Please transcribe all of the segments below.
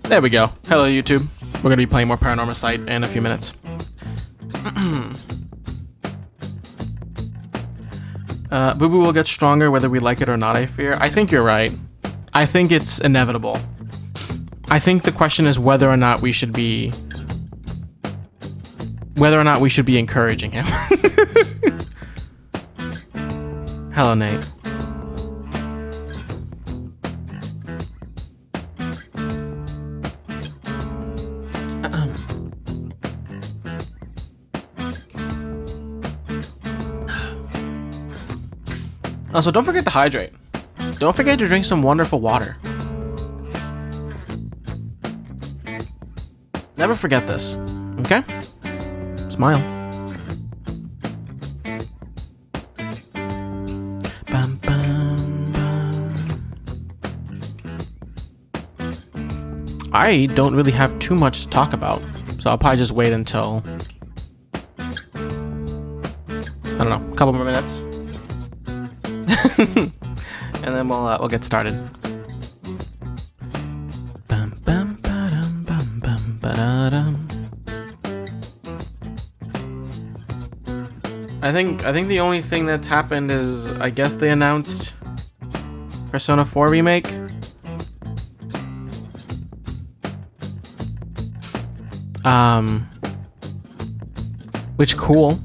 There we go. Hello, YouTube. We're going to be playing more Paranormasight in a few minutes. Boo Boo will get stronger whether we like it or not, I fear. I think you're right. I think it's inevitable. I think the question is whether or not we should be... encouraging him. Hello, Nate. Also, don't forget to hydrate. Don't forget to drink some wonderful water. Never forget this, okay? Smile. Bum, bum, bum. I don't really have too much to talk about, so I'll probably just wait until, I don't know, a couple more minutes. And then we'll get started. Bum, bum, ba-dum, bum, bum, ba-da-dum. I think the only thing that's happened is I guess they announced Persona 4 remake. Which cool.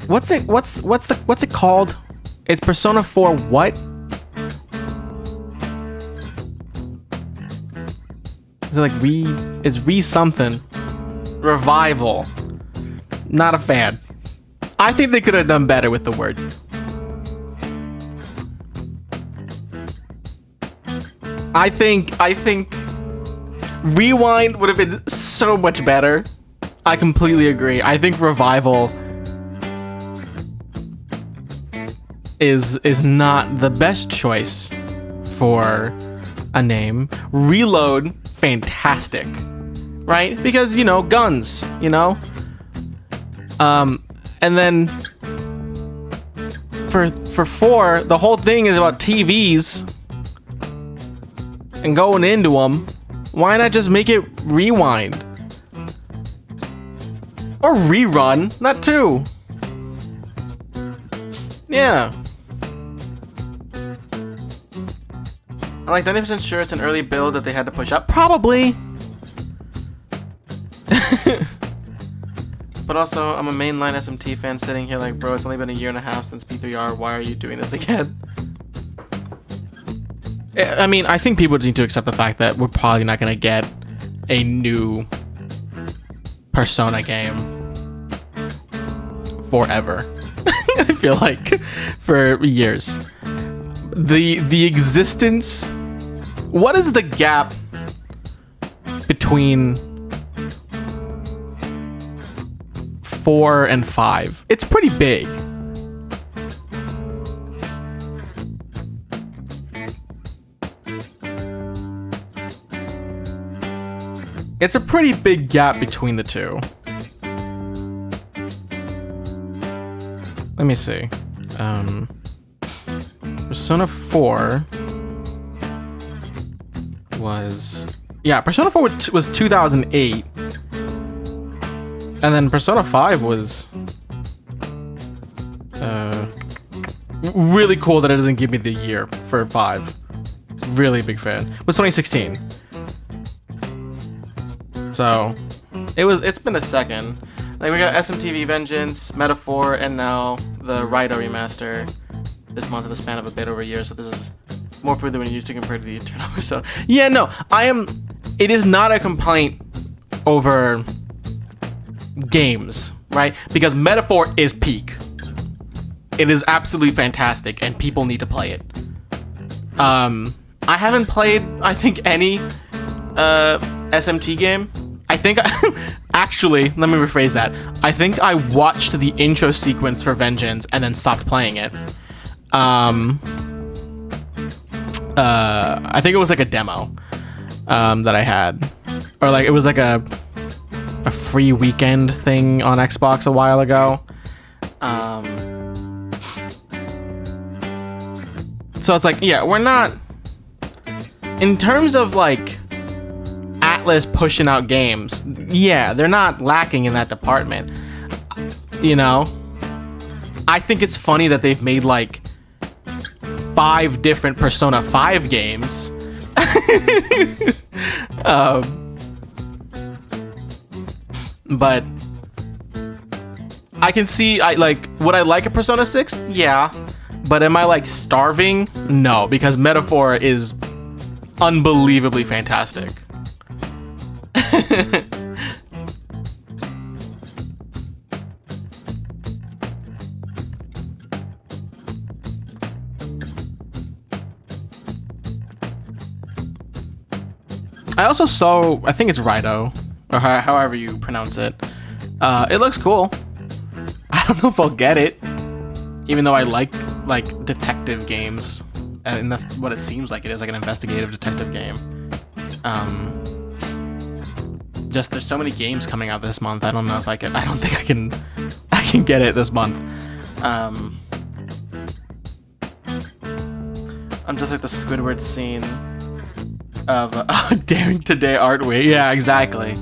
What's it called? It's Persona 4 what? Is it like re something? Revival. Not a fan. I think they could have done better with the word. I think Rewind would have been so much better. I completely agree. I think Revival is not the best choice for a name. Reload, fantastic, right? Because, you know, guns, you know? And then for 4, the whole thing is about TVs and going into them. Why not just make it Rewind? Or Rerun, not 2. Yeah. I'm like 90% sure it's an early build that they had to push up. Probably. But also, I'm a mainline SMT fan sitting here like, bro, it's only been a year and a half since P3R. Why are you doing this again? I mean, I think people just need to accept the fact that we're probably not going to get a new Persona game forever. I feel like for years. The existence... What is the gap between 4 and 5? It's pretty big. It's a pretty big gap between the two. Let me see. Persona 4 was... Yeah, Persona 4 was 2008. And then Persona 5 was... really cool that it doesn't give me the year for 5. Really big fan. It was 2016. So, it's been a second. Like, we got SMTV Vengeance, Metaphor, and now the Raida remaster this month in the span of a bit over a year, so this is more food than we used to compared to the Eternal. So, yeah, no, it is not a complaint over games, right? Because Metaphor is peak. It is absolutely fantastic, and people need to play it. I haven't played, I think, any SMT game. I think actually, let me rephrase that. I think I watched the intro sequence for Vengeance and then stopped playing it. I think it was like a demo that I had, or like it was like a free weekend thing on Xbox a while ago. So it's like, yeah, we're not, in terms of like Atlas pushing out games, yeah, they're not lacking in that department. You know, I think it's funny that they've made like 5 different Persona 5 games. But I can see, would I like a Persona 6? Yeah. But am I like starving? No, because Metaphor is unbelievably fantastic. I also saw, I think it's Rido, or however you pronounce it. It looks cool. I don't know if I'll get it, even though I like detective games, and that's what it seems like it is, like an investigative detective game. Just there's so many games coming out this month. I don't know if I can. I don't think I can get it this month. I'm just like the Squidward scene of Daring Today Art Week. Yeah, exactly.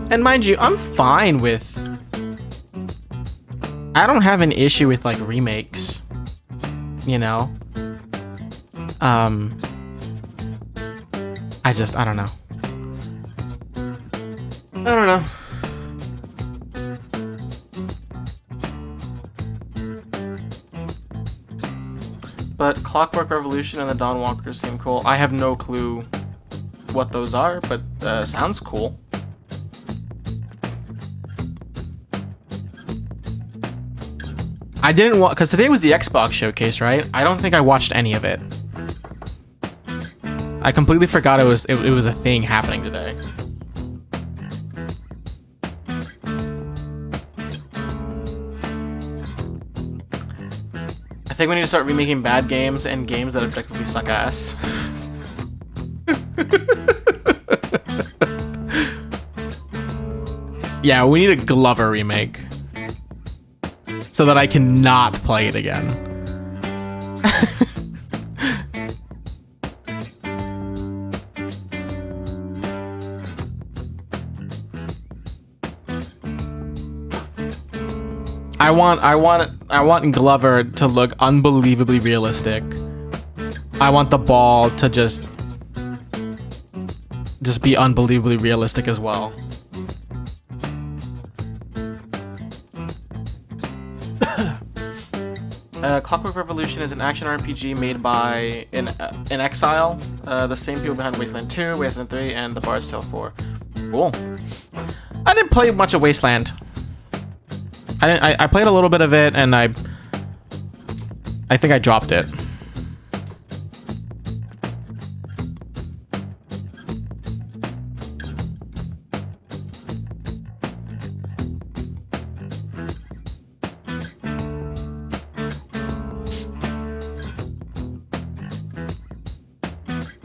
And mind you, I'm fine with, I don't have an issue with like remakes, you know? I don't know. I don't know. But Clockwork Revolution and the Dawn Walkers seem cool. I have no clue what those are, but sounds cool. I didn't watch, because today was the Xbox showcase, right? I don't think I watched any of it. I completely forgot it was a thing happening today. I think we need to start remaking bad games and games that objectively suck ass. Yeah, we need a Glover remake so that I cannot play it again. I want Glover to look unbelievably realistic. I want the ball to just be unbelievably realistic as well. Clockwork Revolution is an action RPG made by in Exile, the same people behind Wasteland 2, Wasteland 3, and The Bard's Tale 4. Cool. I didn't play much of Wasteland. I played a little bit of it, and I think I dropped it.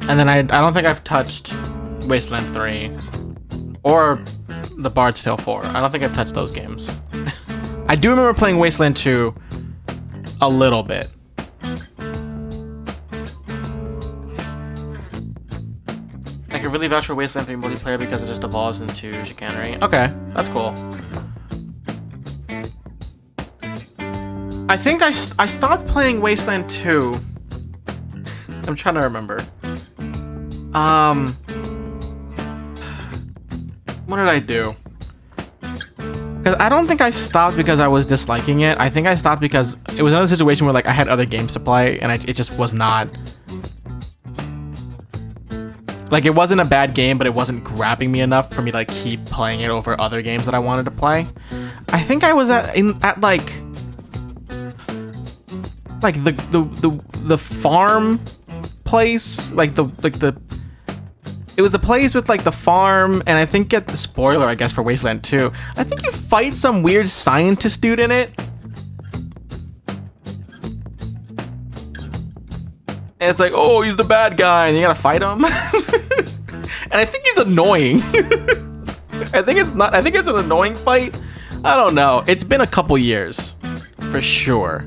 And then I don't think I've touched Wasteland 3 or The Bard's Tale 4. I don't think I've touched those games. I do remember playing Wasteland 2 a little bit. I can really vouch for Wasteland 3 multiplayer because it just evolves into chicanery. Okay, that's cool. I think I stopped playing Wasteland 2. I'm trying to remember. What did I do? Because I don't think I stopped because I was disliking it. I think I stopped because it was another situation where like I had other games to play and it just was not... Like, it wasn't a bad game, but it wasn't grabbing me enough for me to like keep playing it over other games that I wanted to play. I think I was at like the farm place, it was the place with like the farm, and I think, get the spoiler, I guess, for Wasteland 2. I think you fight some weird scientist dude in it. And it's like, oh, he's the bad guy, and you gotta fight him. And I think he's annoying. I think it's an annoying fight. I don't know. It's been a couple years, for sure.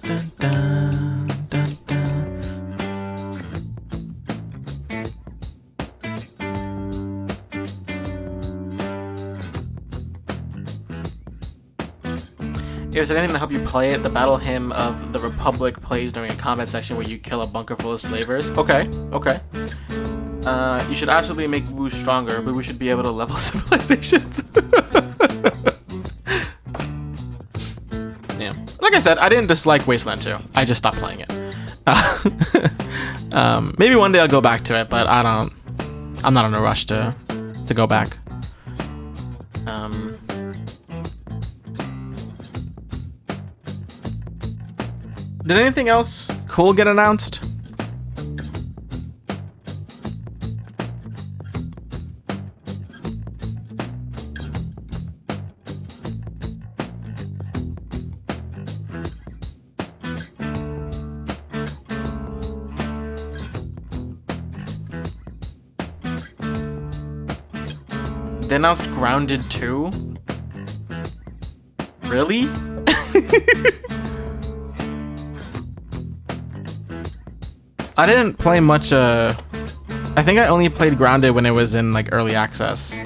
Dun, dun, dun, dun. If there's anything to help you play it, the battle hymn of the Republic plays during a combat section where you kill a bunker full of slavers. Okay, okay. You should absolutely make Wu stronger, but we should be able to level civilizations. Yeah. Like I said, I didn't dislike Wasteland 2. I just stopped playing it. Maybe one day I'll go back to it, but I'm not in a rush to go back. Did anything else cool get announced? They announced Grounded 2? Really? I didn't play much, I think I only played Grounded when it was in, like, early access.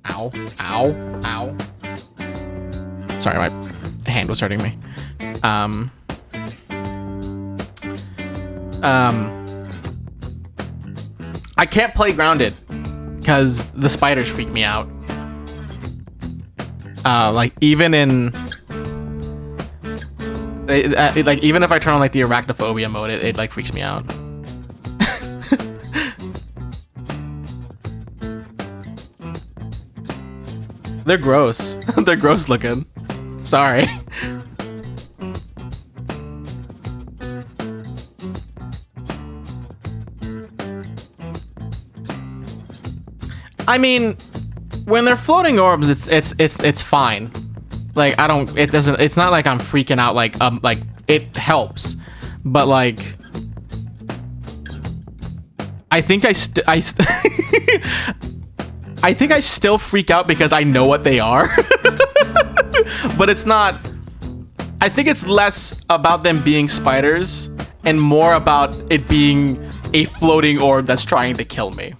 Ow. Ow. Ow. Sorry, my hand was hurting me. I can't play Grounded because the spiders freak me out. Like, even in... like, even if I turn on, like, the arachnophobia mode, it like, freaks me out. They're gross. They're gross looking. Sorry. I mean, when they're floating orbs, it's fine. Like, it's not like I'm freaking out, like, it helps. But, like, I think I think I still freak out because I know what they are. But it's not, I think it's less about them being spiders and more about it being a floating orb that's trying to kill me.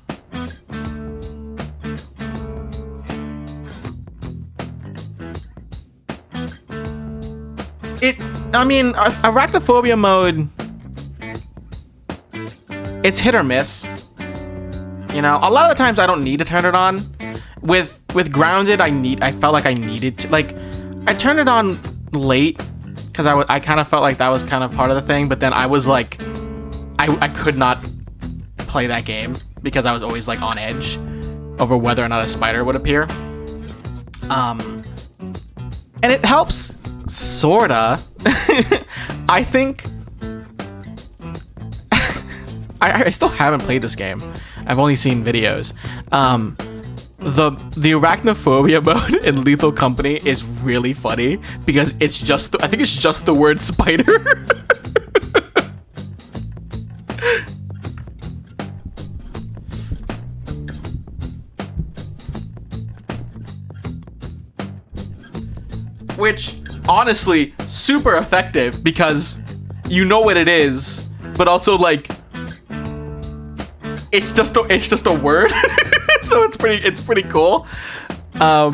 I mean, arachnophobia mode, it's hit or miss. You know, a lot of the times I don't need to turn it on. With Grounded, I felt like I needed to. Like, I turned it on late because I kind of felt like that was kind of part of the thing. But then I was like, I could not play that game because I was always like on edge over whether or not a spider would appear. And it helps, sorta. I think I still haven't played this game. I've only seen videos. The arachnophobia mode in Lethal Company is really funny because it's just I think it's just the word spider. Which, honestly, super effective because you know what it is, but also, like, it's just a word. So it's pretty cool. Yeah,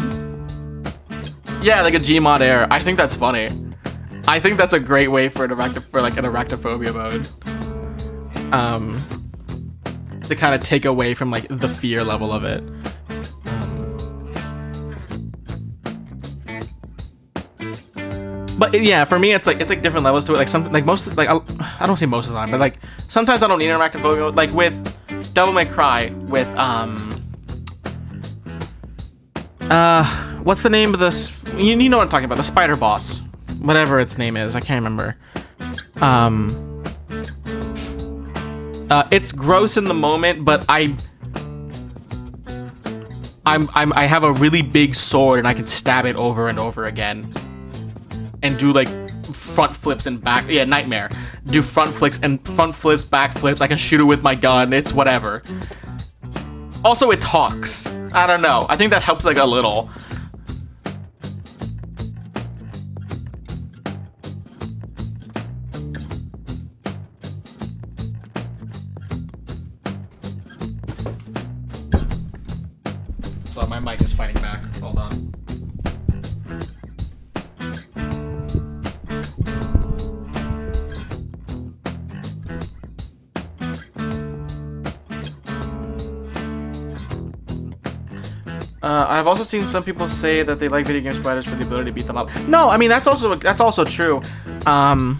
like a Gmod Air. I think that's funny. I think that's a great way for an arachnophobia mode. To kind of take away from, like, the fear level of it. But yeah, for me, it's like different levels to it. Like I don't say most of the time, but like sometimes I don't need an arachnophobia mode. Like with Devil May Cry, with what's the name of this? You know what I'm talking about? The spider boss, whatever its name is, I can't remember. It's gross in the moment, but I have a really big sword and I can stab it over and over again, and do like front flips and back. Yeah, nightmare. Do front flips, back flips. I can shoot it with my gun. It's whatever. Also, it talks. I don't know. I think that helps like a little. So my mic is fighting back. Hold on. I've also seen some people say that they like video game spiders for the ability to beat them up. No, I mean that's also true. I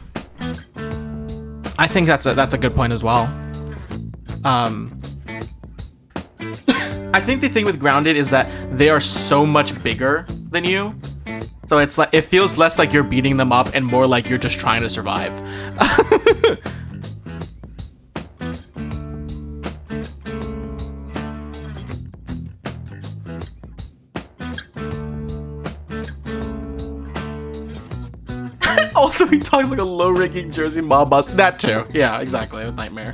think that's a good point as well. I think the thing with Grounded is that they are so much bigger than you, so it's like it feels less like you're beating them up and more like you're just trying to survive. Also, he talks like a low-ranking Jersey mob boss. That too. Yeah, exactly. A nightmare.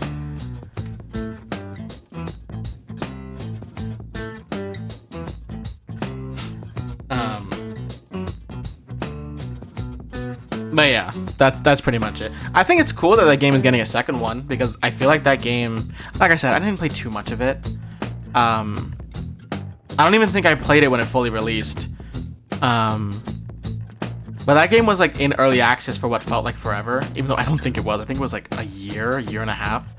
But yeah, that's pretty much it. I think it's cool that game is getting a second one because I feel like that game, like I said, I didn't play too much of it. I don't even think I played it when it fully released. But that game was like in early access for what felt like forever, even though I don't think it was. I think it was like a year and a half.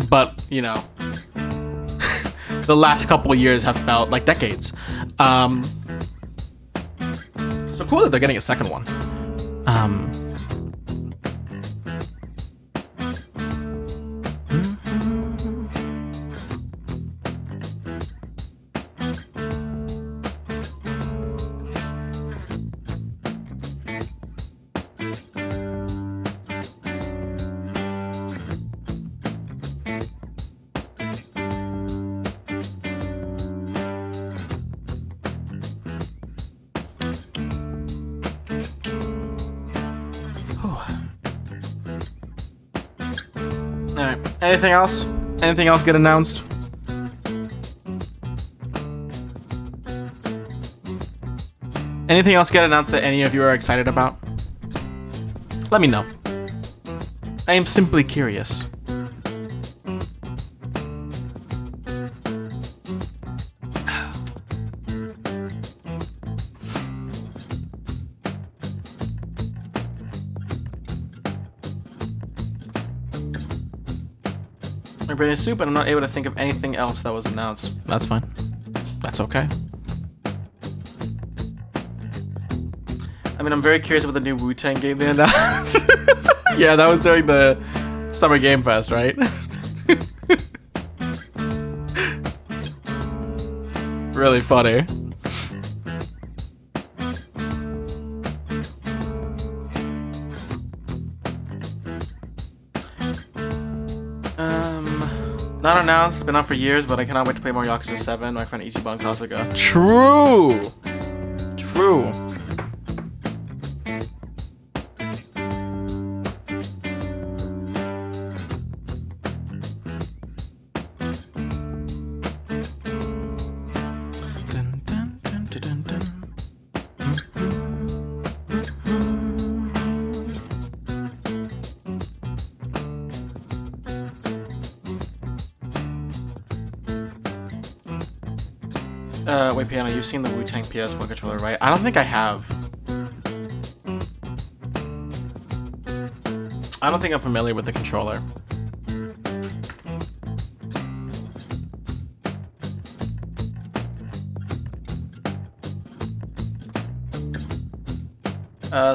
But you know, the last couple of years have felt like decades. So cool that they're getting a second one. Alright, anything else? Anything else get announced? Anything else get announced that any of you are excited about? Let me know. I am simply curious. My brain is soup and I'm not able to think of anything else that was announced. That's fine. That's okay. I mean, I'm very curious about the new Wu-Tang game they announced. Yeah, that was during the Summer Game Fest, right? Really funny. Not announced, it's been out for years, but I cannot wait to play more Yakuza 7. My friend Ichiban Kasuga. True! True. Wait, Piano, you've seen the Wu-Tang PS1 controller, right? I don't think I have. I don't think I'm familiar with the controller.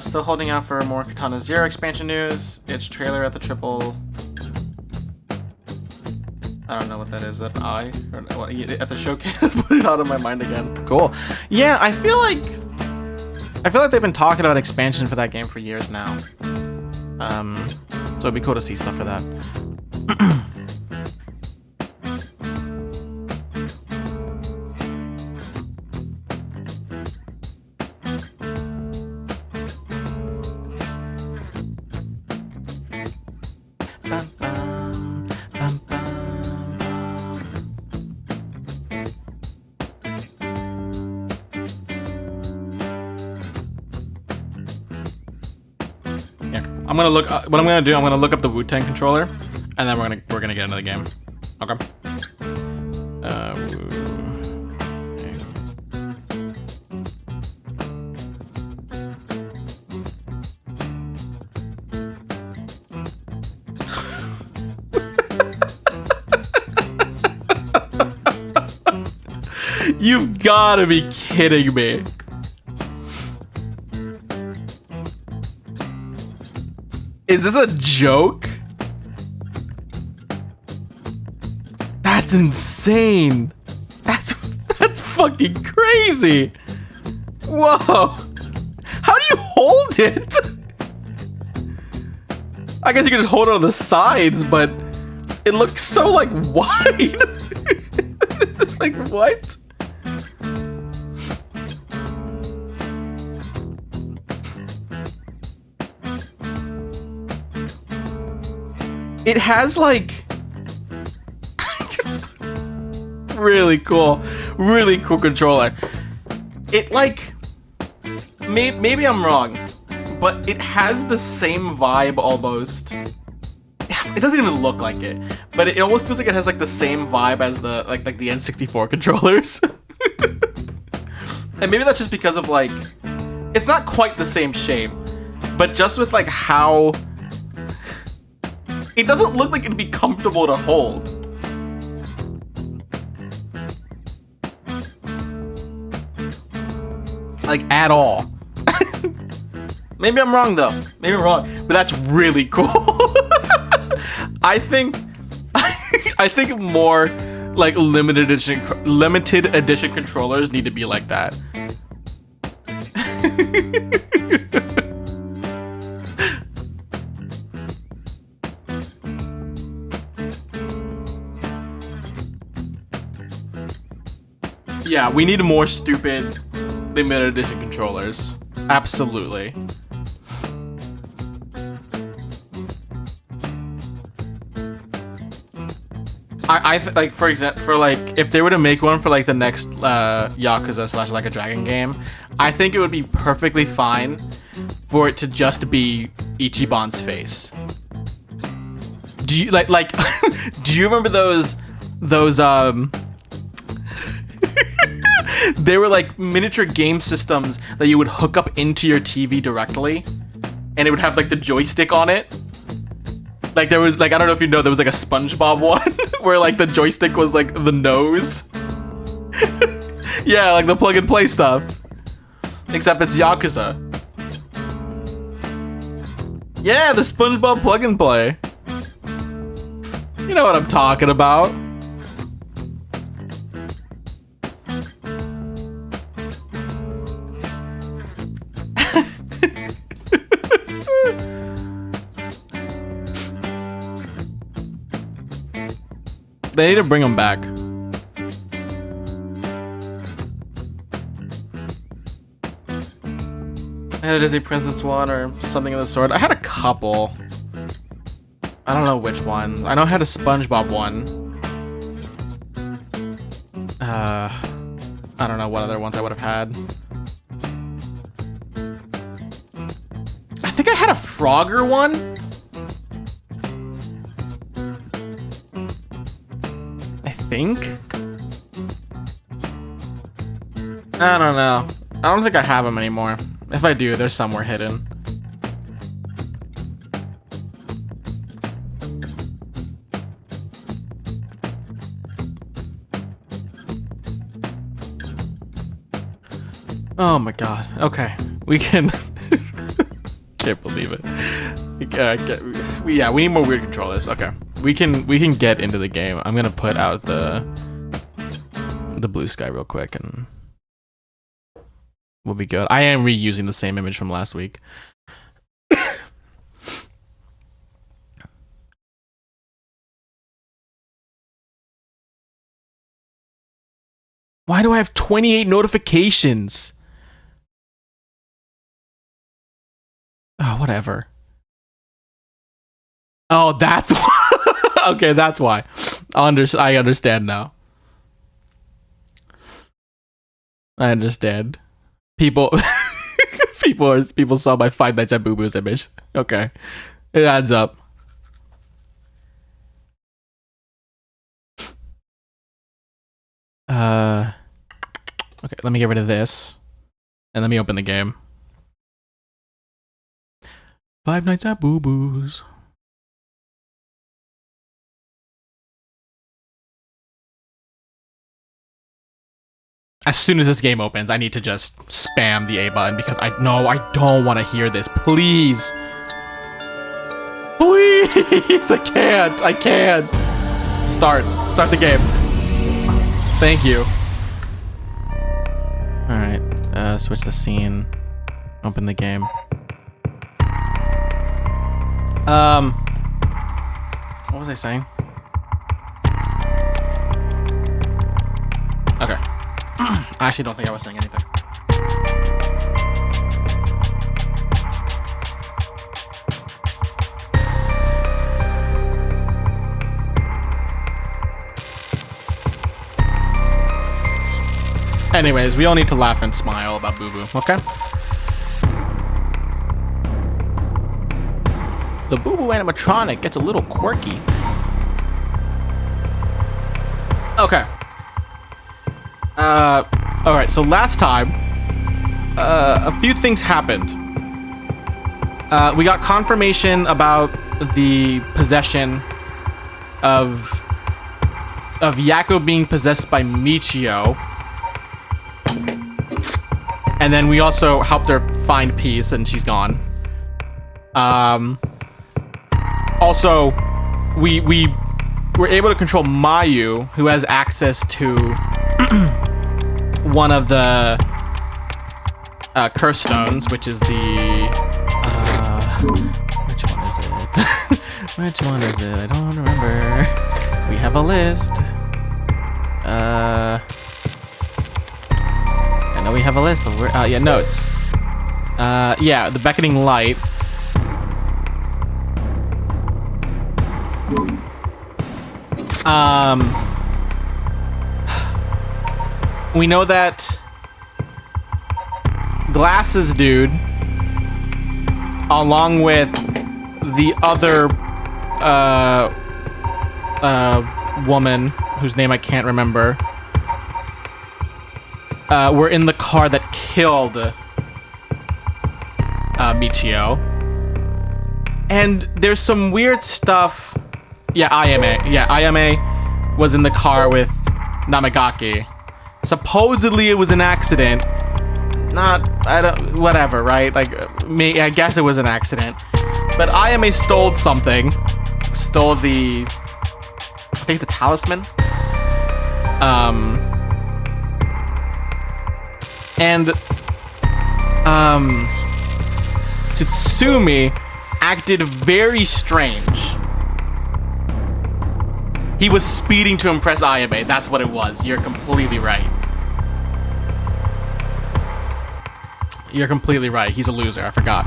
Still holding out for more Katana Zero expansion news. Its trailer at the triple... I don't know what that is. Is that I? Or what, at the showcase? Put it out of my mind again. Cool. Yeah, I feel like they've been talking about expansion for that game for years now. So it'd be cool to see stuff for that. I'm gonna look. What I'm gonna do? I'm gonna look up the Wu-Tang controller, and then we're gonna get into the game. Okay. You've gotta be kidding me. Is this a joke? That's insane. That's fucking crazy. Whoa. How do you hold it? I guess you can just hold it on the sides, but it looks so like wide. Like what? It has like really cool controller. It like maybe I'm wrong, but it has the same vibe almost. It doesn't even look like it, but it almost feels like it has like the same vibe as the like the N64 controllers. And maybe that's just because of like it's not quite the same shape, but just with like how it doesn't look like it'd be comfortable to hold. Like, at all. Maybe I'm wrong, though. Maybe I'm wrong. But that's really cool. I think more, like, limited edition controllers need to be like that. Yeah, we need more stupid limited edition controllers. Absolutely. I like, for example, for like if they were to make one for like the next Yakuza / Like a Dragon game, I think it would be perfectly fine for it to just be Ichiban's face. Do you like do you remember those they were like miniature game systems that you would hook up into your TV directly, and it would have like the joystick on it. Like there was like, I don't know if you know, there was like a SpongeBob one where like the joystick was like the nose. Yeah, like the plug and play stuff. Except it's Yakuza. Yeah, the SpongeBob plug and play. You know what I'm talking about. They need to bring them back. I had a Disney Princess one or something of the sort. I had a couple. I don't know which ones. I know I had a SpongeBob one. I don't know what other ones I would have had. I think I had a Frogger one. I don't know. I don't think I have them anymore. If I do, they're somewhere hidden. Oh my god. Okay. We can... Can't believe it. Yeah, we need more weird controllers. Okay. We can get into the game. I'm gonna put out the Bluesky real quick and we'll be good. I am reusing the same image from last week. Why do I have 28 notifications? Oh, whatever. Oh, that's why. Okay, that's why. I understand now. I understand. People people saw my Five Nights at Boo Boo's image. Okay. It adds up. Okay, let me get rid of this. And let me open the game. Five Nights at Boo Boo's. As soon as this game opens, I need to just spam the A button because I don't want to hear this. Please. Please! I can't. Start the game. Thank you. Alright, switch the scene. Open the game. What was I saying? Okay. I actually don't think I was saying anything. Anyways, we all need to laugh and smile about Boo Boo, okay? The Boo Boo animatronic gets a little quirky. Okay. Alright, so last time, a few things happened. We got confirmation about the possession of Yakko being possessed by Michio. And then we also helped her find peace, and she's gone. Also, we were able to control Mayu, who has access to one of the curse stones, which is the which one is it? Which one is it? I don't remember. We have a list. I know we have a list, but we're yeah, notes. Yeah, the beckoning light. We know that Glasses Dude, along with the other woman whose name I can't remember, were in the car that killed Michio. And there's some weird stuff. Yeah, Ayame. Yeah, Ayame was in the car with Namagaki. Supposedly it was an accident. Whatever, right? Like, I guess it was an accident. But Ayame stole something. Stole the, I think the talisman. And Tsutsumi acted very strange. He was speeding to impress Ayame. That's what it was. You're completely right. You're completely right. He's a loser. I forgot.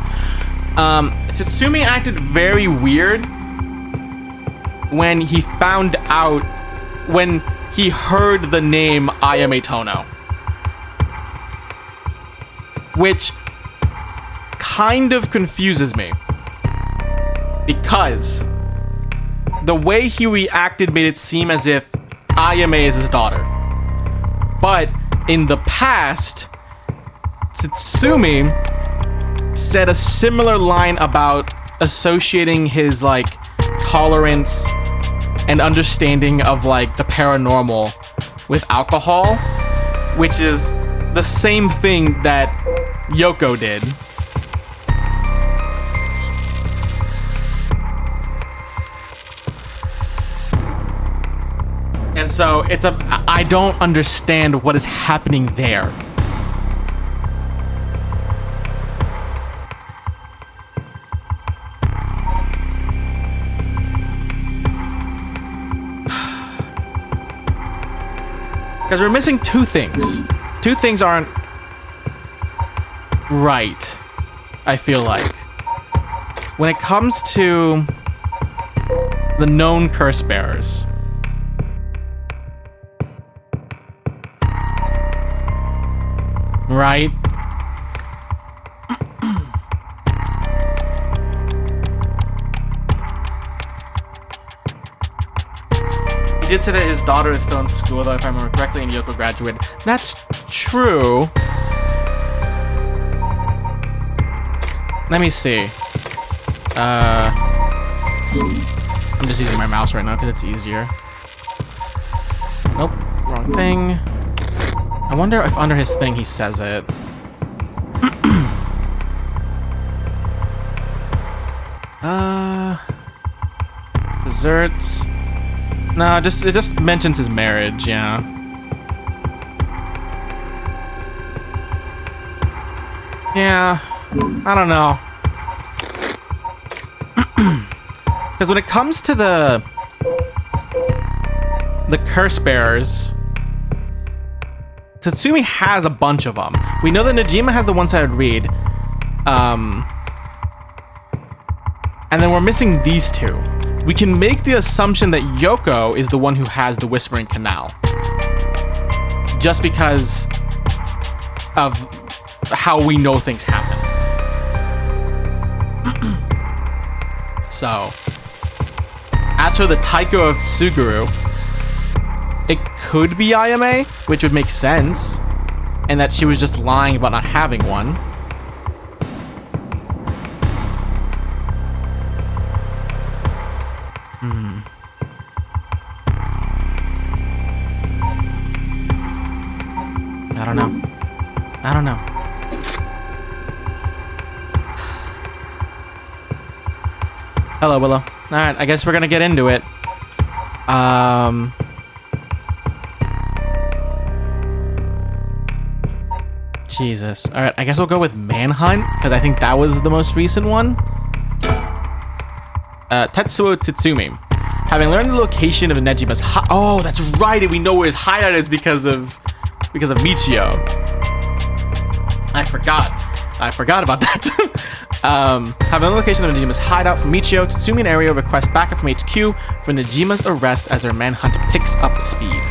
Tsutsumi acted very weird when he found out, when he heard the name Ayame Tono. Which kind of confuses me. Because the way he reacted made it seem as if Ayame is his daughter. But in the past, Tsutsumi said a similar line about associating his, like, tolerance and understanding of, like, the paranormal with alcohol, which is the same thing that Yoko did. And so I don't understand what is happening there. Because we're missing two things. Two things aren't right, I feel like. When it comes to the known curse bearers. Right? He did say that his daughter is still in school, though, if I remember correctly, and Yoko graduated. That's true. Let me see. I'm just using my mouse right now because it's easier. Nope, wrong thing. I wonder if under his thing he says it. Desserts. No, it just mentions his marriage, yeah. Yeah, I don't know. Because when it comes to the curse bearers, Tatsumi has a bunch of them. We know that Najima has the one-sided read. And then we're missing these two. We can make the assumption that Yoko is the one who has the Whispering Canal. Just because of how we know things happen. So, as for the Taiko of Tsuguru, it could be Ayame, which would make sense, and that she was just lying about not having one. I don't know. Hello, Willow. Alright, I guess we're gonna get into it. Jesus. Alright, I guess we'll go with Manhunt, because I think that was the most recent one. Tetsuo Tsutsumi. Having learned the location of Nejima's oh, that's right, and we know where his hideout is because of Michio. I forgot about that. Having the location of Nejima's hideout from Michio, Tatsumi and Ario request backup from HQ for Nejima's arrest as their manhunt picks up speed.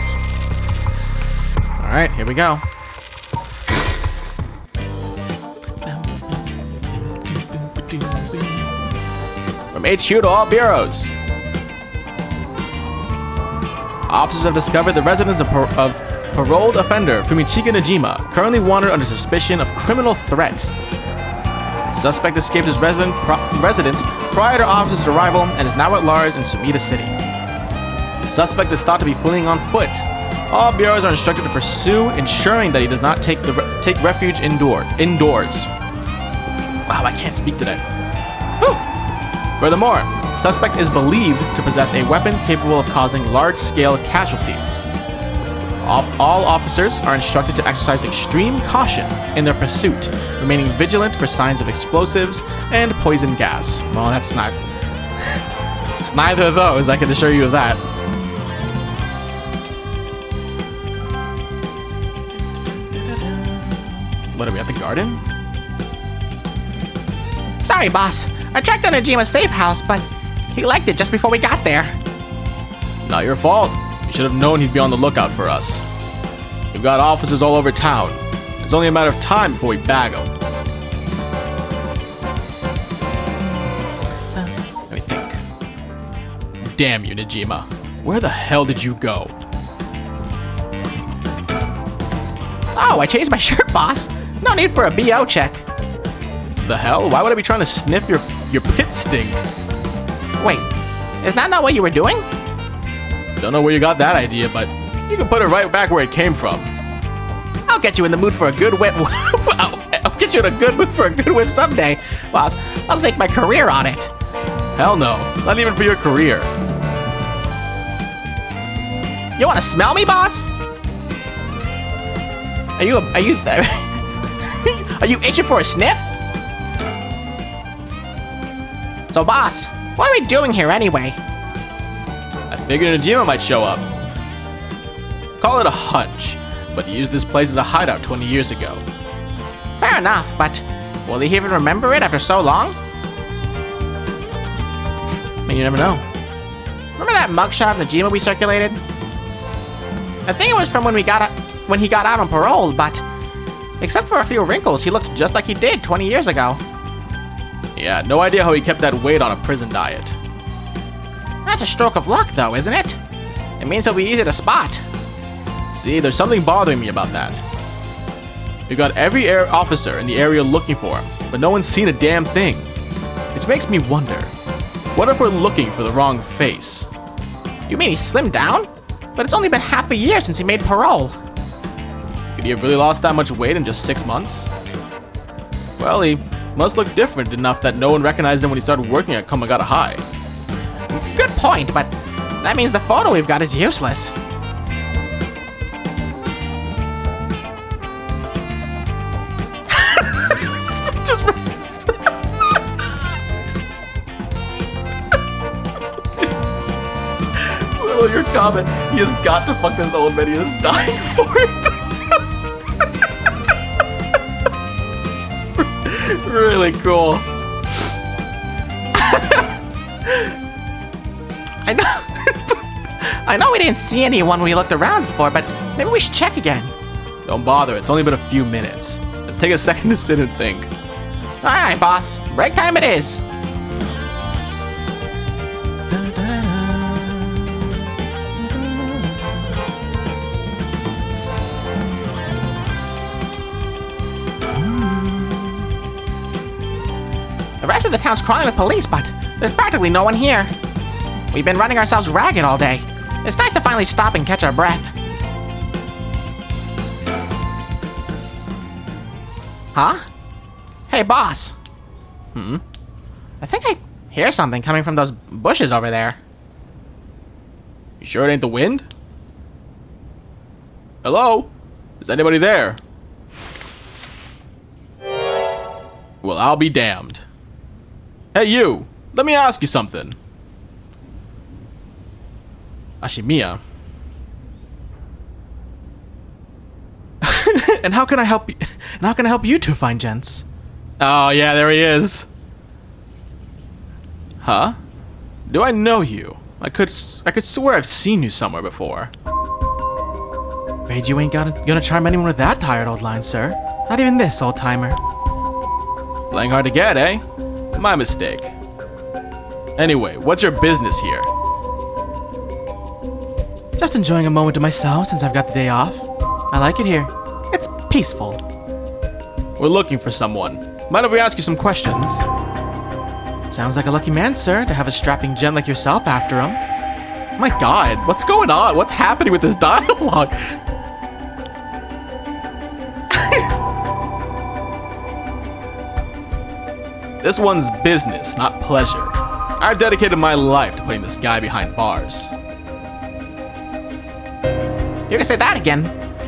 Alright, here we go. From HQ to all bureaus. Officers have discovered the residence of paroled offender Fumichika Najima, currently wanted under suspicion of criminal threat. Suspect escaped his residence prior to officers' arrival and is now at large in Sumida City. Suspect is thought to be fleeing on foot. All bureaus are instructed to pursue, ensuring that he does not take refuge indoors. Wow, I can't speak today. Whew. Furthermore, suspect is believed to possess a weapon capable of causing large-scale casualties. All officers are instructed to exercise extreme caution in their pursuit, remaining vigilant for signs of explosives and poison gas. Well, that's not... it's neither of those, I can assure you of that. What are we at the garden? Sorry, boss. I checked on Najima's safe house, but he liked it just before we got there. Not your fault. You should have known he'd be on the lookout for us. We've got officers all over town. It's only a matter of time before we bag them. Let me think. Damn you, Najima. Where the hell did you go? Oh, I changed my shirt, boss. No need for a BO check. The hell? Why would I be trying to sniff your pit stink? Wait, is that not what you were doing? Don't know where you got that idea, but you can put it right back where it came from. I'll get you in the mood for a good whip. I'll get you in a good mood for a good whip someday, boss. I'll stake my career on it. Hell no, not even for your career. You want to smell me, boss? Are you are you itching for a sniff? So, boss, what are we doing here anyway? I figured Najima might show up. Call it a hunch, but he used this place as a hideout 20 years ago. Fair enough, but will he even remember it after so long? I mean, you never know. Remember that mugshot of Najima we circulated? I think it was from when he got out on parole, but except for a few wrinkles, he looked just like he did 20 years ago. Yeah, no idea how he kept that weight on a prison diet. That's a stroke of luck, though, isn't it? It means he'll be easy to spot. See, there's something bothering me about that. We got every air officer in the area looking for him, but no one's seen a damn thing. Which makes me wonder, what if we're looking for the wrong face? You mean he slimmed down? But it's only been half a year since he made parole. Could he have really lost that much weight in just 6 months? Well, he must look different enough that no one recognized him when he started working at Komagata High. Good point, but that means the photo we've got is useless. Well, your comment, he has got to fuck this old man, he is dying for it. Really cool. I know we didn't see anyone we looked around for, but maybe we should check again. Don't bother, it's only been a few minutes. Let's take a second to sit and think. Alright, boss. Break time it is. The rest of the town's crawling with police, but there's practically no one here. We've been running ourselves ragged all day. It's nice to finally stop and catch our breath. Huh? Hey, boss. I think I hear something coming from those bushes over there. You sure it ain't the wind? Hello? Is anybody there? Well, I'll be damned. Hey, you! Let me ask you something. Ashimiya. And how can I help you? And how can I help you two fine gents? Oh yeah, there he is. Huh? Do I know you? I could swear I've seen you somewhere before. Afraid you ain't gonna charm anyone with that tired old line, sir. Not even this old timer. Playing hard to get, eh? My mistake. Anyway, what's your business here? Just enjoying a moment to myself since I've got the day off. I like it here. It's peaceful. We're looking for someone. Mind if we ask you some questions? Sounds like a lucky man, sir, to have a strapping gent like yourself after him. My god, what's going on? What's happening with this dialogue? This one's business, not pleasure. I've dedicated my life to putting this guy behind bars. You can say that again.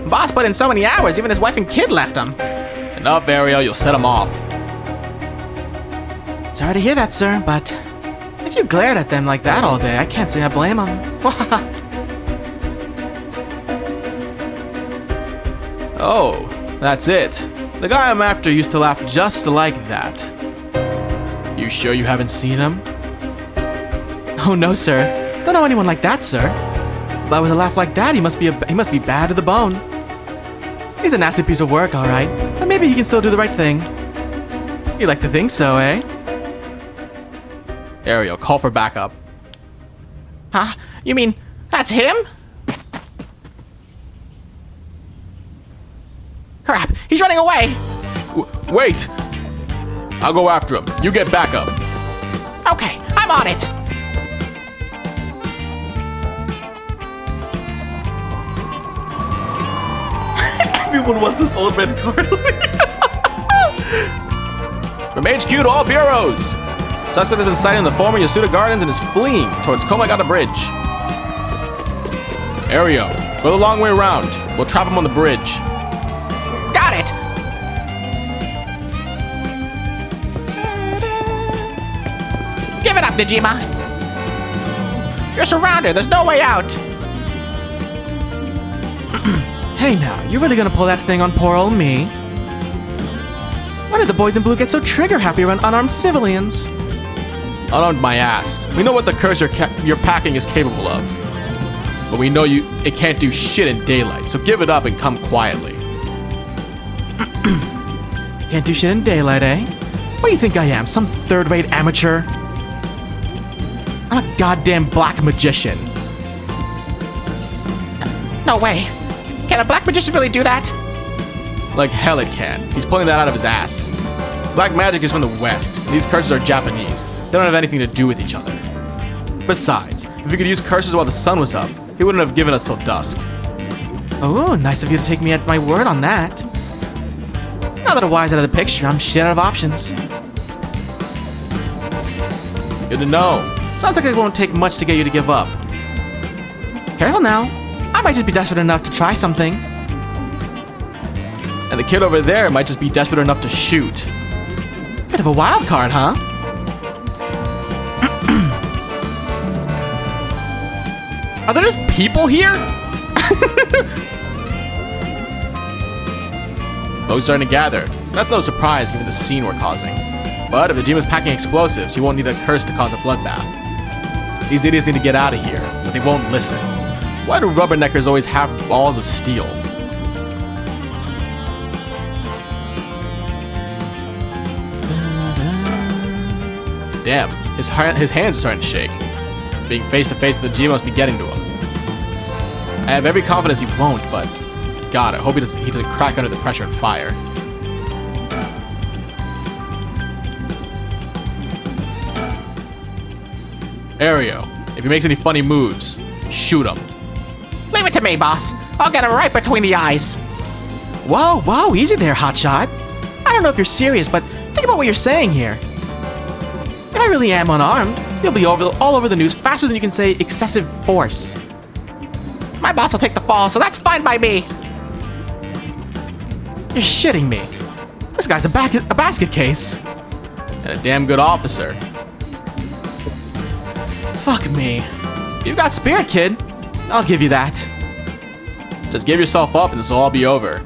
Boss put in so many hours, even his wife and kid left him. Enough, Ariel, you'll set him off. Sorry to hear that, sir, but if you glared at them like that all day, I can't say I blame them. Oh, that's it. The guy I'm after used to laugh just like that. You sure you haven't seen him? Oh no, sir. Don't know anyone like that, sir. But with a laugh like that, he must be bad to the bone. He's a nasty piece of work, all right. But maybe he can still do the right thing. You like to think so, eh? Ariel, call for backup. Huh? You mean that's him? Crap, he's running away. Wait! I'll go after him. You get backup. Okay, I'm on it. Everyone wants this old man card. From HQ to all bureaus. Suspect has been sighted in the former Yasuda Gardens and is fleeing towards Komagata Bridge. Ario, go the long way around. We'll trap him on the bridge. Got it. Give it up, Najima. You're surrounded. There's no way out. Hey now, you're really gonna pull that thing on poor old me? Why did the boys in blue get so trigger happy around unarmed civilians? Unarmed my ass. We know what the curse you're packing is capable of. But we know it can't do shit in daylight, so give it up and come quietly. Can't do shit in daylight, eh? What do you think I am, some third-rate amateur? I'm a goddamn black magician. No way. Can a black magician really do that? Like hell it can. He's pulling that out of his ass. Black magic is from the West. And these curses are Japanese. They don't have anything to do with each other. Besides, if he could use curses while the sun was up, he wouldn't have given us till dusk. Oh, nice of you to take me at my word on that. Now that a wise out of the picture, I'm shit out of options. Good to know. Sounds like it won't take much to get you to give up. Careful now. I might just be desperate enough to try something. And the kid over there might just be desperate enough to shoot. Bit of a wild card, huh? Are there just people here? Folks starting to gather. That's no surprise given the scene we're causing. But if the demon's packing explosives, he won't need a curse to cause a bloodbath. These idiots need to get out of here, but they won't listen. Why do rubberneckers always have balls of steel? Damn, his hands are starting to shake. Being face to face with the G must be getting to him. I have every confidence he won't, but God, I hope he doesn't crack under the pressure and fire. Aereo, if he makes any funny moves, shoot him. Leave it to me, boss. I'll get him right between the eyes. Whoa, whoa, easy there, hotshot. I don't know if you're serious, but think about what you're saying here. If I really am unarmed, you'll be all over the news faster than you can say excessive force. My boss will take the fall, so that's fine by me. You're shitting me. This guy's a basket case. And a damn good officer. Fuck me. You've got spirit, kid. I'll give you that. Just give yourself up and this will all be over.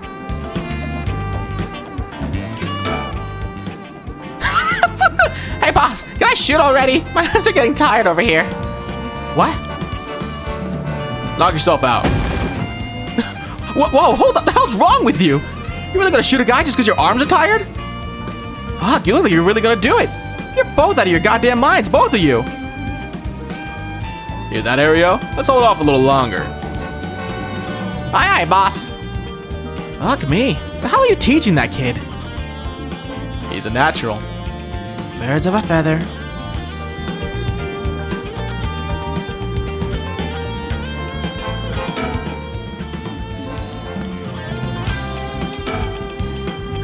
Hey, boss, can I shoot already? My arms are getting tired over here. What? Knock yourself out. Whoa, hold up. The hell's wrong with you? You really gonna shoot a guy just because your arms are tired? Fuck, you look like you're really gonna do it. You're both out of your goddamn minds, both of you. Hear that, Aereo? Let's hold off a little longer. Aye, aye, boss. Fuck me. The hell are you teaching that kid? He's a natural. Birds of a feather.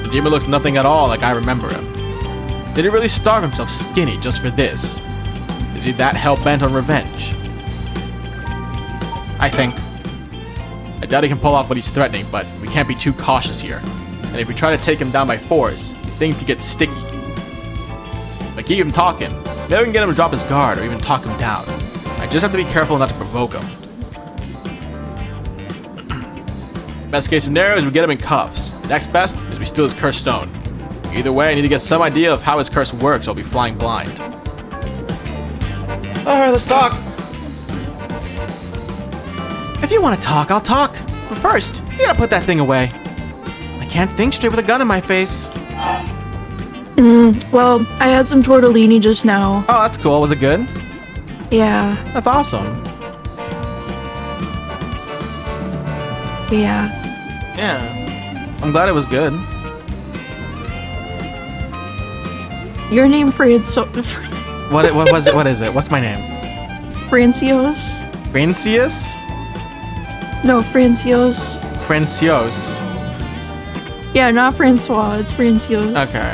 The demon looks nothing at all like I remember him. Did he really starve himself skinny just for this? Is he that hell-bent on revenge? I think. I doubt he can pull off what he's threatening, but we can't be too cautious here. And if we try to take him down by force, things could get sticky. If I keep him talking, maybe we can get him to drop his guard or even talk him down. I just have to be careful not to provoke him. Best case scenario is we get him in cuffs. Next best is we steal his cursed stone. Either way, I need to get some idea of how his curse works or I'll be flying blind. Alright, let's talk. If you want to talk, I'll talk. But first, you gotta put that thing away. I can't think straight with a gun in my face. Well, I had some tortellini just now. Oh, that's cool. Was it good? Yeah, That's awesome. yeah. Yeah. I'm glad it was good. Your name, What was it? What is it? What's my name? Francios? Francius? No, Francios. Francios. Yeah, not Francois, it's Francios. Okay.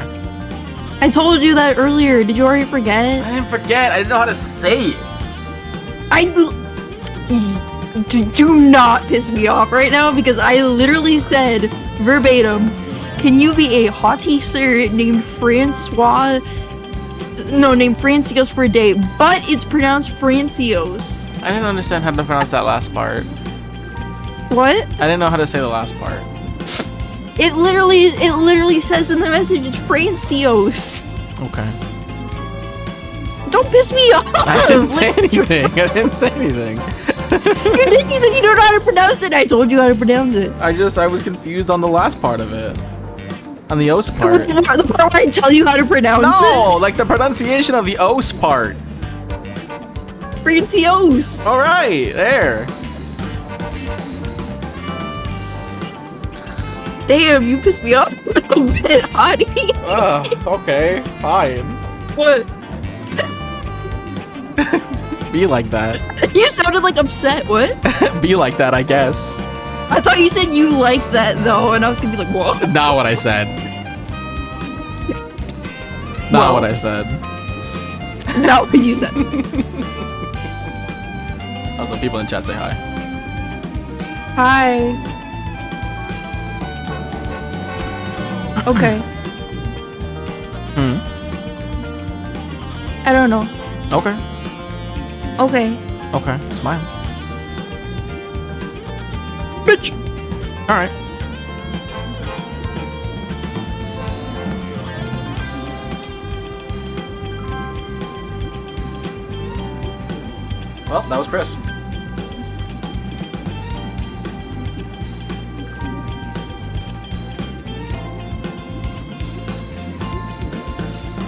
I told you that earlier. Did you already forget? I didn't forget. I didn't know how to say it. Do not piss me off right now because I literally said verbatim, can you be a haughty sir named Francois? No, named Francios for a day, but it's pronounced Francios. I didn't understand how to pronounce that last part. What? I didn't know how to say the last part. It literally says in the message, it's Francios. Okay. Don't piss me off. I didn't say anything. I didn't say anything. You did. You said you don't know how to pronounce it. I told you how to pronounce it. I was confused on the last part of it. On the os part. The part where I tell you how to pronounce No, like the pronunciation of the os part. it. Francios. All right, there. Damn, you pissed me off a little bit, Hottie. Okay, fine. What? Be like that. You sounded like upset. What? Be like that, I guess. I thought you said you liked that though, and I was gonna be like, what? Not what I said. Not Well. what I said. No, what you said. Also, people in chat say hi. Hi. Okay. I don't know. Okay. Okay. Okay. Smile. Bitch. All right. Well, that was Chris.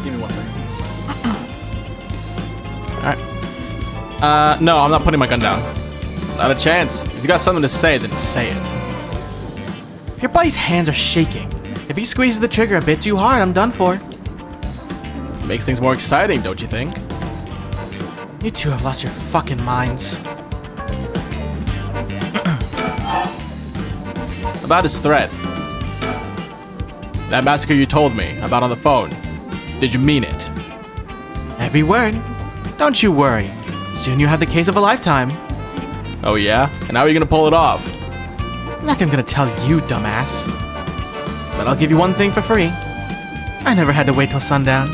Give me 1 second. Alright. No, I'm not putting my gun down. Not a chance. If you got something to say, then say it. Your buddy's hands are shaking. If he squeezes the trigger a bit too hard, I'm done for. Makes things more exciting, don't you think? You two have lost your fucking minds. About his threat. That massacre you told me about on the phone. Did you mean it? Every word. Don't you worry. Soon you have the case of a lifetime. Oh yeah? And how are you gonna pull it off? Like I'm gonna tell you, dumbass. But I'll give you one thing for free. I never had to wait till sundown.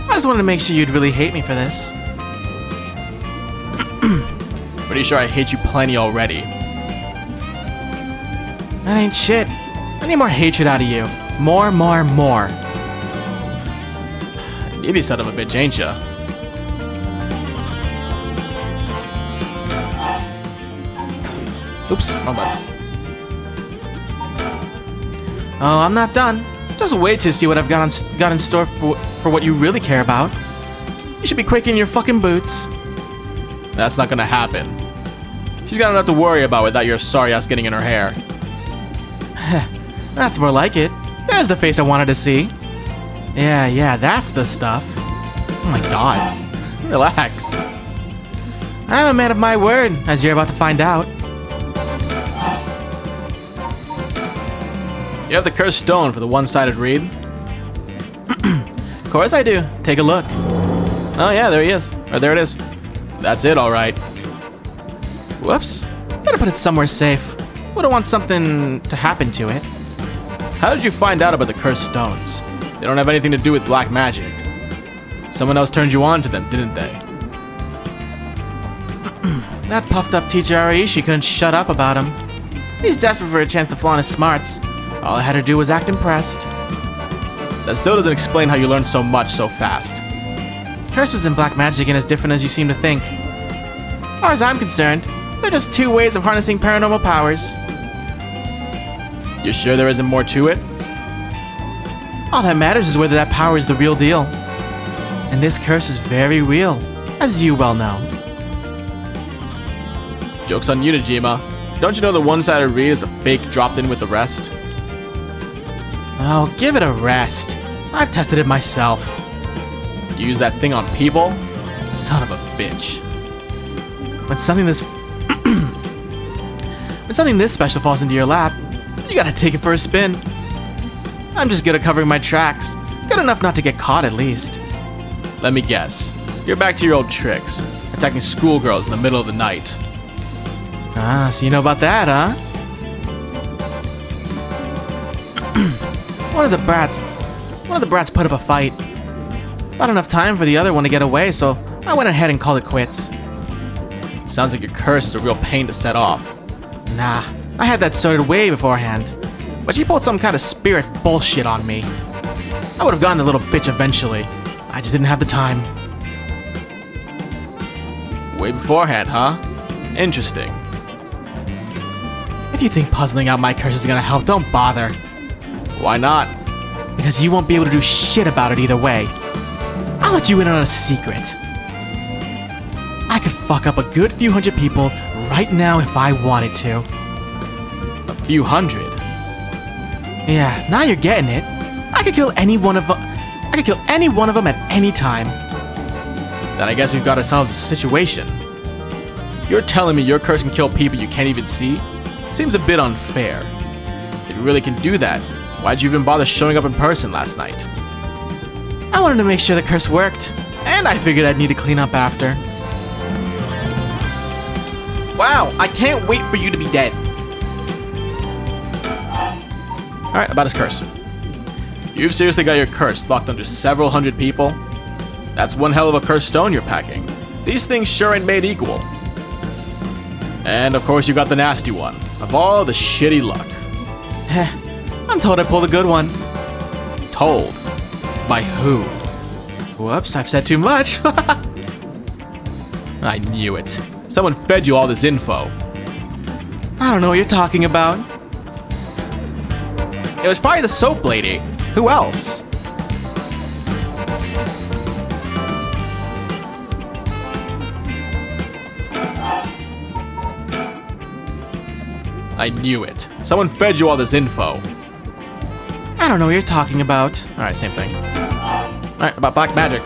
I just wanted to make sure you'd really hate me for this. Pretty sure I hate you plenty already. That ain't shit. I need more hatred out of you. More. Needy son of a bitch, ain't ya? Oops, wrong button. Oh, I'm not done. Just wait to see what I've got in store for what you really care about. You should be quick in your fucking boots. That's not gonna happen. She's got enough to worry about without your sorry ass getting in her hair. That's more like it. There's the face I wanted to see. Yeah, that's the stuff. Oh my god. Relax. I'm a man of my word, as you're about to find out. You have the cursed stone for the one-sided read? Of course I do. Take a look. Oh yeah, there he is. Or there it is. That's it, alright. Whoops. Better put it somewhere safe. Wouldn't want something to happen to it. How did you find out about the cursed stones? They don't have anything to do with black magic. Someone else turned you on to them, didn't they? That puffed up teacher Araishi couldn't shut up about him. He's desperate for a chance to flaunt his smarts. All I had to do was act impressed. That still doesn't explain how you learned so much so fast. Curses and black magic ain't as different as you seem to think. As far as I'm concerned, they're just two ways of harnessing paranormal powers. You sure there isn't more to it? All that matters is whether that power is the real deal. And this curse is very real, as you well know. Joke's on you, Najima. Don't you know the one-sided read is a fake dropped in with the rest? Oh, give it a rest. I've tested it myself. You use that thing on people? Son of a bitch. When something this special falls into your lap, you gotta take it for a spin. I'm just good at covering my tracks. Good enough not to get caught, at least. Let me guess. You're back to your old tricks. Attacking schoolgirls in the middle of the night. Ah, so you know about that, huh? One of the brats put up a fight. Not enough time for the other one to get away, so I went ahead and called it quits. Sounds like your curse is a real pain to set off. Nah, I had that sorted way beforehand, but she pulled some kind of spirit bullshit on me. I would have gotten the little bitch eventually. I just didn't have the time. Way beforehand, huh? Interesting. If you think puzzling out my curse is gonna help, don't bother. Why not? Because you won't be able to do shit about it either way. I'll let you in on a secret. I could fuck up a good few hundred people right now if I wanted to. A few hundred? Yeah, now you're getting it. I could kill any one of them. I could kill any one of them at any time. Then I guess we've got ourselves a situation. You're telling me your curse can kill people you can't even see? Seems a bit unfair. If you really can do that, why'd you even bother showing up in person last night? I wanted to make sure the curse worked, and I figured I'd need to clean up after. Wow, I can't wait for you to be dead. Alright, about his curse. You've seriously got your curse locked under several hundred people? That's one hell of a cursed stone you're packing. These things sure ain't made equal. And of course you got the nasty one, of all the shitty luck. I'm told I pulled a good one. Told? By who? Whoops, I've said too much. I knew it. Someone fed you all this info. I don't know what you're talking about. It was probably the soap lady. Who else? I knew it. Someone fed you all this info. I don't know what you're talking about. Alright, same thing. Alright, about black magic.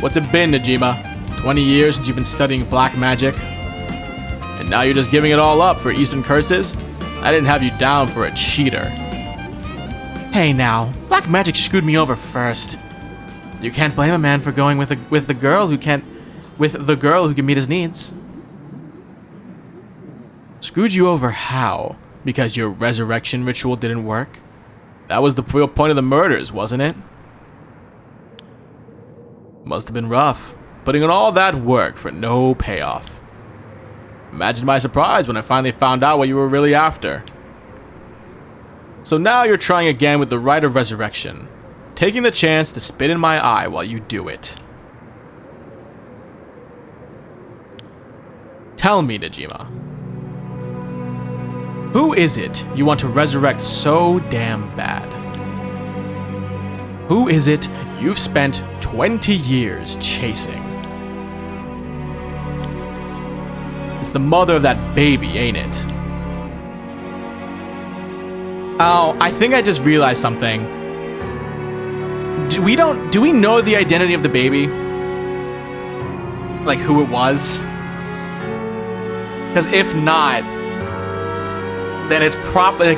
What's it been, Najima? 20 years since you've been studying black magic? And now you're just giving it all up for Eastern curses? I didn't have you down for a cheater. Hey now, black magic screwed me over first. You can't blame a man for going with the girl who can meet his needs. Screwed you over how? Because your resurrection ritual didn't work? That was the real point of the murders, wasn't it? Must have been rough, putting in all that work for no payoff. Imagine my surprise when I finally found out what you were really after. So now you're trying again with the rite of resurrection, taking the chance to spit in my eye while you do it. Tell me, Najima. Who is it you want to resurrect so damn bad? Who is it you've spent 20 years chasing? It's the mother of that baby, ain't it? Oh, I think I just realized something. Do we know the identity of the baby? Like who it was? Because if not, then it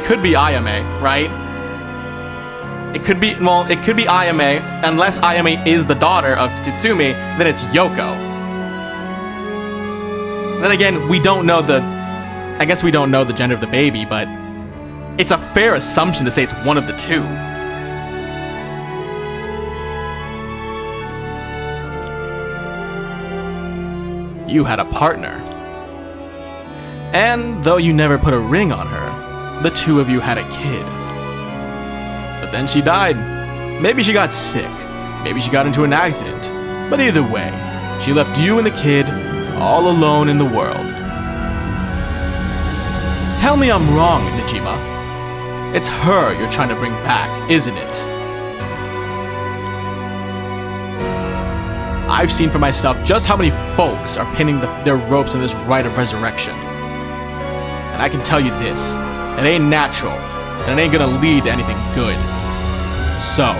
could be Ayame, right? It could be Ayame, unless Ayame is the daughter of Tsutsumi, then it's Yoko. Then again, we don't know I guess we don't know the gender of the baby, but it's a fair assumption to say it's one of the two. You had a partner. And though you never put a ring on her, the two of you had a kid. But then she died. Maybe she got sick. Maybe she got into an accident. But either way, she left you and the kid all alone in the world. Tell me I'm wrong, Najima. It's her you're trying to bring back, isn't it? I've seen for myself just how many folks are pinning their ropes in this rite of resurrection. And I can tell you this, it ain't natural, and it ain't gonna lead to anything good. So,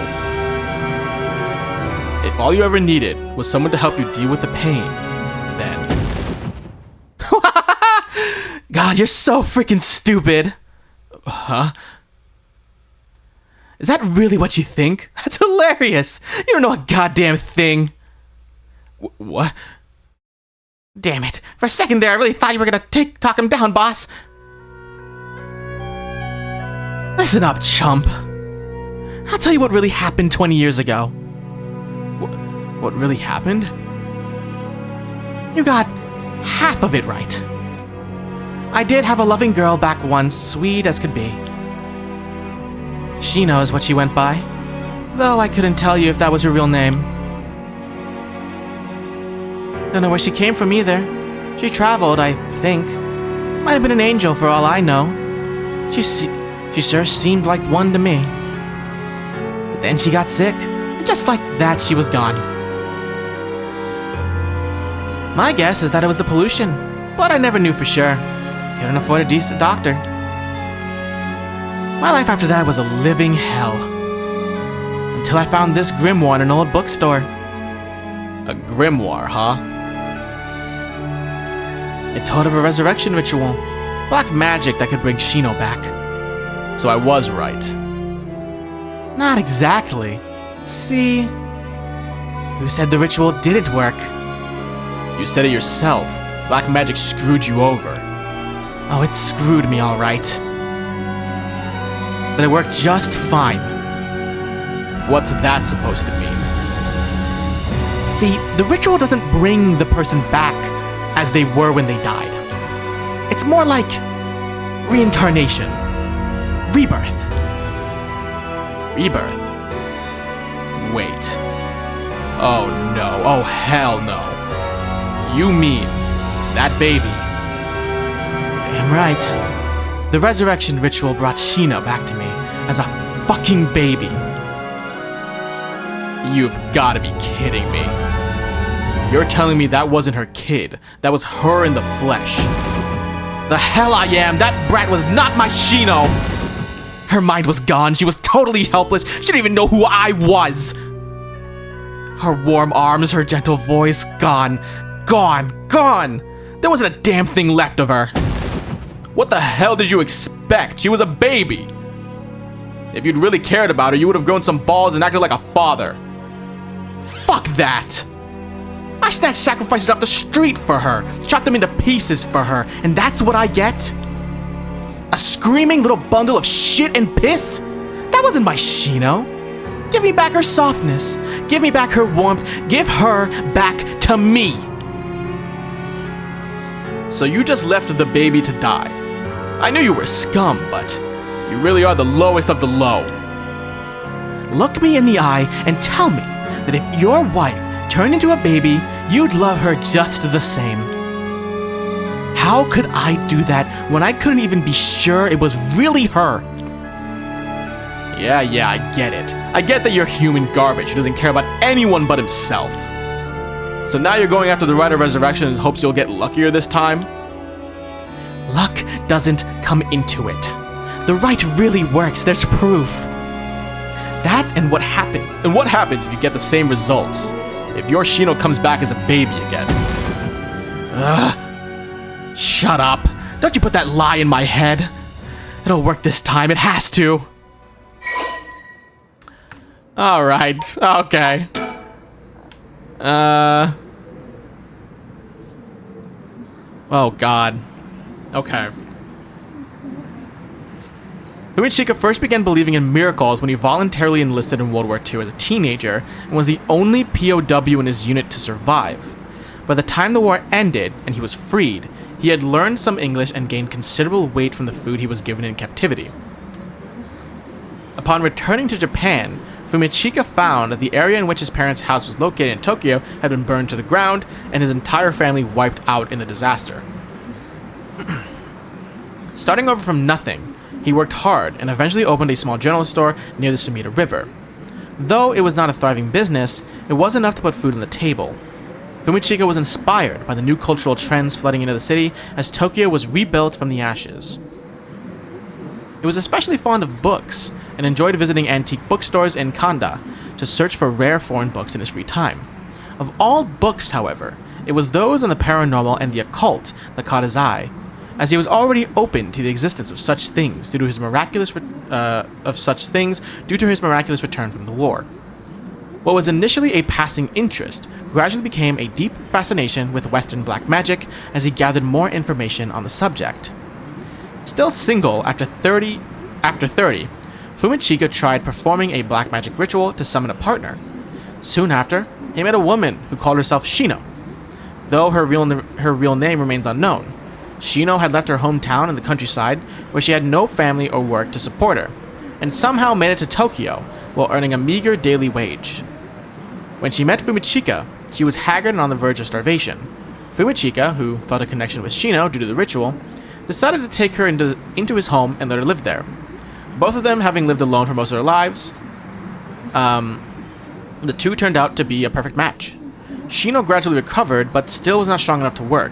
if all you ever needed was someone to help you deal with the pain, then... God, you're so freaking stupid. Huh? Is that really what you think? That's hilarious. You don't know a goddamn thing. What? Damn it. For a second there, I really thought you were gonna talk him down, boss. Listen up, chump. I'll tell you what really happened 20 years ago. What really happened? You got half of it right. I did have a loving girl back once, sweet as could be. She knows what she went by, though I couldn't tell you if that was her real name. Don't know where she came from either. She traveled, I think. Might have been an angel for all I know. She sure seemed like one to me. But then she got sick, and just like that she was gone. My guess is that it was the pollution, but I never knew for sure. Couldn't afford a decent doctor. My life after that was a living hell. Until I found this grimoire in an old bookstore. A grimoire, huh? It told of a resurrection ritual. Black magic that could bring Shino back. So I was right. Not exactly. See? Who said the ritual didn't work? You said it yourself. Black magic screwed you over. Oh, it screwed me all right. But it worked just fine. What's that supposed to mean? See, the ritual doesn't bring the person back as they were when they died. It's more like reincarnation. Rebirth. Rebirth? Wait. Oh no. Oh hell no. You mean that baby? Damn right. The resurrection ritual brought Sheena back to me as a fucking baby. You've gotta be kidding me. You're telling me that wasn't her kid. That was her in the flesh. The hell I am! That brat was not my Shino! Her mind was gone. She was totally helpless. She didn't even know who I was. Her warm arms, her gentle voice, gone. Gone. Gone! There wasn't a damn thing left of her. What the hell did you expect? She was a baby. If you'd really cared about her, you would have grown some balls and acted like a father. Fuck that! I snatched sacrifices off the street for her, chopped them into pieces for her, and that's what I get? A screaming little bundle of shit and piss? That wasn't my Shino. Give me back her softness. Give me back her warmth. Give her back to me. So you just left the baby to die. I knew you were scum, but you really are the lowest of the low. Look me in the eye and tell me that if your wife turned into a baby, you'd love her just the same. How could I do that when I couldn't even be sure it was really her? Yeah, I get it. I get that you're human garbage who doesn't care about anyone but himself. So now you're going after the Rite of Resurrection in hopes you'll get luckier this time? Luck doesn't come into it. The rite really works, there's proof. That and what happened. And what happens if you get the same results? If your Shino comes back as a baby again? Ugh. Shut up. Don't you put that lie in my head. It'll work this time, it has to. Alright, okay. Oh god. Okay. Fumichika first began believing in miracles when he voluntarily enlisted in World War II as a teenager and was the only POW in his unit to survive. By the time the war ended and he was freed, he had learned some English and gained considerable weight from the food he was given in captivity. Upon returning to Japan, Fumichika found that the area in which his parents' house was located in Tokyo had been burned to the ground and his entire family wiped out in the disaster. Starting over from nothing, he worked hard and eventually opened a small general store near the Sumida River. Though it was not a thriving business, it was enough to put food on the table. Fumichika was inspired by the new cultural trends flooding into the city as Tokyo was rebuilt from the ashes. He was especially fond of books and enjoyed visiting antique bookstores in Kanda to search for rare foreign books in his free time. Of all books, however, it was those on the paranormal and the occult that caught his eye, as he was already open to the existence of such things due to his miraculous return from the war. What was initially a passing interest gradually became a deep fascination with Western black magic as he gathered more information on the subject. Still single after 30, Fumichika tried performing a black magic ritual to summon a partner. Soon after, he met a woman who called herself Shino, though her real name remains unknown. Shino had left her hometown in the countryside, where she had no family or work to support her, and somehow made it to Tokyo while earning a meager daily wage. When she met Fumichika, she was haggard and on the verge of starvation. Fumichika, who felt a connection with Shino due to the ritual, decided to take her into his home and let her live there. Both of them having lived alone for most of their lives, the two turned out to be a perfect match. Shino gradually recovered, but still was not strong enough to work.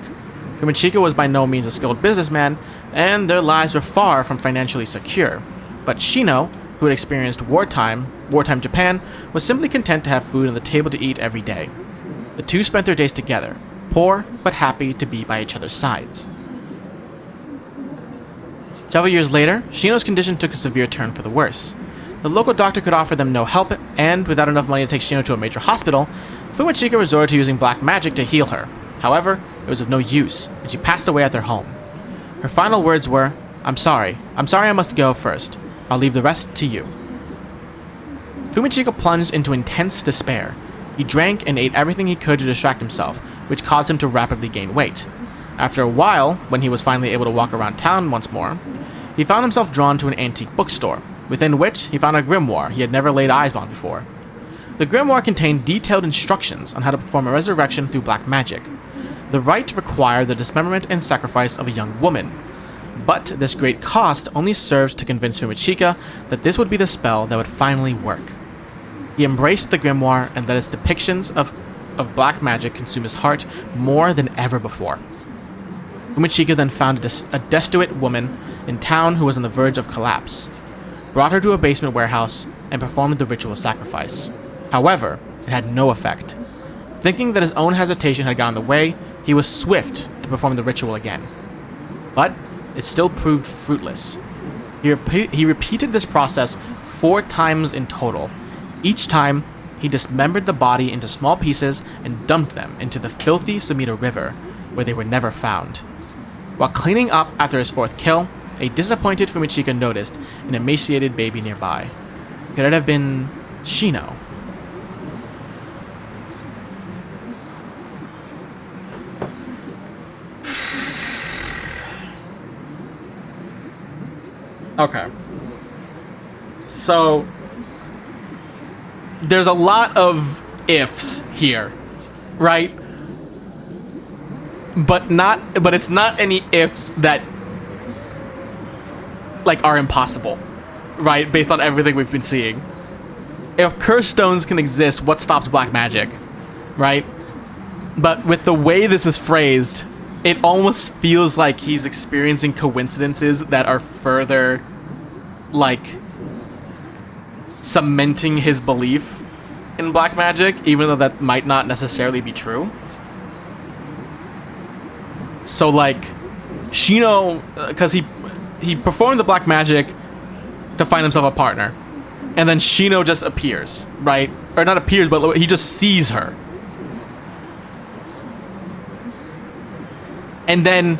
Fumichika was by no means a skilled businessman, and their lives were far from financially secure. But Shino, who had experienced wartime Japan, was simply content to have food on the table to eat every day. The two spent their days together, poor but happy to be by each other's sides. Several years later, Shino's condition took a severe turn for the worse. The local doctor could offer them no help, and without enough money to take Shino to a major hospital, Fumichika resorted to using black magic to heal her. However, it was of no use, and she passed away at their home. Her final words were, I'm sorry I must go first. I'll leave the rest to you." Fumichika plunged into intense despair. He drank and ate everything he could to distract himself, which caused him to rapidly gain weight. After a while, when he was finally able to walk around town once more, he found himself drawn to an antique bookstore, within which he found a grimoire he had never laid eyes on before. The grimoire contained detailed instructions on how to perform a resurrection through black magic. The rite required the dismemberment and sacrifice of a young woman, but this great cost only served to convince Fumichika that this would be the spell that would finally work. He embraced the grimoire and let its depictions of black magic consume his heart more than ever before. Fumichika then found a destitute woman in town who was on the verge of collapse, brought her to a basement warehouse, and performed the ritual sacrifice. However, it had no effect. Thinking that his own hesitation had gotten in the way, he was swift to perform the ritual again. But it still proved fruitless. He repeated this process 4 times in total. Each time, he dismembered the body into small pieces and dumped them into the filthy Sumida River, where they were never found. While cleaning up after his 4th kill, a disappointed Fumichika noticed an emaciated baby nearby. Could it have been Shino? Okay. So there's a lot of ifs here, right? But it's not any ifs that like are impossible, right? Based on everything we've been seeing. If curse stones can exist, what stops black magic, right? But with the way this is phrased, it almost feels like he's experiencing coincidences that are further, like, cementing his belief in black magic, even though that might not necessarily be true. So, like, Shino, because he performed the black magic to find himself a partner, and then Shino just appears, right? Or not appears, but he just sees her. And then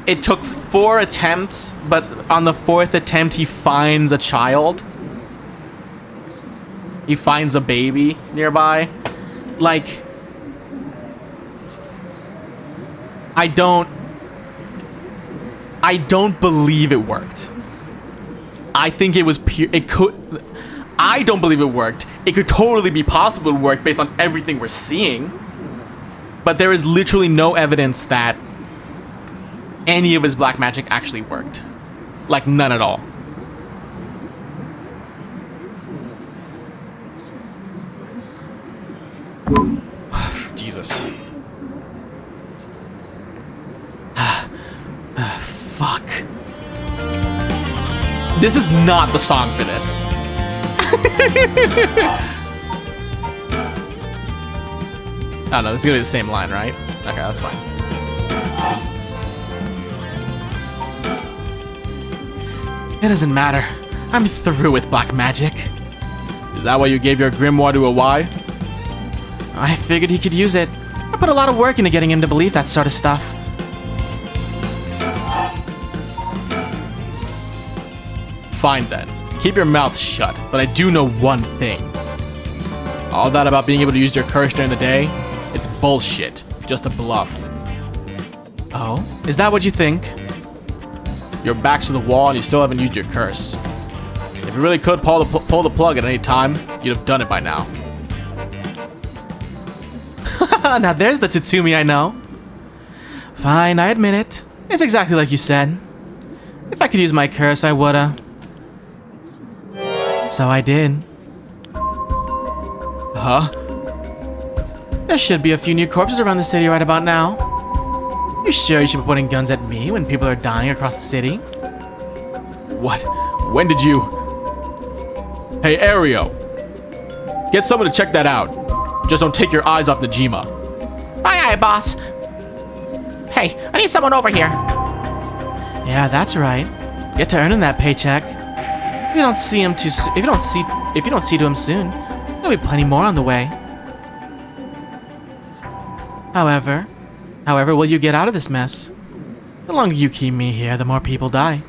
it took 4 attempts, but on the 4th attempt, he finds a child. He finds a baby nearby. Like, I don't believe it worked. I think it was I don't believe it worked. It could totally be possible to work based on everything we're seeing. But there is literally no evidence that any of his black magic actually worked. Like, none at all. Jesus. Fuck. This is not the song for this. Oh no, this is gonna be the same line, right? Okay, that's fine. It doesn't matter. I'm through with black magic. Is that why you gave your grimoire to a Y? I figured he could use it. I put a lot of work into getting him to believe that sort of stuff. Fine then. Keep your mouth shut, but I do know one thing. All that about being able to use your curse during the day, it's bullshit. Just a bluff. Oh? Is that what you think? Your back's to the wall and you still haven't used your curse. If you really could pull the plug at any time, you'd have done it by now. Now there's the Tatsumi I know. Fine, I admit it. It's exactly like you said. If I could use my curse, I woulda. So I did. Huh? There should be a few new corpses around the city right about now. You sure you should be pointing guns at me when people are dying across the city? What? When did you... Hey, Ario. Get someone to check that out. Just don't take your eyes off Najima. Aye, boss. Hey, I need someone over here. Yeah, that's right. Get to earning that paycheck. If you don't see him if you don't see to him soon, there'll be plenty more on the way. However, will you get out of this mess? The longer you keep me here, the more people die.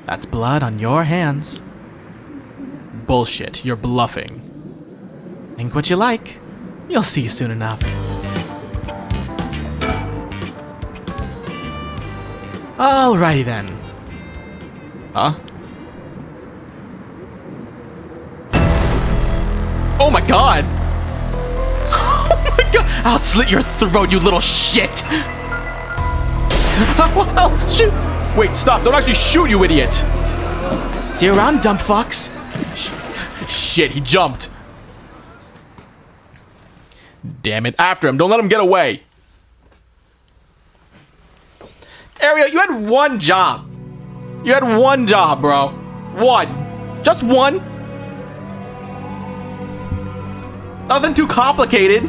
That's blood on your hands. Bullshit, you're bluffing. Think what you like. You'll see soon enough. Alrighty then. Huh? Oh my god! Oh my god! I'll slit your throat, you little shit! Oh, shoot! Wait, stop! Don't actually shoot, you idiot! See you around, dumb fucks. Shit, he jumped. Damn it, after him. Don't let him get away. Ariel, you had one job. You had one job, bro. One. Just one. Nothing too complicated.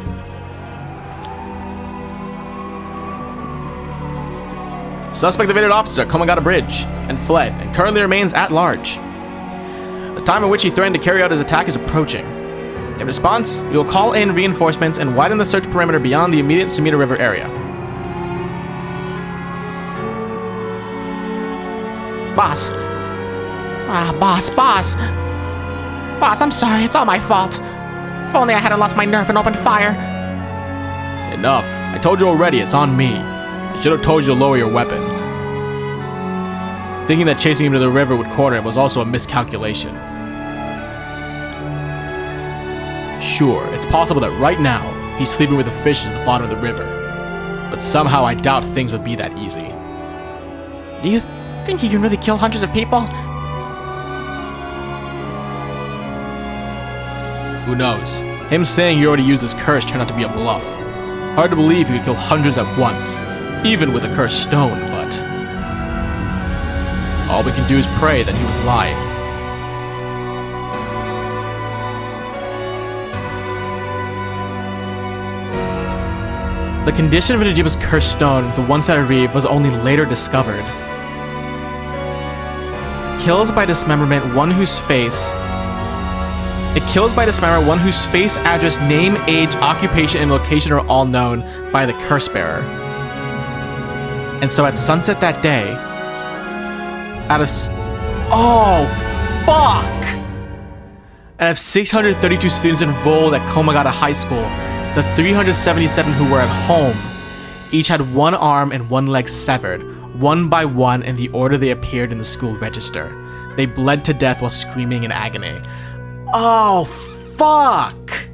Suspect evaded officer, Komagata Bridge, and fled, and currently remains at large. The time at which he threatened to carry out his attack is approaching. In response, we will call in reinforcements and widen the search perimeter beyond the immediate Sumida River area. Boss. Boss. Boss, I'm sorry. It's all my fault. If only I hadn't lost my nerve and opened fire. Enough. I told you already, it's on me. I should have told you to lower your weapon. Thinking that chasing him to the river would corner him was also a miscalculation. Sure, it's possible that right now, he's sleeping with the fishes at the bottom of the river. But somehow I doubt things would be that easy. Do you think he can really kill hundreds of people? Who knows? Him saying he already used his curse turned out to be a bluff. Hard to believe he could kill hundreds at once, even with a cursed stone, but... all we can do is pray that he was lying. The condition of Najiba's cursed stone, the one-sided reef, was only later discovered. It kills by dismemberment one whose face, address, name, age, occupation, and location are all known by the curse bearer. And so at sunset that day, out of 632 students enrolled at Komagata High School, the 377 who were at home each had one arm and one leg severed, one by one in the order they appeared in the school register. They bled to death while screaming in agony. Oh, fuck!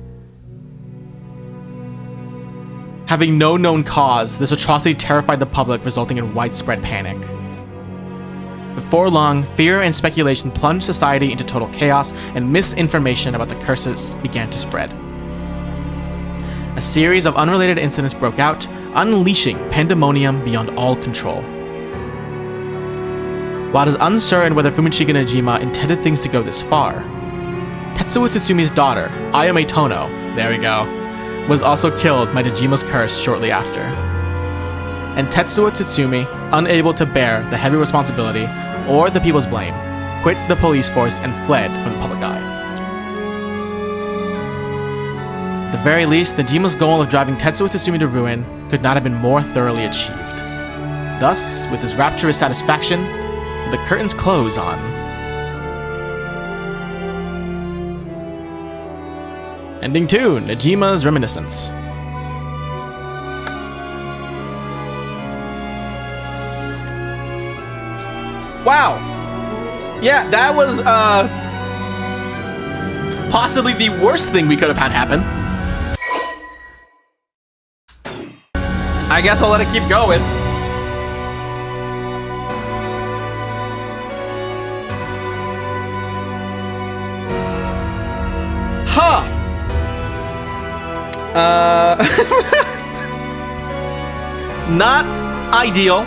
Having no known cause, this atrocity terrified the public, resulting in widespread panic. Before long, fear and speculation plunged society into total chaos, and misinformation about the curses began to spread. A series of unrelated incidents broke out, unleashing pandemonium beyond all control. While it is uncertain whether Fumichika Najima intended things to go this far, Tetsuo Tatsumi's daughter, Ayame Tono, there we go, was also killed by Najima's curse shortly after. And Tetsuo Tatsumi, unable to bear the heavy responsibility or the people's blame, quit the police force and fled from the public eye. At the very least, Najima's goal of driving Tetsuo Tatsumi to ruin could not have been more thoroughly achieved. Thus, with his rapturous satisfaction, the curtains close on Ending 2, Najima's Reminiscence. Yeah, that was possibly the worst thing we could have had happen. I guess I'll let it keep going. Huh. Not ideal.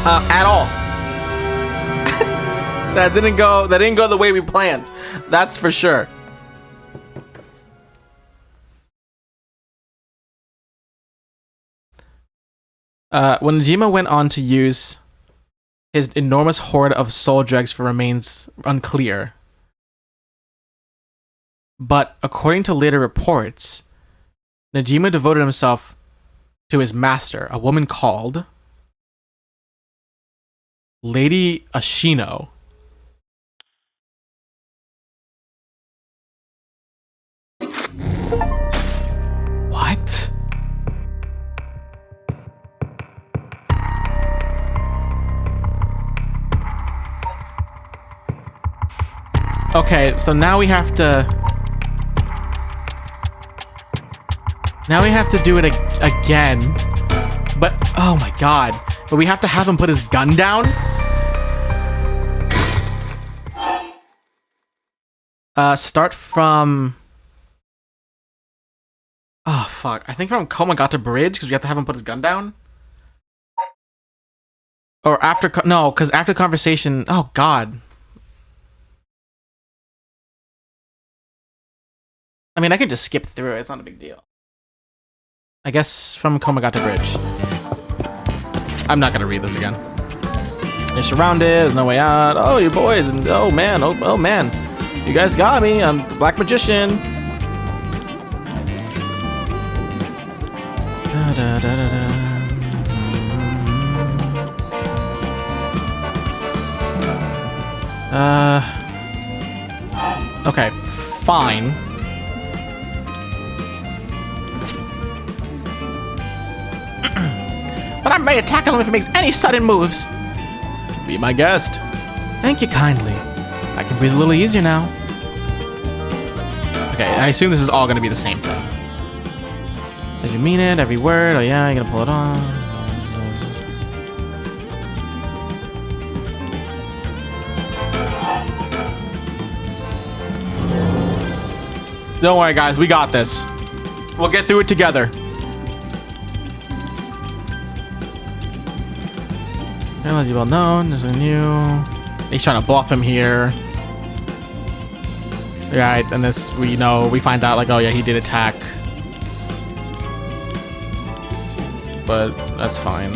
At all. That didn't go the way we planned. That's for sure. When Najima went on to use his enormous hoard of soul dregs for remains unclear. But according to later reports, Najima devoted himself to his master, a woman called Lady Ashino. What? Okay, so now we have to do it again. But oh my god. But we have to have him put his gun down? Start from... Oh, fuck. I think from Komagata Bridge, because we have to have him put his gun down? Or after... No, because after conversation... Oh, God. I mean, I could just skip through it. It's not a big deal. I guess from Komagata Bridge. I'm not going to read this again. You're surrounded. There's no way out. Oh, you boys. And oh, man. Oh, man. You guys got me. I'm the Black Magician. Okay, fine. But I may tackle him if he makes any sudden moves. Be my guest. Thank you kindly. I can breathe a little easier now. Okay, I assume this is all going to be the same thing. Did you mean it? Every word? Oh yeah, you're going to pull it off. Don't worry, guys. We got this. We'll get through it together. As you well known, there's a new... He's trying to bluff him here. Right, and this, we find out, like, oh yeah, he did attack. But that's fine.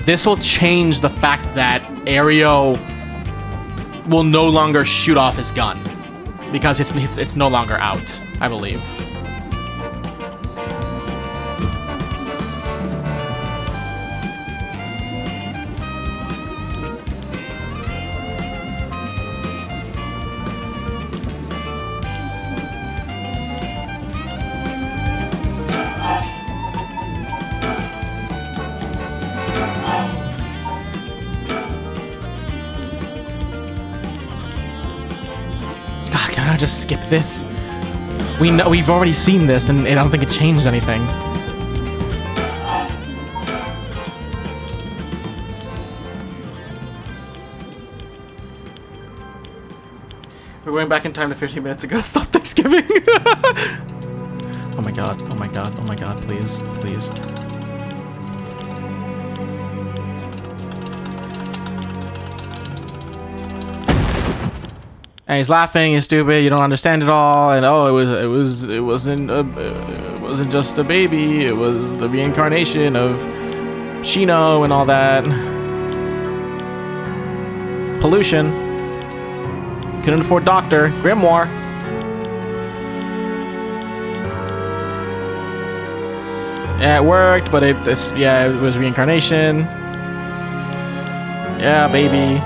This will change the fact that Aereo will no longer shoot off his gun because it's no longer out, I believe. Can I just skip this? We've already seen this, and I don't think it changed anything. We're going back in time to 15 minutes ago. Stop Thanksgiving. Oh my god! Oh my god! Oh my god! Please, please. And he's laughing, he's stupid, you don't understand it all, and oh, it wasn't just a baby, it was the reincarnation of Shino and all that. Pollution. Couldn't afford doctor. Grimoire. Yeah, it worked, but it was reincarnation. Yeah, baby.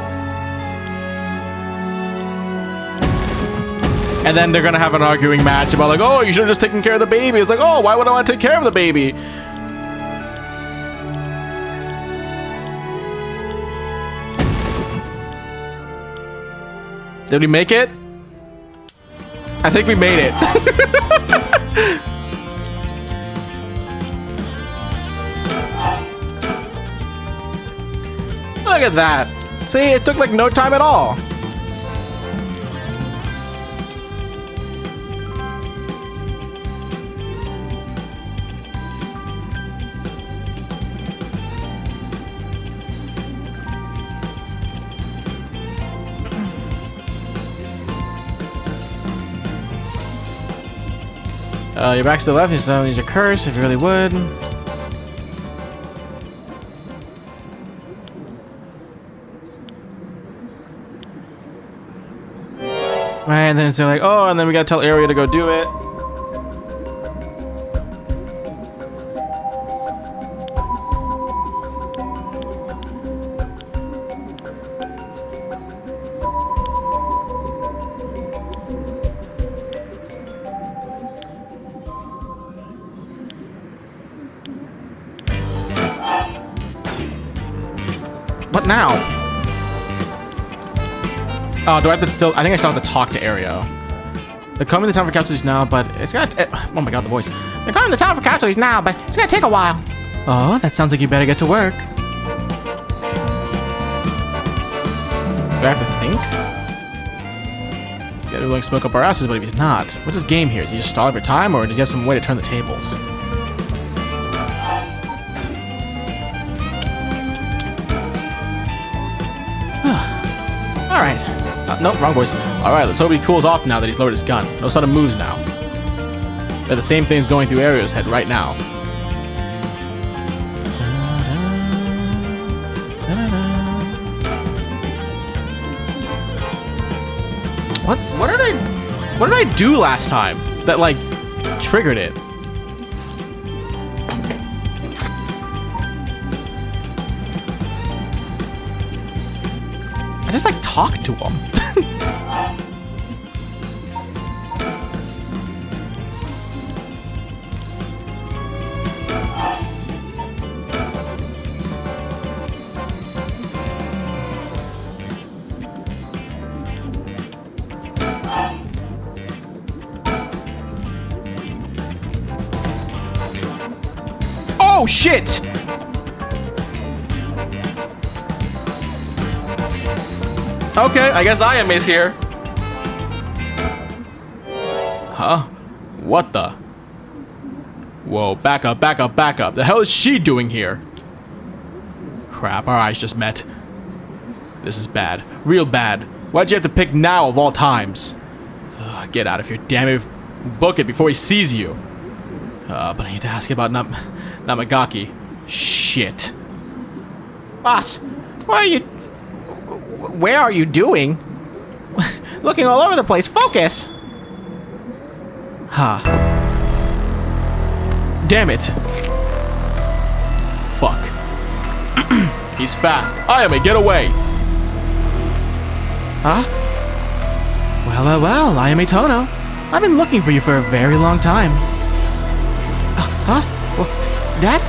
And then they're gonna have an arguing match about like, oh, you should have just taken care of the baby. It's like, oh, why would I want to take care of the baby? Did we make it? I think we made it. Look at that. See, it took like no time at all. Your back's to the left, you don't use a curse if you really would. Right, and then it's like, oh, and then we gotta tell Area to go do it. What now? Oh, do I have to still? I think I still have to talk to Aereo. They're coming to town for casualties now, but it's gonna. Oh my god, the voice. They're coming to town for casualties now, but it's gonna take a while. Oh, that sounds like you better get to work. Do I have to think? He's gotta like smoke up our asses, but if he's not, what's his game here? Does he just stall every time, or does he have some way to turn the tables? Alright. Nope, wrong voice. Alright, let's hope he cools off now that he's lowered his gun. No sudden moves now. But the same thing's going through Aereo's head right now. What did I do last time that like triggered it? I just like talked to him. Oh shit! Okay, I guess Ayame is here. Huh? What the? Whoa, back up, back up, back up. The hell is she doing here? Crap, our eyes just met. This is bad. Real bad. Why'd you have to pick now of all times? Ugh, get out of here, damn it. Book it before he sees you. But I need to ask about Namagaki. Shit. Boss, where are you doing? Looking all over the place. Focus! Huh. Damn it. Fuck. He's fast. Ayame, get away! Huh? Well, Ayame Tono. I've been looking for you for a very long time. Huh? Well, Dad?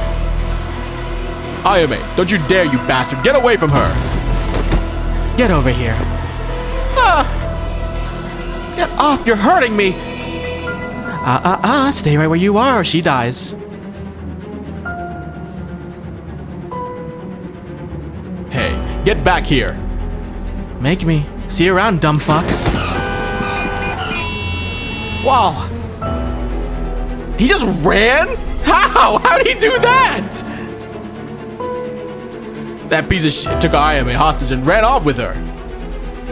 Ayame, don't you dare, you bastard. Get away from her! Get over here. Get off, you're hurting me! Stay right where you are or she dies. Hey, get back here. Make me. See you around, dumb fucks. Wow. He just ran? How? How did he do that? That piece of shit took Ayame hostage and ran off with her.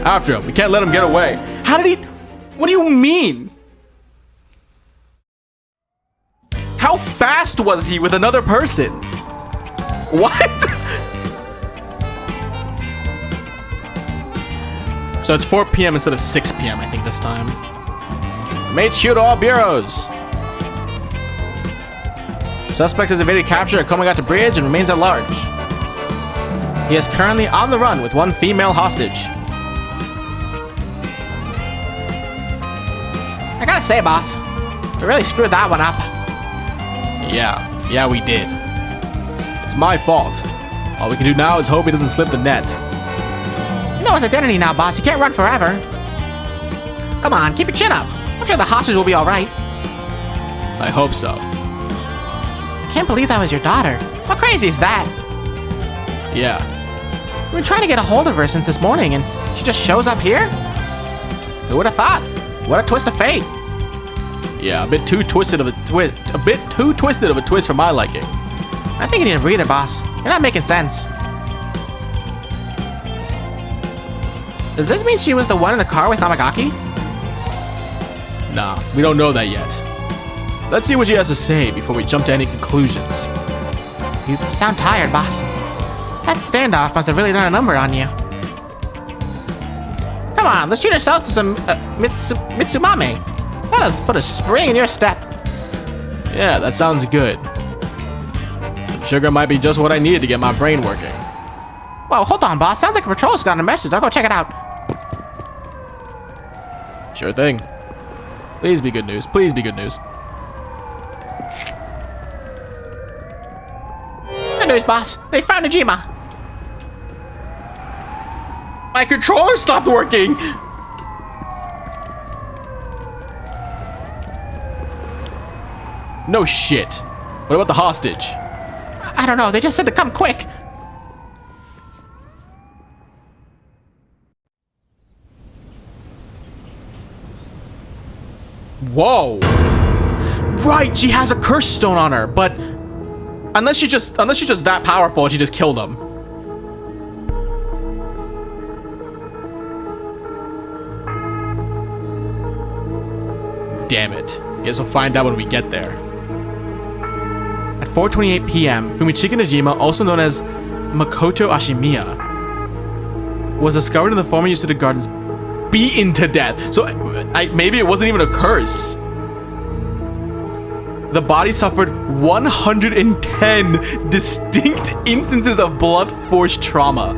After him. We can't let him get away. How did he... What do you mean? How fast was he with another person? What? So it's 4 p.m. instead of 6 p.m. I think this time. Mates shoot all bureaus. Suspect has evaded capture at Komagata Bridge and remains at large. He is currently on the run with one female hostage. I gotta say, boss, we really screwed that one up. Yeah, we did. It's my fault. All we can do now is hope he doesn't slip the net. You know his identity now, boss. He can't run forever. Come on, keep your chin up. I'm sure the hostage will be alright. I hope so. I can't believe that was your daughter. How crazy is that? Yeah. We've been trying to get a hold of her since this morning, and she just shows up here? Who would have thought? What a twist of fate. Yeah, a bit too twisted of a twist. A bit too twisted of a twist for my liking. I think you need a breather, boss. You're not making sense. Does this mean she was the one in the car with Namagaki? Nah, we don't know that yet. Let's see what she has to say before we jump to any conclusions. You sound tired, boss. That standoff must have really done a number on you. Come on, let's treat ourselves to some Mitsumame. Let us put a spring in your step. Yeah, that sounds good. Some sugar might be just what I needed to get my brain working. Whoa, hold on, boss. Sounds like a patrol's got a message. I'll go check it out. Sure thing. Please be good news. Please be good news. Good news, boss. They found Najima. My controller stopped working! No shit. What about the hostage? I don't know. They just said to come quick. Whoa! Right, she has a curse stone on her, but unless she's just that powerful, and she just killed him. Damn it. Guess we'll find out when we get there. At 4:28 p.m., Fumichika Najima, also known as Makoto Ashimiya, was discovered in the former Yasuda Gardens, beaten to death. So maybe it wasn't even a curse. The body suffered 110 distinct instances of blunt force trauma.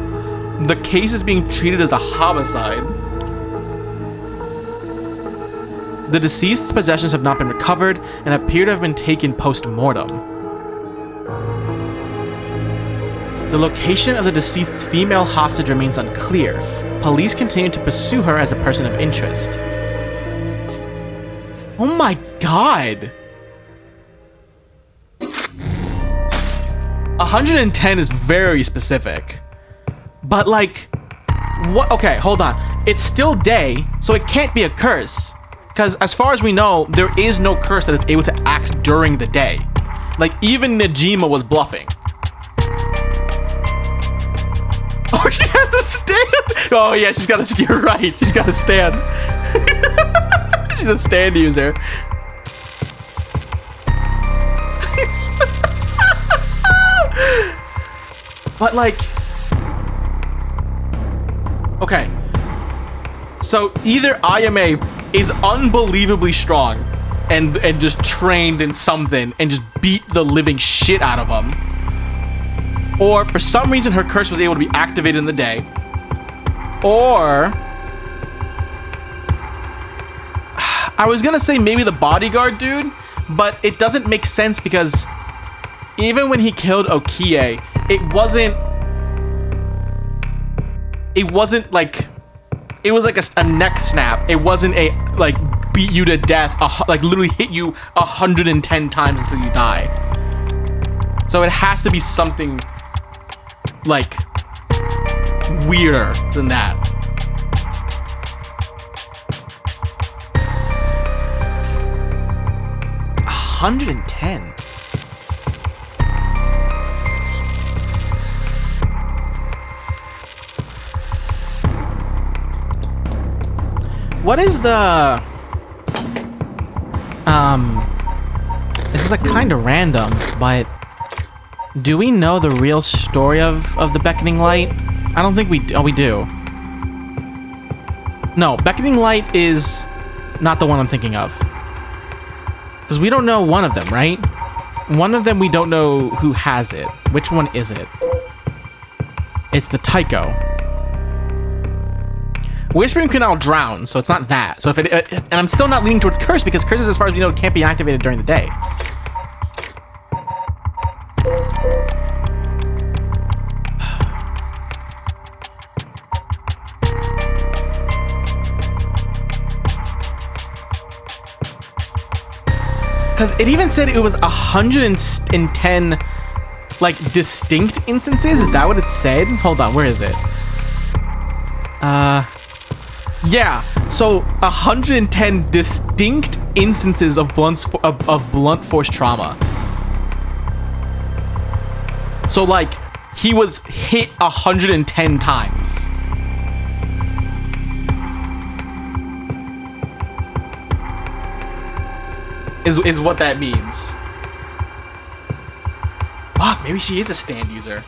The case is being treated as a homicide. The deceased's possessions have not been recovered and appear to have been taken post-mortem. The location of the deceased's female hostage remains unclear. Police continue to pursue her as a person of interest. Oh my god! 110 is very specific. But like, what? Okay, hold on. It's still day, so it can't be a curse. Because as far as we know, there is no curse that is able to act during the day. Like, even Najima was bluffing. Oh, she has a stand? Oh yeah, she's got to steer right. She's got to stand. She's a stand user. But like, okay. So either Ayame is unbelievably strong and just trained in something and just beat the living shit out of him, or for some reason her curse was able to be activated in the day, or I was gonna say maybe the bodyguard dude, but it doesn't make sense because even when he killed Okie, it wasn't like, it was like a neck snap. It wasn't a like beat you to death, like literally hit you 110 times until you die. So it has to be something like weirder than that. A 110. What is the this is like kind of random, but do we know the real story of the Beckoning Light? I don't think we do. Oh, we do. No, Beckoning Light is not the one I'm thinking of, because we don't know one of them, right? one of them we don't know who has it. Which one is it? It's the Tycho. Whispering Canal drowns, so it's not that. So if it, and I'm still not leaning towards curse because curses, as far as we know, can't be activated during the day. Because it even said it was 110, like, distinct instances. Is that what it said? Hold on, where is it? Yeah. So 110 distinct instances of blunt force trauma. So like, he was hit 110 times. Is what that means. Fuck, maybe she is a stand user.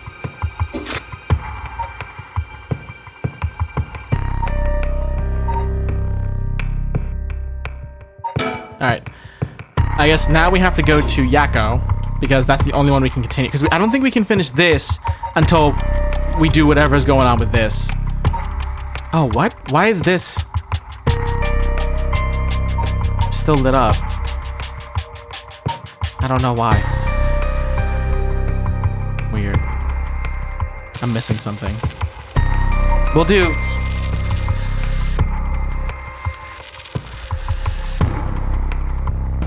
Alright. I guess now we have to go to Yakko, because that's the only one we can continue. Because I don't think we can finish this until we do whatever's going on with this. Oh, what? Why is this still lit up? I don't know why. Weird. I'm missing something. We'll do.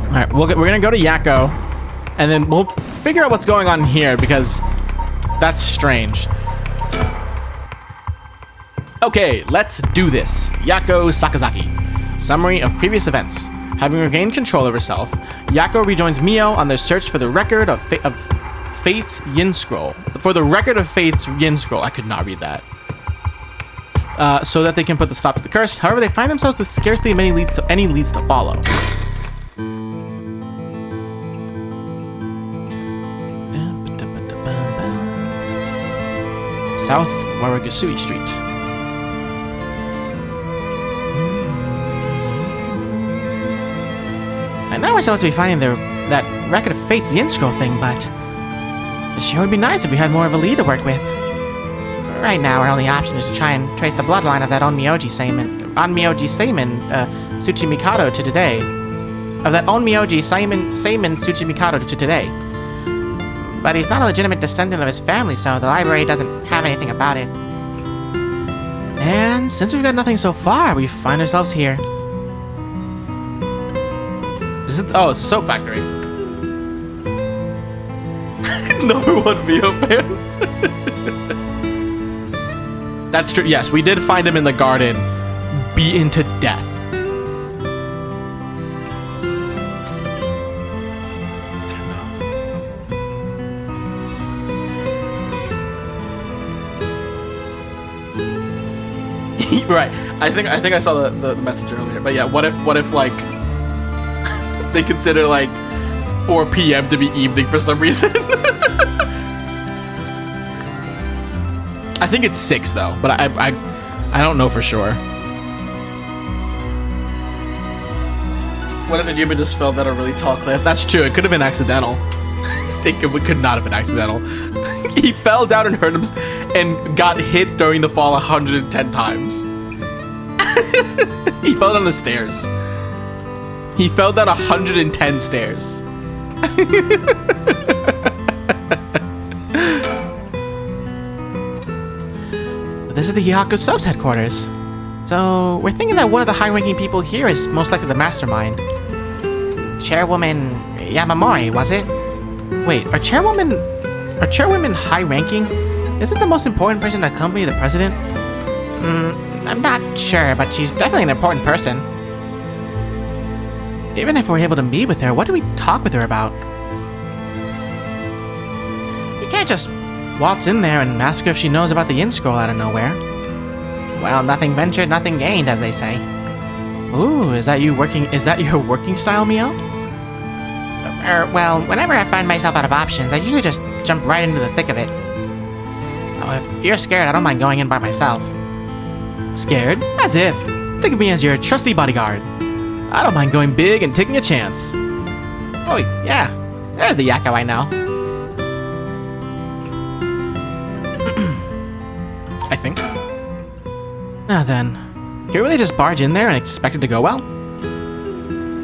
Alright, we're gonna go to Yakko, and then we'll figure out what's going on here, because that's strange. Okay, let's do this. Yakko Sakazaki. Summary of previous events. Having regained control of herself, Yakko rejoins Mio on their search for the record of Fate's Yin Scroll. For the record of Fate's Yin Scroll. I could not read that. So that they can put the stop to the curse. However, they find themselves with scarcely any leads to follow. South Waragasui Street. I know we're supposed to be finding that record of Fate's Yin Scroll thing, but it sure would be nice if we had more of a lead to work with. Right now, our only option is to try and trace the bloodline of that Onmyoji Seimin, Tsuchimikado to today. Of that Onmyoji Seimin Tsuchimikado to today. But he's not a legitimate descendant of his family, so the library doesn't have anything about it. And since we've got nothing so far, we find ourselves here. Is it? Oh, it's Soap Factory. Number one Mio fan. That's true. Yes, we did find him in the garden, beaten to death. Right. I think I saw the message earlier. But yeah, what if like they consider like 4 p.m. to be evening for some reason? I think it's 6 though, but I don't know for sure. What if the human just fell down a really tall cliff? That's true. It could have been accidental. I think it could not have been accidental. He fell down and hurt him and got hit during the fall 110 times. He fell down the stairs. He fell down 110 stairs. This is the Hyaku Sub's headquarters. So, we're thinking that one of the high-ranking people here is most likely the mastermind. Chairwoman Yamamori, was it? Wait, are chairwomen high-ranking? Isn't the most important person in the company the president? I'm not sure, but she's definitely an important person. Even if we're able to meet with her, what do we talk with her about? You can't just waltz in there and ask her if she knows about the Yin Scroll out of nowhere. Well, nothing ventured, nothing gained, as they say. Ooh, is that your working style, Mio? Well, whenever I find myself out of options, I usually just jump right into the thick of it. Oh, if you're scared, I don't mind going in by myself. Scared? As if. Think of me as your trusty bodyguard. I don't mind going big and taking a chance. Oh, yeah. There's the Yakko I know. I think. Now then, can we really just barge in there and expect it to go well?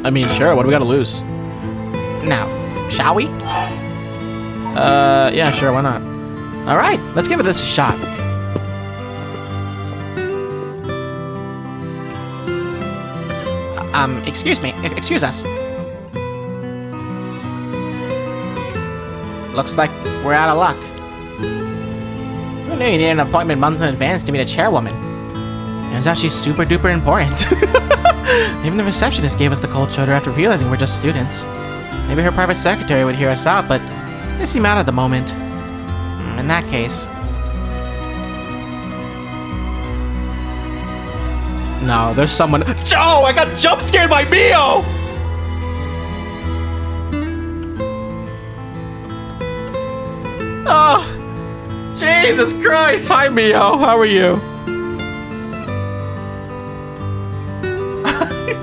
I mean, sure, what do we gotta lose? Now, shall we? Yeah, sure, why not? Alright, let's give this a shot. Excuse us. Looks like we're out of luck. Who knew you needed an appointment months in advance to meet a chairwoman? Turns out she's super duper important. Even the receptionist gave us the cold shoulder after realizing we're just students. Maybe her private secretary would hear us out, but they seem out at the moment. In that case... No, there's someone... Oh, I got jump scared by Mio! Oh, Jesus Christ! Hi, Mio. How are you?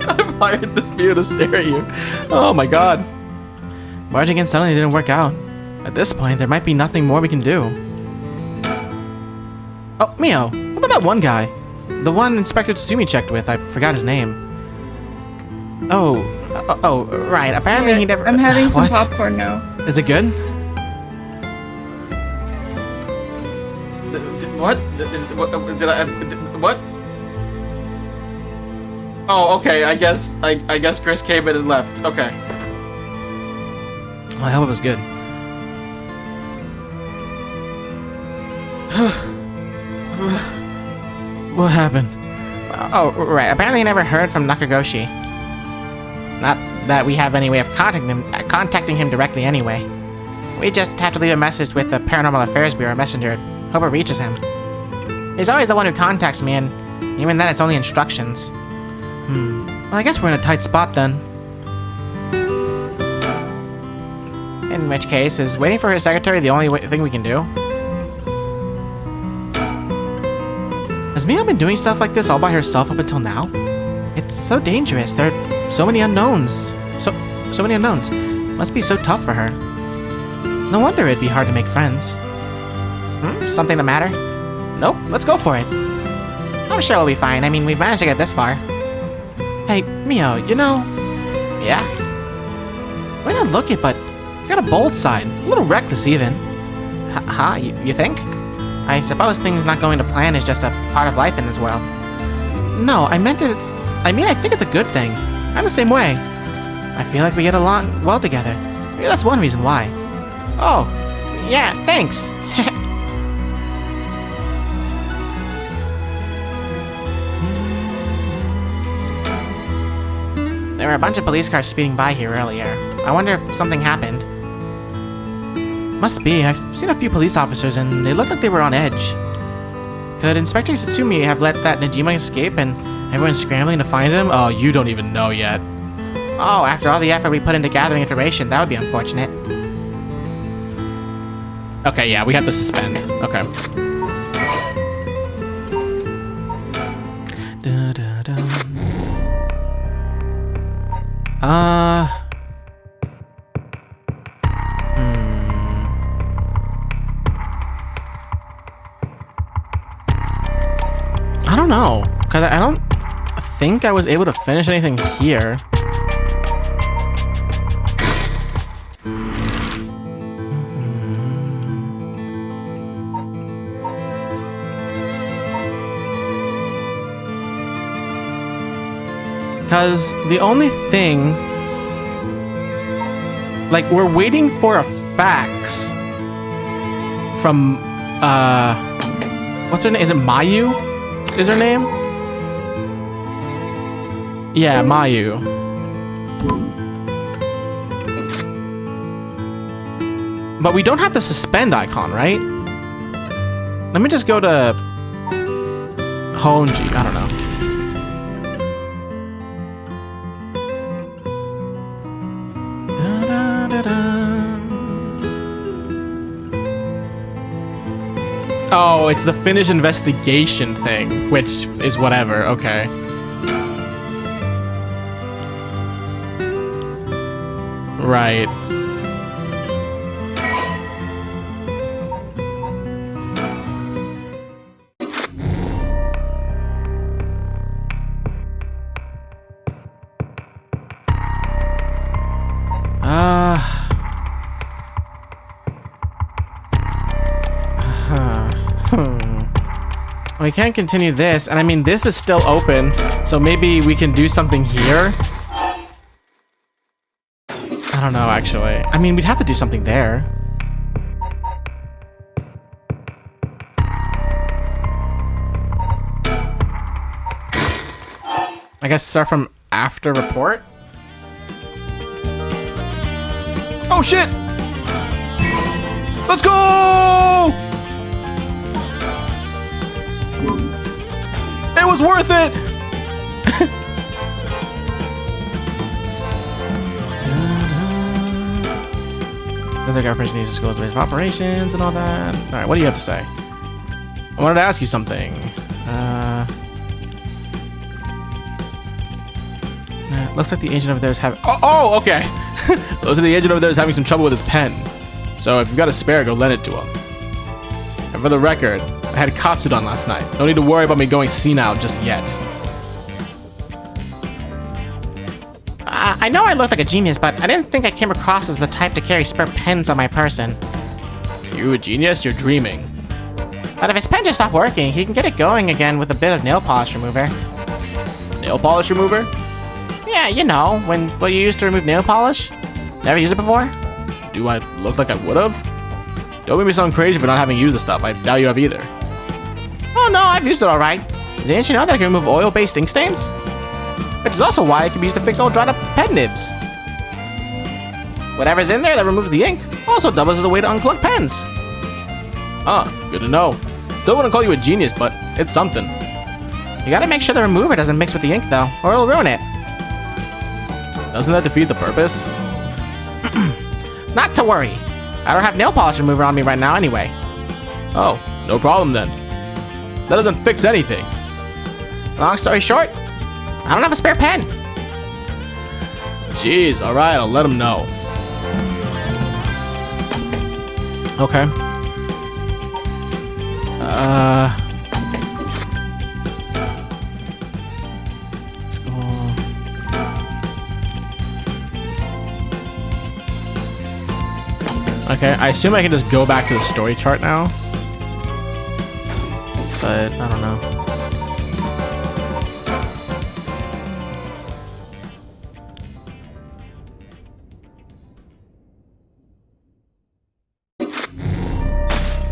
I've hired this Mio to stare at you. Oh my God. Barging in suddenly didn't work out. At this point, there might be nothing more we can do. Oh, Mio, what about that one guy? The one Inspector Tsumi checked with. I forgot his name. Oh, right. Apparently he never... I'm having some What? popcorn now. Is it good? What? Did I? What? Oh, okay. I guess Chris came in and left. Okay. Well, I hope it was good. What happened? Oh, right. Apparently, I never heard from Nakagoshi. Not that we have any way of contacting him directly anyway. We just have to leave a message with the Paranormal Affairs Bureau messenger. Hope it reaches him. He's always the one who contacts me, and even then, it's only instructions. Well, I guess we're in a tight spot then. In which case, is waiting for his secretary the only thing we can do? Has Mio been doing stuff like this all by herself up until now? It's so dangerous. There are so many unknowns. So many unknowns. Must be so tough for her. No wonder it'd be hard to make friends. Something the matter? Nope, let's go for it. I'm sure we'll be fine. I mean, we've managed to get this far. Hey, Mio, you know... Yeah? Way to look it, but you've got a bold side. A little reckless, even. You think? I suppose things not going to plan is just a part of life in this world. No, I meant it... I mean, I think it's a good thing. I'm the same way. I feel like we get along well together. Maybe that's one reason why. Oh, yeah, thanks. There were a bunch of police cars speeding by here earlier. I wonder if something happened. Must be. I've seen a few police officers and they looked like they were on edge. Could Inspector Tatsumi have let that Najima escape and everyone's scrambling to find him? Oh, you don't even know yet. Oh, after all the effort we put into gathering information, that would be unfortunate. Okay, yeah, we have to suspend. Okay. I don't know, because I don't think I was able to finish anything here. Because the only thing... Like, we're waiting for a fax from, what's her name? Is it Mayu? Is her name? Yeah, Mayu. But we don't have the suspend icon, right? Let me just go to Honji. I don't know. Oh, it's the finish investigation thing, which is whatever, okay. Right. We can't continue this, and I mean, this is still open, so maybe we can do something here? I don't know, actually. I mean, we'd have to do something there. I guess start from after report? Oh shit! Let's go! It was worth it! The government needs to schools to base of operations and all that. Alright, what do you have to say? I wanted to ask you something. Looks like the agent over there is having... Oh, okay! Looks like the agent over there is having some trouble with his pen. So if you've got a spare, go lend it to him. And for the record, I had Katsudon last night. No need to worry about me going senile just yet. I know I look like a genius, but I didn't think I came across as the type to carry spare pens on my person. You a genius? You're dreaming. But if his pen just stopped working, he can get it going again with a bit of nail polish remover. Nail polish remover? Yeah, you know, what you use to remove nail polish? Never used it before? Do I look like I would've? Don't make me sound crazy for not having used the stuff. I doubt you have either. Oh no, I've used it alright. Didn't you know that it can remove oil-based ink stains? Which is also why it can be used to fix old dried up pen nibs. Whatever's in there that removes the ink also doubles as a way to unclog pens. Ah, good to know. Still wouldn't call you a genius, but it's something. You gotta make sure the remover doesn't mix with the ink though, or it'll ruin it. Doesn't that defeat the purpose? Not to worry. I don't have nail polish remover on me right now anyway. Oh, no problem then. That doesn't fix anything. Long story short, I don't have a spare pen. Jeez, alright, I'll let him know. Okay. Let's go. Okay, I assume I can just go back to the story chart now. But, I don't know.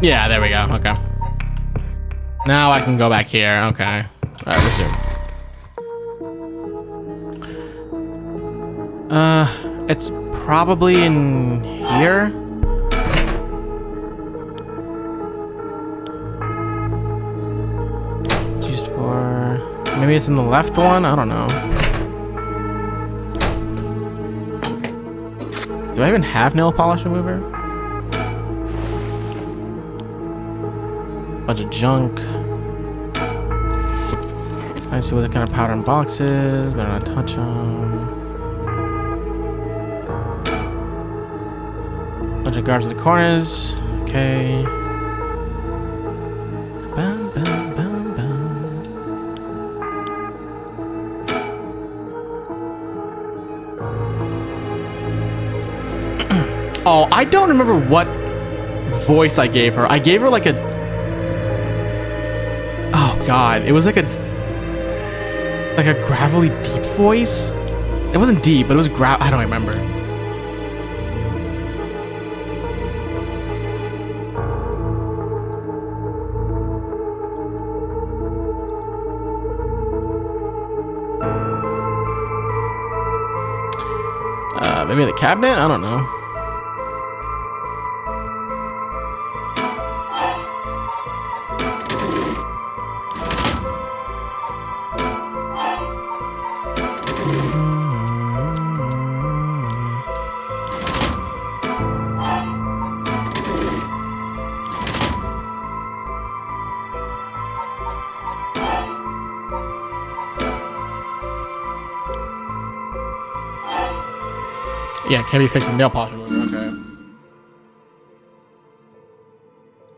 Yeah, there we go. Okay. Now I can go back here. Okay. Alright, resume. It's probably in here. It's used for... Maybe it's in the left one? I don't know. Do I even have nail polish remover? Bunch of junk. I see what the kind of powder in boxes. Better not touch them. Bunch of garbage in the corners. Okay. Bum, bum, bum, bum. Oh, I don't remember what voice I gave her. I gave her like a... God, it was like a gravelly deep voice. It wasn't deep, but it was I don't remember. Maybe in the cabinet? I don't know. Yeah, can be fixed with nail polish remover. Okay.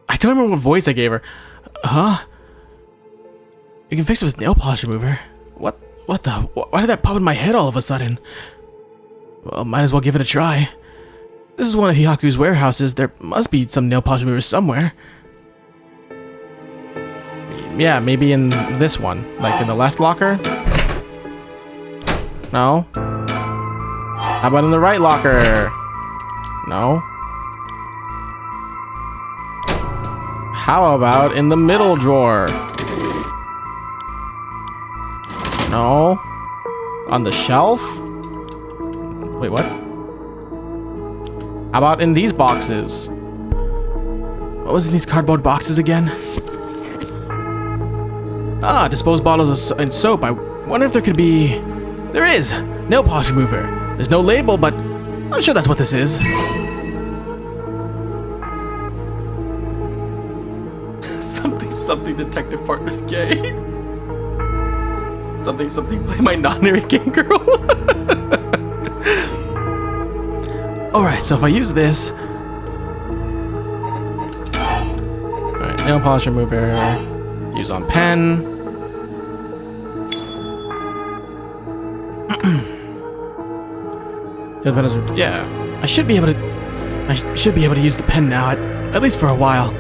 I don't remember what voice I gave her. Huh? You can fix it with nail polish remover. What the? Why did that pop in my head all of a sudden? Well, might as well give it a try. This is one of Hihaku's warehouses. There must be some nail polish remover somewhere. Yeah, maybe in this one. Like in the left locker? No. How about in the right locker? No. How about in the middle drawer? No. On the shelf? Wait, what? How about in these boxes? What was in these cardboard boxes again? Ah, disposed bottles and soap. I wonder if there could be... There is! Nail polish remover. There's no label, but I'm sure that's what this is. Something Detective Partner's gay. Something play my non-married gay girl. Alright, so if I use this... Alright, nail polish remover. Use on pen. Yeah, I should be able to use the pen now, at least for a while.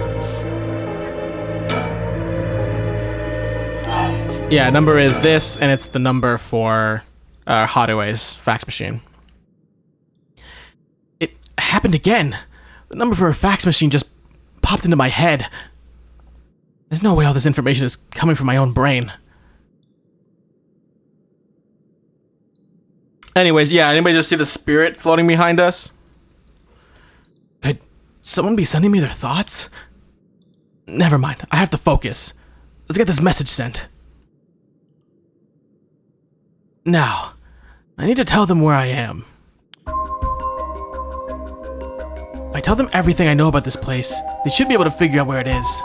Yeah, number is this, and it's the number for Hotaway's fax machine. It happened again. The number for a fax machine just popped into my head. There's no way all this information is coming from my own brain. Anyways, yeah, anybody just see the spirit floating behind us? Could someone be sending me their thoughts? Never mind, I have to focus. Let's get this message sent. Now, I need to tell them where I am. If I tell them everything I know about this place, they should be able to figure out where it is.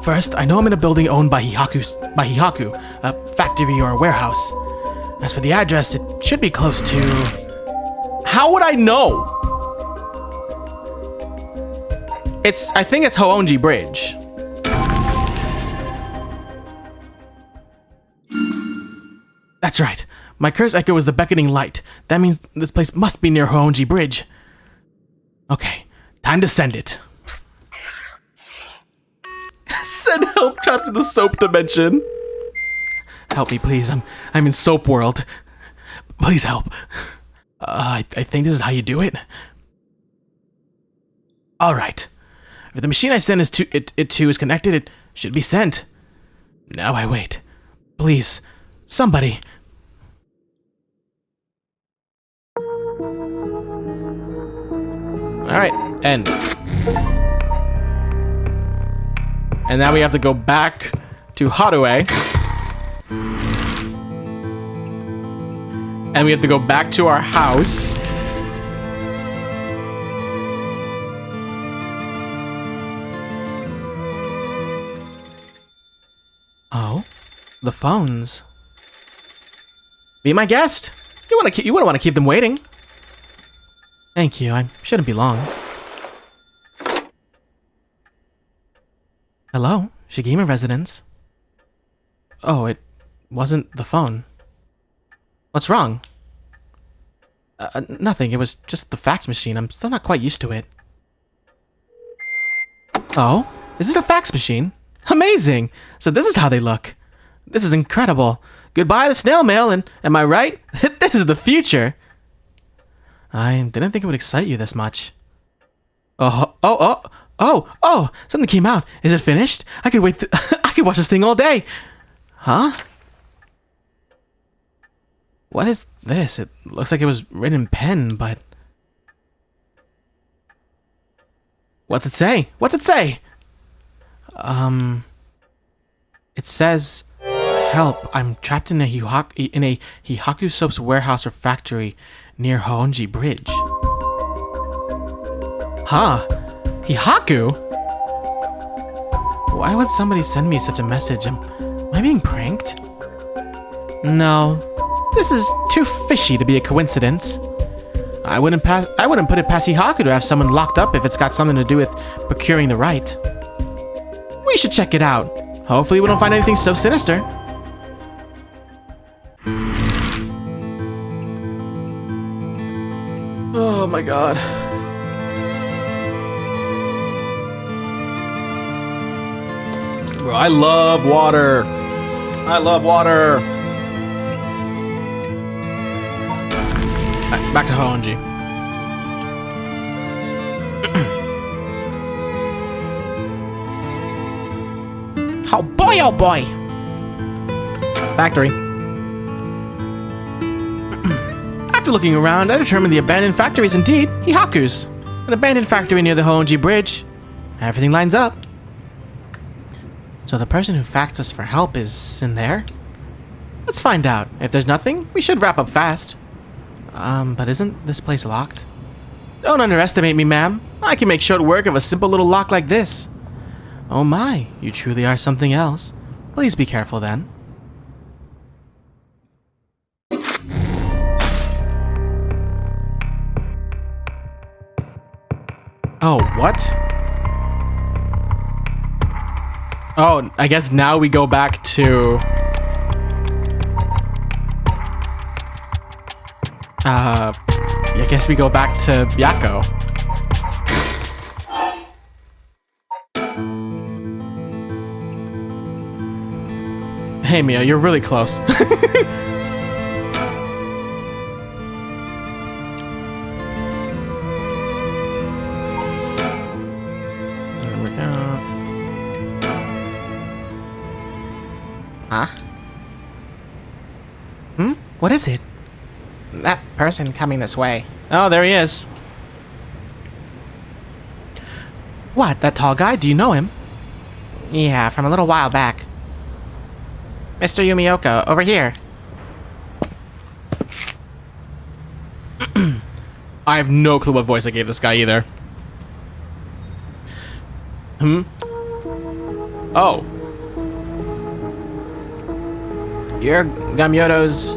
First, I know I'm in a building owned by Hihaku, a factory or a warehouse. As for the address, it should be close to... How would I know? I think it's Hoonji Bridge. That's right. My curse echo is the beckoning light. That means this place must be near Hoonji Bridge. Okay, time to send it. Send help trapped in the soap dimension. Help me, please. I'm in soap world. Please help. I think this is how you do it. All right. If the machine I send it to is connected, it should be sent. Now I wait. Please, somebody. All right, end. And now we have to go back to Hadoué. And we have to go back to our house. Oh, the phones. Be my guest. You wouldn't want to keep them waiting. Thank you. I shouldn't be long. Hello, Shigima residence. Oh, it wasn't the phone. What's wrong? Nothing. It was just the fax machine. I'm still not quite used to it. Oh, is this a fax machine? Amazing! So this is how they look. This is incredible. Goodbye to snail mail, and am I right? This is the future. I didn't think it would excite you this much. Oh, something came out. Is it finished? I could wait. I could watch this thing all day. Huh? What is this? It looks like it was written in pen, but... What's it say? What's it say? It says, "Help! I'm trapped in a Hihaku soap's warehouse or factory near Hoonji Bridge." Huh? Hihaku? Why would somebody send me such a message? Am I being pranked? No, this is too fishy to be a coincidence. I wouldn't put it past Hihaku to have someone locked up if it's got something to do with procuring the right. We should check it out. Hopefully we don't find anything so sinister. Oh my god. Bro, I love water. I love water. Alright, back to Honji. Oh boy, oh boy. Factory. After looking around, I determined the abandoned factory is indeed Hihaku's. An abandoned factory near the Honji Bridge. Everything lines up. So the person who faxed us for help is in there? Let's find out. If there's nothing, we should wrap up fast. But isn't this place locked? Don't underestimate me, ma'am. I can make short work of a simple little lock like this. Oh my, you truly are something else. Please be careful then. Oh, what? Oh, I guess now we go back to... I guess we go back to Yako. Hey, Mia, you're really close. There we go. Huh? What is it? That person coming this way. Oh, there he is. What, that tall guy? Do you know him? Yeah, from a little while back. Mr. Yumioka, over here. I have no clue what voice I gave this guy either. Oh. You're Gamyoto's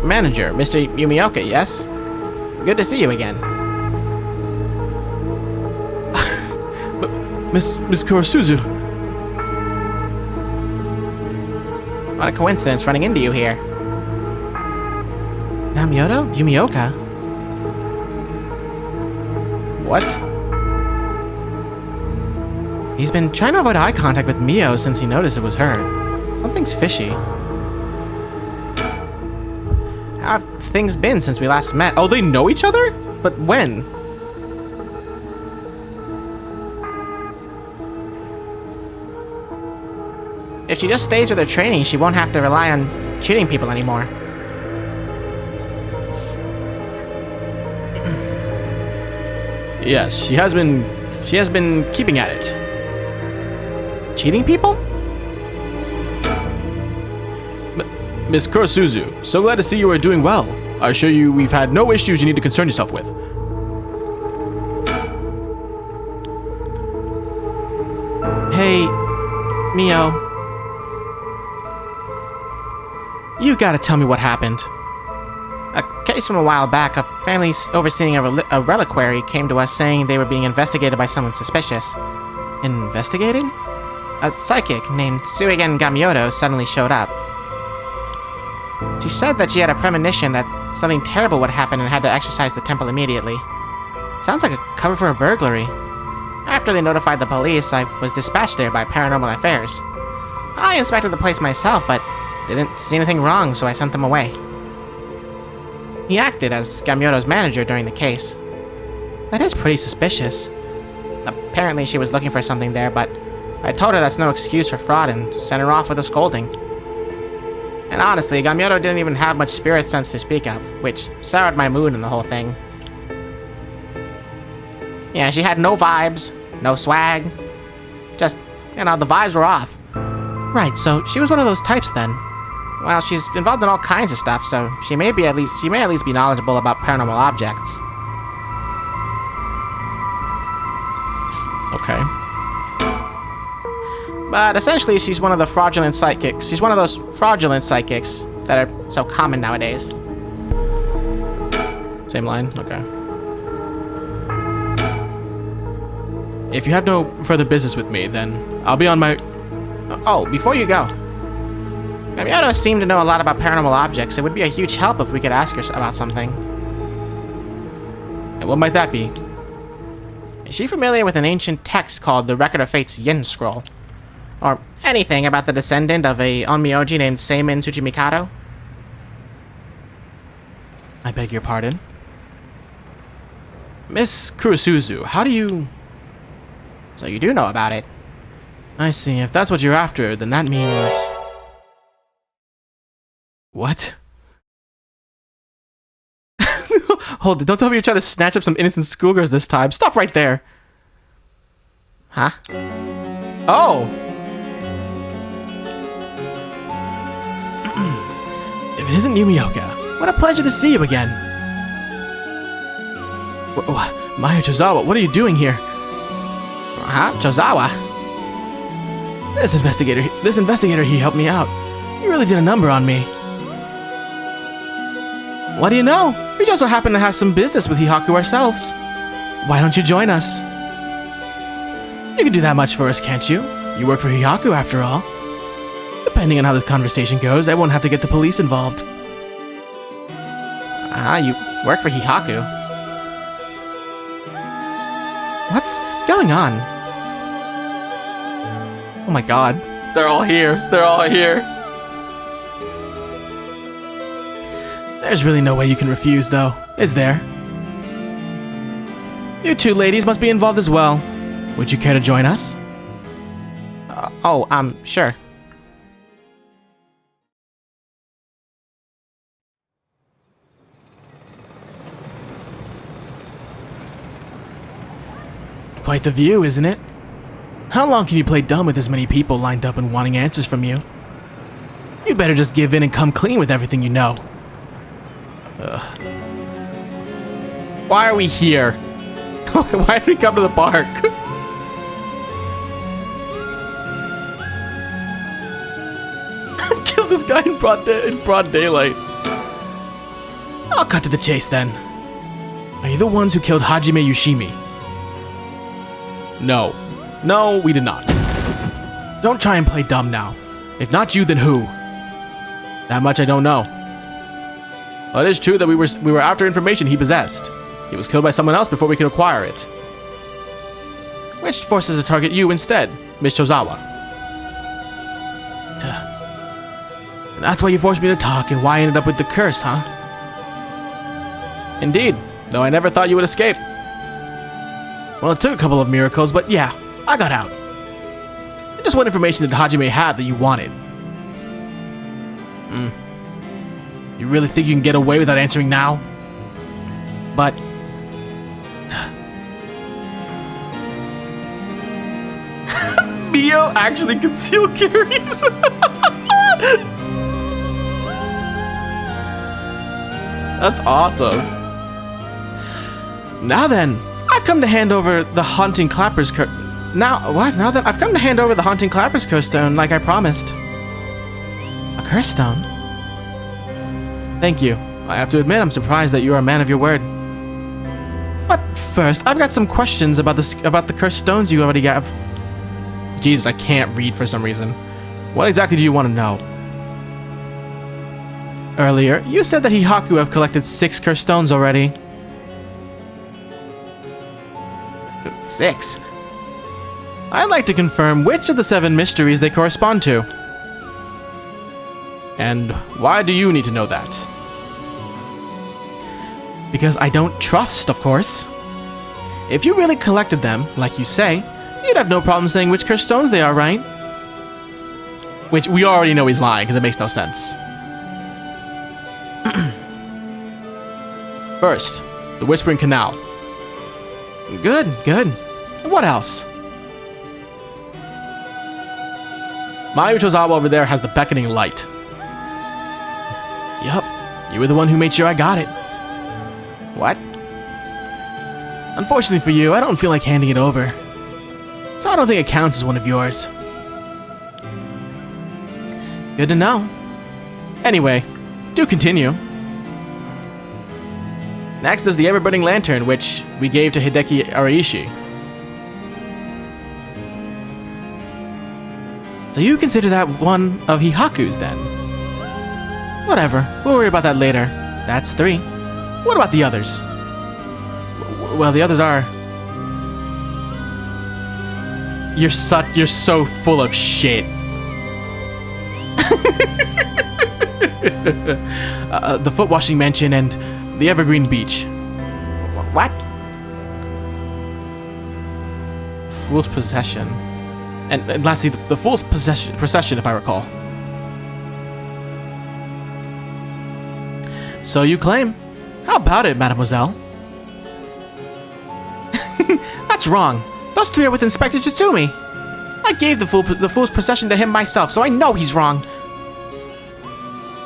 manager, Mr. Yumioka, yes? Good to see you again. Miss Kurosuzu. What a coincidence running into you here. Namyoto? Yumioka? What? He's been trying to avoid eye contact with Mio since he noticed it was her. Something's fishy. How have things been since we last met? Oh, they know each other? But when? If she just stays with her training, she won't have to rely on cheating people anymore. Yes, she has been keeping at it. Cheating people? Miss Kurosuzu, so glad to see you are doing well. I assure you we've had no issues you need to concern yourself with. Hey, Mio. You gotta tell me what happened. A case from a while back, a family overseeing a reliquary came to us saying they were being investigated by someone suspicious. Investigated? A psychic named Suigen Gamyoto suddenly showed up. She said that she had a premonition that something terrible would happen and had to exorcise the temple immediately. Sounds like a cover for a burglary. After they notified the police, I was dispatched there by Paranormal Affairs. I inspected the place myself, but didn't see anything wrong, so I sent them away. He acted as Gamyoto's manager during the case. That is pretty suspicious. Apparently she was looking for something there, but I told her that's no excuse for fraud and sent her off with a scolding. And honestly, Gamyoto didn't even have much spirit sense to speak of, which soured my mood in the whole thing. Yeah, she had no vibes, no swag. Just, the vibes were off. Right, so she was one of those types then. Well, she's involved in all kinds of stuff, so she may at least be knowledgeable about paranormal objects. Okay. But essentially, she's one of the fraudulent psychics. She's one of those fraudulent psychics that are so common nowadays. Same line? Okay. If you have no further business with me, then I'll be on my... Oh, before you go. Gamyoto seemed to know a lot about paranormal objects. It would be a huge help if we could ask her about something. And what might that be? Is she familiar with an ancient text called the Record of Fate's Yin Scroll? Or anything about the descendant of a Onmyoji named Seimin Tsuchimikado? I beg your pardon? Miss Kurosuzu, how do you... So you do know about it. I see. If that's what you're after, then that means... What? Hold it, don't tell me you're trying to snatch up some innocent schoolgirls this time. Stop right there. Huh? Oh! If it isn't Yumioka, what a pleasure to see you again. Maya Chozawa, what are you doing here? Huh? Chozawa? This investigator, he helped me out. He really did a number on me. What do you know? We just so happen to have some business with Hihaku ourselves. Why don't you join us? You can do that much for us, can't you? You work for Hihaku after all. Depending on how this conversation goes, I won't have to get the police involved. You work for Hihaku? What's going on? Oh my god. They're all here. They're all here. There's really no way you can refuse, though, is there? You two ladies must be involved as well. Would you care to join us? Sure. Quite the view, isn't it? How long can you play dumb with this many people lined up and wanting answers from you? You better just give in and come clean with everything you know. Why are we here? Why did we come to the park? Kill this guy in broad daylight. I'll cut to the chase then. Are you the ones who killed Hajime Yushimi? No. No, we did not. Don't try and play dumb now. If not you, then who? That much I don't know. Well, it is true that we were after information he possessed. He was killed by someone else before we could acquire it. Which forces to target you instead, Miss Chozawa? And that's why you forced me to talk and why I ended up with the curse, huh? Indeed, though I never thought you would escape. Well, it took a couple of miracles, but yeah, I got out. I just what information did Hajime have that you wanted? You really think you can get away without answering now? But... Mio actually concealed carries. That's awesome. Now then, I've come to hand over the Haunting Clappers Now that I've come to hand over the Haunting Clappers curse stone like I promised. A curse stone? Thank you. I have to admit I'm surprised that you are a man of your word. But first, I've got some questions about the cursed stones you already have. Jesus, I can't read for some reason. What exactly do you want to know? Earlier, you said that Hihaku have collected 6 cursed stones already. 6? I'd like to confirm which of the 7 mysteries they correspond to. And why do you need to know that? Because I don't trust, of course. If you really collected them, like you say, you'd have no problem saying which cursed stones they are, right? Which we already know he's lying, because it makes no sense. First, the Whispering Canal. Good, good. What else? Mayu Tozawa over there has the beckoning light. Yup, you were the one who made sure I got it. What? Unfortunately for you, I don't feel like handing it over. So I don't think it counts as one of yours. Good to know. Anyway, do continue. Next is the ever-burning lantern, which we gave to Hideki Araishi. So you consider that one of Hihaku's then? Whatever, we'll worry about that later. That's 3. What about the others? Well, the others are... You're so full of shit. The foot washing mansion and the Evergreen Beach. What? Fool's Procession. And lastly, the Fool's Procession, if I recall. So you claim. How about it, mademoiselle? That's wrong. Those three are with Inspector Tsutsumi. I gave the Fool's Procession to him myself, so I know he's wrong.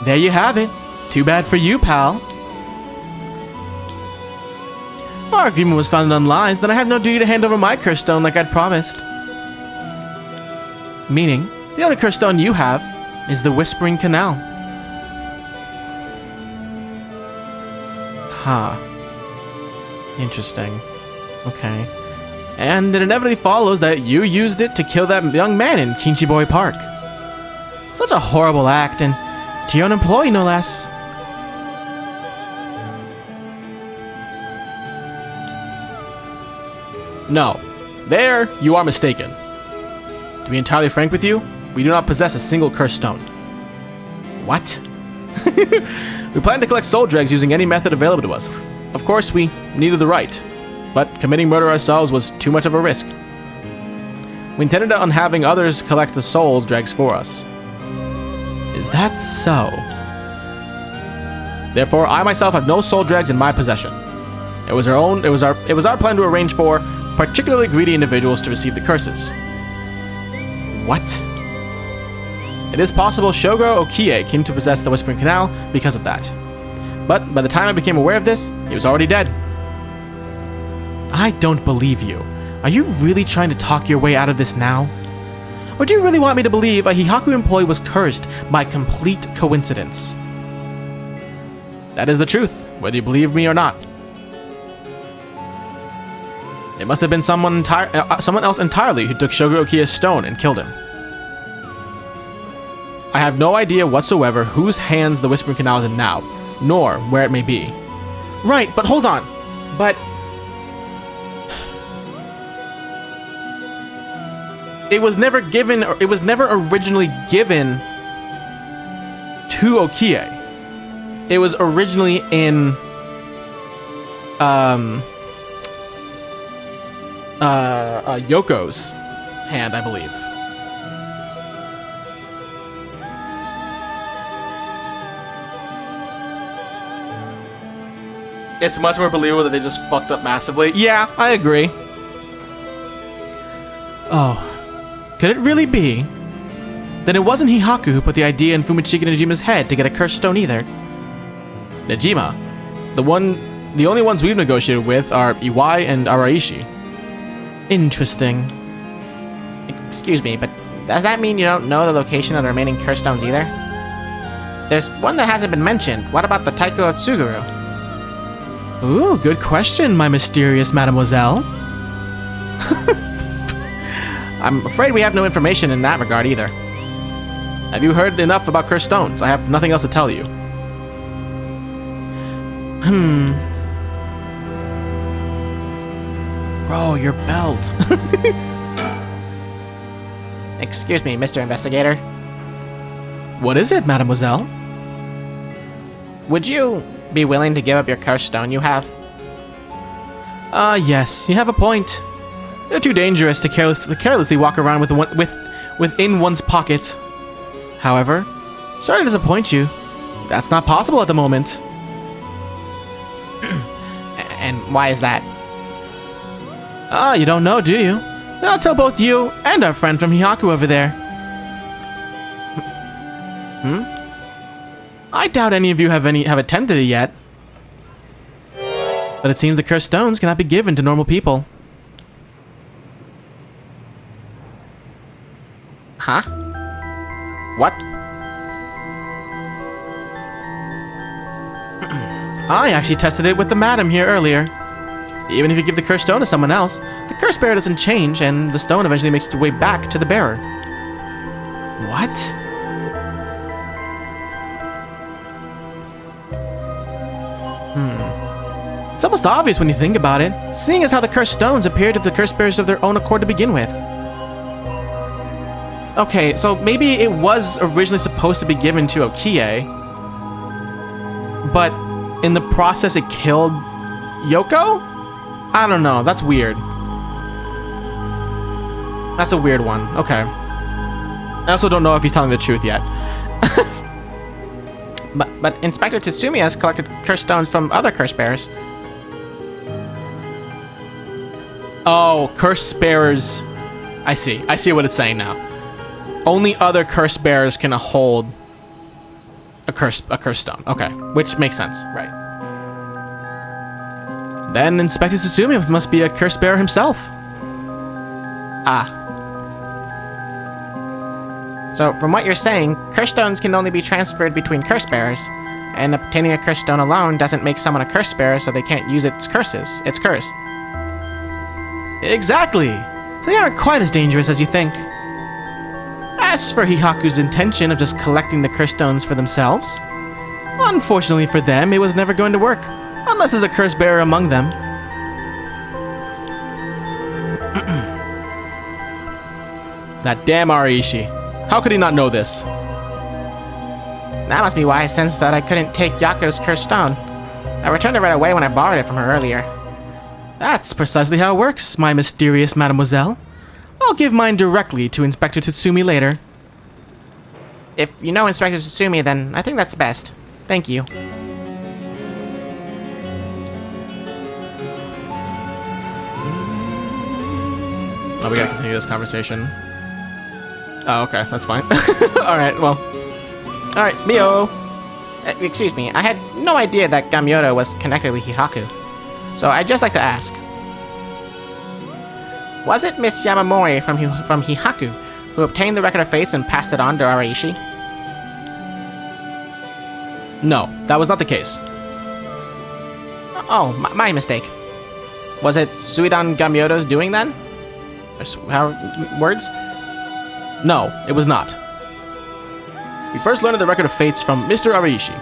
There you have it. Too bad for you, pal. If our agreement was founded on lies, then I have no duty to hand over my curse stone like I'd promised. Meaning, the only curse stone you have is the Whispering Canal. Huh. Interesting. Okay. And it inevitably follows that you used it to kill that young man in Kinshiboy Park. Such a horrible act, and to your own employee, no less. No. There, you are mistaken. To be entirely frank with you, we do not possess a single curse stone. What? We plan to collect soul dregs using any method available to us. Of course, we needed the right, but committing murder ourselves was too much of a risk. We intended on having others collect the soul dregs for us. Is that so? Therefore, I myself have no soul dregs in my possession. It was our plan to arrange for particularly greedy individuals to receive the curses. What? It is possible Shogoro Okie came to possess the Whispering Canal because of that. But by the time I became aware of this, he was already dead. I don't believe you. Are you really trying to talk your way out of this now? Or do you really want me to believe a Hihaku employee was cursed by complete coincidence? That is the truth, whether you believe me or not. It must have been someone else entirely who took Shogoro Okie's stone and killed him. I have no idea whatsoever whose hands the Whispering Canal is in now, nor where it may be. Right, but hold on. But it was never given, or it was never originally given to Okie. It was originally in Yoko's hand, I believe. It's much more believable that they just fucked up massively. Yeah, I agree. Oh. Could it really be? Then it wasn't Hihaku who put the idea in Fumishika Nejima's head to get a cursed stone either. Nejima. The only ones we've negotiated with are Iwai and Araishi. Interesting. Excuse me, but does that mean you don't know the location of the remaining curse stones either? There's one that hasn't been mentioned. What about the Taiko of Tsuguru? Ooh, good question, my mysterious mademoiselle. I'm afraid we have no information in that regard either. Have you heard enough about cursed stones? I have nothing else to tell you. Bro, your belt. Excuse me, Mr. Investigator. What is it, mademoiselle? Would you be willing to give up your cursed stone you have? Yes, you have a point. They're too dangerous to carelessly walk around within one's pocket. However, sorry to disappoint you. That's not possible at the moment. And why is that? You don't know, do you? Then I'll tell both you and our friend from Hihaku over there. I doubt any of you have attempted it yet. But it seems the cursed stones cannot be given to normal people. Huh? What? I actually tested it with the madam here earlier. Even if you give the cursed stone to someone else, the curse bearer doesn't change, and the stone eventually makes its way back to the bearer. What? It's almost obvious when you think about it, seeing as how the cursed stones appeared to the curse bearers of their own accord to begin with. Okay, so maybe it was originally supposed to be given to Okie, but in the process it killed Yoko? I don't know. That's weird. That's a weird one. Okay. I also don't know if he's telling the truth yet. But Inspector Tatsumi has collected curse stones from other curse bearers. Oh, curse bearers. I see. I see what it's saying now. Only other curse bearers can hold a curse stone. Okay, which makes sense, right? Then Inspector Tatsumi must be a curse bearer himself. Ah. So, from what you're saying, curse stones can only be transferred between curse bearers, and obtaining a curse stone alone doesn't make someone a curse bearer, so they can't use its curses. Its curse. Exactly. They aren't quite as dangerous as you think. As for Hihaku's intention of just collecting the curse stones for themselves, unfortunately for them, it was never going to work, unless there's a curse bearer among them. That damn Ariishi. How could he not know this? That must be why I sensed that I couldn't take Yako's cursed stone. I returned it right away when I borrowed it from her earlier. That's precisely how it works, my mysterious mademoiselle. I'll give mine directly to Inspector Tatsumi later. If you know Inspector Tatsumi, then I think that's best. Thank you. Oh, we gotta continue this conversation. Oh, okay, that's fine. Alright, well. Alright, Mio! Excuse me, I had no idea that Gamyoto was connected with Hihaku. So I'd just like to ask. Was it Miss Yamamori from Hihaku who obtained the Record of Fates and passed it on to Ariishi? No, that was not the case. Oh, my mistake. Was it Suidan Gamyoto's doing then? How words? No, it was not. We first learned of the Record of Fates from Mr. Ariishi.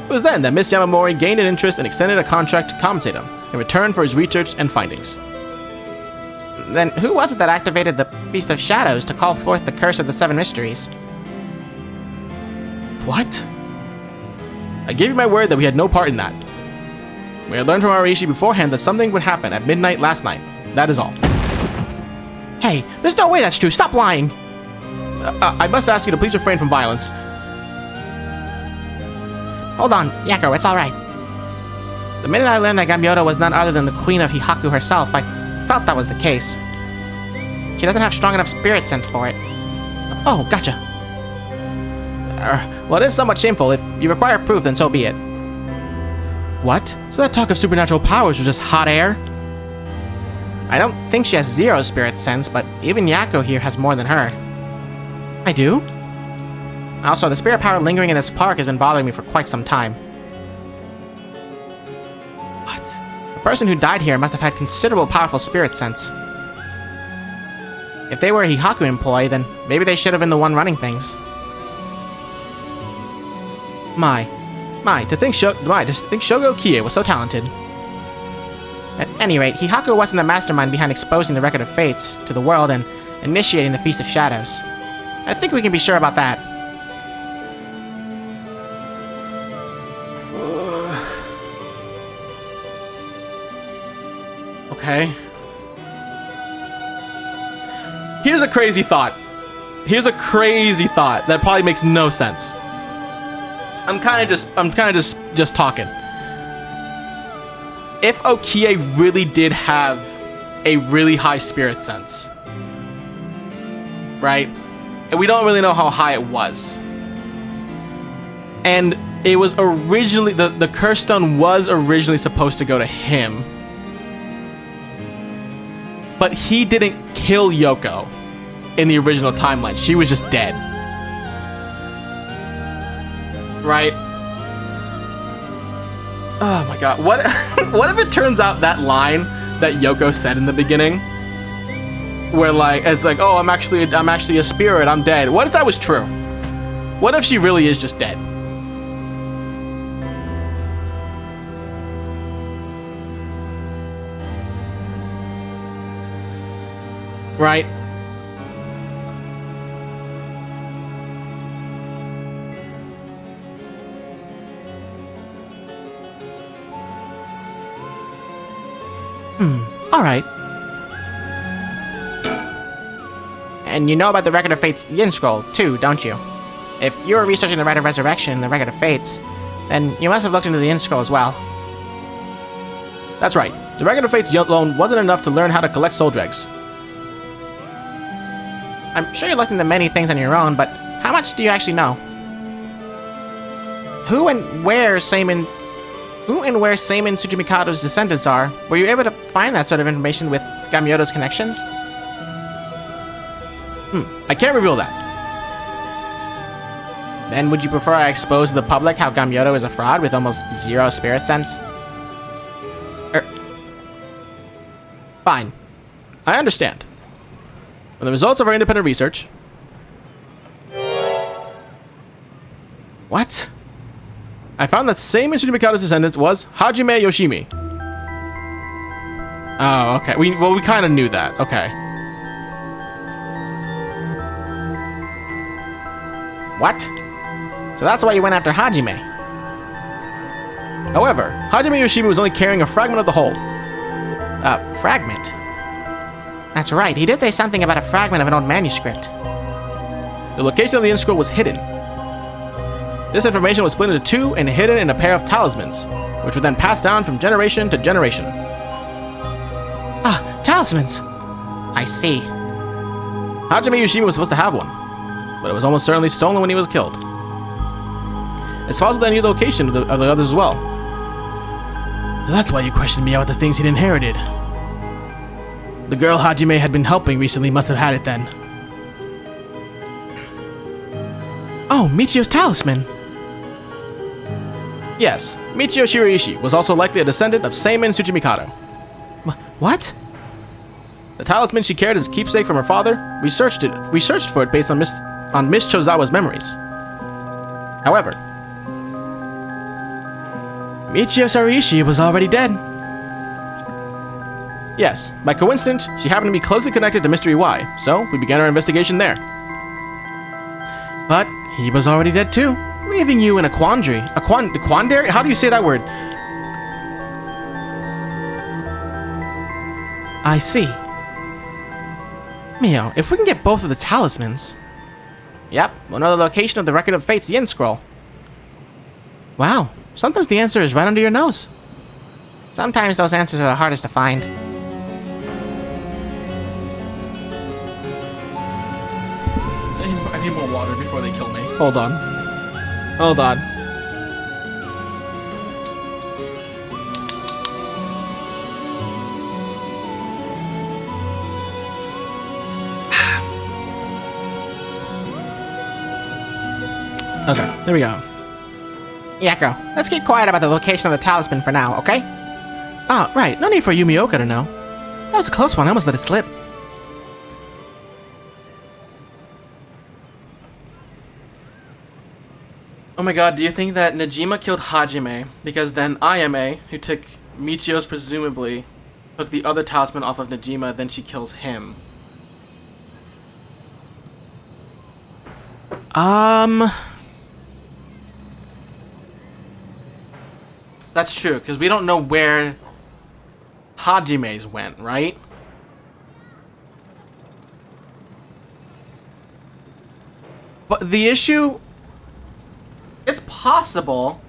It was then that Miss Yamamori gained an interest and extended a contract to compensate him in return for his research and findings. Then who was it that activated the Feast of Shadows to call forth the Curse of the Seven Mysteries? What? I gave you my word that we had no part in that. We had learned from Ariishi beforehand that something would happen at midnight last night. That is all. Hey, there's no way that's true. Stop lying! I must ask you to please refrain from violence. Hold on, Yako, it's alright. The minute I learned that Gamyoto was none other than the Queen of Hihaku herself, I felt that was the case. She doesn't have strong enough spirit sense for it. Oh, gotcha. Well, it is somewhat shameful. If you require proof, then so be it. What? So that talk of supernatural powers was just hot air? I don't think she has zero spirit sense, but even Yako here has more than her. I do? Also, the spirit power lingering in this park has been bothering me for quite some time. What? The person who died here must have had considerable powerful spirit sense. If they were a Hihaku employee, then maybe they should have been the one running things. To think Shogo Kie was so talented. At any rate, Hihaku wasn't the mastermind behind exposing the Record of Fates to the world and initiating the Feast of Shadows. I think we can be sure about that. Okay. Here's a crazy thought that probably makes no sense. I'm kind of just talking. If Okie really did have a really high spirit sense, right? And we don't really know how high it was. And it was originally, the curse stone was originally supposed to go to him. But he didn't kill Yoko in the original timeline. She was just dead. Right? Oh my god. What if it turns out that line that Yoko said in the beginning, where like it's like, oh, I'm actually a spirit, I'm dead. What if that was true? What if she really is just dead? Right? Alright. And you know about the Record of Fate's Yin Scroll, too, don't you? If you were researching the Rite of Resurrection and the Record of Fates, then you must have looked into the Yin Scroll as well. That's right. The Record of Fates alone wasn't enough to learn how to collect soul dregs. I'm sure you looked into many things on your own, but how much do you actually know? Who and where Seimin Tsujimikado's descendants are? Were you able to find that sort of information with Gamyoto's connections? I can't reveal that. Then would you prefer I expose to the public how Gamyoto is a fraud with almost zero spirit sense? Fine. I understand. From the results of our independent research... What? I found that same Tsujimikado's descendants was Hajime Yoshimi. Oh, okay. We kind of knew that. Okay. What? So that's why you went after Hajime. However, Hajime Yoshimi was only carrying a fragment of the whole. Fragment? That's right, he did say something about a fragment of an old manuscript. The location of the Yin Scroll was hidden. This information was split into two and hidden in a pair of talismans, which were then passed down from generation to generation. Ah, talismans! I see. Hajime Yoshimi was supposed to have one, but it was almost certainly stolen when he was killed. It's possible they knew the location of the others as well. So that's why you questioned me about the things he'd inherited. The girl Hajime had been helping recently must have had it then. Oh, Michio's talisman! Yes, Michio Shiraishi was also likely a descendant of Seimin Tsujimikado. What? The talisman she carried as a keepsake from her father, we searched for it based on Miss Chozawa's memories. However, Michio Shiraishi was already dead. Yes, by coincidence, she happened to be closely connected to Mystery Y, so we began our investigation there. But he was already dead too, leaving you in a quandary. A quandary? How do you say that word? I see. Mio, if we can get both of the talismans... Yep, we'll know the location of the Record of Fate's Yin Scroll. Wow, sometimes the answer is right under your nose. Sometimes those answers are the hardest to find. I need more water before they kill me. Hold on. Hold on. Okay, there we go. Yako, let's keep quiet about the location of the talisman for now, okay? Ah, right. No need for Yumioka to know. That was a close one. I almost let it slip. Oh my god, do you think that Najima killed Hajime because then Ayame, who took Michio's presumably, took the other talisman off of Najima, then she kills him? That's true, because we don't know where Hajime's went, right? But the issue... It's possible.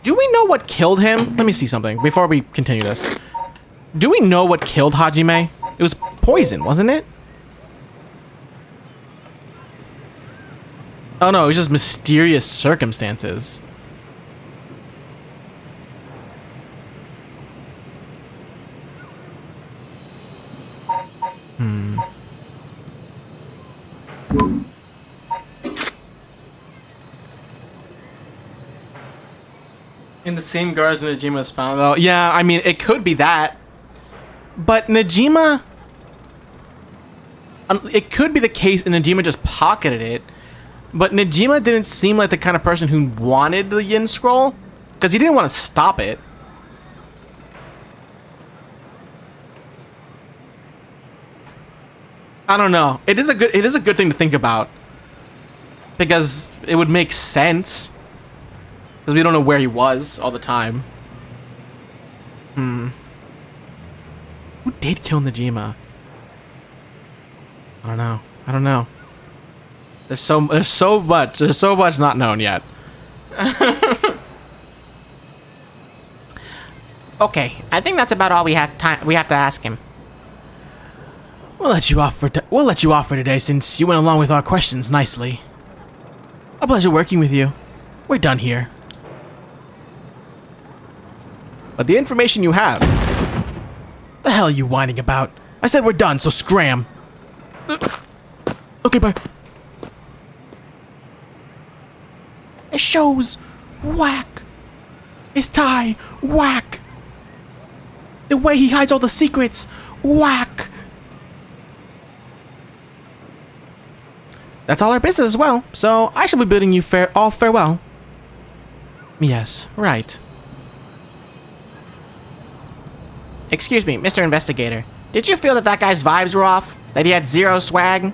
Do we know what killed him? Let me see something before we continue this. Do we know what killed Hajime? It was poison, wasn't it? Oh no, it was just mysterious circumstances. In the same guards when Najima was found, though. Yeah, I mean, it could be that. But Najima... it could be the case and Najima just pocketed it. But Najima didn't seem like the kind of person who wanted the Yin Scroll. Because he didn't want to stop it. I don't know. It is a good thing to think about. Because it would make sense. Because we don't know where he was all the time. Who did kill Najima? I don't know. There's so much not known yet. Okay, I think that's about all we have to ask him. We'll let you off for today since you went along with our questions nicely. A pleasure working with you. We're done here. But the information you have... The hell are you whining about? I said we're done, so scram. Okay, bye. It shows. Whack. His tie. Whack. The way he hides all the secrets. Whack. That's all our business as well, so I shall be bidding you farewell. Yes, right. Excuse me, Mr. Investigator. Did you feel that guy's vibes were off? That he had zero swag?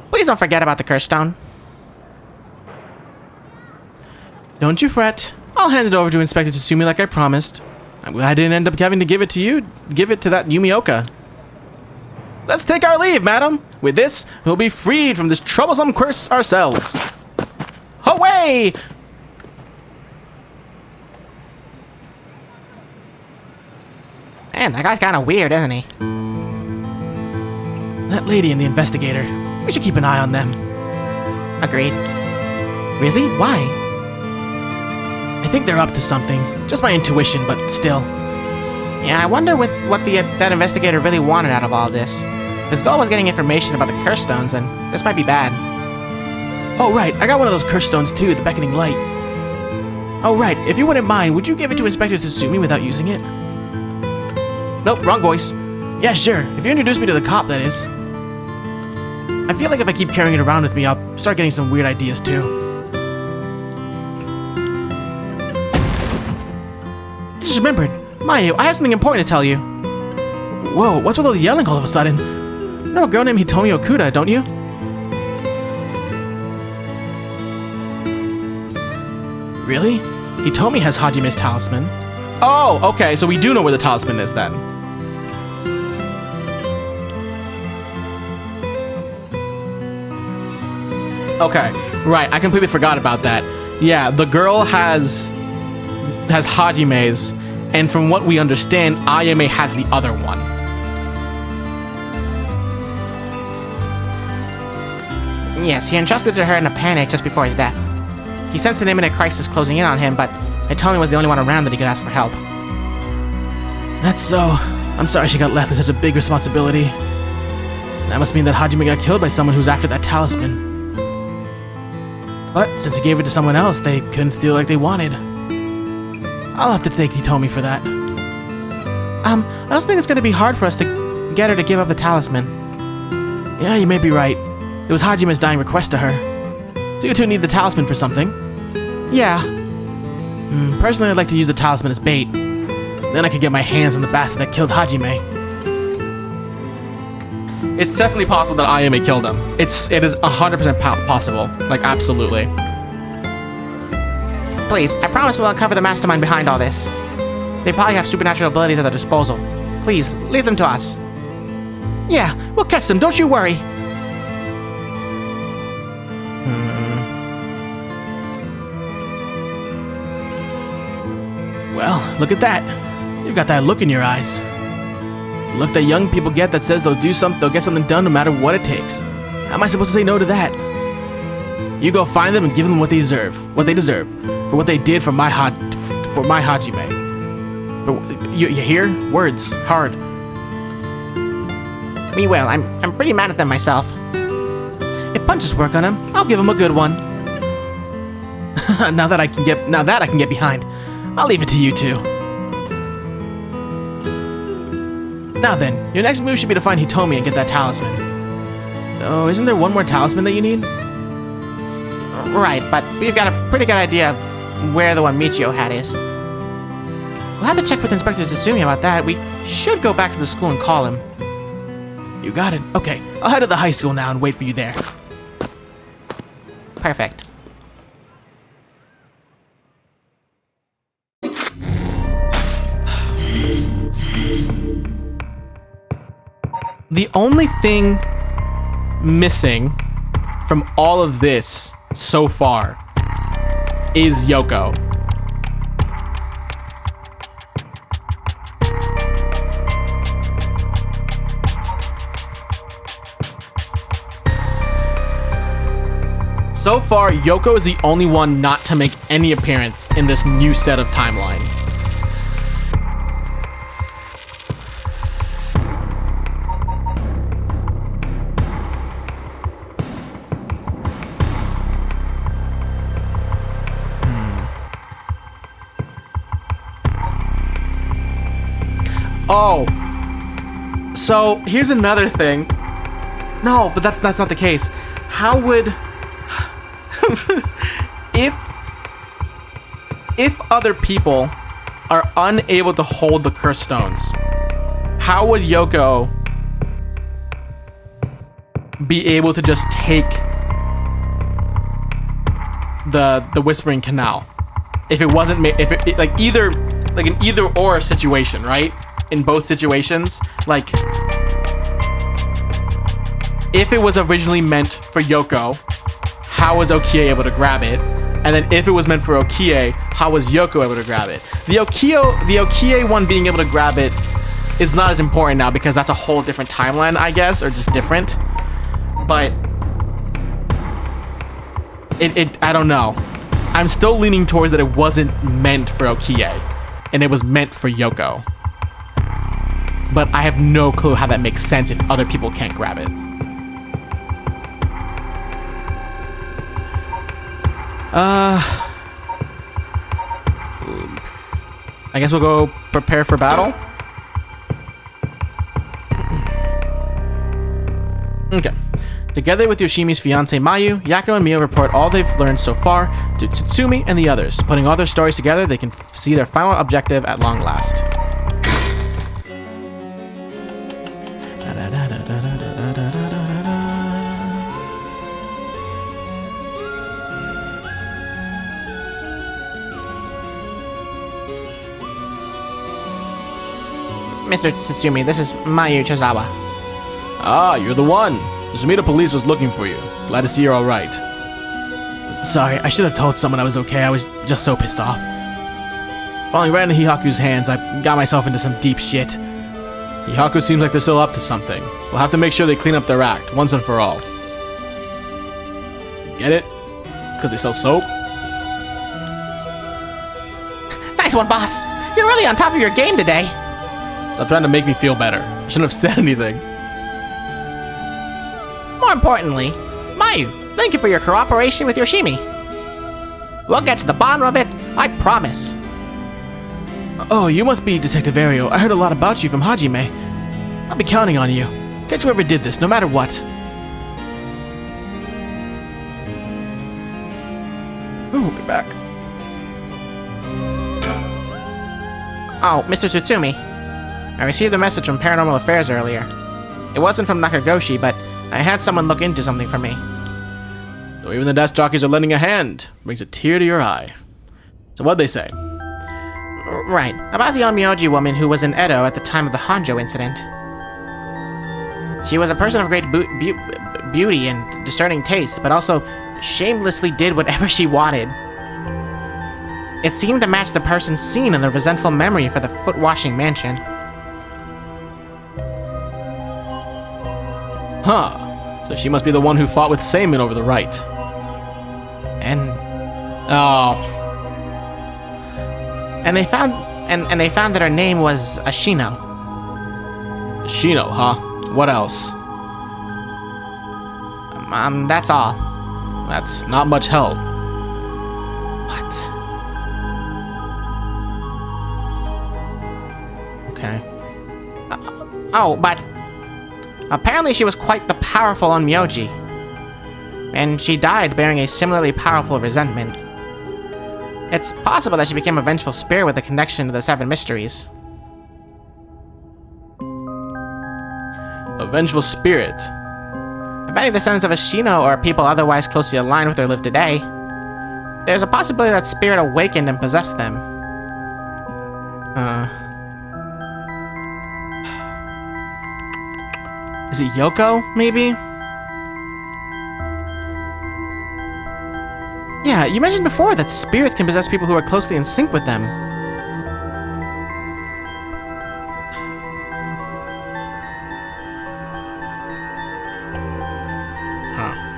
Please don't forget about the curse stone. Don't you fret. I'll hand it over to Inspector Tatsumi like I promised. I'm glad I didn't end up having to give it to you. Give it to that Yumioka. Let's take our leave, madam. With this, we'll be freed from this troublesome curse ourselves. Away! Man, that guy's kind of weird, isn't he? That lady and the investigator. We should keep an eye on them. Agreed. Really? Why? I think they're up to something. Just my intuition, but still. Yeah, I wonder what that investigator really wanted out of all this. His goal was getting information about the curse stones, and this might be bad. Oh, right. I got one of those curse stones, too, the beckoning light. Oh, right. If you wouldn't mind, would you give it to Inspector Tatsumi without using it? Nope, wrong voice. Yeah, sure. If you introduce me to the cop, that is. I feel like if I keep carrying it around with me, I'll start getting some weird ideas, too. I just remembered. Mayu, I have something important to tell you. Whoa, what's with all the yelling all of a sudden? You know a girl named Hitomi Okuda, don't you? Really? Hitomi has Hajime's talisman. Oh, okay, so we do know where the talisman is then. Okay, right, I completely forgot about that. Yeah, the girl has Hajime's, and from what we understand, Ayame has the other one. Yes, he entrusted to her in a panic just before his death. He sensed an imminent crisis closing in on him, but Hitomi was the only one around that he could ask for help. That's so. I'm sorry she got left with such a big responsibility. That must mean that Hajime got killed by someone who's after that talisman. But since he gave it to someone else, they couldn't steal it like they wanted. I'll have to thank Hitomi for that. I also think it's going to be hard for us to get her to give up the talisman. Yeah, you may be right. It was Hajime's dying request to her. So you two need the talisman for something? Yeah. Personally, I'd like to use the talisman as bait. Then I could get my hands on the bastard that killed Hajime. It's definitely possible that Ayame killed him. It is 100% possible. Like, absolutely. Please, I promise we'll uncover the mastermind behind all this. They probably have supernatural abilities at their disposal. Please, leave them to us. Yeah, we'll catch them, don't you worry. Well, look at that. You've got that look in your eyes. The look that young people get that says they'll get something done no matter what it takes. How am I supposed to say no to that? You go find them and give them what they deserve. For what they did for my Hajime. You hear? Words. Hard. We will. I'm pretty mad at them myself. If punches work on him, I'll give him a good one. Now that I can get behind, I'll leave it to you two. Now then, your next move should be to find Hitomi and get that talisman. Oh, isn't there one more talisman that you need? Right, but we've got a pretty good idea of where the one Michio had is. We'll have to check with Inspector Tatsumi about that. We should go back to the school and call him. You got it. Okay, I'll head to the high school now and wait for you there. Perfect. the only thing missing from all of this so far is Yoko. So far, Yoko is the only one not to make any appearance in this new set of timeline. Oh, so here's another thing. No, but that's not the case. How would if other people are unable to hold the cursed stones, how would Yoko be able to just take the Whispering Canal if it wasn't if it like either like an either or situation, right? In both situations, like if it was originally meant for Yoko, how was Okie able to grab it? And then if it was meant for Okie, how was Yoko able to grab it? The Okie one being able to grab it is not as important now because that's a whole different timeline, I guess, or just different. But I don't know. I'm still leaning towards that it wasn't meant for Okie and it was meant for Yoko. But I have no clue how that makes sense if other people can't grab it. I guess we'll go prepare for battle. Okay. Together with Yoshimi's fiancée Mayu, Yako and Mio report all they've learned so far to Tsutsumi and the others. Putting all their stories together, they can see their final objective at long last. Mr. Tsutsumi, this is Mayu Chozawa. Ah, you're the one. The Sumida police was looking for you. Glad to see you're alright. Sorry, I should have told someone I was okay. I was just so pissed off. Falling right into Hihaku's hands, I got myself into some deep shit. Hihaku seems like they're still up to something. We'll have to make sure they clean up their act, once and for all. Get it? Because they sell soap? Nice one, boss. You're really on top of your game today. Stop trying to make me feel better. I shouldn't have said anything. More importantly, Mayu, thank you for your cooperation with Yoshimi. We'll get to the bottom of it, I promise. Oh, you must be Detective Ario. I heard a lot about you from Hajime. I'll be counting on you. Get whoever did this, no matter what. Ooh, we'll be back. Oh, Mr. Tsutsumi. I received a message from Paranormal Affairs earlier. It wasn't from Nakagoshi, but I had someone look into something for me. So even the desk jockeys are lending a hand. Brings a tear to your eye. So what'd they say? Right, about the Onmyoji woman who was in Edo at the time of the Hanjo incident. She was a person of great beauty and discerning taste, but also shamelessly did whatever she wanted. It seemed to match the person seen in the resentful memory for the foot-washing mansion. Huh. So she must be the one who fought with Seimin over the right. And Oh. and they found that her name was Ashino. Shino, huh? What else? That's all. That's not much help. What? Okay. Oh, but apparently she was quite the powerful Onmyoji. And she died bearing a similarly powerful resentment. It's possible that she became a vengeful spirit with a connection to the Seven Mysteries. A vengeful spirit. If any descendants of Ashino or people otherwise closely aligned with her live today, there's a possibility that spirit awakened and possessed them. Is it Yoko, maybe? Yeah, you mentioned before that spirits can possess people who are closely in sync with them.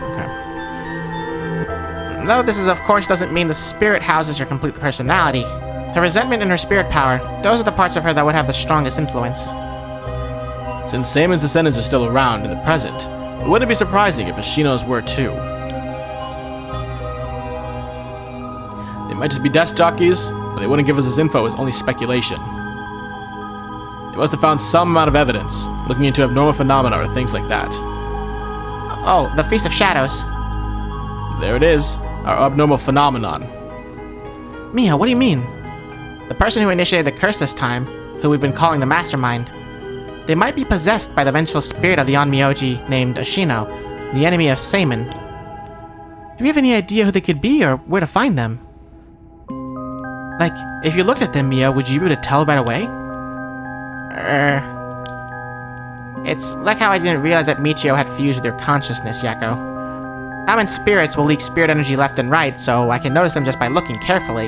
Okay. Though this of course doesn't mean the spirit houses her complete personality. Her resentment and her spirit power, those are the parts of her that would have the strongest influence. Since Samon's descendants are still around in the present, it wouldn't be surprising if Ashino's were too. They might just be desk jockeys, but they wouldn't give us this info as only speculation. They must have found some amount of evidence, looking into abnormal phenomena or things like that. Oh, the Feast of Shadows. There it is, our abnormal phenomenon. Mia, what do you mean? The person who initiated the curse this time, who we've been calling the Mastermind, they might be possessed by the vengeful spirit of the Onmyoji named Ashino, the enemy of Samon. Do we have any idea who they could be or where to find them? Like, if you looked at them, Mia, would you be able to tell right away? It's like how I didn't realize that Michio had fused with your consciousness, Yako. Common spirits will leak spirit energy left and right, so I can notice them just by looking carefully.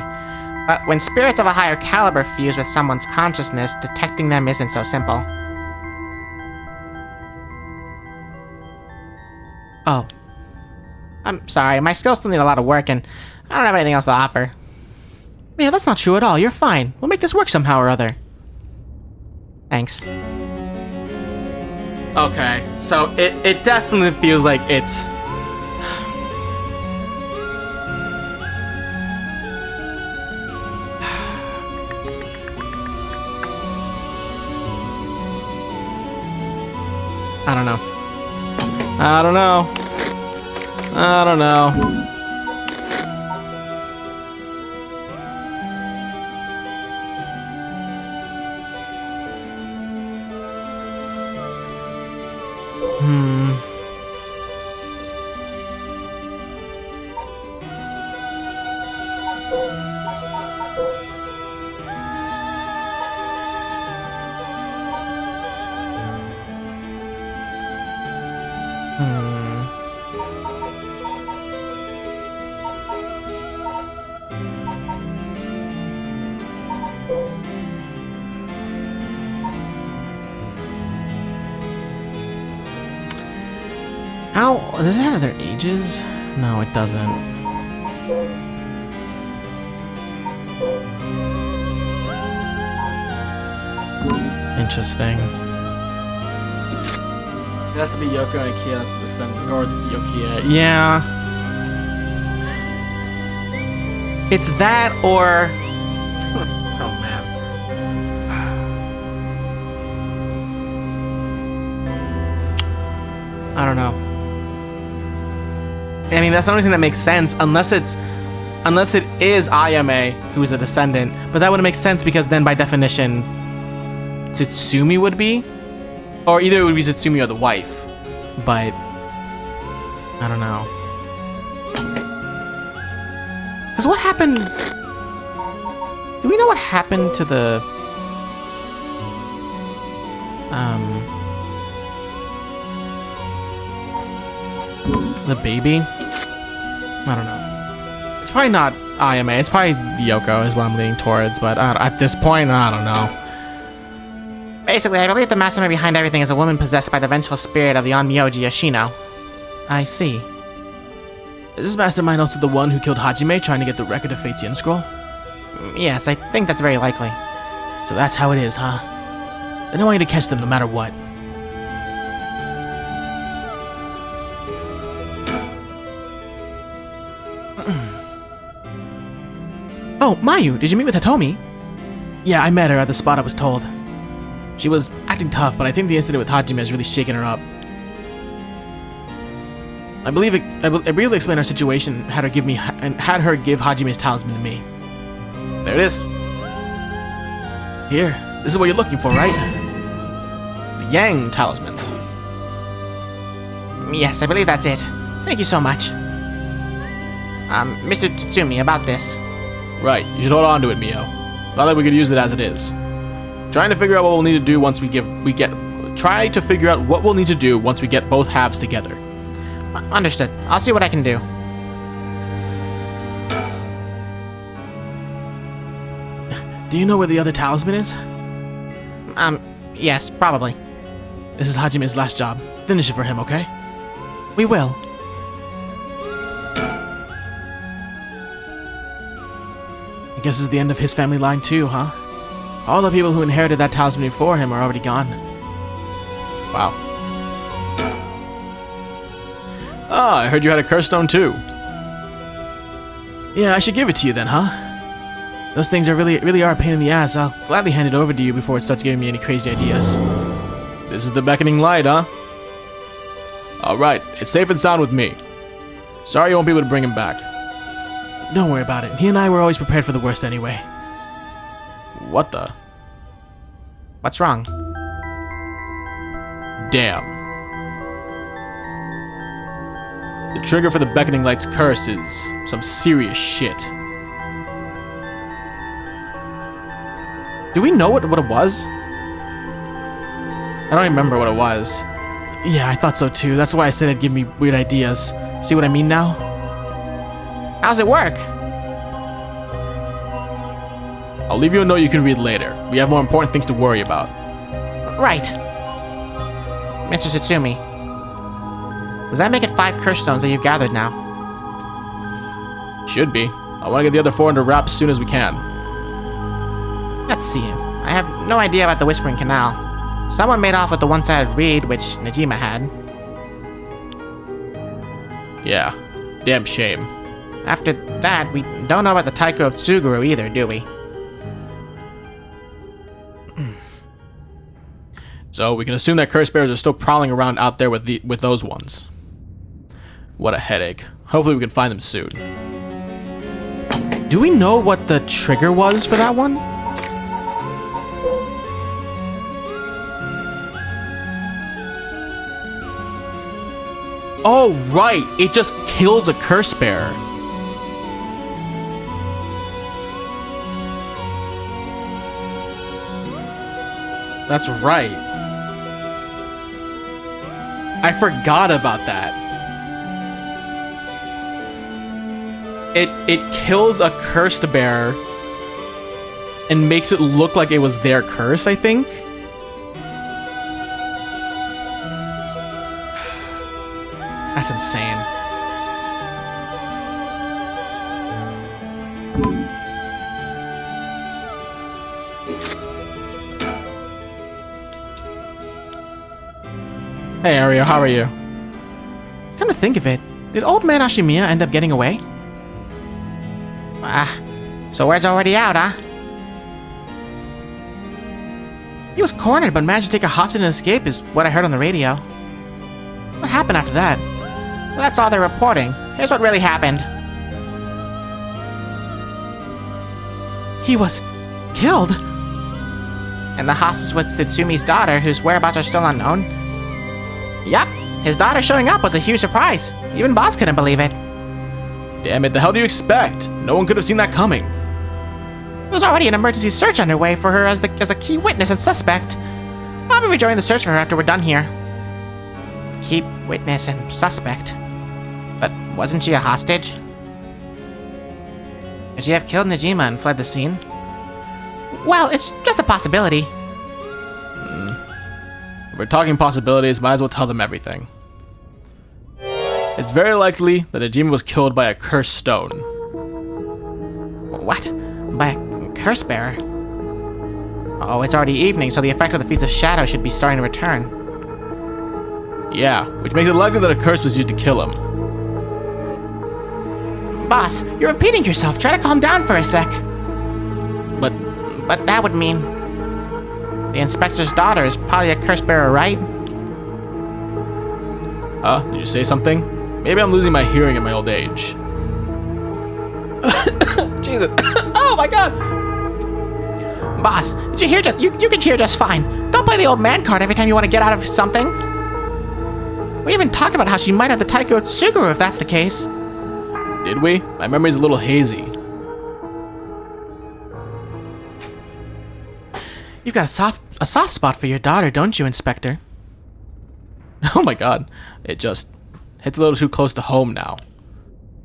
But when spirits of a higher caliber fuse with someone's consciousness, detecting them isn't so simple. Oh. I'm sorry, my skills still need a lot of work, and I don't have anything else to offer. Yeah, that's not true at all. You're fine. We'll make this work somehow or other. Thanks. Okay, so it definitely feels like it's... I don't know. I don't know. I don't know. How? Does it have their ages? No, it doesn't. Interesting. It has to be Yoko and Kia, that's the descendant, or Yokia. Yeah. It's that or... Oh man. I don't know. I mean, that's the only thing that makes sense, unless it is Ayame who's a descendant. But that wouldn't make sense because then, by definition, Tsutsumi would be, or either it would be Tsutsumi or the wife. But I don't know. Cause what happened? Do we know what happened to the baby? I don't know. It's probably not Ayame. It's probably Yoko is what I'm leaning towards. But at this point, I don't know. Basically, I believe the mastermind behind everything is a woman possessed by the vengeful spirit of the Onmyoji Ashino. I see. Is this mastermind also the one who killed Hajime trying to get the record of Fate's Yen scroll? Yes, I think that's very likely. So that's how it is, huh? Then I want you to catch them no matter what. Oh, Mayu, did you meet with Hitomi? Yeah, I met her at the spot I was told. She was acting tough, but I think the incident with Hajime has really shaken her up. I believe I briefly explained our situation, had her give Hajime's talisman to me. There it is. Here, this is what you're looking for, right? The Yang talisman. Yes, I believe that's it. Thank you so much. Mr. Tsutsumi, about this. Right, you should hold on to it, Mio. Not that we could use it as it is. Trying to figure out what we'll need to do once we get try to figure out what we'll need to do once we get both halves together. Understood. I'll see what I can do. Do you know where the other talisman is? Yes, probably. This is Hajime's last job. Finish it for him, okay? We will. I guess it's the end of his family line too, huh? All the people who inherited that talisman before him are already gone. Wow. Ah, I heard you had a curse stone too. Yeah, I should give it to you then, huh? Those things are really are a pain in the ass. I'll gladly hand it over to you before it starts giving me any crazy ideas. This is the beckoning light, huh? Alright, it's safe and sound with me. Sorry you won't be able to bring him back. Don't worry about it. He and I were always prepared for the worst anyway. What the? What's wrong? Damn. The trigger for the beckoning light's curse is some serious shit. Do we know what it was? I don't remember what it was. Yeah, I thought so too. That's why I said it'd give me weird ideas. See what I mean now? How's it work? I'll leave you a note you can read later. We have more important things to worry about. Right. Mr. Satsumi. Does that make it 5 curse stones that you've gathered now? Should be. I want to get the other 4 under wraps as soon as we can. Let's see. I have no idea about the Whispering Canal. Someone made off with the one-sided reed, which Najima had. Yeah. Damn shame. After that, we don't know about the Taiko of Tsuguru either, do we? So we can assume that curse bearers are still prowling around out there with those ones. What a headache. Hopefully we can find them soon. Do we know what the trigger was for that one? Oh, right. It just kills a curse bearer. That's right. I forgot about that. It kills a cursed bearer and makes it look like it was their curse, I think. That's insane. Hey Ario, how are you? Come to think of it, did old man Ashimiya end up getting away? So word's already out, huh? He was cornered but managed to take a hostage and escape is what I heard on the radio. What happened after that? Well, that's all they're reporting. Here's what really happened. He was killed? And the hostage was Tsumi's daughter, whose whereabouts are still unknown? Yup, his daughter showing up was a huge surprise. Even Boss couldn't believe it. Damn it, the hell do you expect? No one could have seen that coming. There was already an emergency search underway for her as a key witness and suspect. I'll be rejoining the search for her after we're done here. Key witness and suspect. But wasn't she a hostage? Could she have killed Najima and fled the scene? Well, it's just a possibility. If we're talking possibilities, might as well tell them everything. It's very likely that Najima was killed by a cursed stone. What? By a curse bearer? Oh, it's already evening, so the effect of the Feast of Shadow should be starting to return. Yeah, which makes it likely that a curse was used to kill him. Boss, you're repeating yourself. Try to calm down for a sec. But that would mean the inspector's daughter is probably a curse bearer, right? Did you say something? Maybe I'm losing my hearing in my old age. Jesus. Oh my god! Boss, did you hear You can hear just fine. Don't play the old man card every time you want to get out of something. We even talked about how she might have the Taiko of Tsuguru if that's the case. Did we? My memory's a little hazy. You've got a soft spot for your daughter, don't you, Inspector? Oh my god. It just hits a little too close to home now.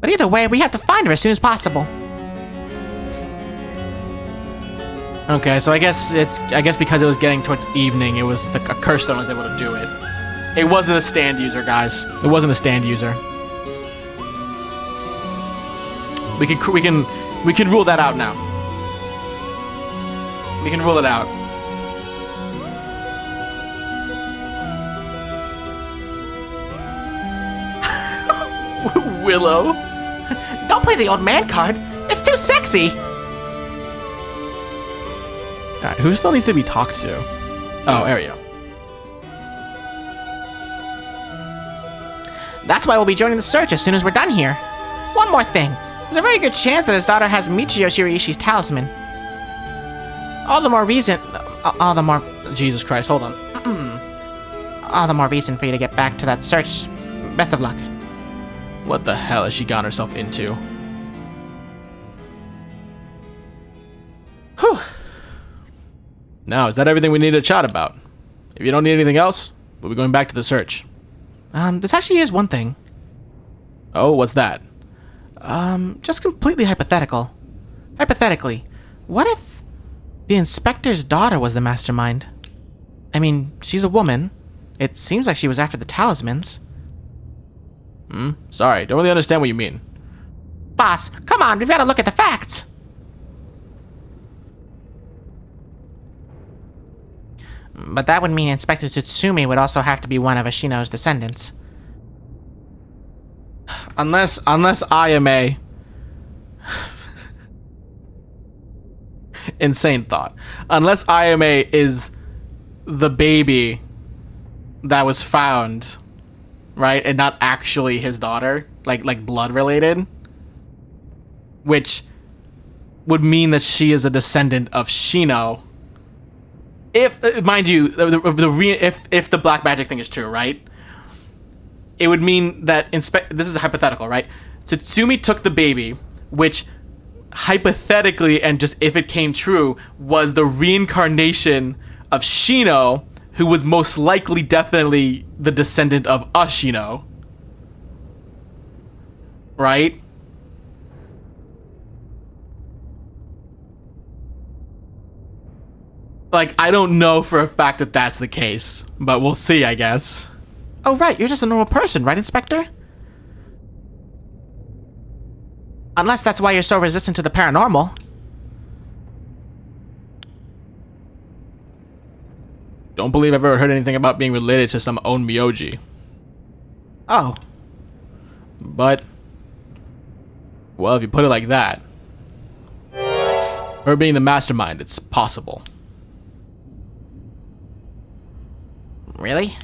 But either way, we have to find her as soon as possible. Okay, so I guess because it was getting towards evening, it was a Kirstone was able to do it. It wasn't a stand user, guys. It wasn't a stand user. We can rule that out now. We can rule it out. Willow. Don't play the old man card. It's too sexy. Alright, who still needs to be talked to? Oh, Ario. That's why we'll be joining the search as soon as we're done here. One more thing. There's a very good chance that his daughter has Michio Shiraishi's talisman. All the more reason... Jesus Christ, hold on. All the more reason for you to get back to that search. Best of luck. What the hell has she gotten herself into? Whew. Now, is that everything we need to chat about? If you don't need anything else, we'll be going back to the search. This actually is one thing. Oh, what's that? Just completely hypothetical. Hypothetically, what if the inspector's daughter was the mastermind? I mean, she's a woman. It seems like she was after the talismans. Sorry, don't really understand what you mean. Boss, come on, we've got to look at the facts. But that would mean Inspector Tsutsumi would also have to be one of Ashino's descendants. Unless I am a... Insane thought. Unless Ayame is the baby that was found, right? And not actually his daughter, like blood related. Which would mean that she is a descendant of Shino. If, mind you, if the black magic thing is true, right? It would mean that this is hypothetical, right? Tsutsumi took the baby, which hypothetically, and just if it came true, was the reincarnation of Shino, who was most likely definitely the descendant of Ashino. Right? Like, I don't know for a fact that that's the case, but we'll see, I guess. Oh, right, you're just a normal person, right, Inspector? Unless that's why you're so resistant to the paranormal. Don't believe I've ever heard anything about being related to some Onmyoji. Oh. But, well, if you put it like that, her being the mastermind, it's possible. Really?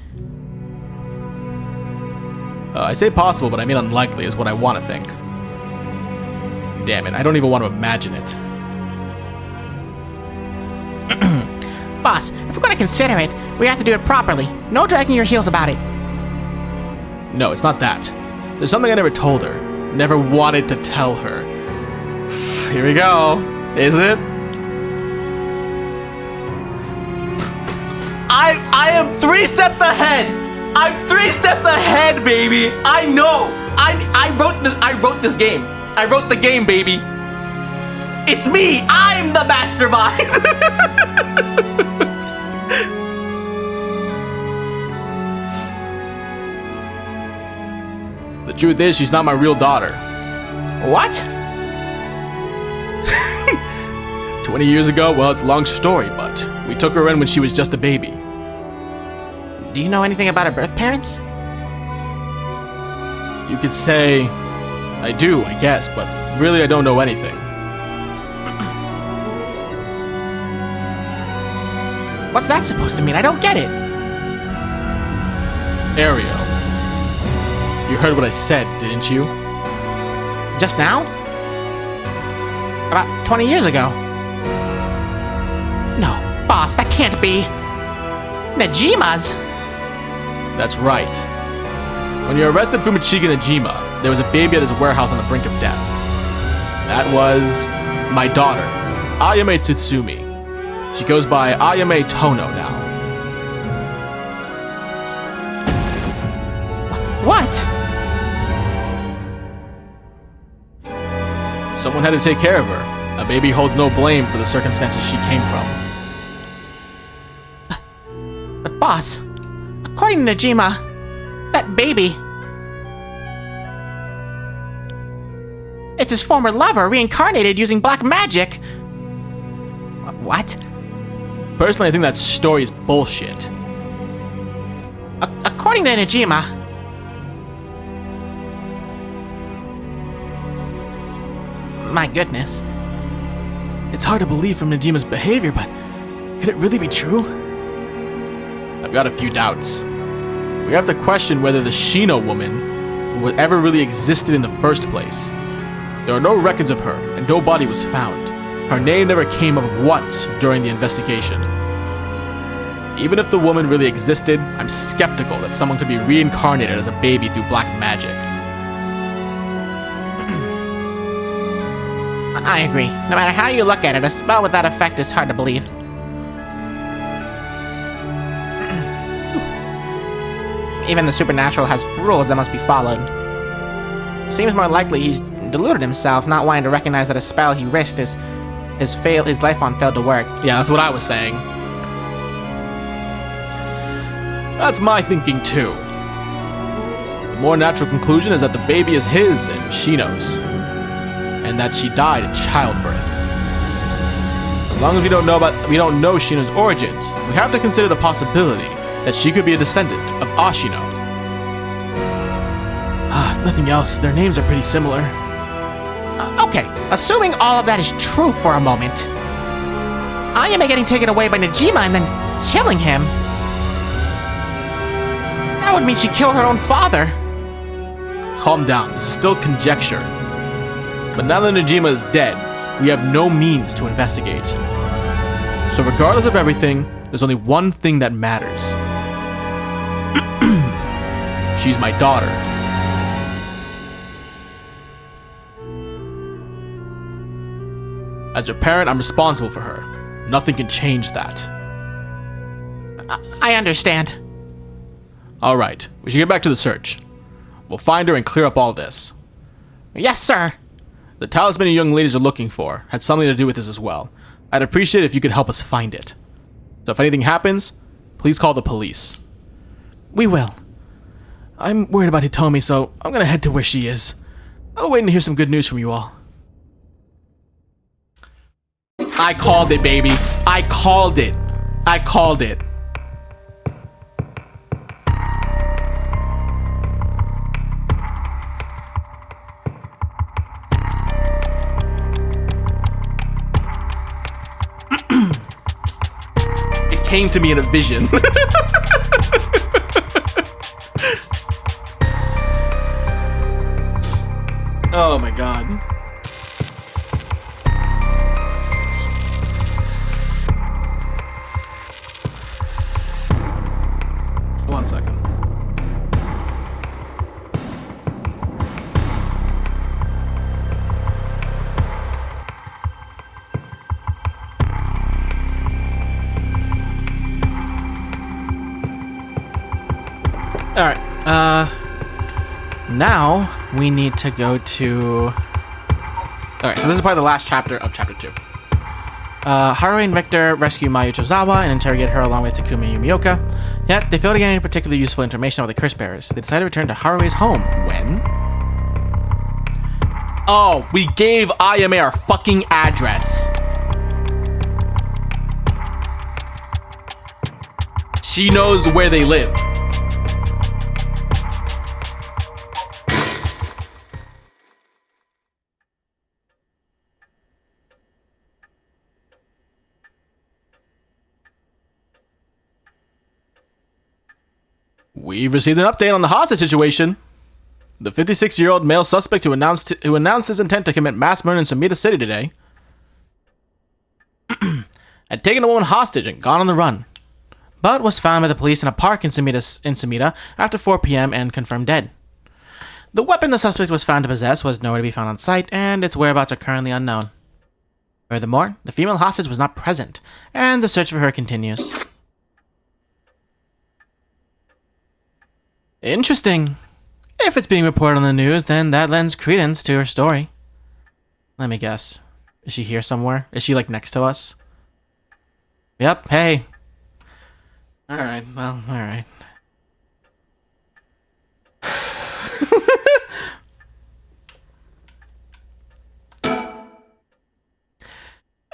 I say possible, but I mean unlikely is what I want to think. Damn it, I don't even want to imagine it. Boss, if we're gonna consider it, we have to do it properly. No dragging your heels about it. No, it's not that. There's something I never told her. Never wanted to tell her. Here we go. Is it? I am 3 steps ahead! I'm 3 steps ahead, baby! I know! I wrote this game. I wrote the game, baby. It's me! I'm the mastermind! The truth is, she's not my real daughter. What? 20 years ago, well, it's a long story, but we took her in when she was just a baby. Do you know anything about her birth parents? You could say I do, I guess, but really I don't know anything. What's that supposed to mean? I don't get it. Ario, you heard what I said, didn't you? Just now? About 20 years ago. No, boss, that can't be. Nejima's. That's right. When you arrested Fumichika Nejima, there was a baby at his warehouse on the brink of death. That was my daughter, Ayame Tsutsumi. She goes by Ayame Tono now. What? Someone had to take care of her. A baby holds no blame for the circumstances she came from. But boss, according to Najima, that baby... it's his former lover reincarnated using black magic. What? Personally, I think that story is bullshit. According to Najima... my goodness. It's hard to believe from Najima's behavior, but could it really be true? I've got a few doubts. We have to question whether the Shino woman ever really existed in the first place. There are no records of her, and no body was found. Her name never came up once during the investigation. Even if the woman really existed, I'm skeptical that someone could be reincarnated as a baby through black magic. I agree. No matter how you look at it, a spell with that effect is hard to believe. Even the supernatural has rules that must be followed. Seems more likely he's deluded himself, not wanting to recognize that a spell he risked his life on failed to work. Yeah, that's what I was saying. That's my thinking too. The more natural conclusion is that the baby is his and Shino's, and that she died in childbirth. As long as we don't know Shino's origins, we have to consider the possibility that she could be a descendant of Ashino. If nothing else, their names are pretty similar. Okay, assuming all of that is true for a moment, Ayame getting taken away by Najima and then killing him, that would mean she killed her own father. Calm down, this is still conjecture. But now that Najima is dead, we have no means to investigate. So regardless of everything, there's only one thing that matters. She's my daughter. As your parent, I'm responsible for her. Nothing can change that. I understand. Alright, we should get back to the search. We'll find her and clear up all this. Yes, sir. The talisman you young ladies are looking for had something to do with this as well. I'd appreciate it if you could help us find it. So if anything happens, please call the police. We will. I'm worried about Hitomi, so I'm gonna head to where she is. I'll wait to hear some good news from you all. I called it, baby. I called it. I called it. It came to me in a vision. Oh my god. One second. Alright, now we need to go to... Okay, so this is probably the last chapter of chapter 2. Haruhi and Victor rescue Mayu Tozawa and interrogate her along with Takumi and Yumioka. Yet, they fail to get any particularly useful information about the curse bearers. They decide to return to Haruhi's home. When? Oh, we gave Ayame our fucking address. She knows where they live. We've received an update on the hostage situation. The 56-year-old male suspect who announced his intent to commit mass murder in Sumida City today had taken a woman hostage and gone on the run, but was found by the police in a park in Sumida after 4 p.m. and confirmed dead. The weapon the suspect was found to possess was nowhere to be found on site, and its whereabouts are currently unknown. Furthermore, the female hostage was not present, and the search for her continues. Interesting. If it's being reported on the news, then that lends credence to her story. Let me guess. Is she here somewhere? Is she, like, next to us? Yep, hey. Alright, well, alright.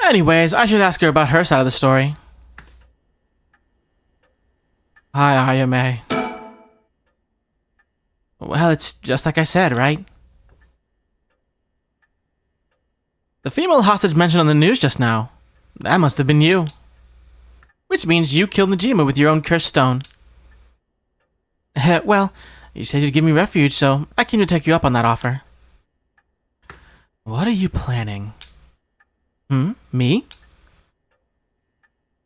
Anyways, I should ask her about her side of the story. Hi, Ayame. Well, it's just like I said, right? The female hostage mentioned on the news just now. That must have been you. Which means you killed Najima with your own cursed stone. Well, you said you'd give me refuge, so I came to take you up on that offer. What are you planning? Me?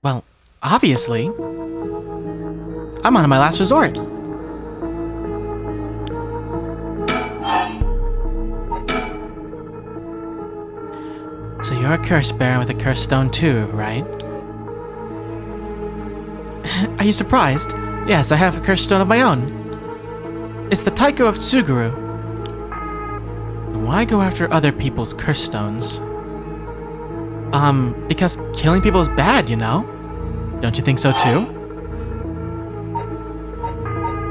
Well, obviously. I'm on my last resort. So you're a curse bearer with a cursed stone too, right? Are you surprised? Yes, I have a cursed stone of my own. It's the Taiko of Suguru. Why go after other people's cursed stones? Because killing people is bad, you know? Don't you think so too?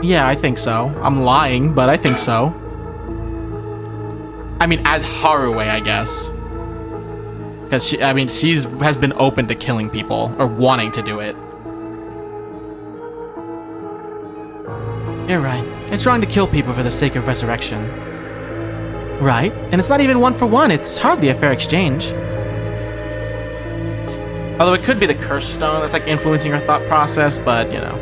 Yeah, I think so. I'm lying, but I think so. I mean, as Haruwe, I guess. Because she has been open to killing people, or wanting to do it. You're right. It's wrong to kill people for the sake of resurrection. Right, and it's not even 1 for 1. It's hardly a fair exchange. Although it could be the curse stone that's like influencing her thought process, but you know.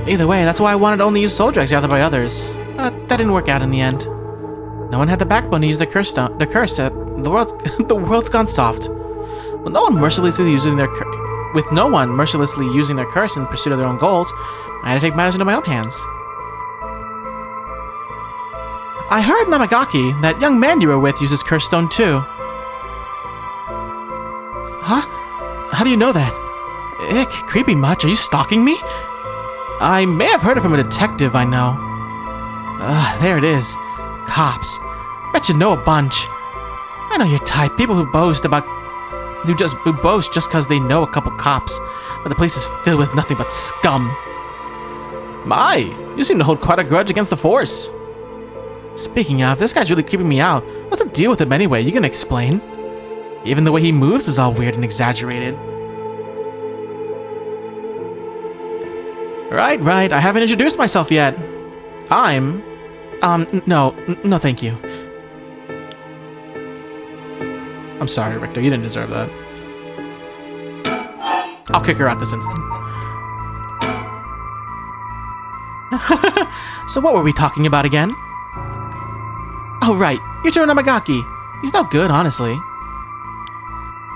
Either way, that's why I wanted to only use soul dregs rather by others. But that didn't work out in the end. No one had the backbone to use the curse stone. The world's gone soft. With no one mercilessly using their curse in pursuit of their own goals, I had to take matters into my own hands. I heard, Namagaki, that young man you were with uses curse stone too. Huh? How do you know that? Ick, creepy much. Are you stalking me? I may have heard it from a detective I know. There it is. Cops. Bet you know a bunch. I know your type. People who boast just because they know a couple cops, but the place is filled with nothing but scum. My, you seem to hold quite a grudge against the Force. Speaking of, this guy's really creeping me out. What's the deal with him anyway? You can explain. Even the way he moves is all weird and exaggerated. Right. I haven't introduced myself yet. I'm... No, thank you. I'm sorry, Richter, you didn't deserve that. I'll kick her out this instant. So what were we talking about again? Oh right, Yujiro Namagaki. He's no good, honestly.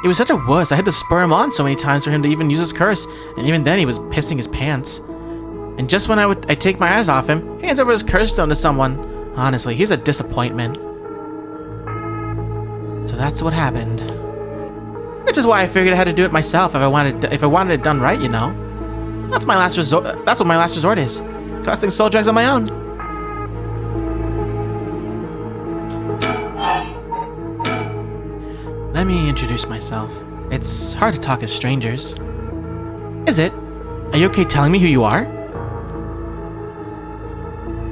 He was such a wuss, I had to spur him on so many times for him to even use his curse, and even then he was pissing his pants. And just when I take my eyes off him, he hands over his curse stone to someone. Honestly, he's a disappointment. So that's what happened. Which is why I figured I had to do it myself if I wanted it done right, you know. That's my last resort. That's what my last resort is. Casting soul drags on my own. Let me introduce myself. It's hard to talk as strangers. Is it? Are you okay telling me who you are?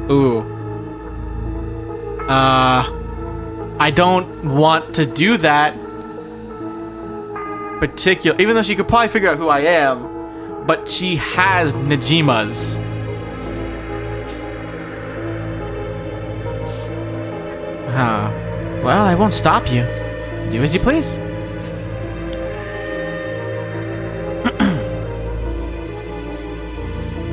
Ooh. I don't want to do that. Even though she could probably figure out who I am, but she has Najima's. Well, I won't stop you. Do as you please.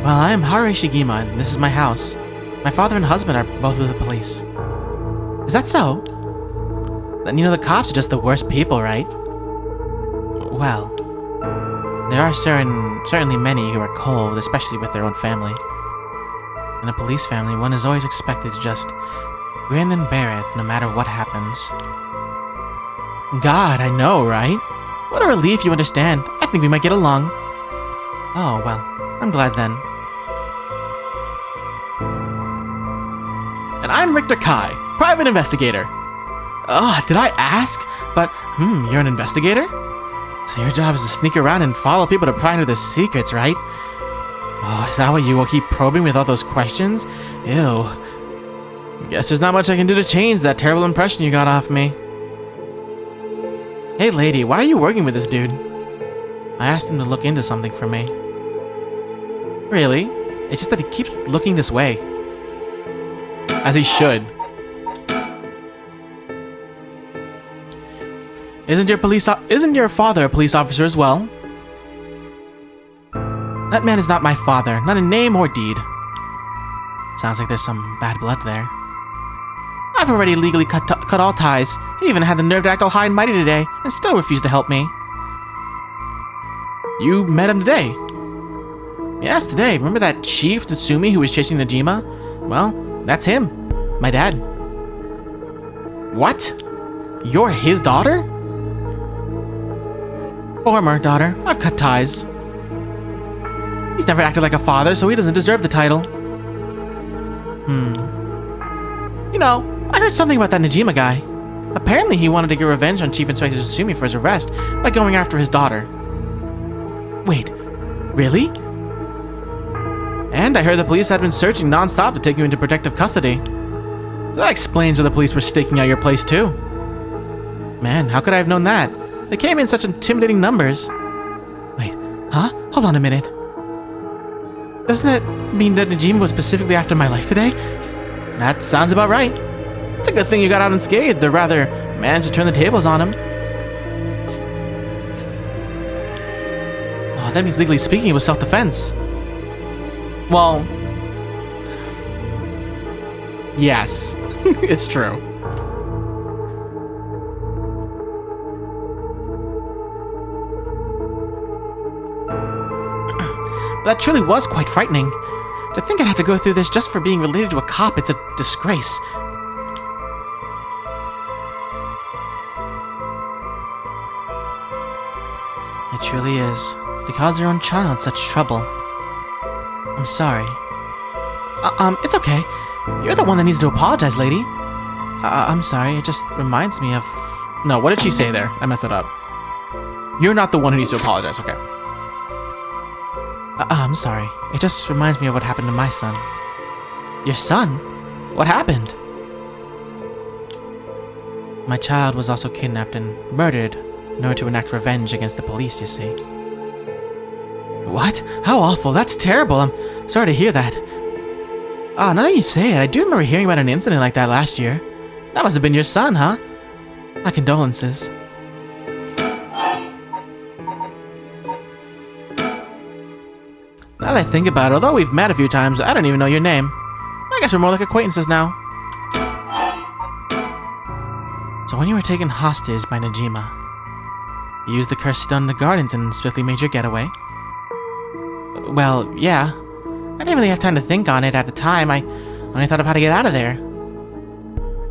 Well, I am Haru Ishigima, and this is my house. My father and husband are both with the police. Is that so? Then you know the cops are just the worst people, right? Well, there are certainly many who are cold, especially with their own family. In a police family, one is always expected to just Grin and bear it, no matter what happens. God, I know, right? What a relief you understand. I think we might get along. Oh, well, I'm glad then. And I'm Richter Kai, private investigator. Did I ask? But, you're an investigator? So your job is to sneak around and follow people to pry into their secrets, right? Oh, is that why you will keep probing with all those questions? Ew. Guess there's not much I can do to change that terrible impression you got off me. Hey lady, why are you working with this dude? I asked him to look into something for me. Really? It's just that he keeps looking this way. As he should. Isn't your father a police officer as well? That man is not my father, not in name or deed. Sounds like there's some bad blood there. I've already legally cut all ties. He even had the nerve to act all high and mighty today, and still refused to help me. You met him today? Yes, today. Remember that Chief Tatsumi who was chasing Najima? Well, that's him. My dad. What? You're his daughter? Former daughter. I've cut ties. He's never acted like a father, so he doesn't deserve the title. You know, I heard something about that Najima guy. Apparently he wanted to get revenge on Chief Inspector Tatsumi for his arrest by going after his daughter. Wait, really? And I heard the police had been searching non-stop to take you into protective custody. So that explains why the police were staking out your place too. Man, how could I have known that? They came in such intimidating numbers. Wait, huh? Hold on a minute. Doesn't that mean that Najima was specifically after my life today? That sounds about right. It's a good thing you got out unscathed, or rather, managed to turn the tables on him. Oh, that means legally speaking it was self-defense. Well, yes, it's true. That truly was quite frightening. To think I'd have to go through this just for being related to a cop, it's a disgrace. It truly is. To cause your own child such trouble. I'm sorry. It's okay. You're the one that needs to apologize, lady. I'm sorry, it just reminds me of... No, what did she say there? I messed it up. You're not the one who needs to apologize, okay. I'm sorry. It just reminds me of what happened to my son. Your son? What happened? My child was also kidnapped and murdered in order to enact revenge against the police, you see. What? How awful. That's terrible. I'm sorry to hear that. Now that you say it, I do remember hearing about an incident like that last year. That must have been your son, huh? My condolences. Now that I think about it, although we've met a few times, I don't even know your name. I guess we're more like acquaintances now. So when you were taken hostage by Najima, you used the cursed stone in the gardens and swiftly made your getaway? Well, yeah. I didn't really have time to think on it at the time. I only thought of how to get out of there.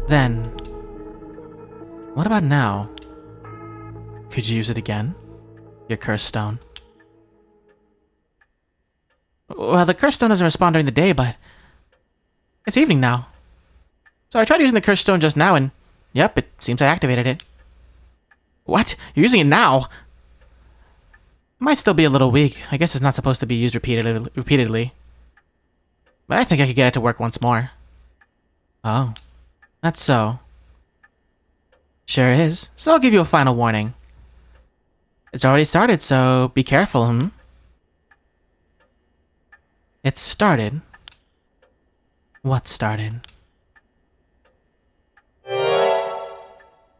Then, what about now? Could you use it again? Your cursed stone? Well, the cursed stone doesn't respond during the day, but it's evening now. So I tried using the cursed stone just now, and yep, it seems I activated it. What? You're using it now? Might still be a little weak. I guess it's not supposed to be used repeatedly. But I think I could get it to work once more. Oh, that's so. Sure is. So I'll give you a final warning. It's already started, so be careful, It started. What started?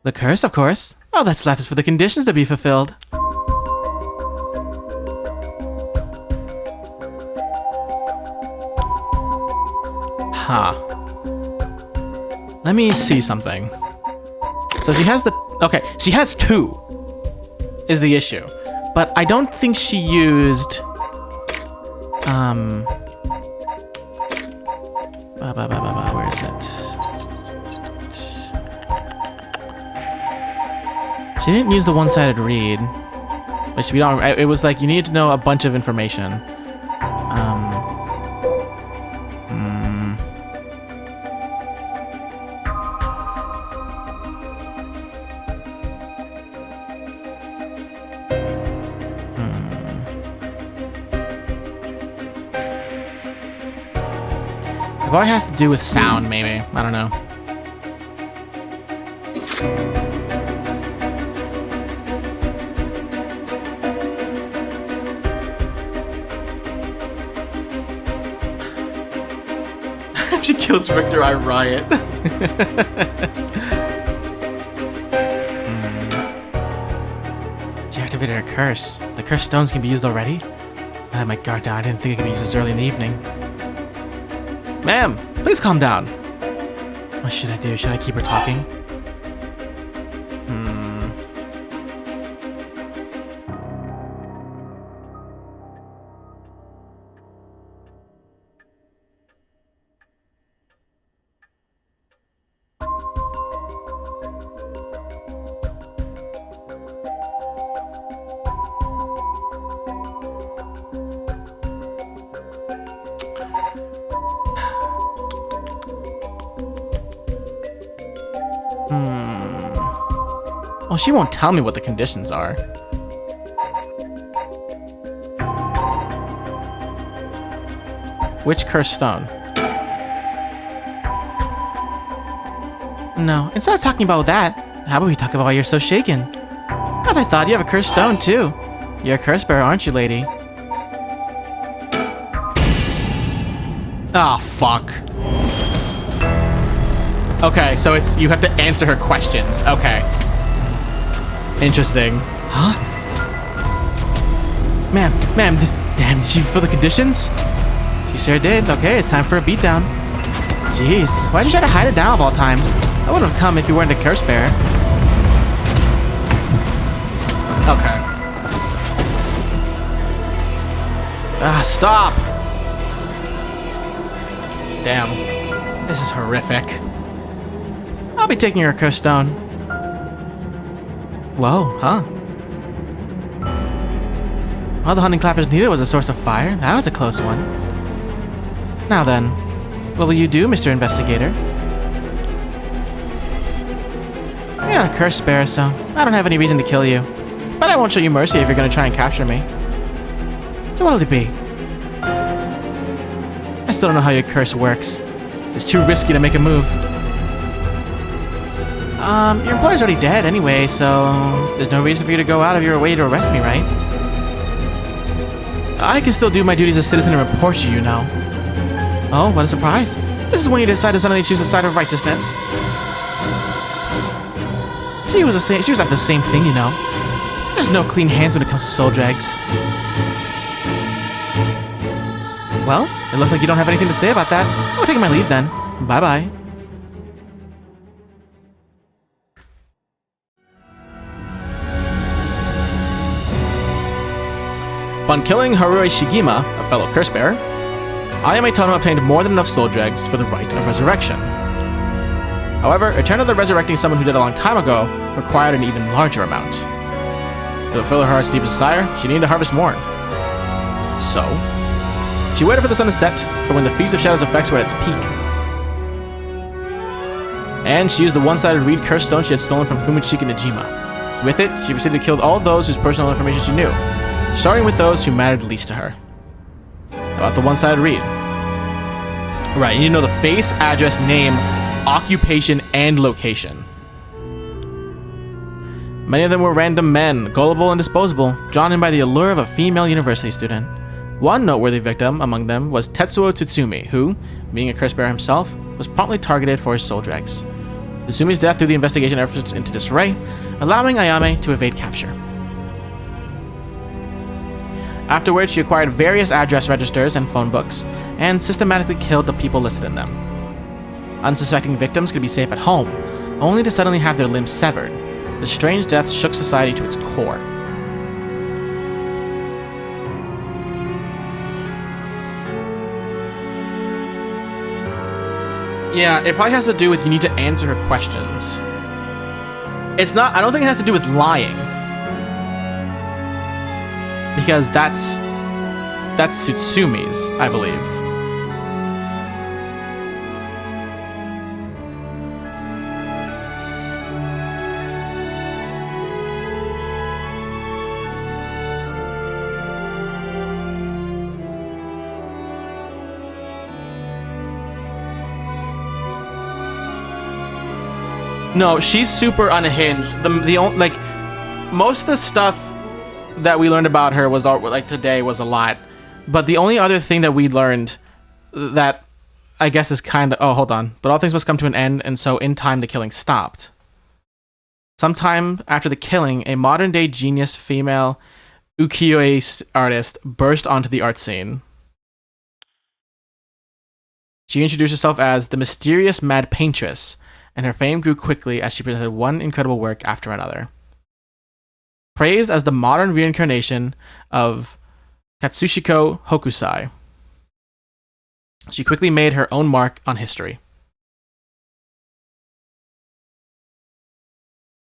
The curse, of course. All that's left is for the conditions to be fulfilled. Huh. Let me see something. So she has the... Okay, she has two, is the issue. But I don't think she used... Where is it? She didn't use the one-sided read, which we don't. It was like you needed to know a bunch of information. It probably has to do with sound, maybe. I don't know. If she kills Richter, I riot. She activated her curse. The curse stones can be used already? I had my guard down. I didn't think it could be used this early in the evening. Ma'am, please calm down. What should I do? Should I keep her talking? Well, she won't tell me what the conditions are. Which cursed stone? No, instead of talking about that, how about we talk about why you're so shaken? As I thought, you have a cursed stone too. You're a curse bearer, aren't you, lady? Ah, fuck. Okay, so it's you have to answer her questions. Okay. Interesting. Huh? Ma'am, damn, did she fulfill the conditions? She sure did. Okay, it's time for a beatdown. Jeez, why'd you try to hide it now of all times? I wouldn't have come if you weren't a curse bearer. Okay. Ah, stop! Damn. This is horrific. I'll be taking your cursed stone. Whoa, huh? All the hunting clappers needed was a source of fire. That was a close one. Now then, what will you do, Mr. Investigator? You're not a curse bearer, so I don't have any reason to kill you. But I won't show you mercy if you're gonna try and capture me. So what'll it be? I still don't know how your curse works. It's too risky to make a move. Your employer's already dead anyway, so there's no reason for you to go out of your way to arrest me, right? I can still do my duties as a citizen and report you, you know. Oh, what a surprise. This is when you decide to suddenly choose the side of righteousness. She was like the same thing, you know. There's no clean hands when it comes to soul drags. Well, it looks like you don't have anything to say about that. I'll take my leave then. Bye-bye. Upon killing Harue Shigima, a fellow curse bearer, Ayame Tono obtained more than enough soul dregs for the rite of resurrection. However, eternally resurrecting someone who died a long time ago required an even larger amount. To fulfill her heart's deepest desire, she needed to harvest more. So, she waited for the sun to set for when the Feast of Shadows effects were at its peak. And she used the one-sided reed curse stone she had stolen from Fumichika Najima. With it, she proceeded to kill all those whose personal information she knew, starting with those who mattered least to her. About the one-sided read. Right, you need to know the face, address, name, occupation, and location. Many of them were random men, gullible and disposable, drawn in by the allure of a female university student. One noteworthy victim among them was Tetsuo Tsutsumi, who, being a curse bearer himself, was promptly targeted for his soul dregs. Tsutsumi death threw the investigation efforts into disarray, allowing Ayame to evade capture. Afterwards, she acquired various address registers and phone books, and systematically killed the people listed in them. Unsuspecting victims could be safe at home, only to suddenly have their limbs severed. The strange deaths shook society to its core. Yeah, it probably has to do with you need to answer her questions. It's not. I don't think it has to do with lying, because that's Tsutsumy's, I believe. No, she's super unhinged. Like most of the stuff that we learned about her was all, like today was a lot, but the only other thing that we learned that I guess is kind of hold on. But all things must come to an end, and so in time the killing stopped. Sometime after the killing, a modern-day genius female ukiyo-e artist burst onto the art scene. She introduced herself as the mysterious Mad Paintress, and her fame grew quickly as she presented one incredible work after another. Praised as the modern reincarnation of Katsushiko Hokusai, she quickly made her own mark on history.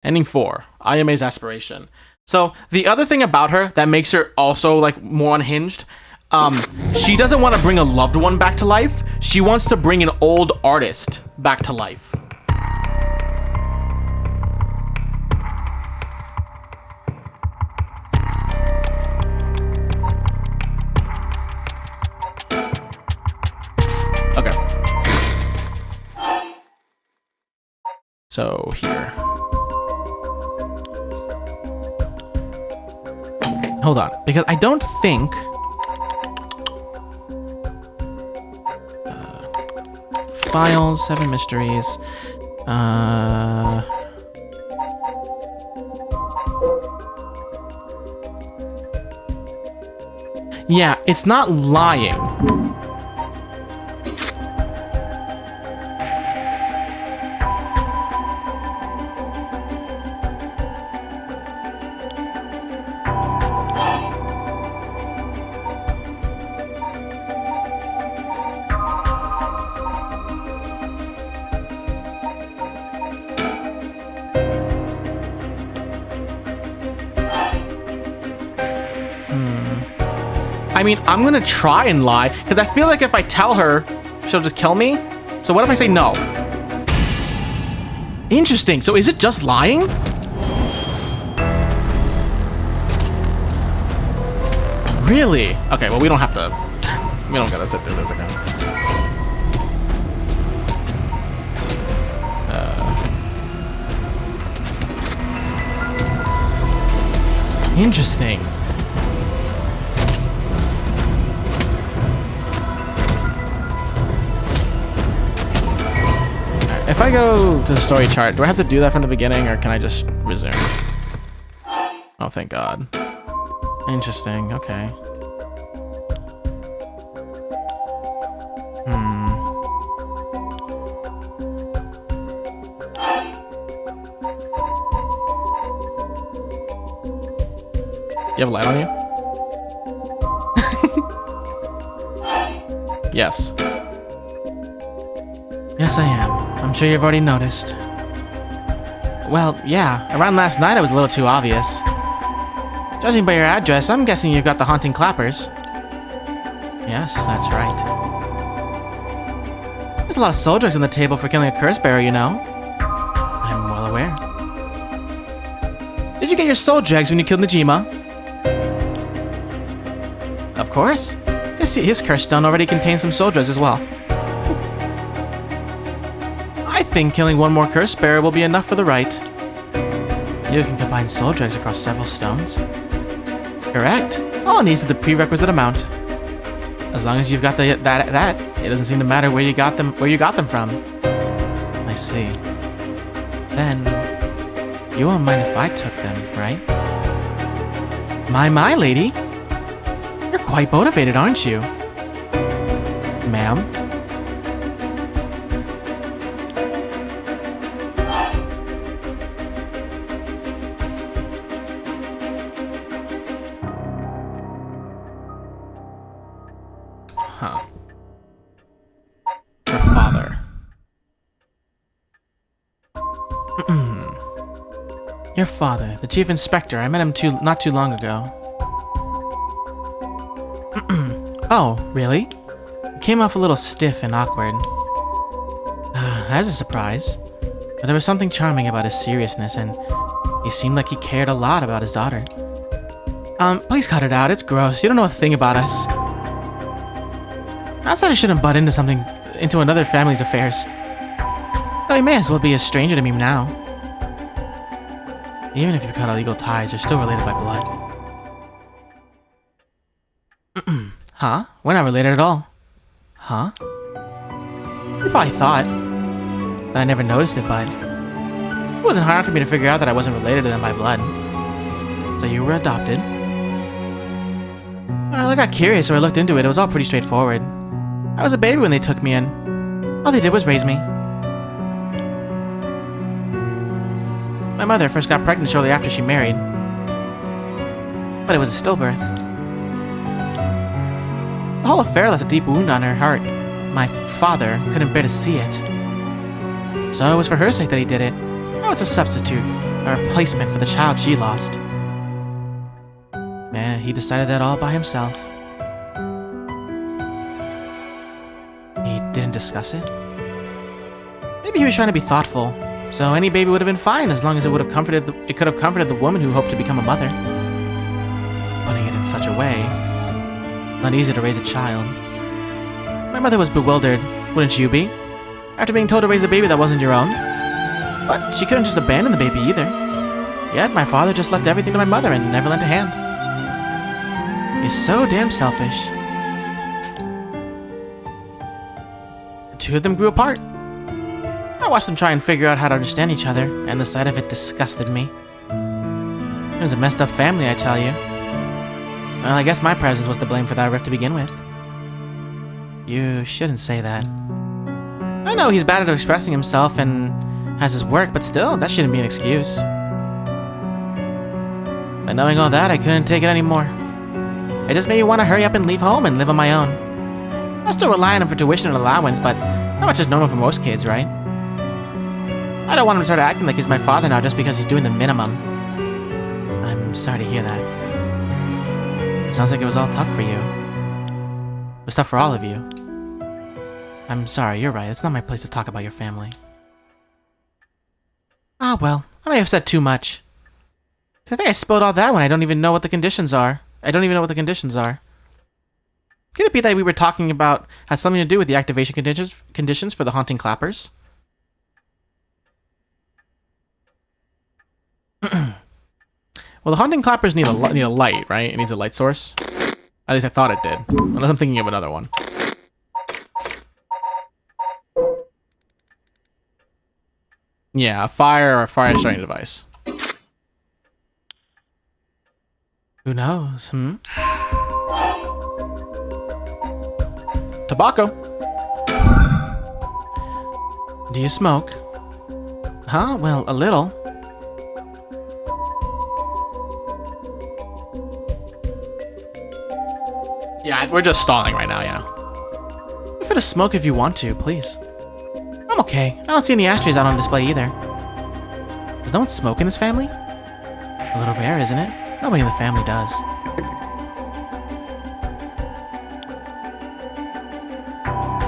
Ending 4, Ayame's aspiration. So the other thing about her that makes her also like more unhinged, she doesn't want to bring a loved one back to life. She wants to bring an old artist back to life. Okay. So here. Hold on, because I don't think files, 7 mysteries. Yeah, it's not lying. I mean, I'm gonna try and lie, because I feel like if I tell her, she'll just kill me. So what if I say no? Interesting, so is it just lying? Really? Okay, well we don't have to, we don't gotta sit through this again. Interesting. If I go to the story chart, do I have to do that from the beginning, or can I just resume? Oh, thank God. Interesting, okay. You have a light on you? Yes. Yes, I am. I'm sure you've already noticed. Well, yeah. Around last night, it was a little too obvious. Judging by your address, I'm guessing you've got the haunting clappers. Yes, that's right. There's a lot of soul drugs on the table for killing a curse bearer, you know. I'm well aware. Did you get your soul dregs when you killed Najima? Of course. His curse stone already contains some soul drugs as well. I think killing one more curse bearer will be enough for the rite. You can combine soul dregs across several stones. Correct. All it needs is the prerequisite amount. As long as you've got that, it doesn't seem to matter where you got them from. I see. Then you won't mind if I took them, right? My lady. You're quite motivated, aren't you? Ma'am? Huh. Her father. Your father, the chief inspector. I met him not too long ago. Oh, really? He came off a little stiff and awkward. That's a surprise. But there was something charming about his seriousness, and he seemed like he cared a lot about his daughter. Please cut it out. It's gross. You don't know a thing about us. Outsider shouldn't butt into another family's affairs. Though he may as well be a stranger to me now. Even if you've cut illegal ties, you're still related by blood. Huh? We're not related at all. Huh? You probably thought that I never noticed it, but it wasn't hard for me to figure out that I wasn't related to them by blood. So you were adopted. Well, I got curious, so I looked into it. It was all pretty straightforward. I was a baby when they took me in. All they did was raise me. My mother first got pregnant shortly after she married. But it was a stillbirth. The whole affair left a deep wound on her heart. My father couldn't bear to see it. So it was for her sake that he did it. I was a substitute, a replacement for the child she lost. Man, he decided that all by himself. He didn't discuss it? Maybe he was trying to be thoughtful. So any baby would have been fine as long as it could have comforted the woman who hoped to become a mother. Putting it in such a way, not easy to raise a child. My mother was bewildered, wouldn't you be? After being told to raise a baby that wasn't your own? But she couldn't just abandon the baby either. Yet my father just left everything to my mother and never lent a hand. He's so damn selfish. The two of them grew apart. I watched them try and figure out how to understand each other, and the sight of it disgusted me. It was a messed up family, I tell you. Well, I guess my presence was to blame for that rift to begin with. You shouldn't say that. I know he's bad at expressing himself and has his work, but still, that shouldn't be an excuse. But knowing all that, I couldn't take it anymore. It just made me want to hurry up and leave home and live on my own. I'll still rely on him for tuition and allowance, but that much is normal for most kids, right? I don't want him to start acting like he's my father now just because he's doing the minimum. I'm sorry to hear that. It sounds like it was all tough for you. It was tough for all of you. I'm sorry, you're right. It's not my place to talk about your family. Ah, well, I may have said too much. I think I spilled all that when I don't even know what the conditions are. Could it be that we were talking about had something to do with the activation conditions for the haunting clappers? Well, the haunting clappers need a light, right? It needs a light source. At least I thought it did. Unless I'm thinking of another one. Yeah, a fire or a fire starting device. Who knows, Tobacco. Do you smoke? Huh? Well, a little. Yeah, we're just stalling right now, yeah. Feel free to smoke if you want to, please. I'm okay. I don't see any ashtrays out on display either. Does no one smoke in this family? A little rare, isn't it? Nobody in the family does.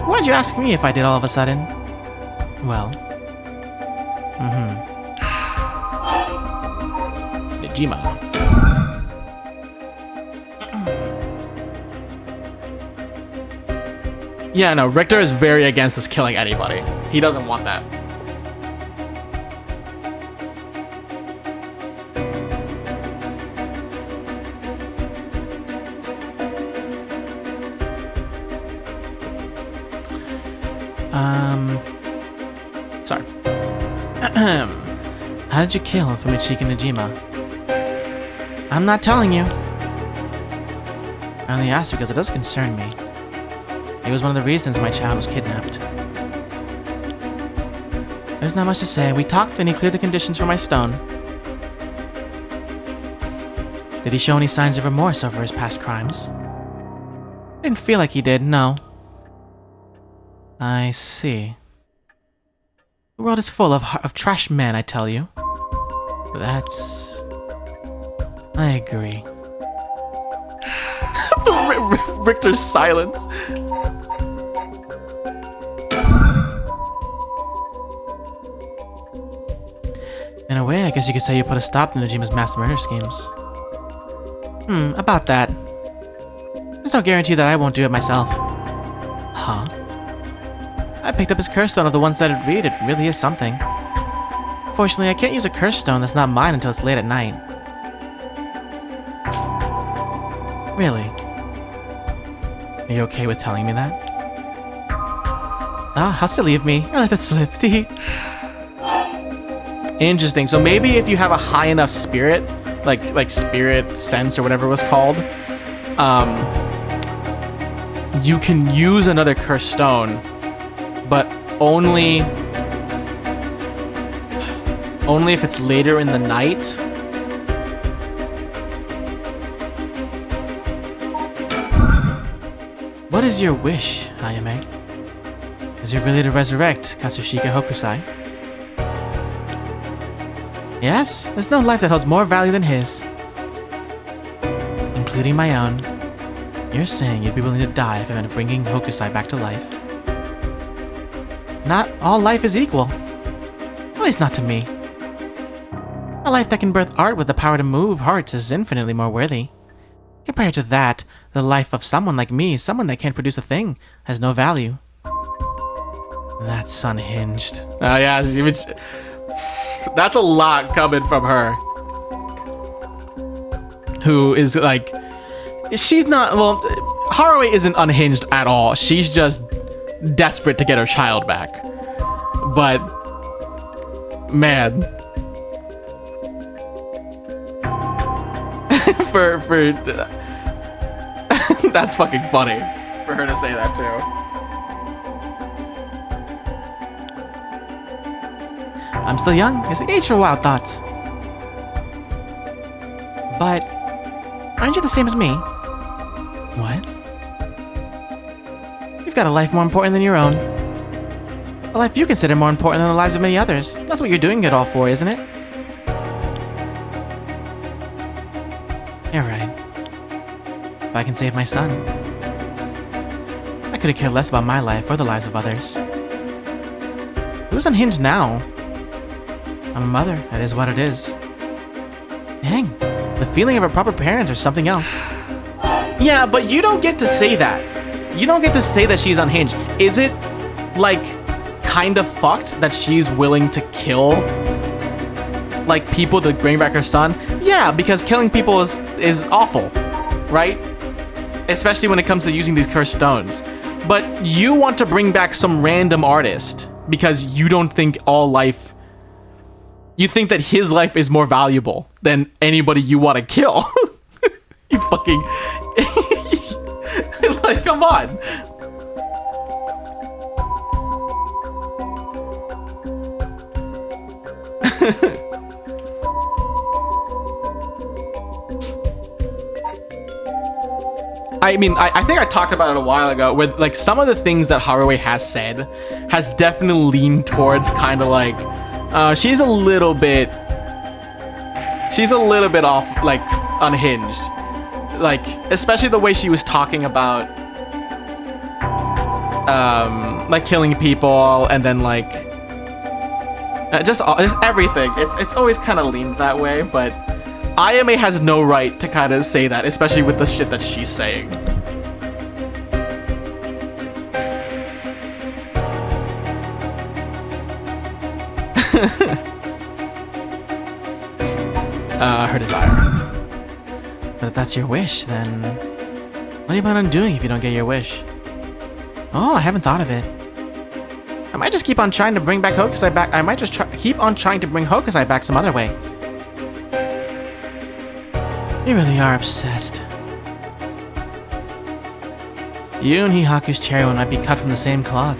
Why'd you ask me if I did all of a sudden? Well. Nijima. Yeah, no, Richter is very against us killing anybody. He doesn't want that. Sorry. How did you kill Fumichika Nijima? I'm not telling you. I only asked because it does concern me. It was one of the reasons my child was kidnapped. There's not much to say. We talked and he cleared the conditions for my stone. Did he show any signs of remorse over his past crimes? Didn't feel like he did, no. I see. The world is full of trash men, I tell you. That's... I agree. Richter's silence. In a way, I guess you could say you put a stop to Najima's mass murder schemes. About that. There's no guarantee that I won't do it myself. Huh? I picked up his curse stone of the one-sided reed. It really is something. Fortunately, I can't use a curse stone that's not mine until it's late at night. Really? Are you okay with telling me that? Ah, how silly of me. I let that slip. Interesting. So maybe if you have a high enough spirit, like spirit sense or whatever it was called, you can use another cursed stone, but only if it's later in the night. What is your wish, Ayame? Is it really to resurrect Katsushika Hokusai? Yes, there's no life that holds more value than his. Including my own. You're saying you'd be willing to die if it meant bringing Hokusai back to life. Not all life is equal. At least not to me. A life that can birth art with the power to move hearts is infinitely more worthy. Compared to that, the life of someone like me, someone that can't produce a thing, has no value. That's unhinged. Oh yeah, that's a lot coming from her. Who is like, she's not, well, Haruhi isn't unhinged at all. She's just desperate to get her child back. But, man. for that's fucking funny for her to say that too. I'm still young. It's the age for wild thoughts. But aren't you the same as me? What? You've got a life more important than your own. A life you consider more important than the lives of many others. That's what you're doing it all for, isn't it? You're right. If I can save my son, I couldn't care less about my life or the lives of others. Who's unhinged now? I'm a mother, that is what it is. Dang, the feeling of a proper parent or something else. Yeah, but you don't get to say that. You don't get to say that she's unhinged. Is it, like, kind of fucked that she's willing to kill, like, people to bring back her son? Yeah, because killing people is awful, right? Especially when it comes to using these cursed stones. But you want to bring back some random artist because you don't think all life... You think that his life is more valuable than anybody you want to kill. You fucking... Like, come on. I mean, I think I talked about it a while ago, where, like, some of the things that Haruhi has said has definitely leaned towards kind of like... she's a little bit off, like, unhinged. Like, especially the way she was talking about, like, killing people and then, like, just everything. It's always kind of leaned that way, but Ayame has no right to kind of say that, especially with the shit that she's saying. Her desire. But if that's your wish, then what do you plan on doing if you don't get your wish? Oh, I haven't thought of it. I might just keep on trying to bring back Hokusai back. I might just keep on trying to bring Hokusai back some other way. You really are obsessed. You and Hihaku's cherry one might be cut from the same cloth.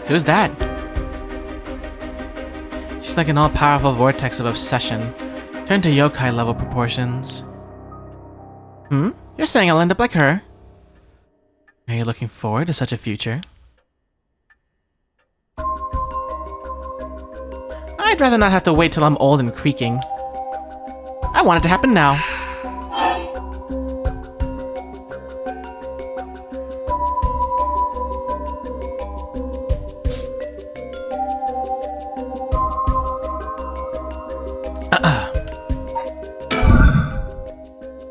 Who's that? She's like an all-powerful vortex of obsession, turned to yokai-level proportions. You're saying I'll end up like her? Are you looking forward to such a future? I'd rather not have to wait till I'm old and creaking. I want it to happen now.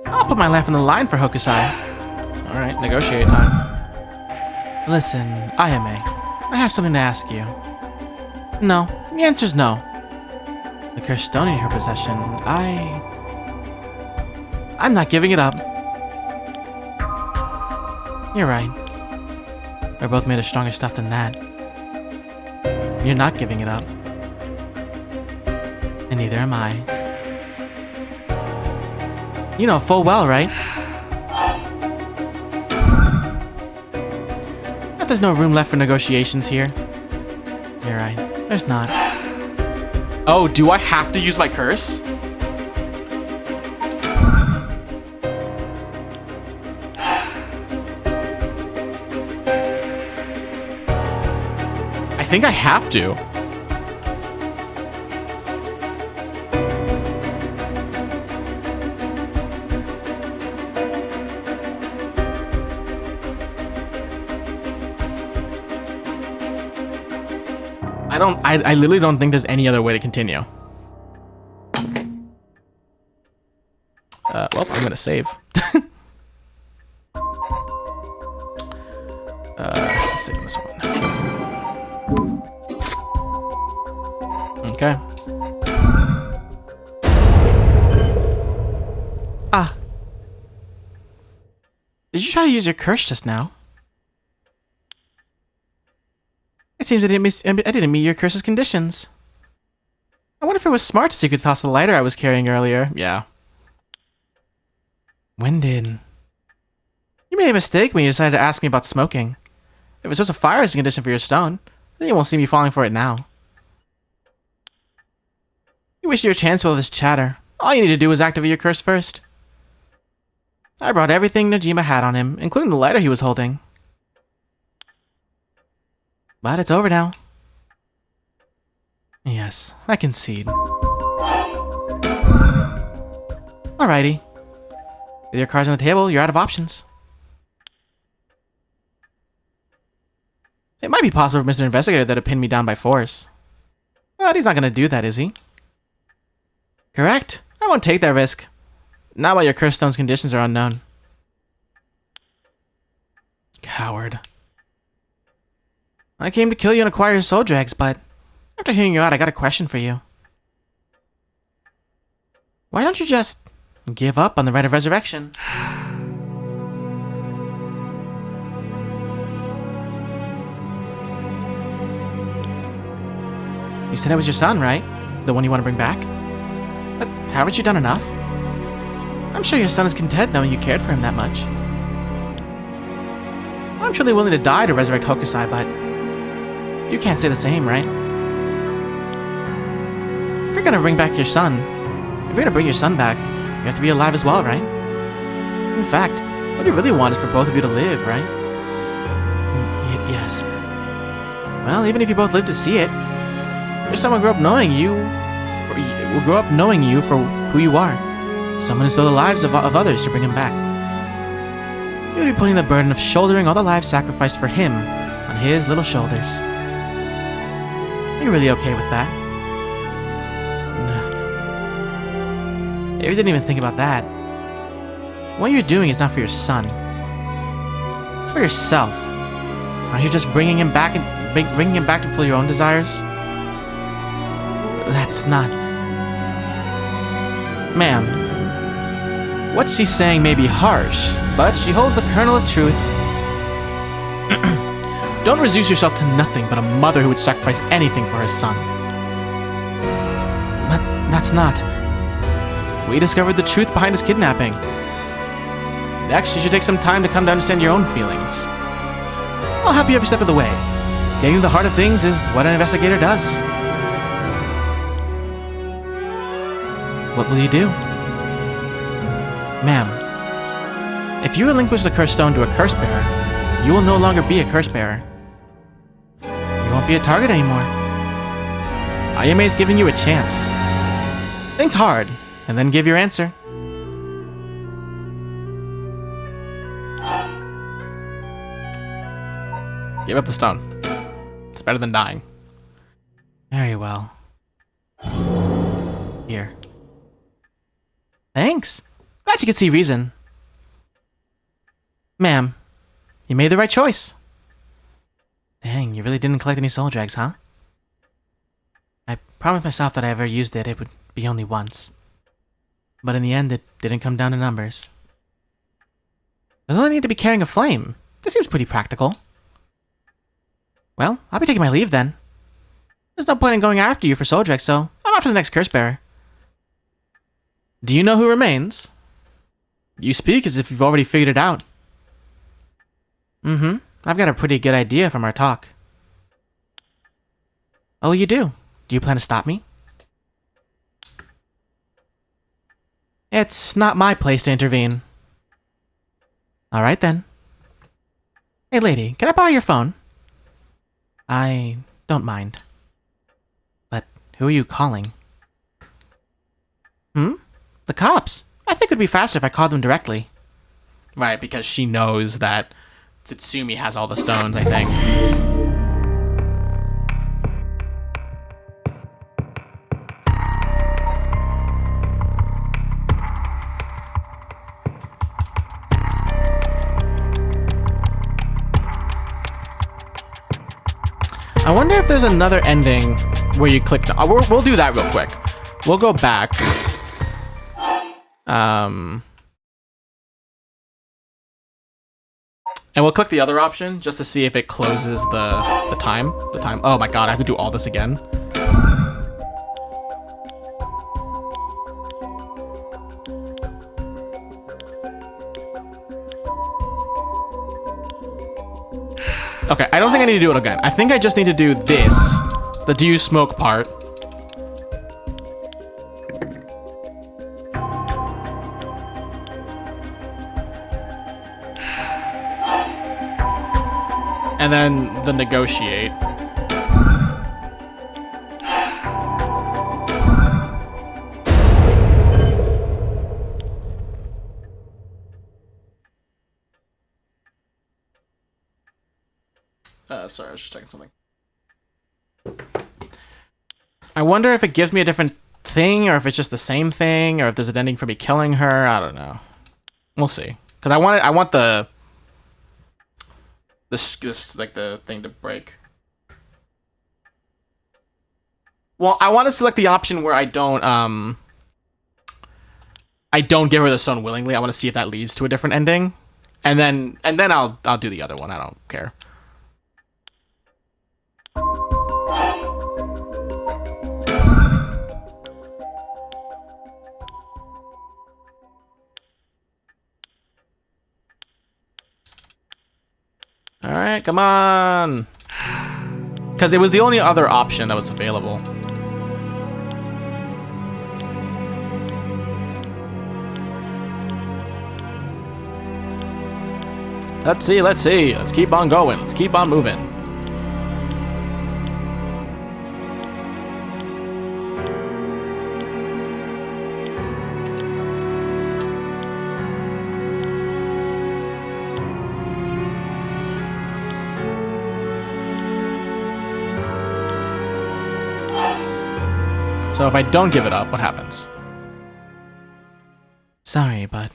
I'll put my life on the line for Hokusai. Alright, negotiate time. Listen, Ayame, I have something to ask you. No, the answer's no. The cursed stone in your possession, I'm not giving it up. You're right. We're both made of stronger stuff than that. You're not giving it up. And neither am I. You know full well, right? That there's no room left for negotiations here. You're right. There's not. Oh, do I have to use my curse? I think I have to. I literally don't think there's any other way to continue. Well, I'm gonna save. Let's take this one. Okay. Ah. Did you try to use your curse just now? It seems I didn't meet your curse's conditions. I wonder if it was smart to secret toss the lighter I was carrying earlier. Yeah. When did... You made a mistake when you decided to ask me about smoking. If it's supposed to fire as a condition for your stone, then you won't see me falling for it now. You wasted your chance with all this chatter. All you need to do is activate your curse first. I brought everything Najima had on him, including the lighter he was holding. But it's over now. Yes, I concede. Alrighty. With your cards on the table, you're out of options. It might be possible for Mr. Investigator to pin me down by force. But he's not gonna do that, is he? Correct. I won't take that risk. Not while your curse stone's conditions are unknown. Coward. I came to kill you and acquire your soul dregs, but after hearing you out, I got a question for you. Why don't you just give up on the right of resurrection? You said it was your son, right? The one you want to bring back? But haven't you done enough? I'm sure your son is content knowing you cared for him that much. I'm surely willing to die to resurrect Hokusai, but you can't say the same, right? If you're gonna bring back your son, if you're gonna bring your son back, you have to be alive as well, right? In fact, what you really want is for both of you to live, right? Yes. Well, even if you both live to see it, your son will grow up knowing you, for who you are. Someone who stole the lives of others to bring him back. You would be putting the burden of shouldering all the lives sacrificed for him on his little shoulders. You're really okay with that? No. If you didn't even think about that, what you're doing is not for your son. It's for yourself. Aren't you just bringing him back to fulfill your own desires? That's not... Ma'am, what she's saying may be harsh, but she holds a kernel of truth. Don't reduce yourself to nothing but a mother who would sacrifice anything for her son. But that's not. We discovered the truth behind his kidnapping. Next, you should take some time to come to understand your own feelings. I'll help you every step of the way. Getting to the heart of things is what an investigator does. What will you do? Ma'am, if you relinquish the curse stone to a curse bearer, you will no longer be a curse bearer. You won't be a target anymore. Ayume's giving you a chance. Think hard, and then give your answer. Give up the stone. It's better than dying. Very well. Here. Thanks. Glad you could see reason. Ma'am, you made the right choice. Dang, you really didn't collect any soul drags, huh? I promised myself that if I ever used it, it would be only once. But in the end, it didn't come down to numbers. There's no need to be carrying a flame. This seems pretty practical. Well, I'll be taking my leave then. There's no point in going after you for soul drags, so I'm off to the next curse bearer. Do you know who remains? You speak as if you've already figured it out. Mm-hmm. I've got a pretty good idea from our talk. Oh, you do? Do you plan to stop me? It's not my place to intervene. Alright then. Hey lady, can I borrow your phone? I don't mind. But who are you calling? The cops. I think it'd be faster if I called them directly. Right, because she knows that Tsutsumi has all the stones, I think. I wonder if there's another ending where you click... we'll do that real quick. We'll go back. And we'll click the other option just to see if it closes the time. Oh my god, I have to do all this again. Okay, I don't think I need to do it again. I think I just need to do this. The do you smoke part. And then the negotiate. Sorry, I was just checking something. I wonder if it gives me a different thing, or if it's just the same thing, or if there's an ending for me killing her. I don't know. We'll see. Because I want this like the thing to break. Well, I want to select the option where I don't give her the stone willingly. I want to see if that leads to a different ending, and then I'll do the other one. I don't care. All right, come on. Because it was the only other option that was available. Let's see. Let's keep on going. Let's keep on moving. So if I don't give it up, what happens? Sorry, but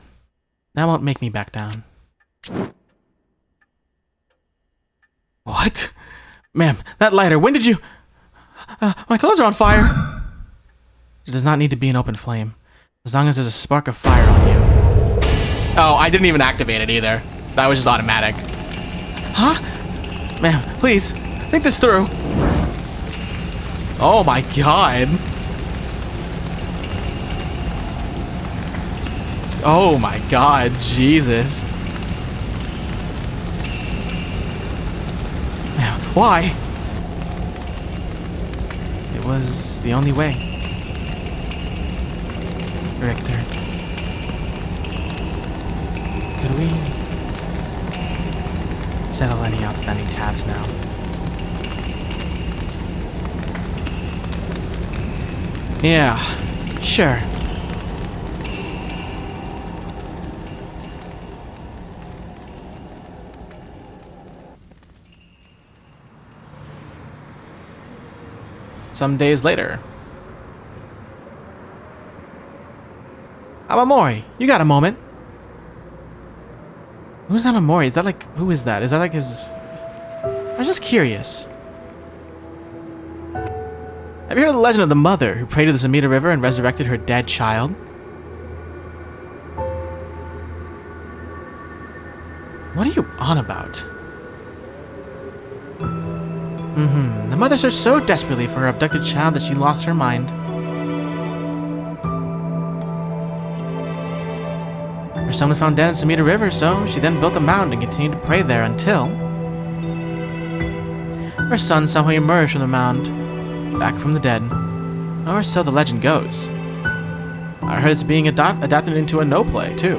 that won't make me back down. What? Ma'am, that lighter, when did you... my clothes are on fire! It does not need to be an open flame, as long as there's a spark of fire on you. Oh, I didn't even activate it either. That was just automatic. Huh? Ma'am, please, think this through. Oh my god. Oh my god, Jesus. Why? It was the only way. Richter. Could we settle any outstanding tabs now? Yeah, sure. Some days later. Amamori, you got a moment? Who's Amamori? Is that like, who is that? Is that like his... I was just curious. Have you heard of the legend of the mother who prayed to the Zamita River and resurrected her dead child? What are you on about? The mother searched so desperately for her abducted child that she lost her mind. Her son was found dead in Samita River, so she then built a mound and continued to pray there until... her son somehow emerged from the mound, back from the dead. Or so the legend goes. I heard it's being adapted into a no-play, too.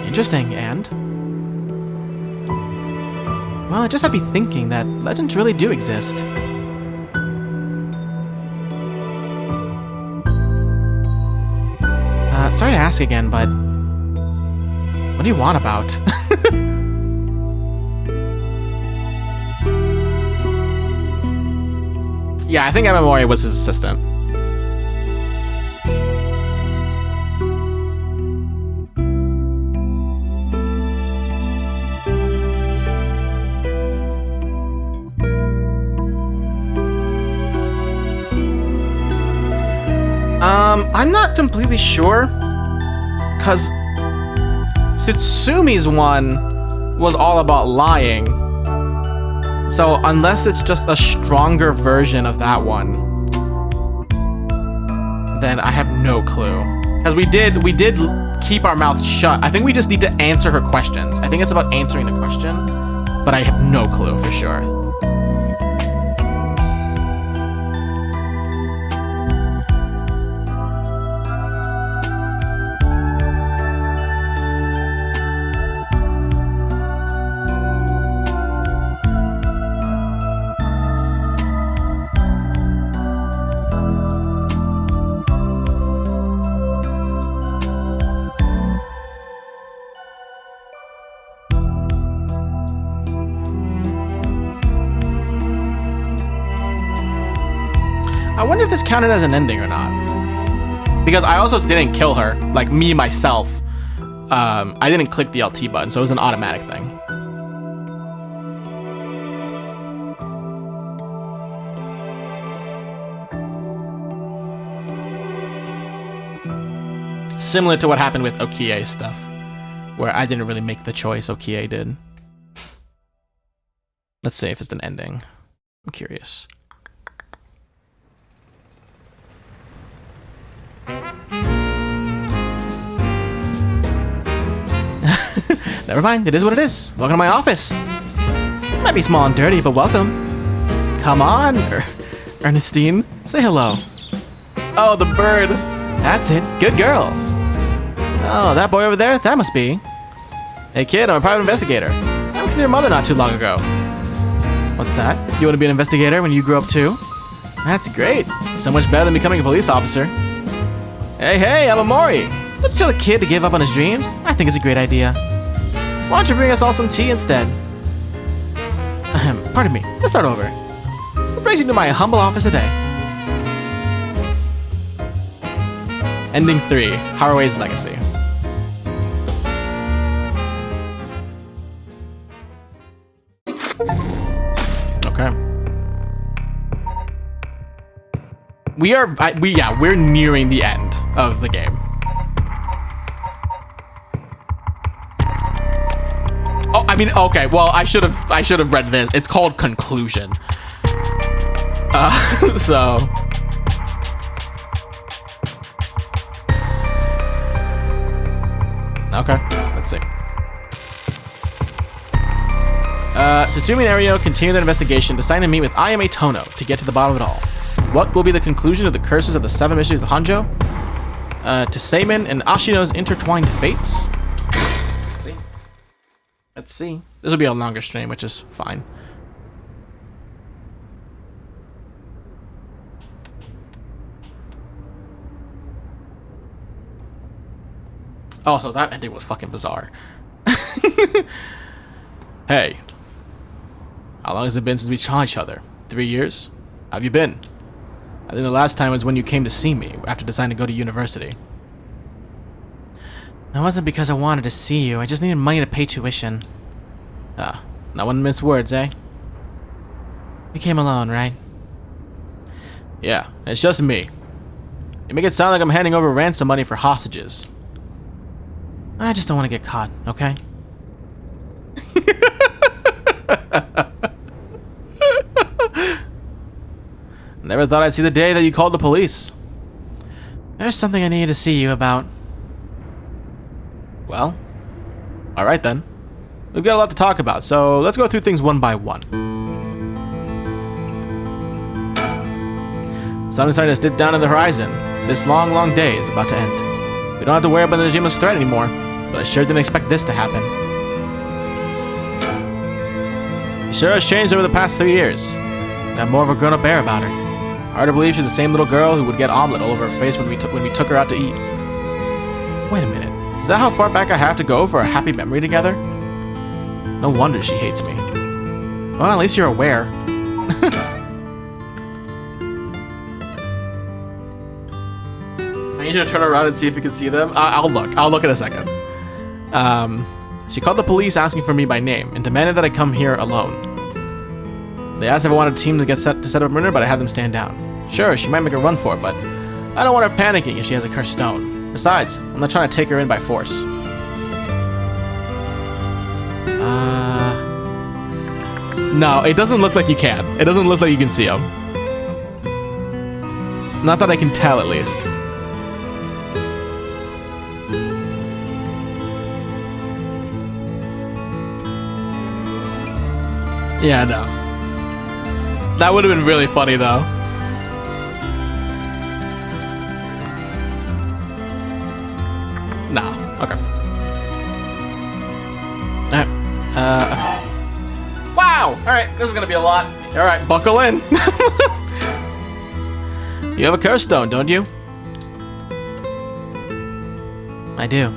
Interesting, and... well, it just had me thinking that legends really do exist. Sorry to ask again, but... what do you want about? Yeah, I think Amamori was his assistant. I'm not completely sure, because Tsutsumi's one was all about lying. So unless it's just a stronger version of that one, then I have no clue. Because we did keep our mouths shut. I think we just need to answer her questions. I think it's about answering the question, but I have no clue for sure. I wonder if this counted as an ending or not. Because I also didn't kill her, like me, myself. I didn't click the LT button, so it was an automatic thing. Similar to what happened with Okie's stuff, where I didn't really make the choice, Okie did. Let's see if it's an ending. I'm curious. Never mind, it is what it is. Welcome to my office. It might be small and dirty, but welcome. Come on, Ernestine, say hello. Oh, the bird. That's it, good girl. Oh, that boy over there, that must be. Hey kid, I'm a private investigator. I worked with your mother not too long ago. What's that? You want to be an investigator when you grow up too? That's great. So much better than becoming a police officer. Hey, I'm Amori. Don't you tell a kid to give up on his dreams? I think it's a great idea. Why don't you bring us all some tea instead? Pardon me, let's start over. What brings you to my humble office today? Ending 3, Haraway's Legacy. Okay. We're nearing the end of the game. Oh, I mean, okay. Well, I should have read this. It's called Conclusion. So. Okay, let's see. Tsutsumi and Ario continue their investigation, deciding to meet with Ayame Tono to get to the bottom of it all. What will be the conclusion of the curses of the 7 mysteries of Hanjo? To Seimin and Ashino's intertwined fates? Let's see. Let's see. This will be a longer stream, which is fine. Also, that ending was fucking bizarre. Hey. How long has it been since we saw each other? 3 years? How have you been? I think the last time was when you came to see me after deciding to go to university. It wasn't because I wanted to see you. I just needed money to pay tuition. Ah, not one to mince words, eh? You came alone, right? Yeah, it's just me. You make it sound like I'm handing over ransom money for hostages. I just don't want to get caught, okay? Never thought I'd see the day that you called the police. There's something I needed to see you about. Well, alright then. We've got a lot to talk about, so let's go through things one by one. Sun is starting to dip down to the horizon. This long, long day is about to end. We don't have to worry about Najima's threat anymore, but I sure didn't expect this to happen. She sure has changed over the past 3 years. Got more of a grown-up air about her. Hard to believe she's the same little girl who would get omelet all over her face when we took her out to eat. Wait a minute. Is that how far back I have to go for a happy memory together? No wonder she hates me. Well, at least you're aware. I need you to turn around and see if you can see them. I'll look. I'll look in a second. She called the police asking for me by name and demanded that I come here alone. They asked if I wanted a team to set up murder, but I had them stand down. Sure, she might make a run for it, but I don't want her panicking if she has a cursed stone. Besides, I'm not trying to take her in by force. No, it doesn't look like you can. It doesn't look like you can see them. Not that I can tell, at least. Yeah, no. That would have been really funny, though. Nah, okay. Alright, wow! Alright, this is gonna be a lot. Alright, buckle in. You have a curse stone, don't you? I do.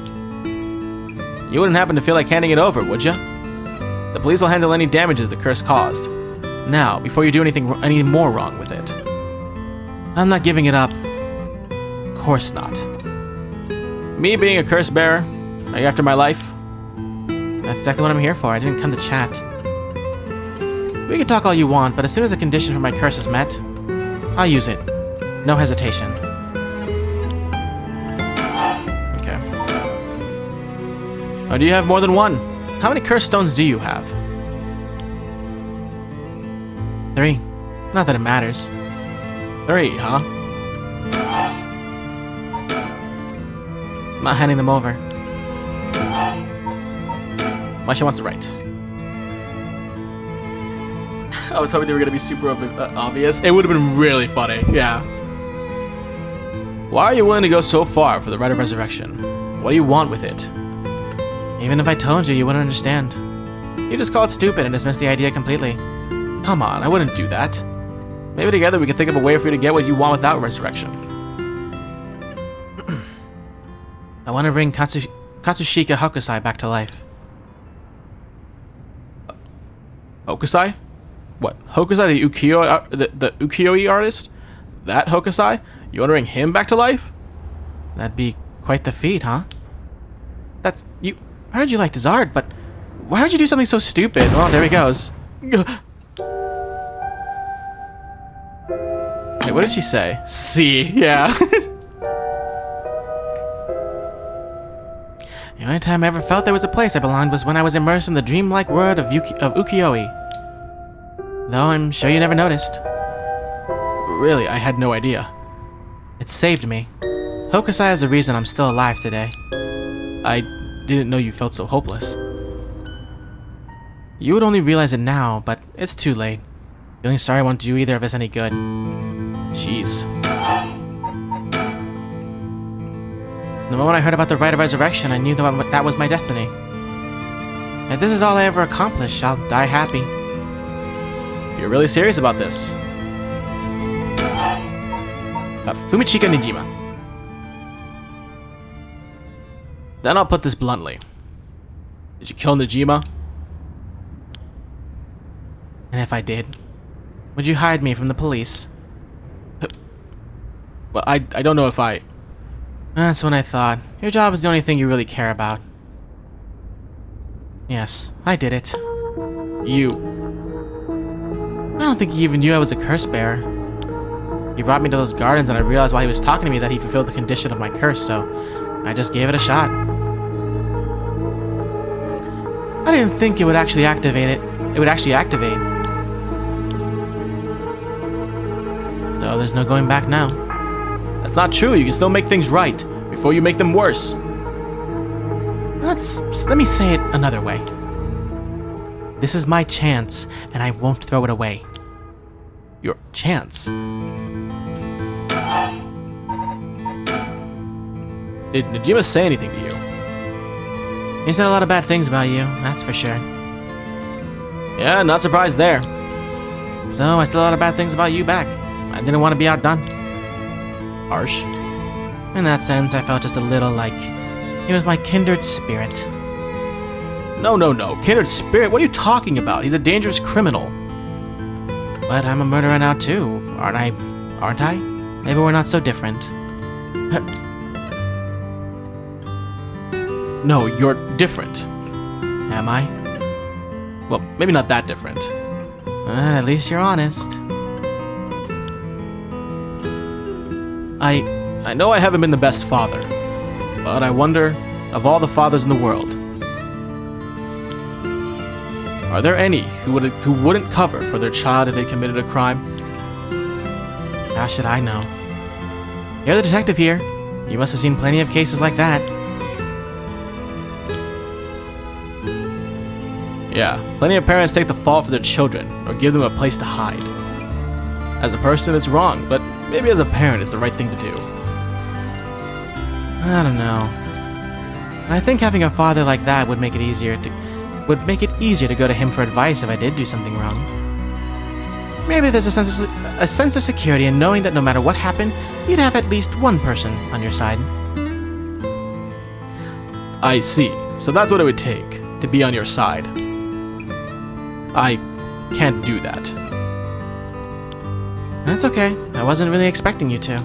You wouldn't happen to feel like handing it over, would you? The police will handle any damages the curse caused. Now, before you do any more wrong with it. I'm not giving it up. Of course not. Me being a curse bearer? Are you after my life? That's exactly what I'm here for. I didn't come to chat. We can talk all you want, but as soon as a condition for my curse is met, I'll use it. No hesitation. Okay. Or do you have more than one? How many curse stones do you have? 3. Not that it matters. 3, huh? I'm not handing them over. Why she wants to write. I was hoping they were going to be super obvious. It would have been really funny, yeah. Why are you willing to go so far for the right of resurrection? What do you want with it? Even if I told you, you wouldn't understand. You just call it stupid and dismiss the idea completely. Come on, I wouldn't do that. Maybe together we could think of a way for you to get what you want without resurrection. I want to bring Katsushika Hokusai back to life. Hokusai? What? Hokusai, the ukiyo-e artist? That Hokusai? You want to bring him back to life? That'd be quite the feat, huh? That's... you... I heard you liked his art, but... why would you do something so stupid? Oh, there he goes. Wait, what did she say? See, yeah. The only time I ever felt there was a place I belonged was when I was immersed in the dreamlike world of ukiyo-e. Though I'm sure you never noticed. Really, I had no idea. It saved me. Hokusai is the reason I'm still alive today. I didn't know you felt so hopeless. You would only realize it now, but it's too late. Feeling sorry won't do either of us any good. Jeez. The moment I heard about the rite of resurrection, I knew that was my destiny. If this is all I ever accomplish, I'll die happy. You're really serious about this? About Fumichika Nijima. Then I'll put this bluntly. Did you kill Najima? And if I did, would you hide me from the police? Well, I don't know if I... That's what I thought. Your job is the only thing you really care about. Yes, I did it. You... I don't think he even knew I was a curse bearer. He brought me to those gardens and I realized while he was talking to me that he fulfilled the condition of my curse, so I just gave it a shot. I didn't think it would actually activate it. It would actually activate. So there's no going back now. That's not true. You can still make things right before you make them worse. Let me say it another way. This is my chance, and I won't throw it away. Your chance? Did Najima say anything to you? He said a lot of bad things about you, that's for sure. Yeah, not surprised there. So I said a lot of bad things about you back. I didn't want to be outdone. Harsh. In that sense, I felt just a little like he was my kindred spirit. No. Kindred spirit? What are you talking about? He's a dangerous criminal. But I'm a murderer now too, aren't I? Aren't I? Maybe we're not so different. No, you're different. Am I? Well, maybe not that different. But at least you're honest. I know I haven't been the best father, but I wonder, of all the fathers in the world, are there any who wouldn't cover for their child if they committed a crime? How should I know? You're the detective here. You must have seen plenty of cases like that. Yeah, plenty of parents take the fall for their children, or give them a place to hide. As a person, it's wrong, but maybe as a parent, it's the right thing to do. I don't know. I think having a father like that would make it easier to go to him for advice if I did do something wrong. Maybe there's a sense of security in knowing that no matter what happened, you'd have at least one person on your side. I see. So that's what it would take to be on your side. I can't do that. That's okay. I wasn't really expecting you to.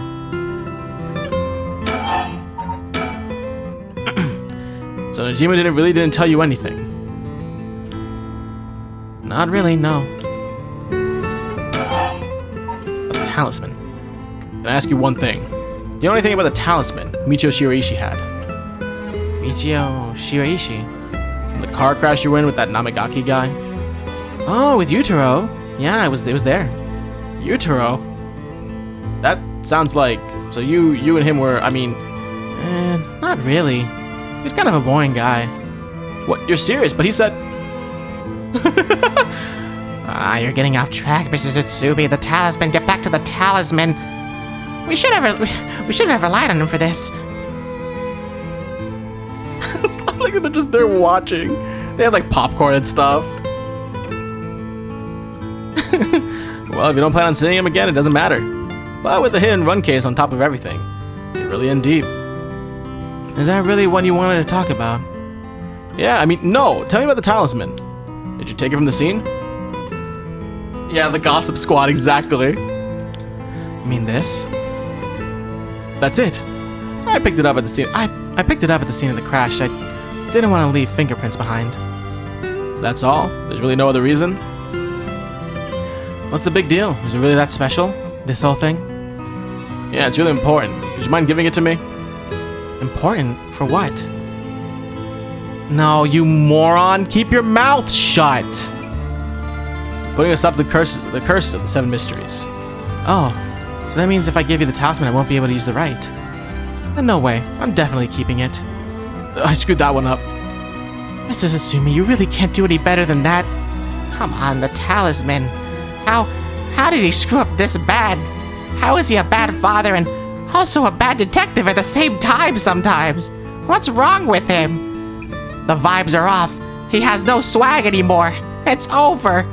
So Najima didn't tell you anything? Not really, no. The talisman. Can I ask you one thing? Do you know anything about the talisman Michio Shiraishi had? Michio Shiraishi? The car crash you were in with that Namagaki guy? Oh, with Yutaro. Yeah, it was there. Yutaro? That sounds like... So you and him were, Not really. He was kind of a boring guy. What? You're serious? But he said... You're getting off track, Mrs. Utsubi. The talisman. Get back to the talisman. We should have relied on him for this. I like they're just there watching. They have like popcorn and stuff. Well, if you don't plan on seeing him again, it doesn't matter. But with the hit and run case on top of everything, you're really in deep. Is that really what you wanted to talk about? Yeah, no. Tell me about the talisman. Did you take it from the scene? Yeah, the Gossip Squad, exactly. You mean this? That's it. I picked it up at the scene. I picked it up at the scene of the crash. I didn't want to leave fingerprints behind. That's all? There's really no other reason? What's the big deal? Is it really that special? This whole thing? Yeah, it's really important. Would you mind giving it to me? Important? For what? No, you moron! Keep your mouth shut! Putting a stop to the curse of the 7 mysteries. Oh, so that means if I give you the talisman, I won't be able to use the right. Then no way. I'm definitely keeping it. I screwed that one up. Mr. Tatsumi, you really can't do any better than that. Come on, the talisman. How did he screw up this bad? How is he a bad father and also a bad detective at the same time sometimes? What's wrong with him? The vibes are off. He has no swag anymore. It's over.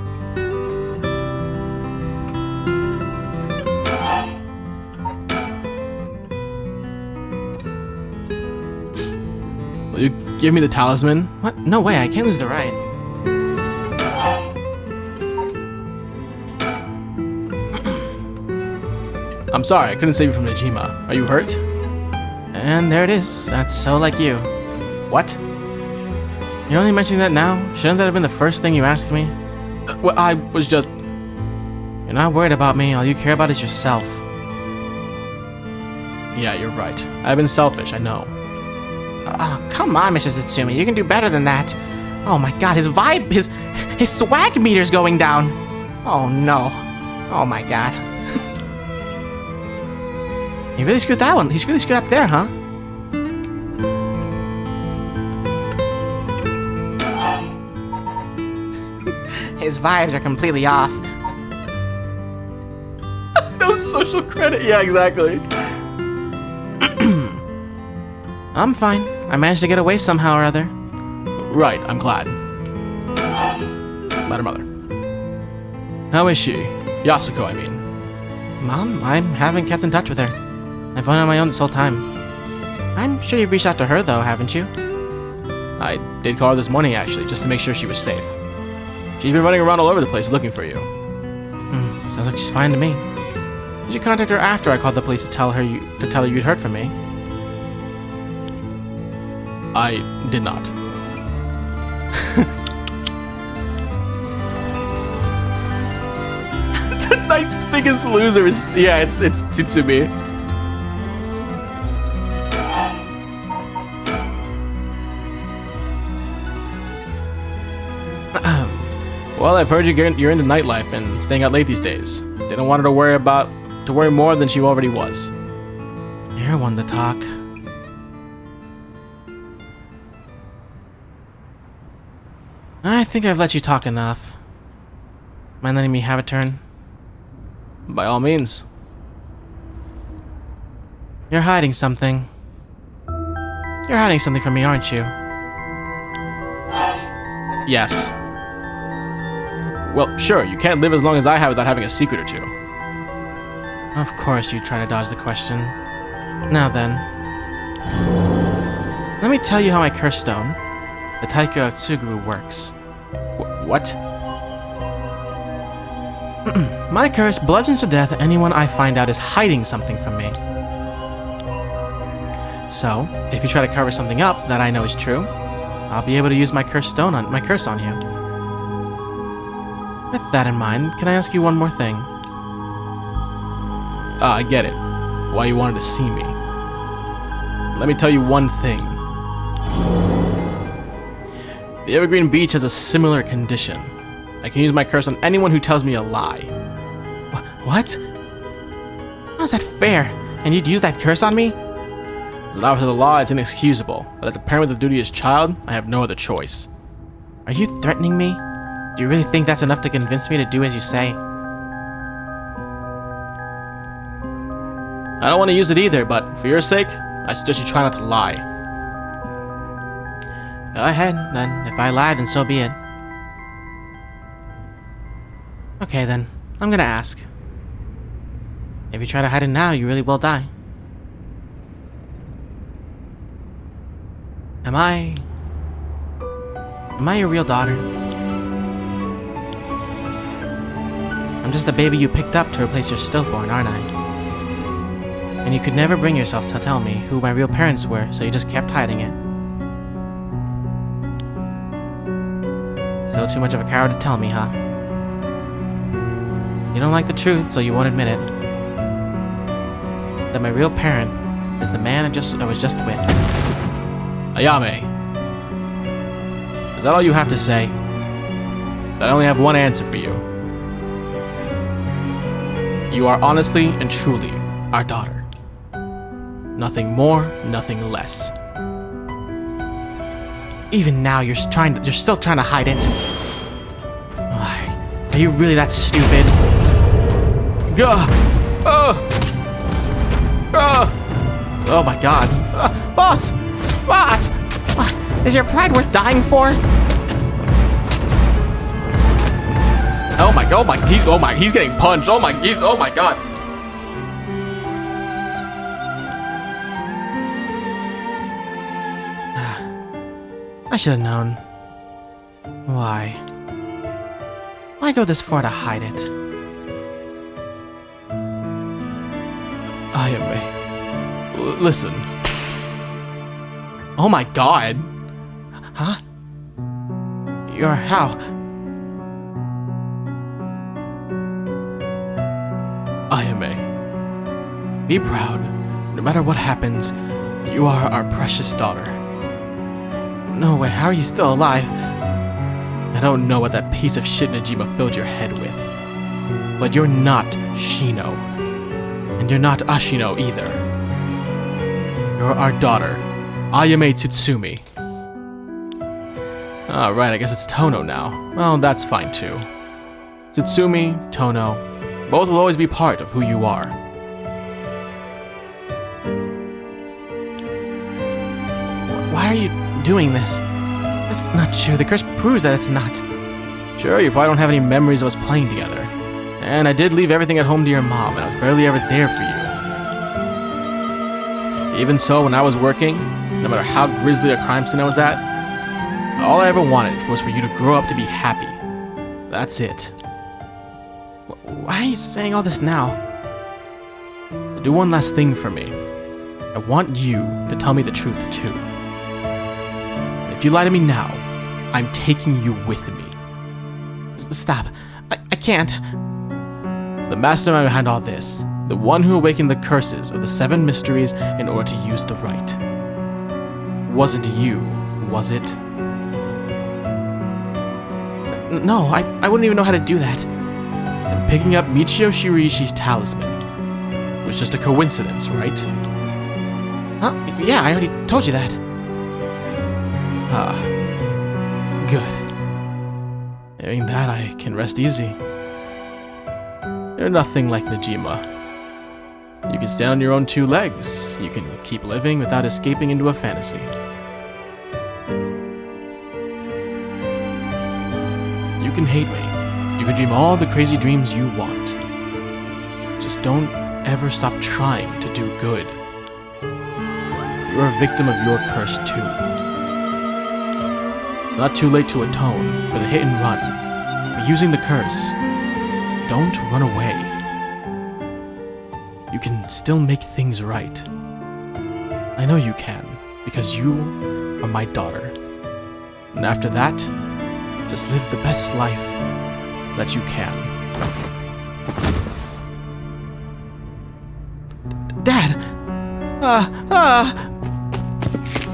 Will you give me the talisman? What? No way, I can't lose the ride. I'm sorry, I couldn't save you from Najima. Are you hurt? And there it is. That's so like you. What? You're only mentioning that now? Shouldn't that have been the first thing you asked me? Well, I was just... You're not worried about me. All you care about is yourself. Yeah, you're right. I've been selfish, I know. Oh, come on, Mr. Tatsumi. You can do better than that. Oh my god, his vibe, his swag meter's going down. Oh no. Oh my god. He really screwed that one. He's really screwed up there, huh? His vibes are completely off. No social credit. Yeah, exactly. I'm fine. I managed to get away somehow or other. Right, I'm glad. Glad her mother. How is she? Yasuko, I mean. Mom, I haven't kept in touch with her. I've been on my own this whole time. I'm sure you've reached out to her, though, haven't you? I did call her this morning, actually, just to make sure she was safe. She's been running around all over the place looking for you. Sounds like she's fine to me. Did you contact her after I called the police to tell her you'd heard from me? I did not. Tonight's biggest loser is it's Tsutsumi. Well, I've heard you're into nightlife and staying out late these days. They don't want her to worry more than she already was. You're one to talk. I think I've let you talk enough. Mind letting me have a turn? By all means. You're hiding something. You're hiding something from me, aren't you? Yes. Well, sure, you can't live as long as I have without having a secret or two. Of course you try to dodge the question. Now then. Let me tell you how my curse stone, the Taika of Tsuguru, works. What? My curse bludgeons to death anyone I find out is hiding something from me. So, if you try to cover something up that I know is true, I'll be able to use my curse on you. With that in mind, can I ask you one more thing? I get it. Why you wanted to see me. Let me tell you one thing. The Evergreen Beach has a similar condition. I can use my curse on anyone who tells me a lie. What? How's that fair? And you'd use that curse on me? As an officer of the law, it's inexcusable, but as a parent with a duty as child, I have no other choice. Are you threatening me? Do you really think that's enough to convince me to do as you say? I don't want to use it either, but for your sake, I suggest you try not to lie. Go ahead, then. If I lie, then so be it. Okay, then. I'm gonna ask. If you try to hide it now, you really will die. Am I your real daughter? I'm just the baby you picked up to replace your stillborn, aren't I? And you could never bring yourself to tell me who my real parents were, so you just kept hiding it. Still too much of a coward to tell me, huh? You don't like the truth, so you won't admit it. That my real parent is the man I was just with. Ayame. Is that all you have to say? I only have one answer for you. You are honestly and truly our daughter. Nothing more, nothing less. Even now, you're still trying to hide it. Why? Are you really that stupid? Gah! Oh my god. Boss! Boss! What? Is your pride worth dying for? He's getting punched. Oh my god. I should have known. Why? Why go this far to hide it? Ayame. Listen. Oh my god. Huh? You're how? Ayame. Be proud. No matter what happens, you are our precious daughter. No way, how are you still alive? I don't know what that piece of shit Najima filled your head with, but you're not Shino. And you're not Ashino either. You're our daughter, Ayame Tsutsumi. Right, I guess it's Tono now. Well, that's fine too. Tsutsumi, Tono, both will always be part of who you are. Why are you doing this? It's not true. The curse proves that it's not. Sure, you probably don't have any memories of us playing together. And I did leave everything at home to your mom, and I was barely ever there for you. Even so, when I was working, no matter how grisly a crime scene I was at, all I ever wanted was for you to grow up to be happy. That's it. Why are you saying all this now? Do one last thing for me. I want you to tell me the truth too. If you lie to me now, I'm taking you with me. Stop. I can't. The mastermind behind all this, the one who awakened the curses of the 7 mysteries in order to use the right. Wasn't you, was it? No, I wouldn't even know how to do that. And picking up Michio Shiriishi's talisman was just a coincidence, right? Huh? Yeah, I already told you that. Ah, good. Knowing that, I can rest easy. You're nothing like Najima. You can stand on your own 2 legs. You can keep living without escaping into a fantasy. You can hate me. You can dream all the crazy dreams you want. Just don't ever stop trying to do good. You're a victim of your curse too. It's not too late to atone for the hit and run. But using the curse, don't run away. You can still make things right. I know you can, because you are my daughter. And after that, just live the best life that you can. Dad!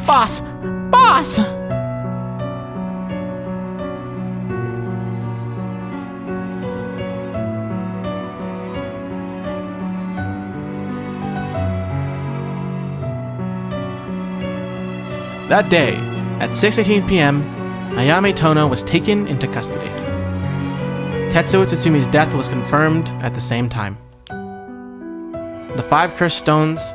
Boss! Boss! That day, at 6:18 p.m., Ayame Tono was taken into custody. Tetsuo Tsutsumi's death was confirmed at the same time. The 5 cursed stones,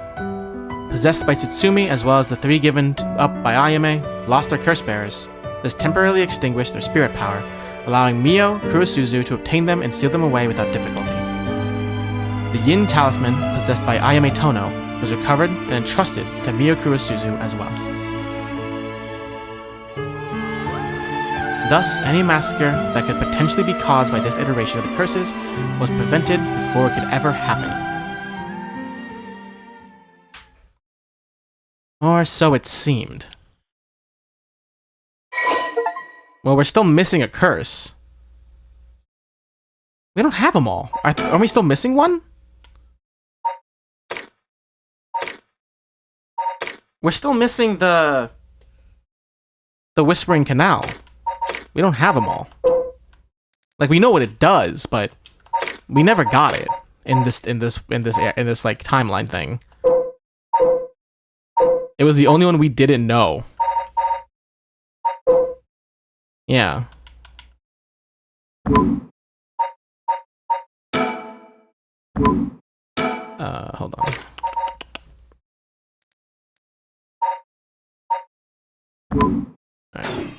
possessed by Tsutsumi as well as the 3 given up by Ayame, lost their curse bearers. This temporarily extinguished their spirit power, allowing Mio Kurosuzu to obtain them and steal them away without difficulty. The Yin talisman, possessed by Ayame Tono, was recovered and entrusted to Mio Kurosuzu as well. Thus, any massacre that could potentially be caused by this iteration of the curses was prevented before it could ever happen. Or so it seemed. Well, we're still missing a curse. We don't have them all. Are we still missing one? We're still missing the Whispering Canal. We don't have them all. Like, we know what it does, but we never got it in this like timeline thing. It was the only one we didn't know. Yeah. Hold on. Alright.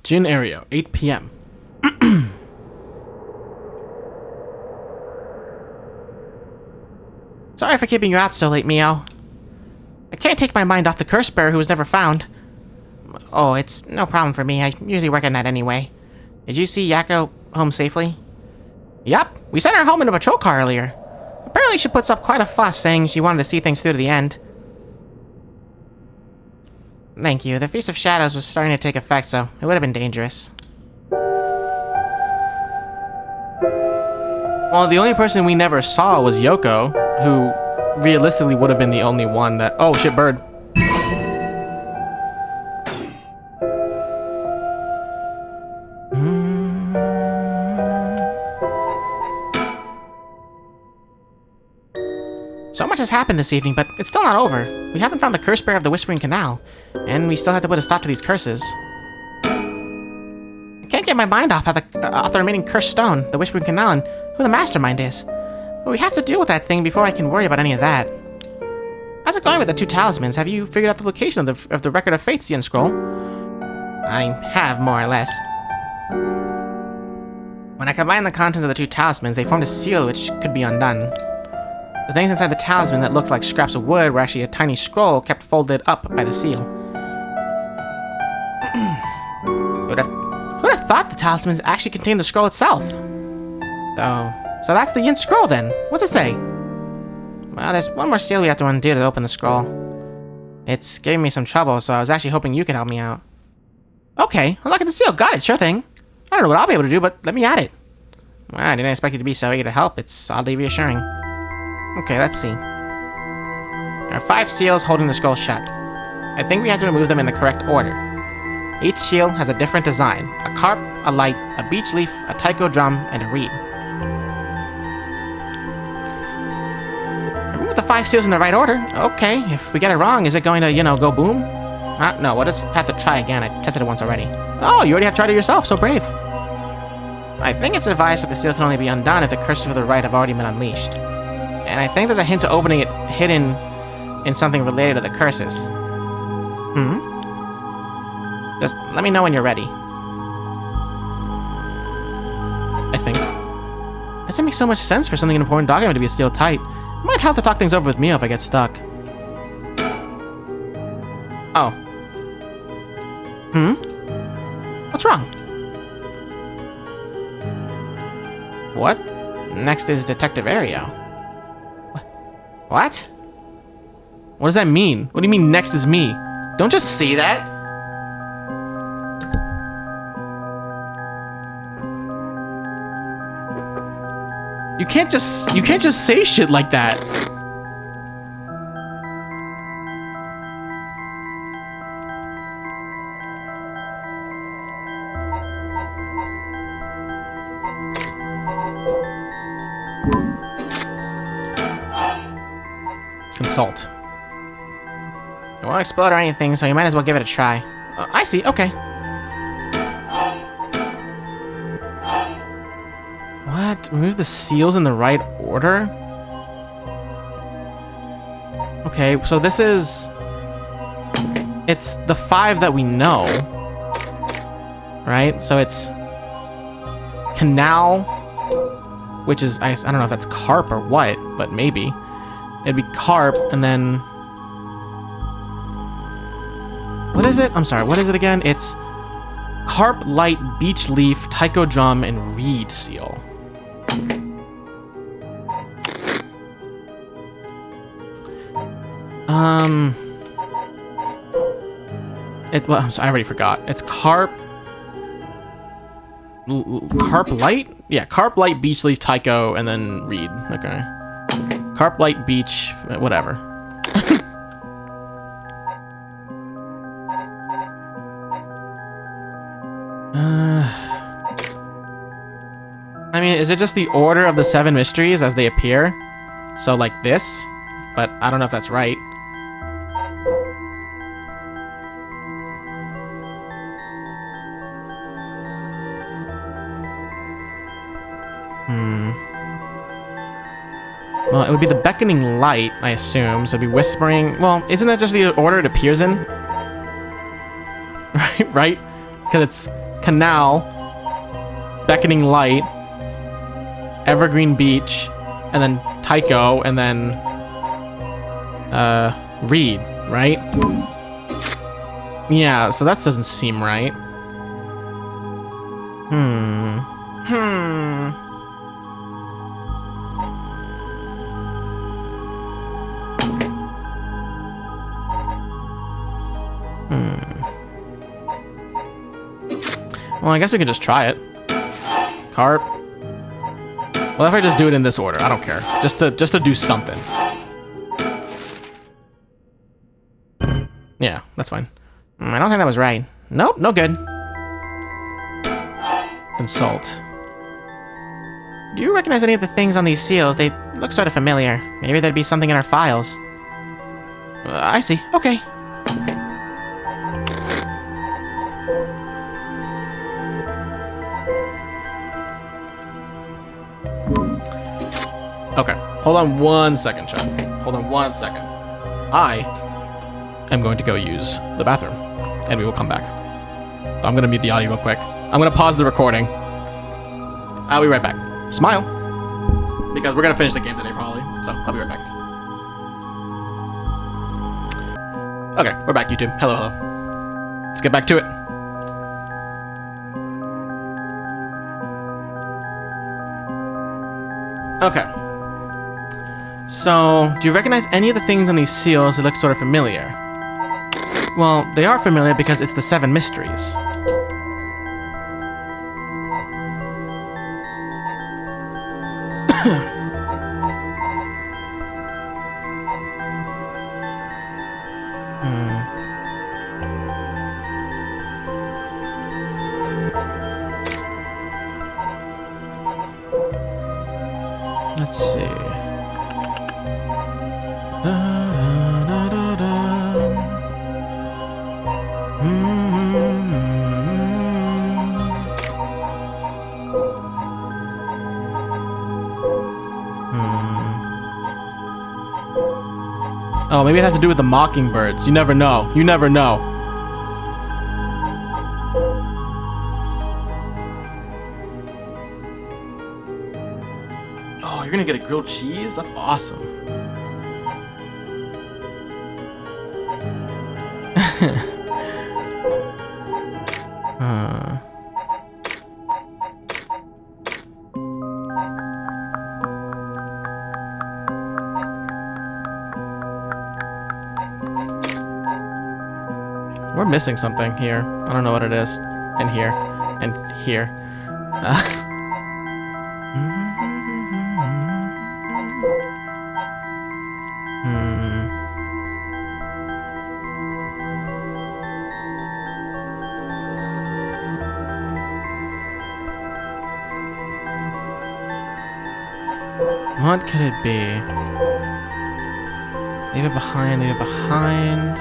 Jin Ario, 8 p.m. Sorry for keeping you out so late, Mio. I can't take my mind off the curse bearer who was never found. Oh, it's no problem for me. I usually work on that anyway. Did you see Yako home safely? Yup, we sent her home in a patrol car earlier. Apparently she puts up quite a fuss saying she wanted to see things through to the end. Thank you. The Feast of Shadows was starting to take effect, so it would have been dangerous. Well, the only person we never saw was Yoko, who realistically would have been the only one that... Oh, shit, bird. So much has happened this evening, but it's still not over. We haven't found the curse bearer of the Whispering Canal, and we still have to put a stop to these curses. I can't get my mind off the remaining cursed stone, the Whispering Canal, and who the mastermind is. But we have to deal with that thing before I can worry about any of that. How's it going with the 2 talismans? Have you figured out the location of the Record of Fates the Unscroll? I have, more or less. When I combined the contents of the 2 talismans, they formed a seal which could be undone. The things inside the talisman that looked like scraps of wood were actually a tiny scroll kept folded up by the seal. Who'd have thought the talismans actually contained the scroll itself? So that's the Yin scroll then. What's it say? Well, there's one more seal we have to undo to open the scroll. It's giving me some trouble, so I was actually hoping you could help me out. Okay, unlocking the seal. Got it, sure thing. I don't know what I'll be able to do, but let me at it. Well, I didn't expect you to be so eager to help. It's oddly reassuring. Okay, let's see. There are 5 seals holding the scroll shut. I think we have to remove them in the correct order. Each seal has a different design. A carp, a light, a beech leaf, a taiko drum, and a reed. Remove the 5 seals in the right order. Okay, if we get it wrong, is it going to, go boom? No, we'll just have to try again. I tested it once already. Oh, you already have tried it yourself, so brave. I think it's advised that the seal can only be undone if the curses of the right have already been unleashed. And I think there's a hint to opening it hidden in something related to the curses. Just let me know when you're ready. I think. Doesn't make so much sense for something an important document to be sealed tight. It might help to talk things over with Mio if I get stuck. Oh. What's wrong? What? Next is Detective Aereo. What? What does that mean? What do you mean next is me? Don't just say that. You can't just say shit like that. Consult. It won't explode or anything, so you might as well give it a try. I see, okay. What? Remove the seals in the right order? Okay, so this is... It's the 5 that we know. Right? So it's... Canal, which is... I don't know if that's carp or what, but maybe. It'd be carp, and then... What is it? I'm sorry, what is it again? It's carp, light, beech leaf, taiko drum, and reed seal. Well, I'm sorry, I already forgot. It's carp... Carp light? Yeah, carp, light, beech leaf, taiko, and then reed. Okay. Carp, light, beach, whatever. I mean, is it just the order of the 7 mysteries as they appear? So like this? But I don't know if that's right. Well, it would be the beckoning light, I assume. So it'd be whispering. Well, isn't that just the order it appears in? Right? Because it's canal, beckoning light, evergreen beach, and then taiko, and then reed. right? Yeah, so that doesn't seem right. Well, I guess we can just try it. Carp. Well, if I just do it in this order, I don't care. Just to do something. Yeah, that's fine. I don't think that was right. Nope, no good. Consult. Do you recognize any of the things on these seals? They look sort of familiar. Maybe there'd be something in our files. I see. Okay. Okay, hold on 1 second, chat. Hold on 1 second. I am going to go use the bathroom, and we will come back. I'm gonna mute the audio real quick. I'm gonna pause the recording. I'll be right back. Smile. Because we're gonna finish the game today, probably. So, I'll be right back. Okay, we're back, YouTube. Hello, hello. Let's get back to it. Okay. So, do you recognize any of the things on these seals that look sort of familiar? Well, they are familiar because it's the 7 mysteries. Let's see. Oh, maybe it has to do with the mockingbirds. You never know. You never know. Oh, you're gonna get a grilled cheese? That's awesome. We're missing something here. I don't know what it is. And here. And here. What could it be? Leave it behind, leave it behind.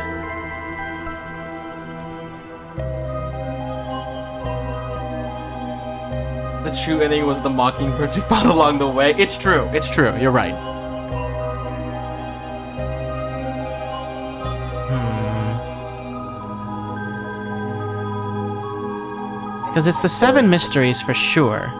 The true ending was the mockingbirds you found along the way. It's true, you're right. Because it's the 7 mysteries for sure.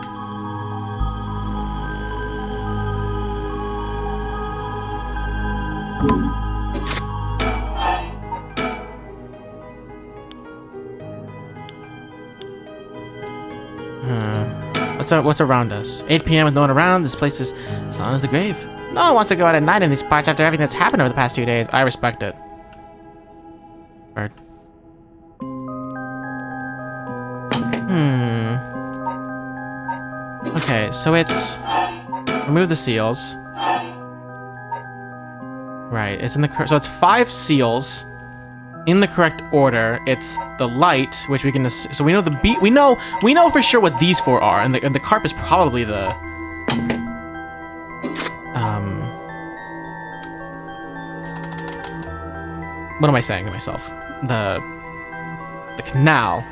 What's around us? 8 p.m. with no one around. This place is silent as the grave. No one wants to go out at night in these parts after everything that's happened over the past 2 days. I respect it. Bird. Okay, so it's... remove the seals. Right, it's in the... so it's 5 seals. In the correct order, it's the light, which we can... so we know the beat... We know for sure what these 4 are, and the carp is probably the... what am I saying to myself? The canal.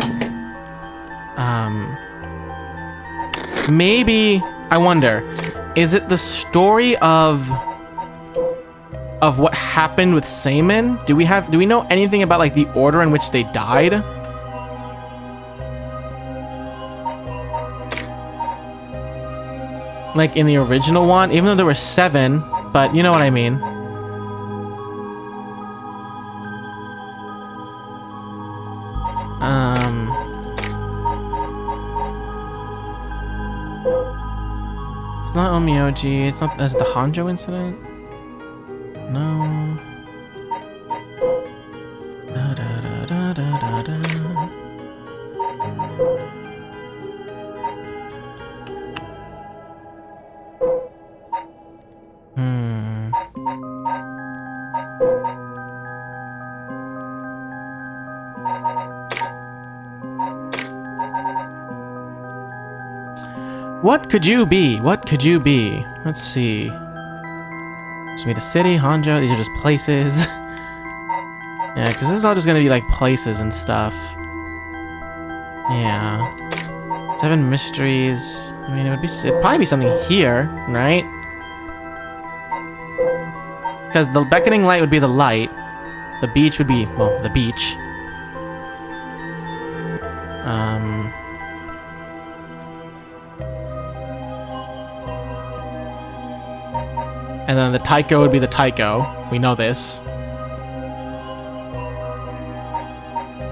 Maybe... I wonder, is it the story of what happened with Seaman? Do we know anything about like the order in which they died? Like in the original one, even though there were 7, but you know what I mean. It's not Omioji. It's not. Is the Hanjo incident? No. Da, da, da, da, da, da, da. What could you be? What could you be? Let's see. Just meet a city, Hanjo. These are just places. Yeah, because this is all just gonna be like places and stuff. Yeah. 7 mysteries. I mean, it'd probably be something here, right? Because the beckoning light would be the light. The beach would be, well, the beach. And then the Taiko would be the Taiko. We know this.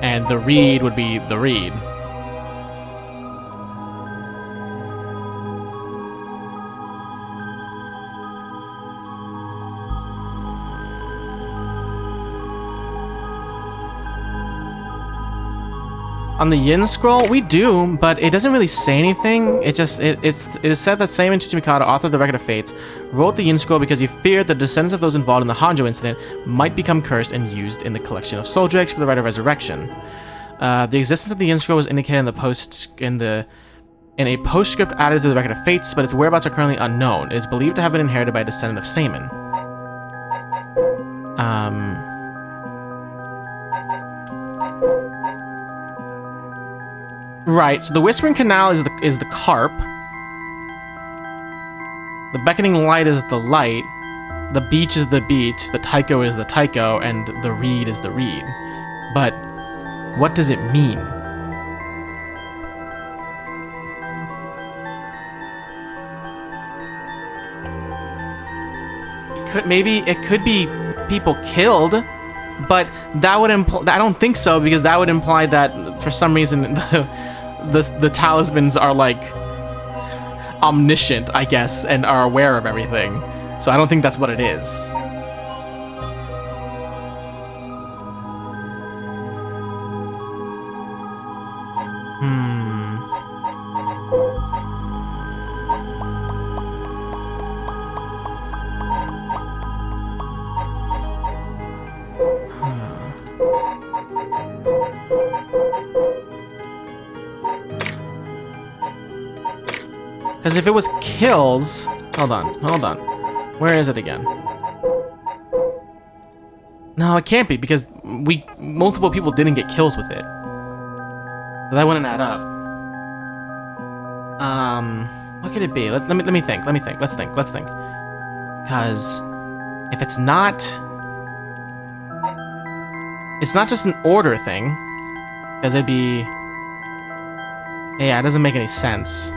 And the reed would be the reed. On the Yin scroll, we do, but it doesn't really say anything. It is said that Seimin Chichimikata, author of the Record of Fates, wrote the Yin scroll because he feared the descendants of those involved in the Hanjo incident might become cursed and used in the collection of soul dregs for the rite of resurrection. The existence of the Yin scroll was indicated in a postscript added to the Record of Fates, but its whereabouts are currently unknown. It is believed to have been inherited by a descendant of Seimin. Right, so the Whispering Canal is the carp. The Beckoning Light is the light. The beach is the beach. The Taiko is the Taiko, and the reed is the reed. But what does it mean? It could be people killed, but that would imply. I don't think so, because that would imply that for some reason the talismans are like omniscient, I guess, and are aware of everything. So I don't think that's what it is. Because if it was kills... Hold on. Where is it again? No, it can't be, because multiple people didn't get kills with it. So that wouldn't add up. What could it be? Let me think. Let's think. Because if it's not just an order thing, because it'd be... Yeah, it doesn't make any sense.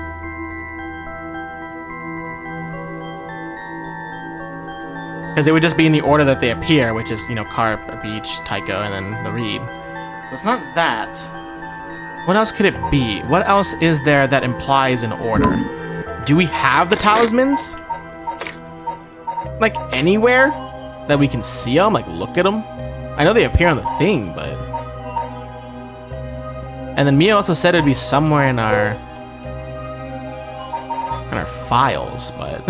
Because it would just be in the order that they appear, which is, carp, a beach, Taiko, and then the reed. So it's not that. What else could it be? What else is there that implies an order? Do we have the talismans? Like, anywhere? That we can see them? Like, look at them? I know they appear on the thing, but... And then Mia also said it'd be somewhere in our files, but,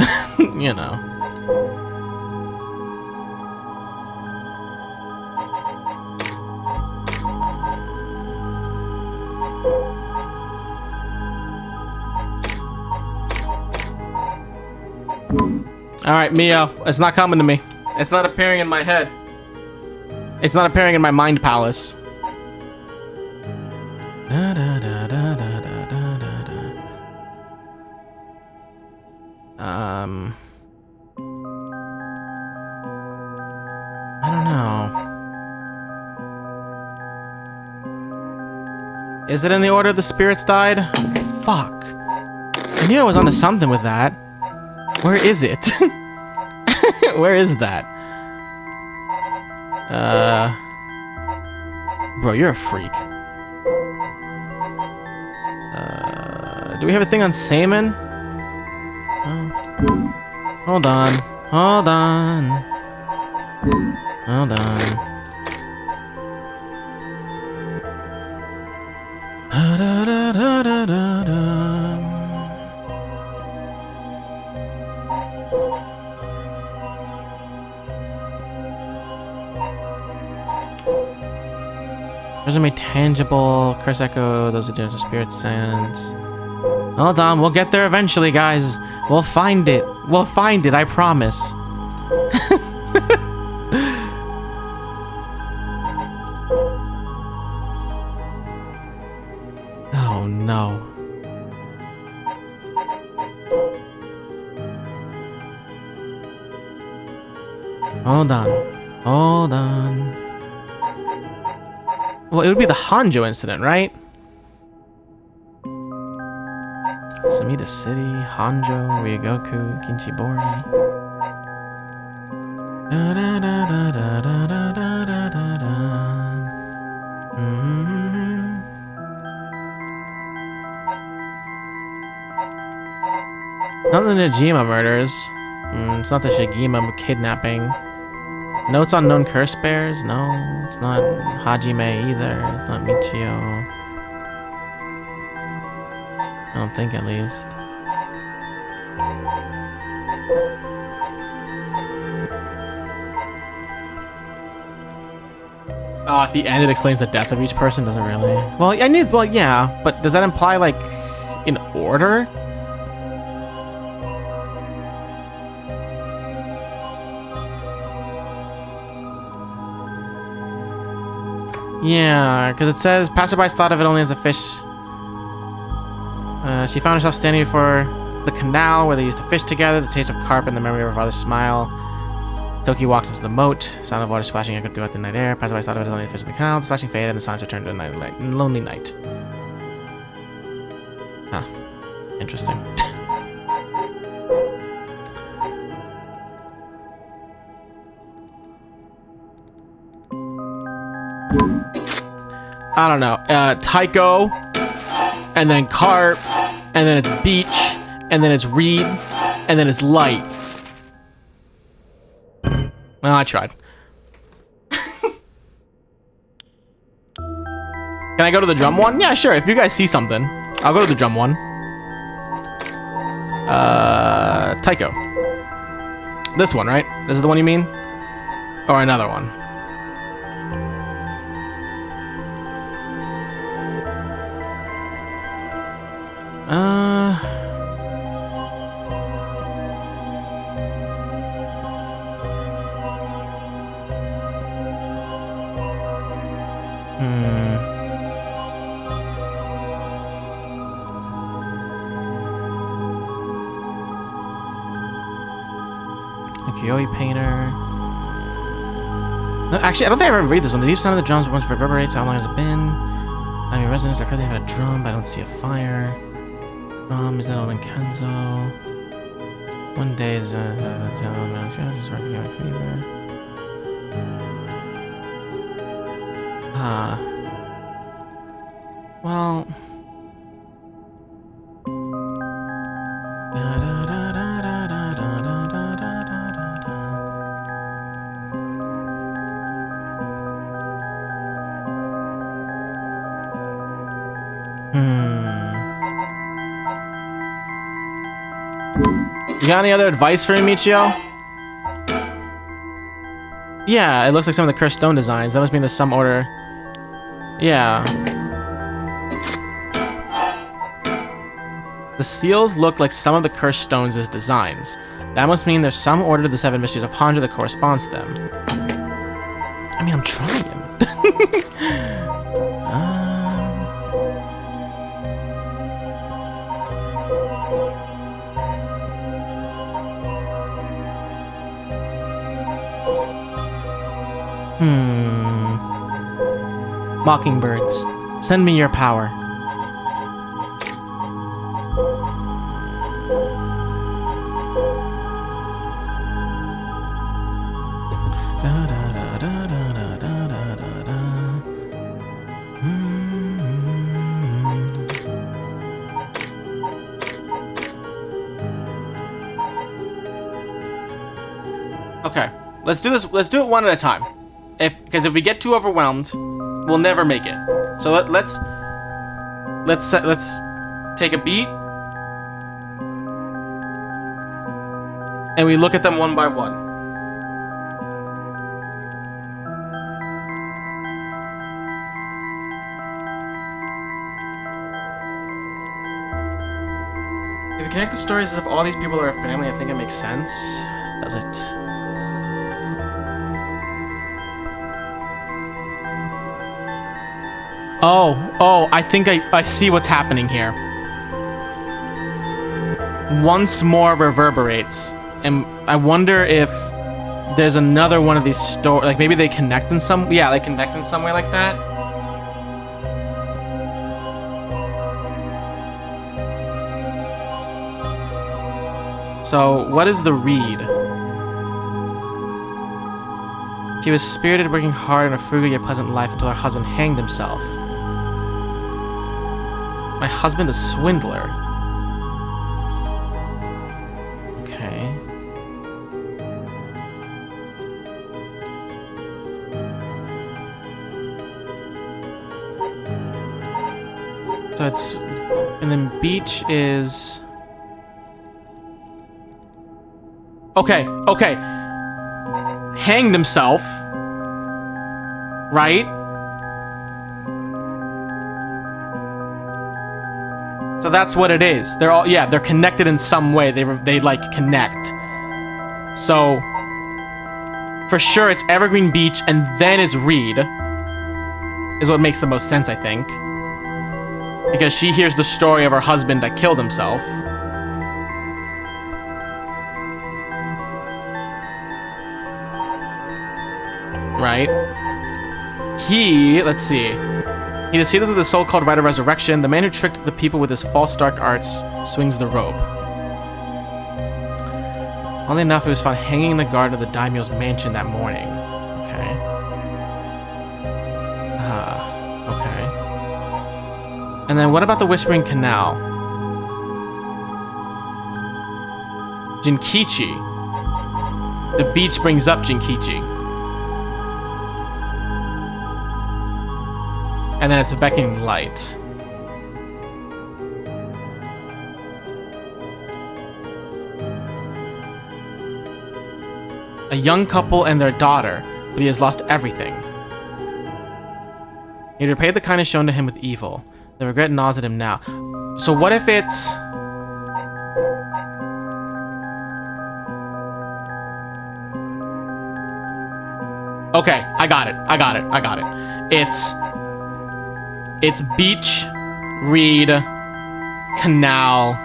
Alright, Mio, it's not coming to me. It's not appearing in my head. It's not appearing in my mind palace. Da, da, da, da, da, da, da, da, da. I don't know. Is it in the order the spirits died? Fuck. I knew I was onto something with that. Where is it? Where is that? Bro, you're a freak. Do we have a thing on Seimin? Hold on. Hold on. Hold on. Resume tangible, curse echo, those are different spirit sands. Hold on, we'll get there eventually, guys. We'll find it. We'll find it, I promise. Oh no. Hold on. Hold on. Well, it would be the Hanjo incident, right? Samita City, Hanjo, Ryogoku, Kinchibori. Da da da da da da da da da da. Not the Najima murders. It's not the Shigima kidnapping. Notes on known curse bears? No, it's not Hajime either. It's not Michio. I don't think, at least. Oh, at the end it explains the death of each person, doesn't really. Well, yeah, but does that imply, like, in order? Yeah, because it says passerbys thought of it only as a fish. She found herself standing before the canal where they used to fish together, the taste of carp and the memory of her father's smile. Toki walked into the moat, sound of water splashing echoed throughout the night air. Passerbys thought of it as only a fish in the canal. The splashing faded and the silence returned to a lonely night. Huh. Interesting. I don't know. Tycho, and then carp, and then it's beach, and then it's reed, and then it's light. Well, I tried. Can I go to the drum one? Yeah, sure. If you guys see something, I'll go to the drum one. Tycho. This one, right? This is the one you mean? Or another one? Ukiyo-e painter. No, actually, I don't think I ever read this one. The deep sound of the drums once reverberates. How long has it been? I'm your residence. I've heard they have a drum, but I don't see a fire. Is that all in Kenzo? One day is just working on fever. Well. You got any other advice for me, Michio? Yeah, it looks like some of the cursed stone designs. That must mean there's some order. Yeah. The seals look like some of the cursed stones as designs. That must mean there's some order to the 7 mysteries of Hanjo that corresponds to them. I mean, I'm trying. Mockingbirds, send me your power. Okay, let's do this. Let's do it one at a time. Because if we get too overwhelmed, we'll never make it. So let's take a beat, and we look at them one by one. If you connect the stories as if all these people are a family, I think it makes sense. Does it? Oh, I think I see what's happening here. Once more reverberates, and I wonder if there's another one of these stories, like maybe they connect in some, yeah, they connect in some way like that. So, what is the read? She was spirited, working hard in a frugal yet pleasant life until her husband hanged himself. My husband a swindler. Okay. So it's... And then beach is... Okay. Hanged himself. Right? So that's what it is. They're all, yeah, they're connected in some way. They like connect. So for sure it's Evergreen Beach and then it's Reed is what makes the most sense, I think. Because she hears the story of her husband that killed himself. Right? Let's see. He deceived with his so-called rite of resurrection. The man who tricked the people with his false dark arts swings the rope. Oddly enough, he was found hanging in the garden of the daimyo's mansion that morning. Okay. Okay. And then what about the Whispering Canal? Jinkichi. The beach brings up Jinkichi. And then it's a beckoning light. A young couple and their daughter, but he has lost everything. He repaid the kindness shown to him with evil. The regret gnaws at him now. So what if it's... Okay, I got it. It's beach, reed, canal,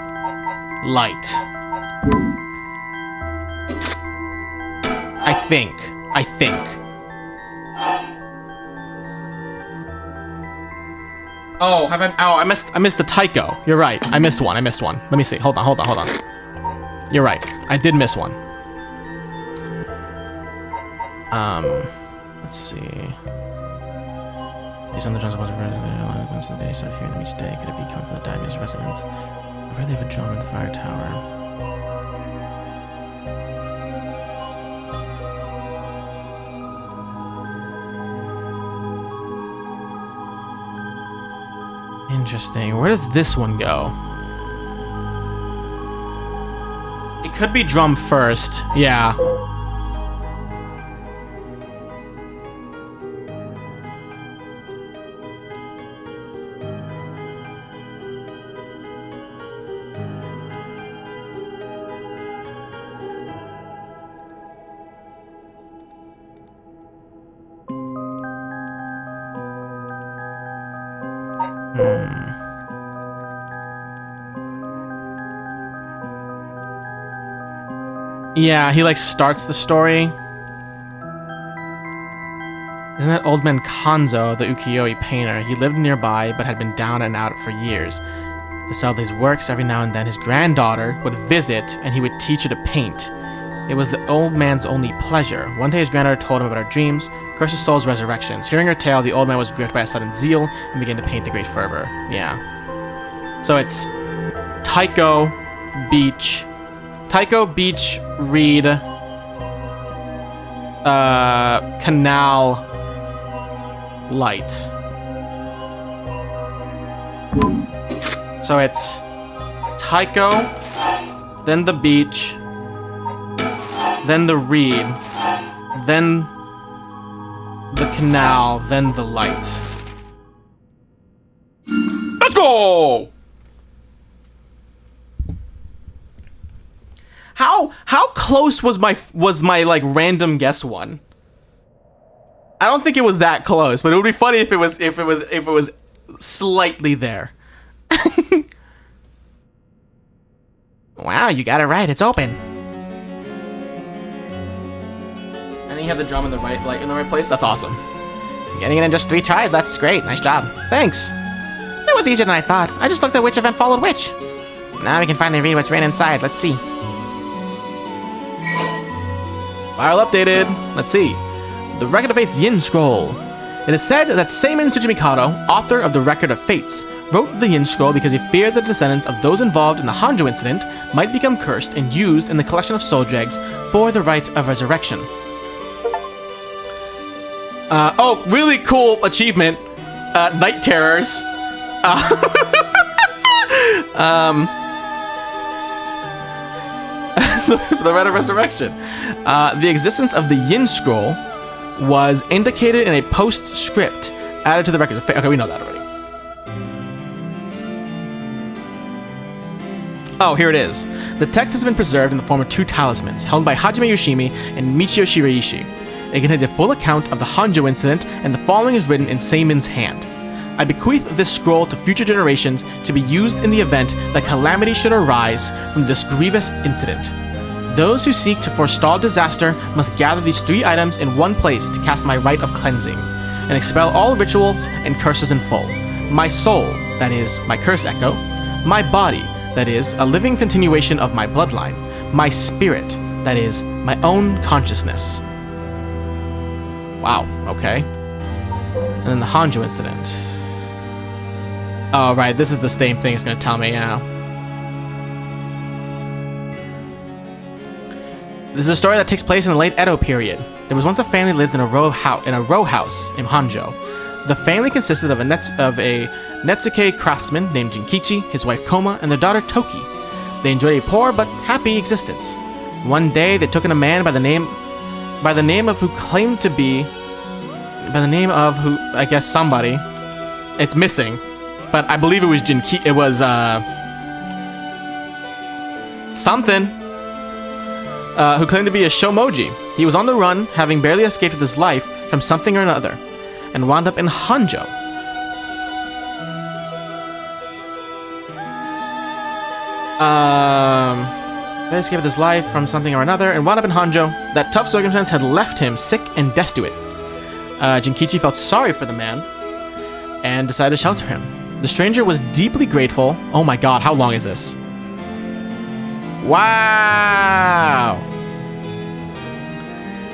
light. I think. Oh, I missed the Tycho. You're right. I missed one. Let me see. Hold on. You're right. I did miss one. Let's see. Based on the Johnson once the day started hearing me stay, could it be coming from the daimyo's residence? I've heard they have a drum in the fire tower. Interesting. Where does this one go? It could be drum first. Yeah. Yeah, he like starts the story. Isn't that old man Kanzo, the ukiyo-e painter? He lived nearby, but had been down and out for years. To sell these works, every now and then his granddaughter would visit, and he would teach her to paint. It was the old man's only pleasure. One day his granddaughter told him about her dreams, cursed his soul's resurrections. Hearing her tale, the old man was gripped by a sudden zeal, and began to paint with great fervor. Yeah. So it's Tycho, Beach, Reed, canal light. So it's Tycho, then the beach, then the reed, then the canal, then the light. Let's go! How close was my like random guess one? I don't think it was that close, but it would be funny if it was slightly there. Wow, you got it right. It's open. And then you have the drum in the right place. That's awesome. Getting it in just 3 tries. That's great. Nice job. Thanks. It was easier than I thought. I just looked at which event followed which. Now we can finally read what's written inside. Let's see. File updated. Let's see. The Record of Fates Yin Scroll. It is said that Seimin Tsujimikado, author of the Record of Fates, wrote the Yin Scroll because he feared the descendants of those involved in the Hanjo incident might become cursed and used in the collection of soul dregs for the rite of resurrection. Oh, really cool achievement. Night Terrors. The Rite of Resurrection. The existence of the Yin Scroll was indicated in a postscript added to the Records of Fate. Okay, we know that already. Oh, here it is. The text has been preserved in the form of 2 talismans, held by Hajime Yoshimi and Michio Shiraishi. It contains a full account of the Hanjo incident, and the following is written in Seimin's hand. I bequeath this scroll to future generations to be used in the event that calamity should arise from this grievous incident. Those who seek to forestall disaster must gather these 3 items in one place to cast my rite of cleansing, and expel all rituals and curses in full. My soul, that is, my curse echo. My body, that is, a living continuation of my bloodline. My spirit, that is, my own consciousness. Wow, okay. And then the Hanjo incident. Oh, right, this is the same thing it's going to tell me, yeah. This is a story that takes place in the late Edo period. There was once a family lived in a row house in Hanjo. The family consisted of a Netsuke craftsman named Jinkichi, his wife Koma, and their daughter Toki. They enjoyed a poor but happy existence. One day, they took in a man by the name of who I guess somebody. It's missing, but I believe it was Jinkichi. It was something. Who claimed to be a Shomoji. He was on the run, having barely escaped with his life from something or another, and wound up in Hanjo. Barely escaped with his life from something or another, and wound up in Hanjo. That tough circumstance had left him sick and destitute. Jinkichi felt sorry for the man, and decided to shelter him. The stranger was deeply grateful. Oh my god, how long is this? Wow!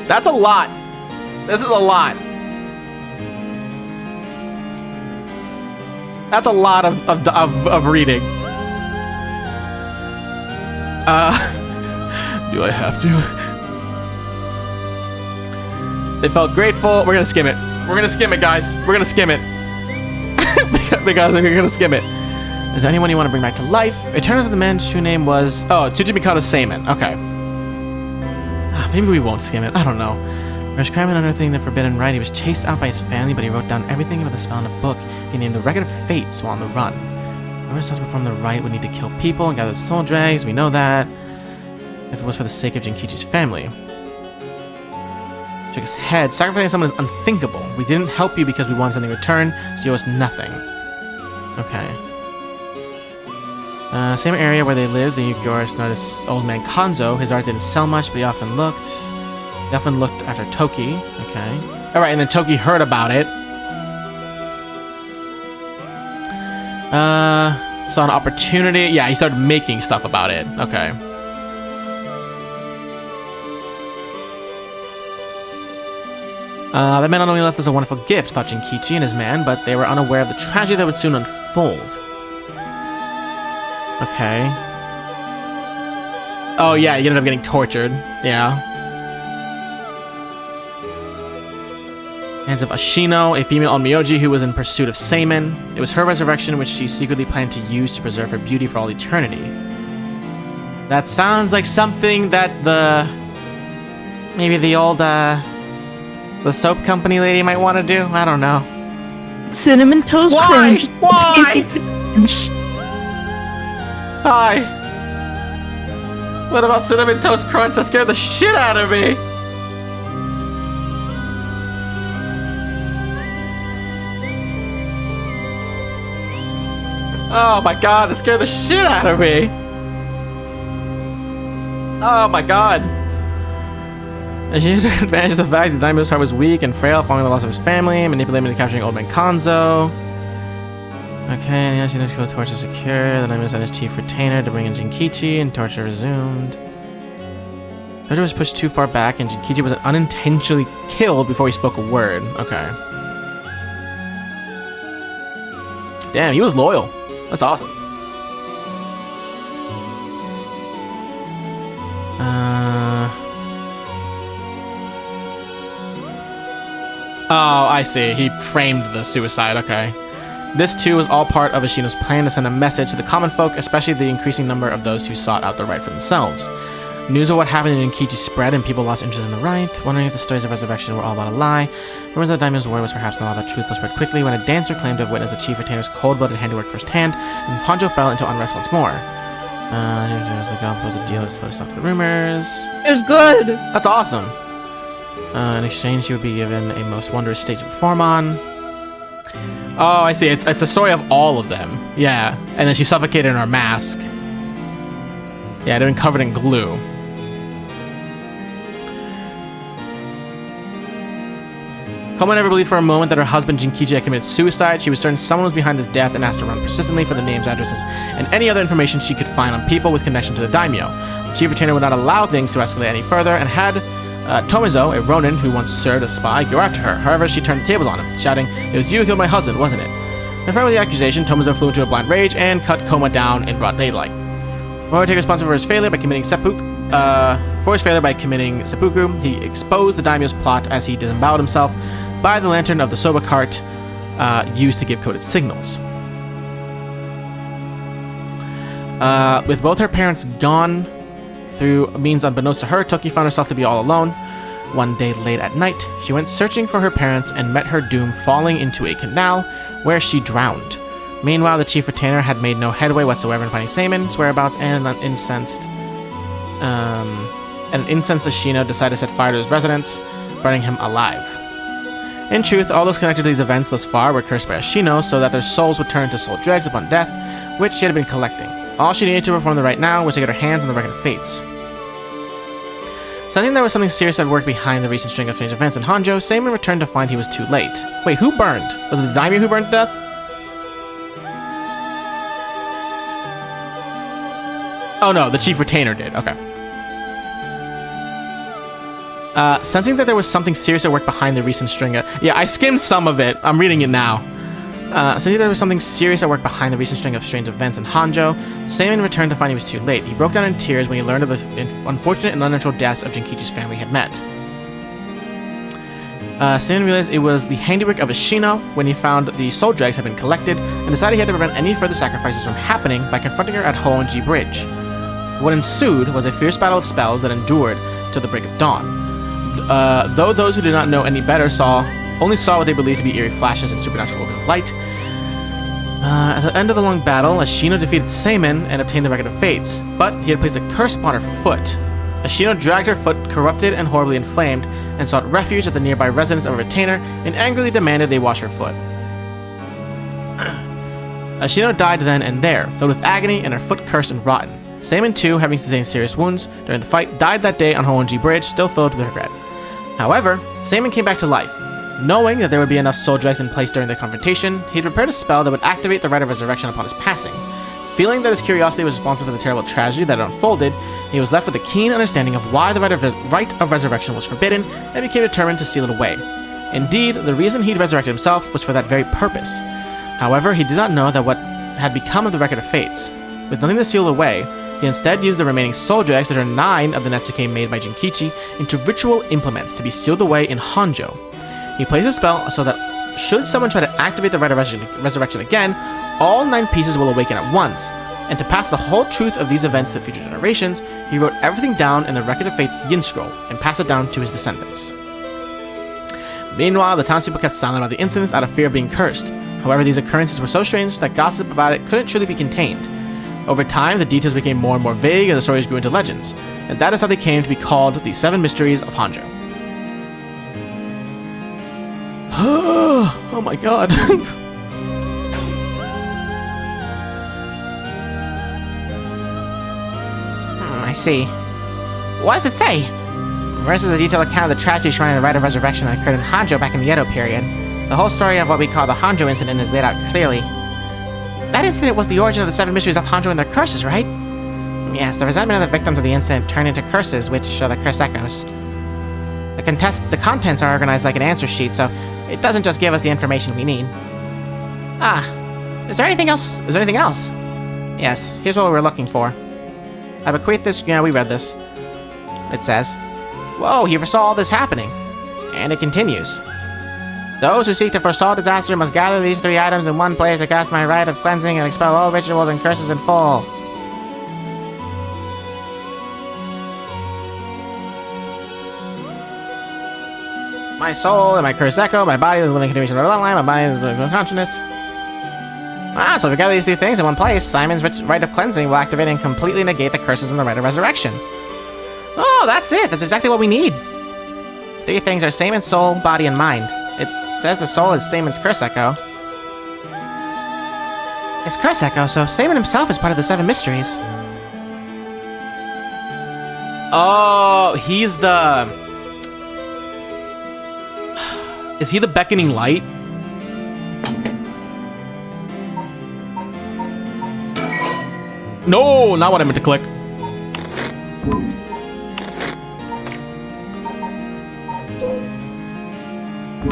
That's a lot. This is a lot. That's a lot of reading. Do I have to? They felt grateful. We're gonna skim it. We're gonna skim it, guys. We're gonna skim it. Because we're gonna skim it. Is there anyone you want to bring back to life? It turned out that the man's true name was... Oh, Tsujimikado Seimin. Okay. Maybe we won't skim it. I don't know. Whereas cramming unearthing the forbidden rite, he was chased out by his family, but he wrote down everything about the spell in a book. He named the Record of Fates while on the run. Whoever sought to perform the rite would need to kill people and gather the soul dregs. We know that. If it was for the sake of Jinkichi's family. Shook his head. Sacrificing someone is unthinkable. We didn't help you because we wanted something in return, so you owe us nothing. Okay. Same area where they lived, the Yukiora know this old man Kanzo. His art didn't sell much, but he often looked after Toki. Okay. Alright, and then Toki heard about it. Saw an opportunity. Yeah, he started making stuff about it. Okay. That man not only left us a wonderful gift, thought Jinkichi and his man, but they were unaware of the tragedy that would soon unfold. Okay. Oh yeah, you ended up getting tortured. Yeah. Hands of Ashino, a female Onmyoji who was in pursuit of Seimin. It was her resurrection which she secretly planned to use to preserve her beauty for all eternity. That sounds like something that maybe the old, the soap company lady might want to do? I don't know. Cinnamon Toast Crunch. Why? Tasty crunch. Hi. What about Cinnamon Toast Crunch? That scared the shit out of me. Oh my god, that scared the shit out of me. Oh my god. And she took advantage of the fact that Daimyo's heart was weak and frail following the loss of his family, manipulating him into capturing Old Man Kanzo. Okay, and the Ashino torture secure. The Daimyo sent his chief retainer to bring in Jinkichi, and torture resumed. Torture was pushed too far back, and Jinkichi was unintentionally killed before he spoke a word. Okay. Damn, he was loyal. That's awesome. Oh, I see. He framed the suicide. Okay. This, too, was all part of Ashino's plan to send a message to the common folk, especially the increasing number of those who sought out the right for themselves. News of what happened in Jinkichi spread, and people lost interest in the right, wondering if the stories of resurrection were all about a lie. Rumors that Daimyo's word was perhaps not all that truthful spread quickly when a dancer claimed to have witnessed the chief retainer's cold-blooded handiwork firsthand, and Honjo fell into unrest once more. The god proposed a deal to slowly stop the rumors. It's good. That's awesome. In exchange, she would be given a most wondrous stage to perform on. Oh, I see. It's the story of all of them. Yeah. And then she suffocated in her mask. Yeah, they've been covered in glue. Koma never believed for a moment that her husband Jinkichi had committed suicide. She was certain someone was behind his death and asked around persistently for the names, addresses, and any other information she could find on people with connection to the daimyo. The chief retainer would not allow things to escalate any further and had Tomizo, a Ronin who once served as spy, go after her. However, she turned the tables on him, shouting, "It was you who killed my husband, wasn't it?" Confirmed with the accusation, Tomizo flew into a blind rage and cut Koma down in broad daylight. Mori take responsibility for his failure by committing seppuku. He exposed the daimyo's plot as he disemboweled himself by the lantern of the soba cart used to give coded signals. With both her parents gone through means unbeknownst to her, Toki found herself to be all alone. One day late at night, she went searching for her parents and met her doom falling into a canal where she drowned. Meanwhile, the chief retainer had made no headway whatsoever in finding Seimin's whereabouts, and an incensed Ashino decided to set fire to his residence, burning him alive. In truth, all those connected to these events thus far were cursed by Ashino so that their souls would turn into soul dregs upon death, which she had been collecting. All she needed to perform the right now was to get her hands on the record of fates. Sensing there was something serious at work behind the recent string of strange events in Honjo, Seimin returned to find he was too late. Wait, who burned? Was it the daimyo who burned to death? Oh no, the chief retainer did. Okay. Sensing that there was something serious at work behind the recent string of... Yeah, I skimmed some of it. I'm reading it now. Sensing there was something serious at work behind the recent string of strange events in Honjo, Seimin returned to find he was too late. He broke down in tears when he learned of the unfortunate and unnatural deaths of Jinkichi's family had met. Seimin realized it was the handiwork of Ashino when he found the soul dregs had been collected, and decided he had to prevent any further sacrifices from happening by confronting her at Hoenji Bridge. What ensued was a fierce battle of spells that endured till the break of dawn. Though those who did not know any better only saw what they believed to be eerie flashes and supernatural organs of light. At the end of the long battle, Ashino defeated Seimin and obtained the Record of Fates, but he had placed a curse upon her foot. Ashino dragged her foot, corrupted and horribly inflamed, and sought refuge at the nearby residence of a retainer and angrily demanded they wash her foot. Ashino died then and there, filled with agony and her foot cursed and rotten. Seimin, too, having sustained serious wounds during the fight, died that day on Hoenji Bridge, still filled with regret. However, Seimin came back to life. Knowing that there would be enough soul dregs in place during the confrontation, he had prepared a spell that would activate the Rite of Resurrection upon his passing. Feeling that his curiosity was responsible for the terrible tragedy that had unfolded, he was left with a keen understanding of why the Rite of Resurrection was forbidden, and became determined to steal it away. Indeed, the reason he'd resurrected himself was for that very purpose. However, he did not know that what had become of the Record of Fates. With nothing to steal away, he instead used the remaining soul dregs to turn 9 of the Netsuke made by Jinkichi into ritual implements to be sealed away in Honjo. He places a spell so that should someone try to activate the Rite of Resurrection again, all 9 pieces will awaken at once. And to pass the whole truth of these events to future generations, he wrote everything down in the Record of Fate's Yin Scroll and passed it down to his descendants. Meanwhile, the townspeople kept silent about the incidents out of fear of being cursed. However, these occurrences were so strange that gossip about it couldn't truly be contained. Over time, the details became more and more vague and the stories grew into legends, and that is how they came to be called the 7 Mysteries of Hanzhou. Oh my god. I see. What does it say? Versus a detailed account of the tragedy surrounding the Rite of Resurrection that occurred in Hanzhou back in the Edo period. The whole story of what we call the Hanzhou incident is laid out clearly. That incident was the origin of the 7 mysteries of Hanzhou and their curses, right? Yes, the resentment of the victims of the incident turned into curses, which show the curse echoes. The contents are organized like an answer sheet, so it doesn't just give us the information we need. Is there anything else? Yes, here's what we're looking for. I bequeath this, we read this. It says, whoa, he foresaw all this happening. And it continues. Those who seek to forestall disaster must gather these 3 items in one place to cast my rite of cleansing and expel all rituals and curses in full. My soul and my curse echo, my body is a living continuation of the bloodline, my body is a living consciousness. So if we gather these 3 things in one place, Simon's rite of cleansing will activate and completely negate the curses in the rite of resurrection. Oh, that's it! That's exactly what we need! 3 things are Simon's soul, body, and mind. It says the soul is Simon's curse echo. His curse echo, so Simon himself is part of the 7 mysteries. Oh, he's the... Is he the beckoning light? No, not what I meant to click.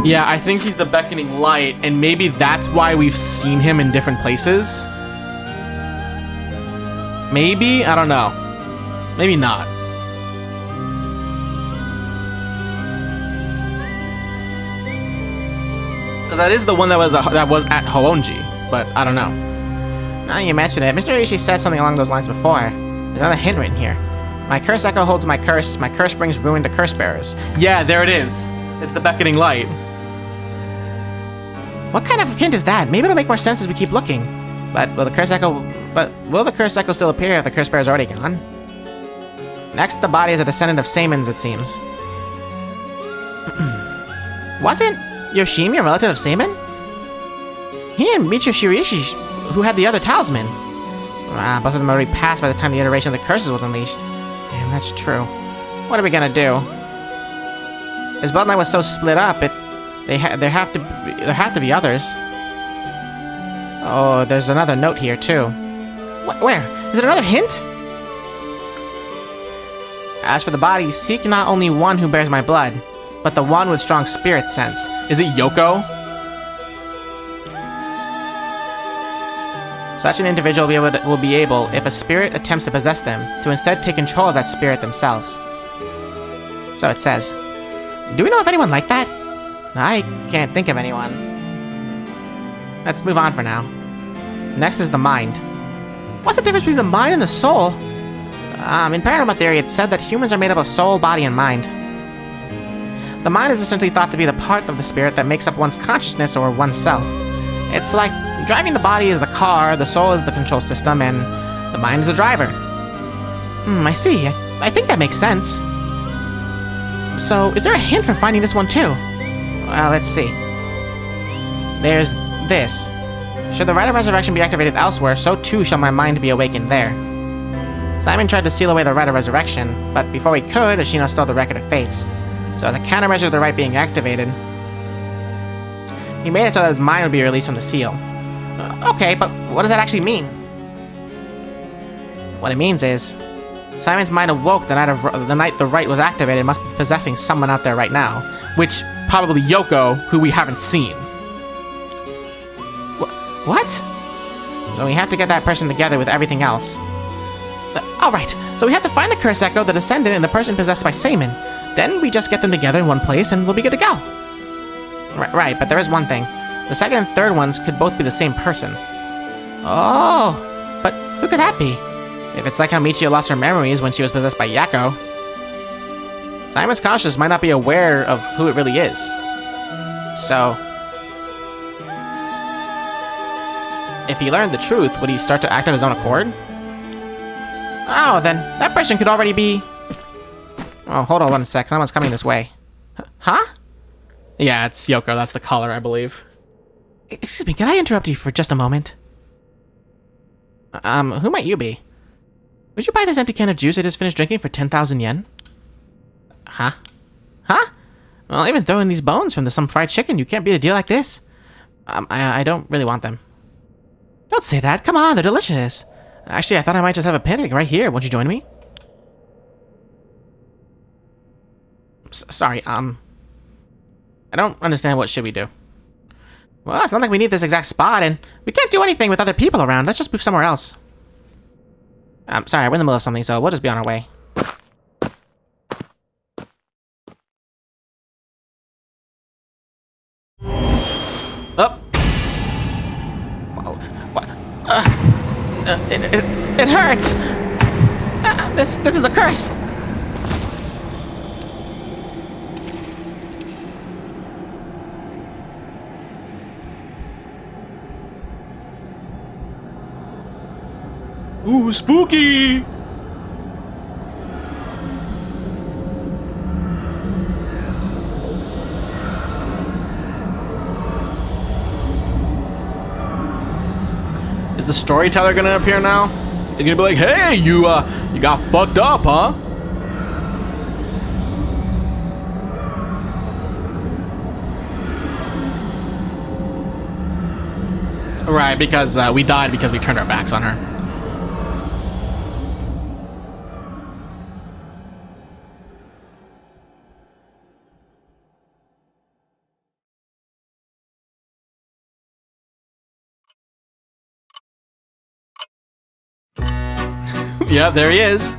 Yeah, I think he's the beckoning light, and maybe that's why we've seen him in different places. Maybe? I don't know. Maybe not. That is the one that was at Hoonji, but I don't know. Now you mention it, Mr. Ishii said something along those lines before. There's another hint written here. My curse echo holds my curse brings ruin to curse bearers. Yeah, there it is. It's the beckoning light. What kind of hint is that? Maybe it'll make more sense as we keep looking. But will the curse echo still appear if the curse bearer is already gone? Next, the body is a descendant of Seimon's, it seems. Wasn't Yoshimi a relative of Seimon? He and Michio Shiriishi, who had the other talisman. Both of them already passed by the time the iteration of the curses was unleashed. Damn, that's true. What are we gonna do? His bloodline was so split up, there have to be others. Oh, there's another note here too. Where? Is it another hint? As for the body, seek not only one who bears my blood, but the one with strong spirit sense. Is it Yoko? Such an individual will be able, if a spirit attempts to possess them, to instead take control of that spirit themselves. So it says. Do we know of anyone like that? I can't think of anyone. Let's move on for now. Next is the mind. What's the difference between the mind and the soul? In paranormal theory, it's said that humans are made up of soul, body, and mind. The mind is essentially thought to be the part of the spirit that makes up one's consciousness or oneself. It's like driving the body is the car, the soul is the control system, and the mind is the driver. I see. I think that makes sense. So, is there a hint for finding this one too? Well, let's see. There's this. Should the Rite of Resurrection be activated elsewhere, so too shall my mind be awakened there. Simon tried to steal away the Rite of Resurrection, but before he could, Ashino stole the Record of Fates. So as a countermeasure to the rite being activated, he made it so that his mind would be released from the seal. Okay, but what does that actually mean? What it means is, Simon's mind awoke the night the rite was activated and must be possessing someone out there right now. Which, probably Yoko, who we haven't seen. What? Well, we have to get that person together with everything else. Alright, so we have to find the curse echo, the descendant, and the person possessed by Seimon. Then we just get them together in one place and we'll be good to go. Right, but there is one thing. The second and third ones could both be the same person. Oh, but who could that be? If it's like how Michio lost her memories when she was possessed by Yakko. Simon's conscious might not be aware of who it really is. So, if he learned the truth, would he start to act on his own accord? Oh, then that person could already be... Oh, hold on one sec. Someone's coming this way. Huh? Yeah, it's Yoko. That's the caller, I believe. Excuse me, can I interrupt you for just a moment? Who might you be? Would you buy this empty can of juice I just finished drinking for 10,000 yen? Huh? Huh? Well, even throwing these bones from some fried chicken, you can't beat a deal like this. I don't really want them. Don't say that. Come on, they're delicious. Actually, I thought I might just have a picnic right here. Won't you join me? Sorry, I don't understand. What should we do? Well, it's not like we need this exact spot, and we can't do anything with other people around. Let's just move somewhere else. Sorry, we're in the middle of something, so we'll just be on our way. Oh! What? It hurts! This is a curse! Ooh, spooky! Is the storyteller gonna appear now? He's gonna be like, hey, you got fucked up, huh? Right, because we died because we turned our backs on her. Yeah, there he is.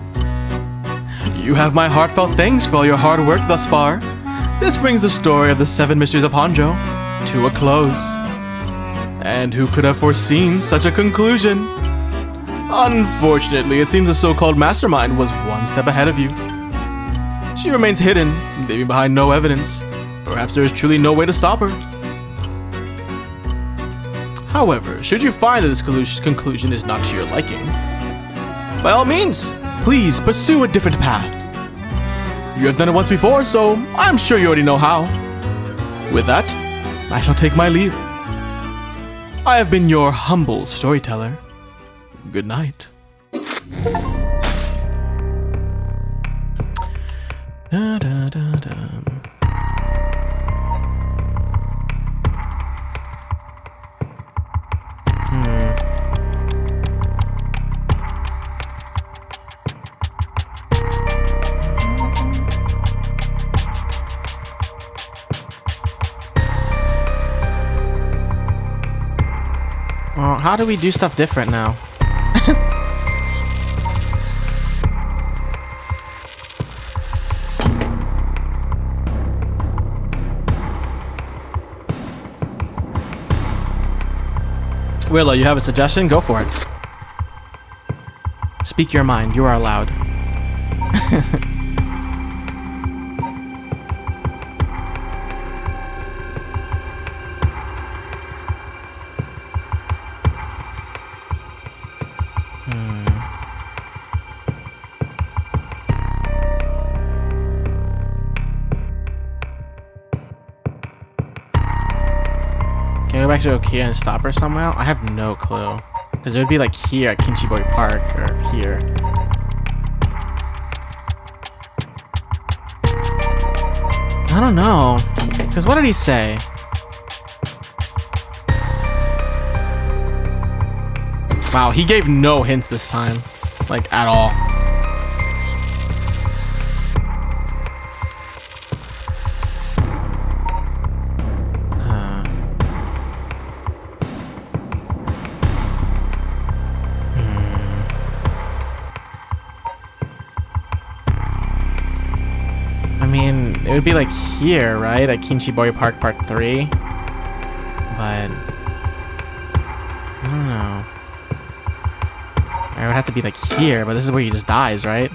You have my heartfelt thanks for all your hard work thus far. This brings the story of the 7 Mysteries of Honjo to a close. And who could have foreseen such a conclusion? Unfortunately, it seems the so-called mastermind was one step ahead of you. She remains hidden, leaving behind no evidence. Perhaps there is truly no way to stop her. However, should you find that this conclusion is not to your liking, by all means, please pursue a different path. You have done it once before, so I'm sure you already know how. With that, I shall take my leave. I have been your humble storyteller. Good night. Da, da, da, da. Well, how do we do stuff different now? Willow, you have a suggestion? Go for it. Speak your mind. You are allowed. Can I go back to Okia and stop her somehow? I have no clue. Because it would be like here at Kinchiboy Park, or here. I don't know. Because what did he say? Wow, he gave no hints this time. Like, at all. I mean, it would be like here, right? At Kinchiboyo Park Part 3. But I don't know. It would have to be like here, but this is where he just dies, right?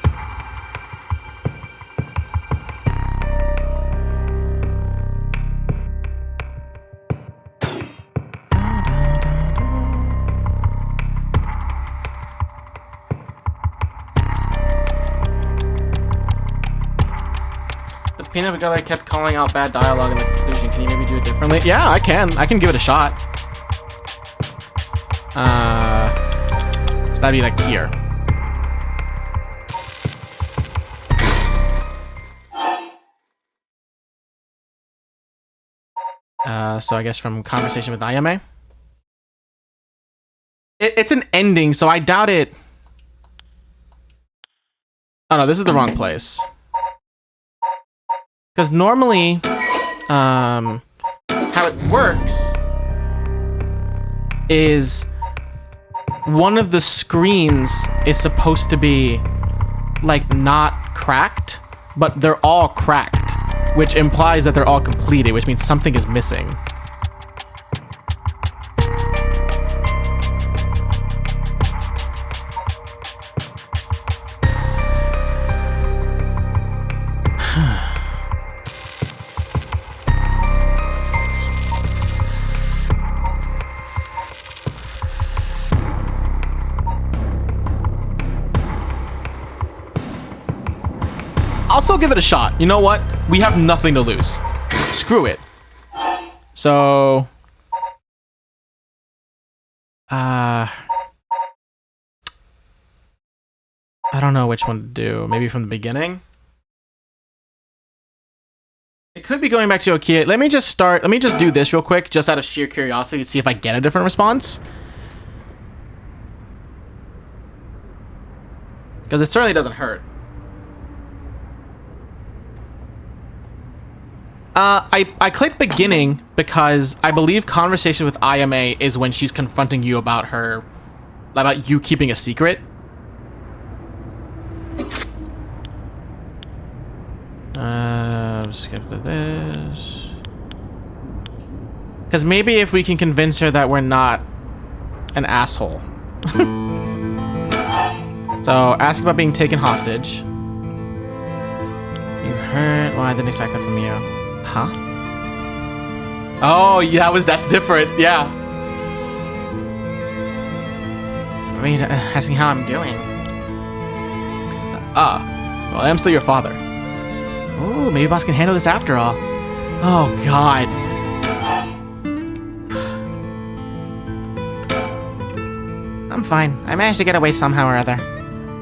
The peanut gallery kept calling out bad dialogue in the conclusion. Can you maybe do it differently? Yeah, I can. I can give it a shot. So that'd be like here. So I guess from conversation with Ayame. It's an ending, so I doubt it. Oh no, this is the wrong place. Because normally, how it works is one of the screens is supposed to be like not cracked, but they're all cracked, which implies that they're all completed, which means something is missing. I'll still give it a shot. You know what? We have nothing to lose. Screw it. So... I don't know which one to do. Maybe from the beginning? It could be going back to Okia. Let me just do this real quick, just out of sheer curiosity, to see if I get a different response. Because it certainly doesn't hurt. I clicked beginning because I believe conversation with Ayame is when she's confronting you about you keeping a secret. Skip to this. Because maybe if we can convince her that we're not an asshole. So, ask about being taken hostage. You heard? Well, I didn't expect that from you. Huh? Oh, yeah, that's different. Yeah. Wait, asking how I'm doing. Well, I am still your father. Ooh, maybe boss can handle this after all. Oh, God. I'm fine. I managed to get away somehow or other.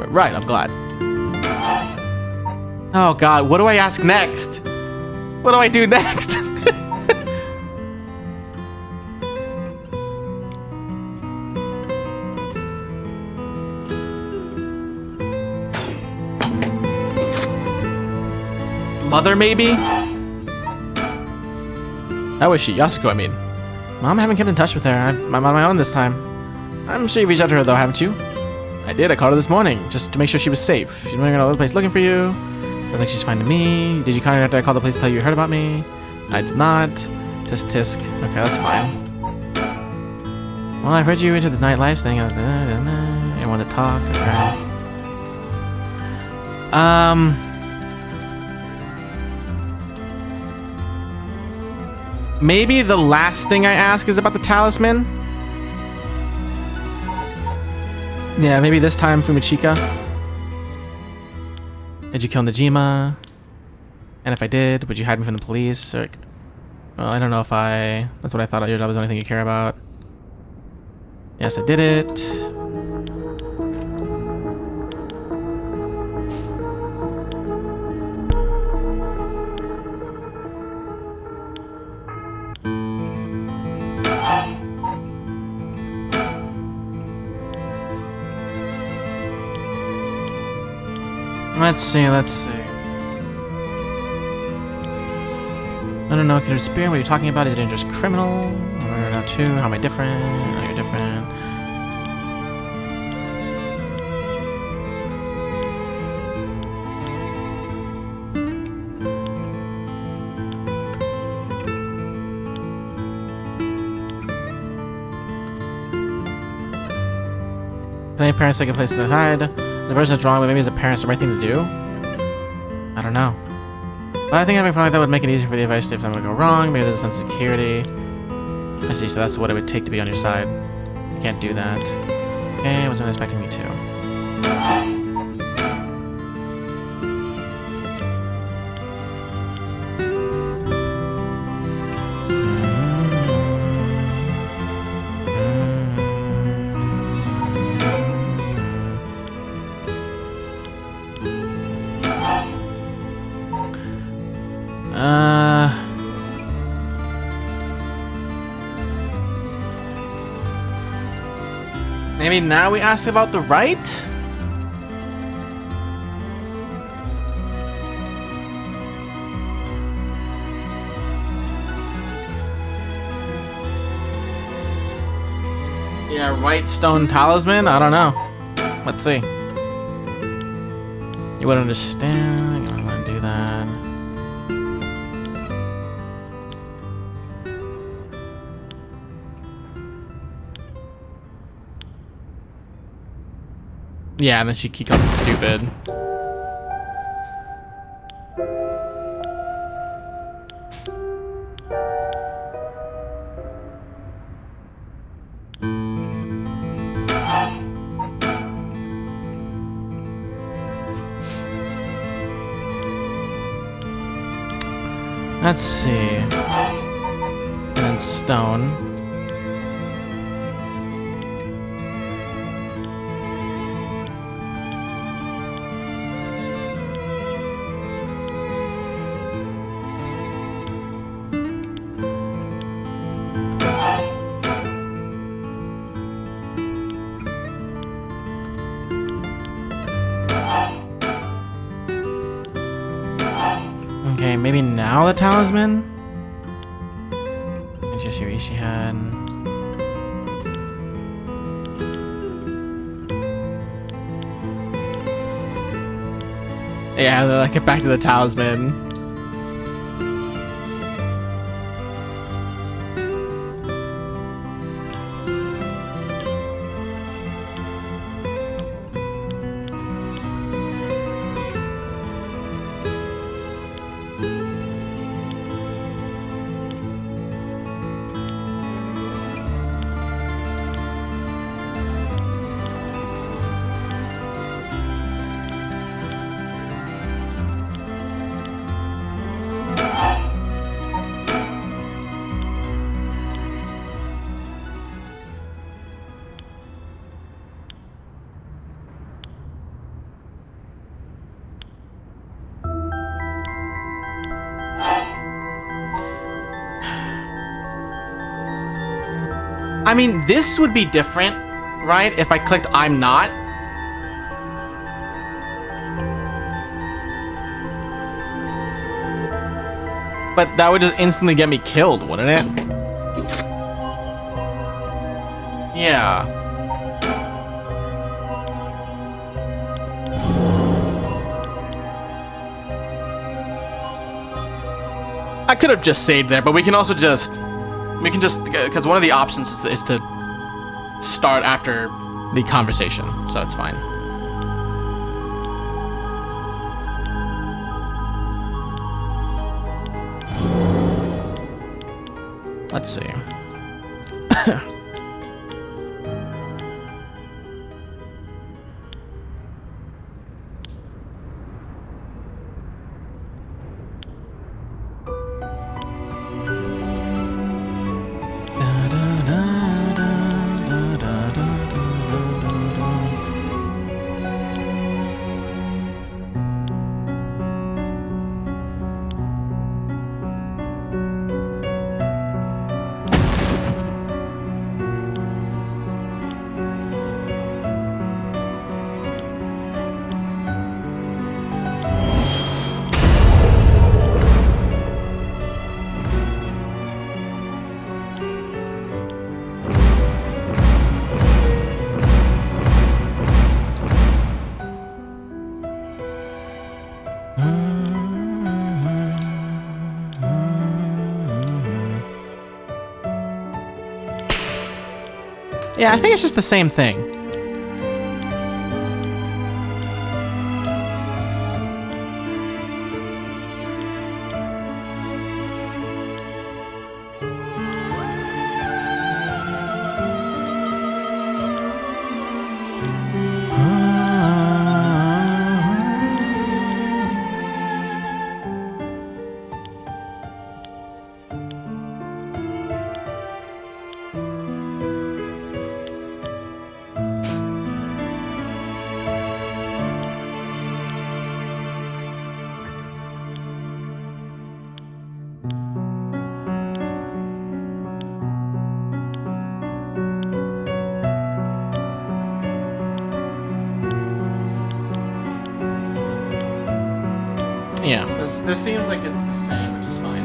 Right, I'm glad. Oh, God, what do I ask next? What do I do next? Mother, maybe? How is she? Yasuko, I mean. Mom, I haven't kept in touch with her. I'm on my own this time. I'm sure you've reached out to her, though, haven't you? I did. I called her this morning, just to make sure she was safe. She's running around all over the place looking for you. Sounds like she's finding me. Did you contact her after I called the police to tell you heard about me? I did not. Tisk tisk. Okay, that's fine. Well, I heard you into the nightlife thing. I want to talk. Okay. Maybe the last thing I ask is about the talisman? Yeah, maybe this time Fumichika. Did you kill Najima? And if I did, would you hide me from the police? Or, well, I don't know if that's what I thought. Your job was the only thing you care about. Yes, I did it. Let's see. I don't know, can you spirit? What are you talking about? Is it a dangerous criminal? Or not too? How am I different? Oh, you're different. Plenty of parents take a place in the hide. As a person is wrong, but maybe as a parent it's the right thing to do? I don't know. But I think having fun like that would make it easier for the advice if something would go wrong. Maybe there's a sense of security. I see, so that's what it would take to be on your side. You can't do that. Okay, I wasn't expecting me to. Maybe now we ask about the right? Yeah, right stone talisman? I don't know. Let's see. You wouldn't understand. You don't want to do that. Yeah, and then she keep going stupid. Let's see. And then stone. Okay, maybe now the talisman? It's just your Ishi had. Yeah, then I get back to the talisman. I mean, this would be different, right? If I clicked I'm not. But that would just instantly get me killed, wouldn't it? Yeah. I could have just saved there, but we can also just... because one of the options is to start after the conversation, so it's fine. Let's see. Yeah, I think it's just the same thing. Yeah, this seems like it's the same, which is fine.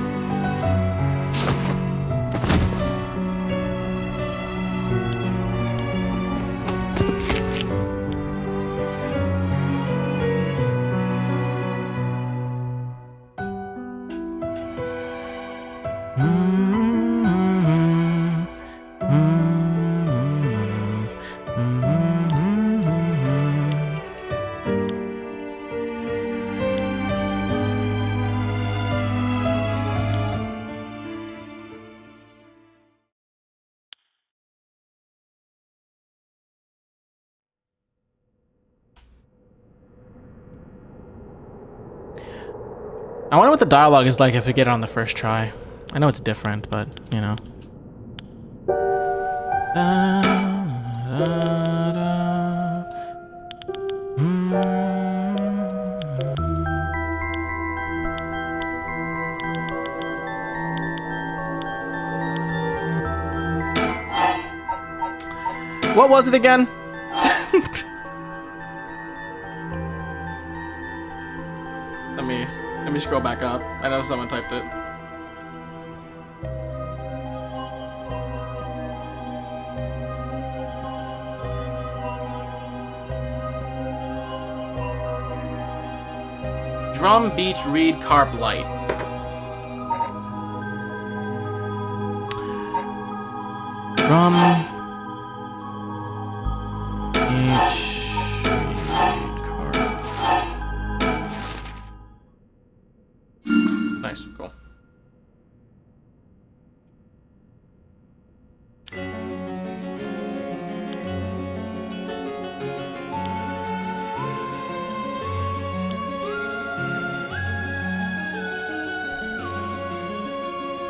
I wonder what the dialogue is like if we get it on the first try. I know it's different, but, you know. What was it again? Let me scroll back up. I know someone typed it. Drum Beach Reed Carp Light. Drum Beach Reed Carp. Nice, cool.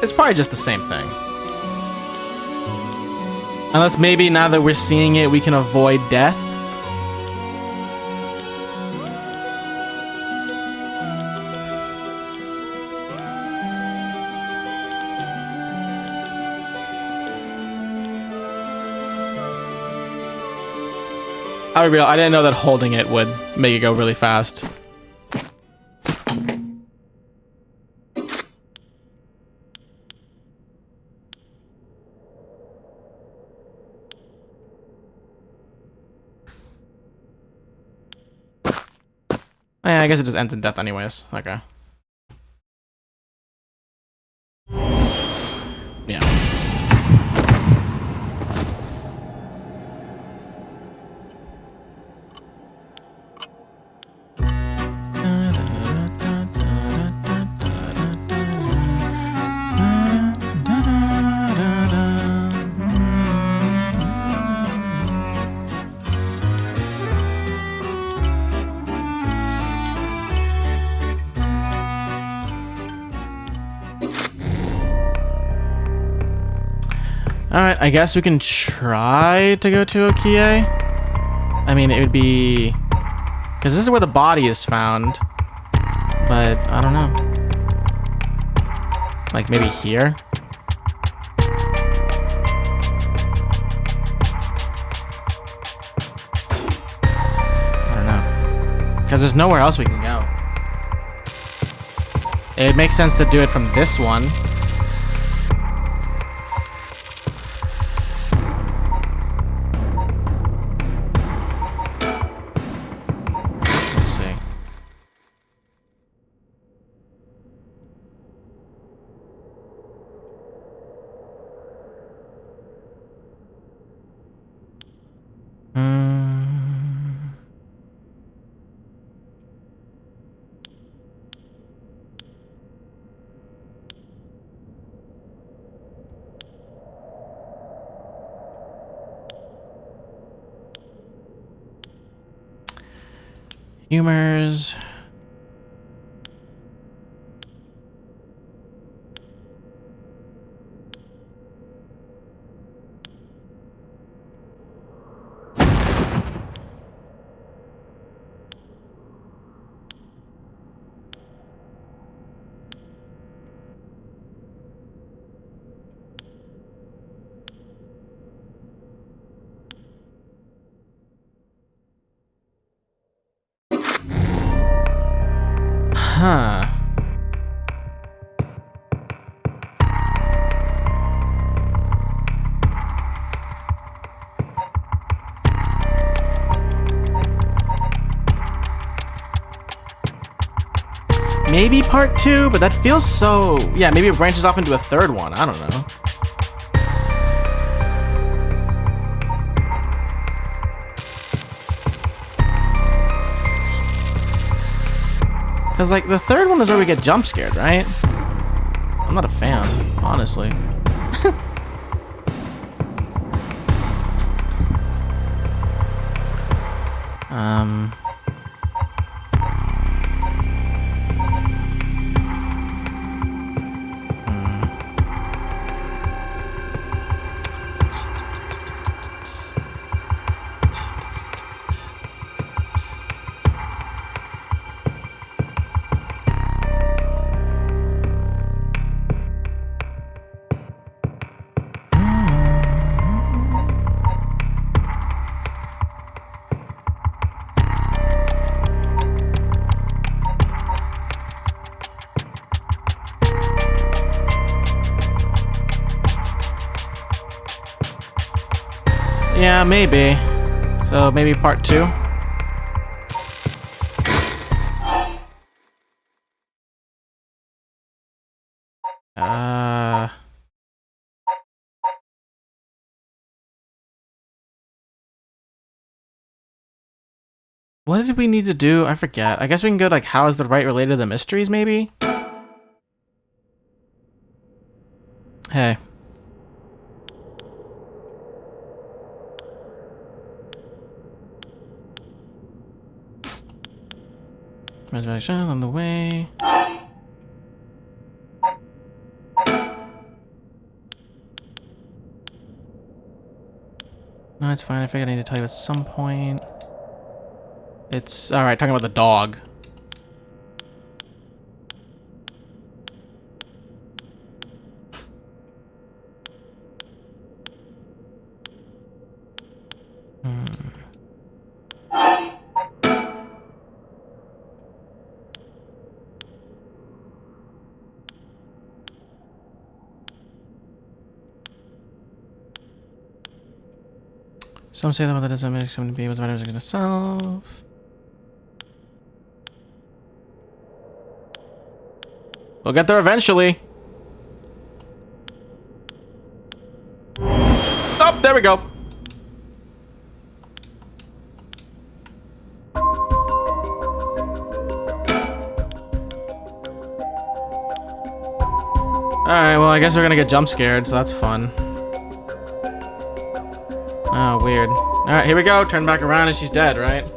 It's probably just the same thing. Unless maybe now that we're seeing it, we can avoid death. I'll be real, I didn't know that holding it would make it go really fast. Yeah, I guess it just ends in death anyways. Okay. Yeah. Alright, I guess we can try to go to Okie. I mean, it would be... because this is where the body is found. But, I don't know. Like, maybe here? I don't know. Because there's nowhere else we can go. It makes sense to do it from this one. Humors. Huh. maybe part 2, but that feels so... Yeah, maybe it branches off into a third one. I don't know. Because, like, the third one is where we get jump scared, right? I'm not a fan, honestly. Yeah, maybe. So maybe part 2. What did we need to do? I forget. I guess we can go to, like, how is the right related to the mysteries, maybe? Hey. Resurrection on the way. No, it's fine. I figured I need to tell you at some point. It's alright, talking about the dog. Some say that doesn't make some be able to are going to solve. We'll get there eventually. Oh, there we go. Alright, well, I guess we're gonna get jump scared, so that's fun. Oh, weird. Alright, here we go. Turn back around and she's dead, right?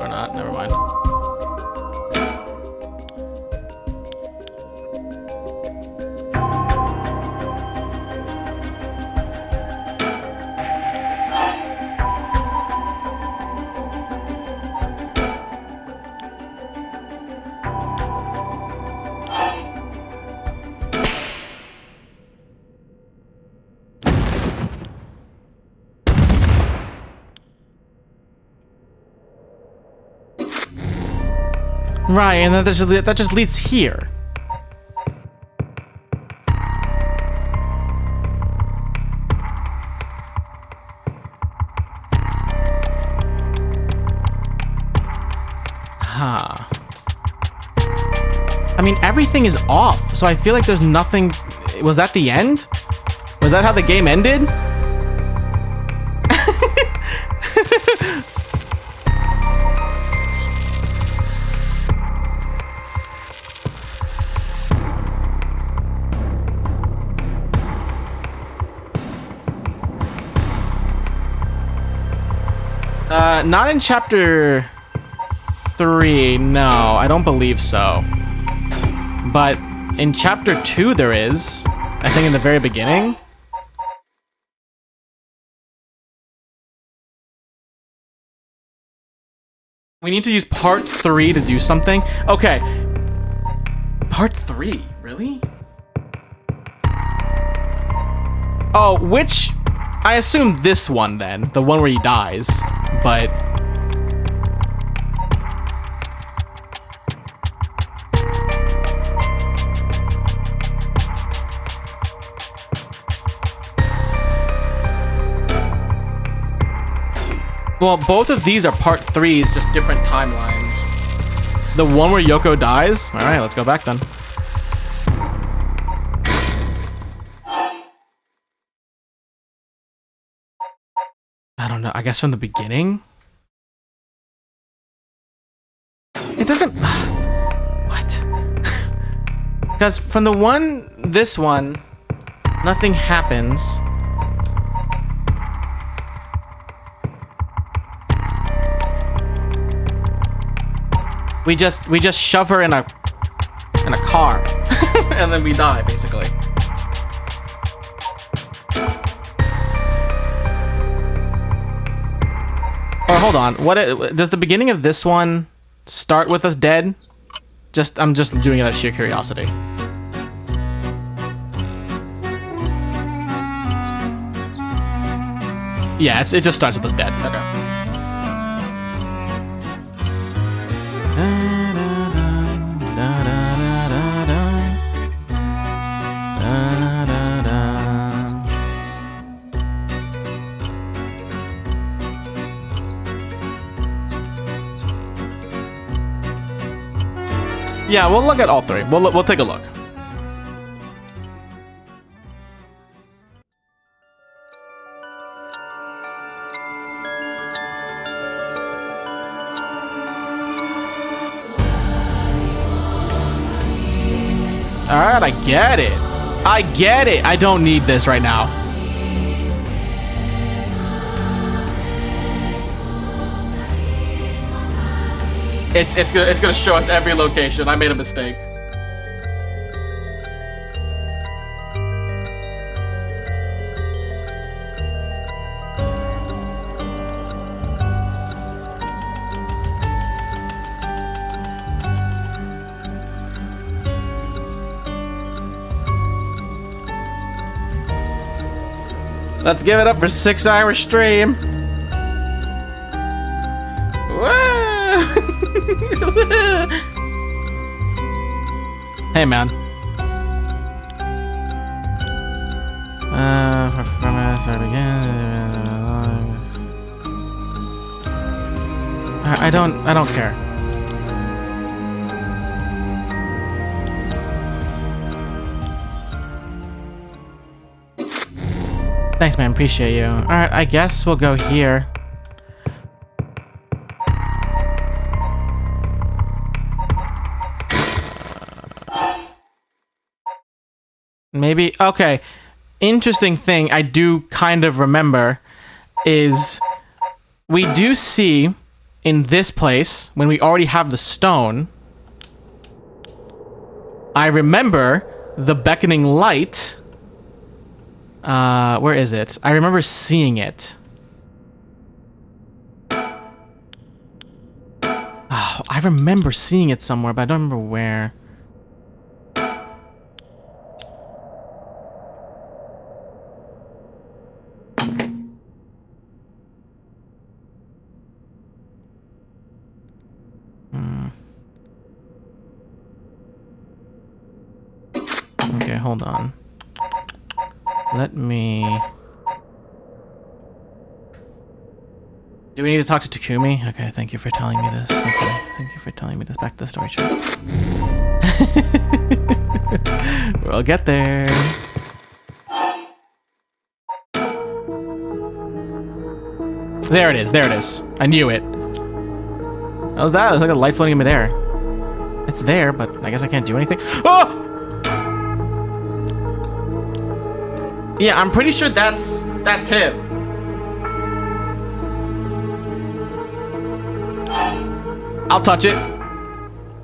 Or not, never mind. Right, and that just leads here. Huh. I mean, everything is off, so I feel like there's nothing... Was that the end? Was that how the game ended? Not in chapter 3, no, I don't believe so. But in chapter 2 there is, I think in the very beginning. We need to use part 3 to do something. Okay. Part 3, really? Oh, which... I assume this one then, the one where he dies, but... Well, both of these are part 3s, just different timelines. The one where Yoko dies? Alright, let's go back then. I don't know, I guess from the beginning? It doesn't... What? Because from the one, this one, nothing happens. We just shove her in a car, and then we die basically. Or hold on, does the beginning of this one start with us dead? I'm just doing it out of sheer curiosity. Yeah, it just starts with us dead. Okay. Yeah, we'll look at all three. We'll take a look. Alright, I get it. I get it. I don't need this right now. It's gonna show us every location. I made a mistake. Let's give it up for 6-hour stream. Hey, man. From us, I begin. I don't care. Thanks, man. Appreciate you. All right, I guess we'll go here. Maybe, okay. Interesting thing I do kind of remember is we do see in this place, when we already have the stone, I remember the beckoning light. Where is it? I remember seeing it. Oh, I remember seeing it somewhere, but I don't remember where. Okay, hold on. Let me... Do we need to talk to Takumi? Okay, thank you for telling me this. Okay, thank you for telling me this. Back to the story tree. We'll get there. There it is, there it is. I knew it. What was that? It was like a light floating in midair. It's there, but I guess I can't do anything. Oh! Yeah, I'm pretty sure that's him. I'll touch it.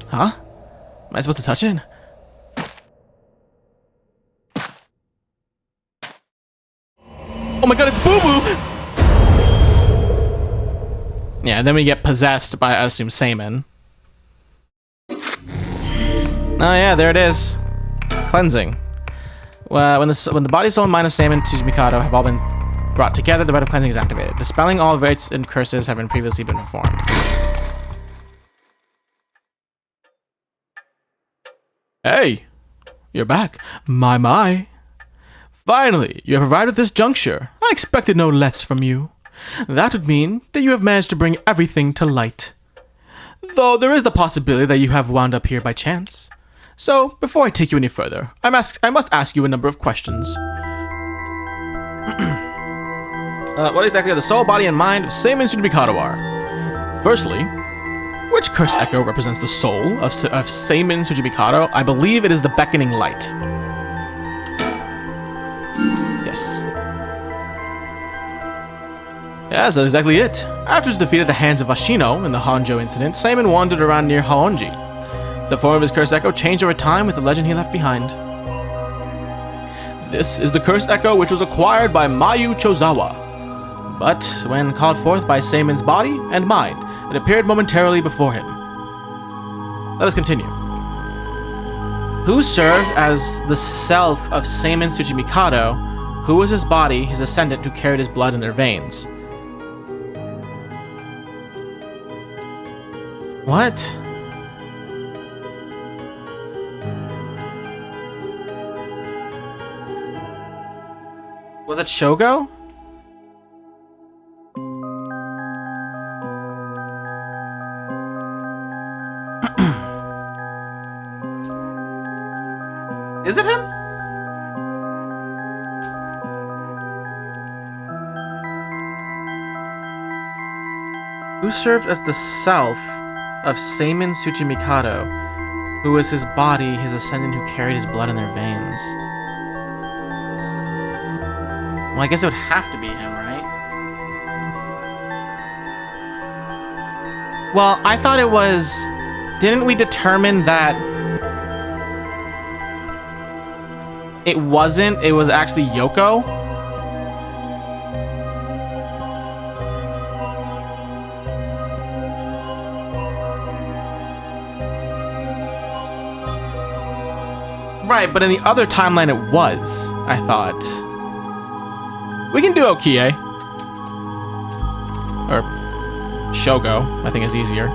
Huh? Am I supposed to touch it? Oh my god, it's Boo Boo! Yeah, and then we get possessed by, I assume, Saman. Oh yeah, there it is. Cleansing. When the body, soul, and mind of Saman to Mikado have all been brought together, the rite of cleansing is activated. Dispelling all rites and curses have previously been performed. Hey, you're back. My. Finally, you have arrived at this juncture. I expected no less from you. That would mean that you have managed to bring everything to light. though there is the possibility that you have wound up here by chance. So, before I take you any further, I must ask you a number of questions. What exactly are the soul, body, and mind of Seimin Tsuchimikado are? Firstly, which curse echo represents the soul of Seimin Tsuchimikado? I believe it is the beckoning light. Yes. Yes, that's exactly it. After his defeat at the hands of Ashino in the Honjo incident, Seimin wandered around near Haonji. The form of his curse echo changed over time with the legend he left behind. This is the curse echo which was acquired by Mayu Chozawa. But when called forth by Seimin's body and mind, it appeared momentarily before him. Let us continue. Who served as the self of Seimin Tsuchimikado? Who was his body, his ascendant who carried his blood in their veins? What? Was it Shogo? Is it him? Who served as the self of Seimin Tsuchimikado? Who was his body, his ascendant who carried his blood in their veins? Well, I guess it would have to be him, right? Well, I thought it was... Didn't we determine that... It wasn't, it was actually Yoko? Right, but in the other timeline it was, I thought. We can do Okie. Or Shogo, I think is easier.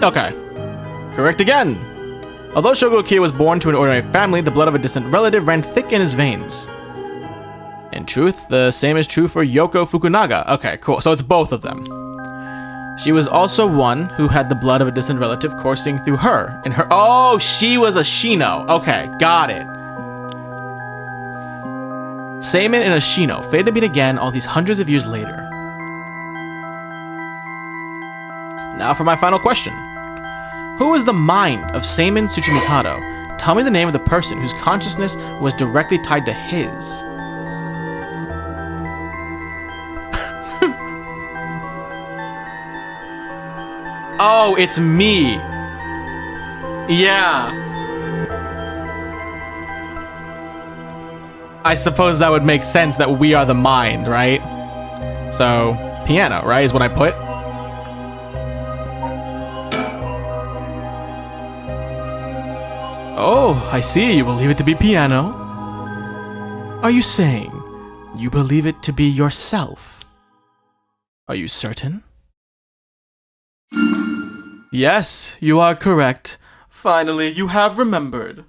Okay. Correct again. Although Shogo Okie was born to an ordinary family, the blood of a distant relative ran thick in his veins. In truth, the same is true for Yoko Fukunaga. Okay, cool. So it's both of them. She was also one who had the blood of a distant relative coursing through her. Oh, she was a Shino. Okay, got it. Seimin and a Shino fated to meet again all these hundreds of years later. Now for my final question. Who is the mind of Seimin Tsuchimikado? Tell me the name of the person whose consciousness was directly tied to his. Oh, it's me. Yeah. I suppose that would make sense that we are the mind, right? So, piano, right, is what I put? Oh, I see. You believe it to be piano. Are you saying you believe it to be yourself? Are you certain? Yes, you are correct. Finally, you have remembered.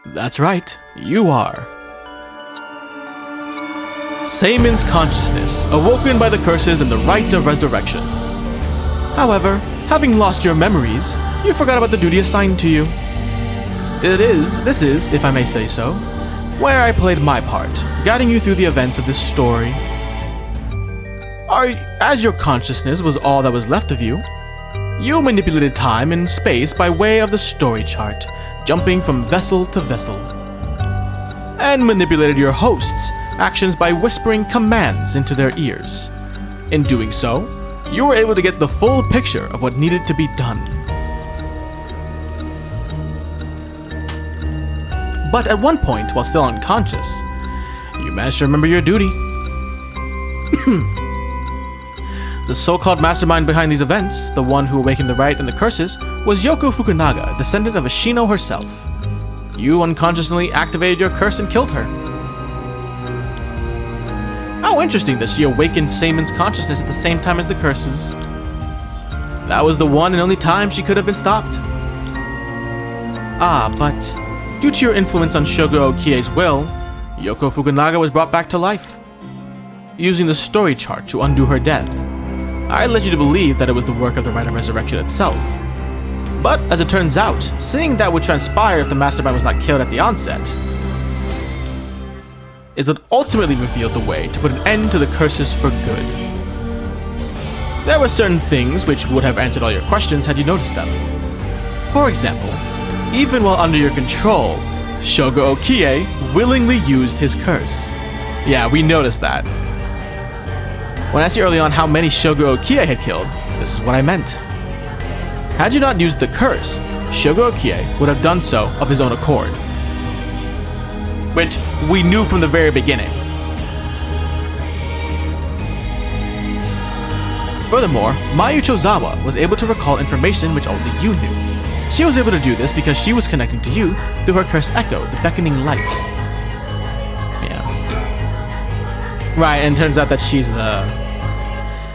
That's right, you are. Seimin's consciousness, awoken by the curses and the rite of resurrection. However, having lost your memories, you forgot about the duty assigned to you. This is, if I may say so, where I played my part, guiding you through the events of this story. As your consciousness was all that was left of you, you manipulated time and space by way of the story chart, jumping from vessel to vessel, and manipulated your hosts' actions by whispering commands into their ears. In doing so, you were able to get the full picture of what needed to be done. But at one point, while still unconscious, you managed to remember your duty. The so-called mastermind behind these events, the one who awakened the rite and the curses, was Yoko Fukunaga, descendant of Ashino herself. You unconsciously activated your curse and killed her. How interesting that she awakened Seimin's consciousness at the same time as the curses. That was the one and only time she could have been stopped. Ah, but due to your influence on Shogo Okie's will, Yoko Fukunaga was brought back to life. Using the story chart to undo her death, I led you to believe that it was the work of the Rite of Resurrection itself. But as it turns out, seeing that would transpire if the mastermind was not killed at the onset, is what ultimately revealed the way to put an end to the curses for good. There were certain things which would have answered all your questions had you noticed them. For example, even while under your control, Shogo Okie willingly used his curse. Yeah, we noticed that. When I asked you early on how many Shogo Okie had killed, this is what I meant. Had you not used the curse, Shogo Okie would have done so of his own accord. Which we knew from the very beginning. Furthermore, Mayu Chozawa was able to recall information which only you knew. She was able to do this because she was connecting to you through her cursed echo, the beckoning light. Yeah. Right, and it turns out that she's the...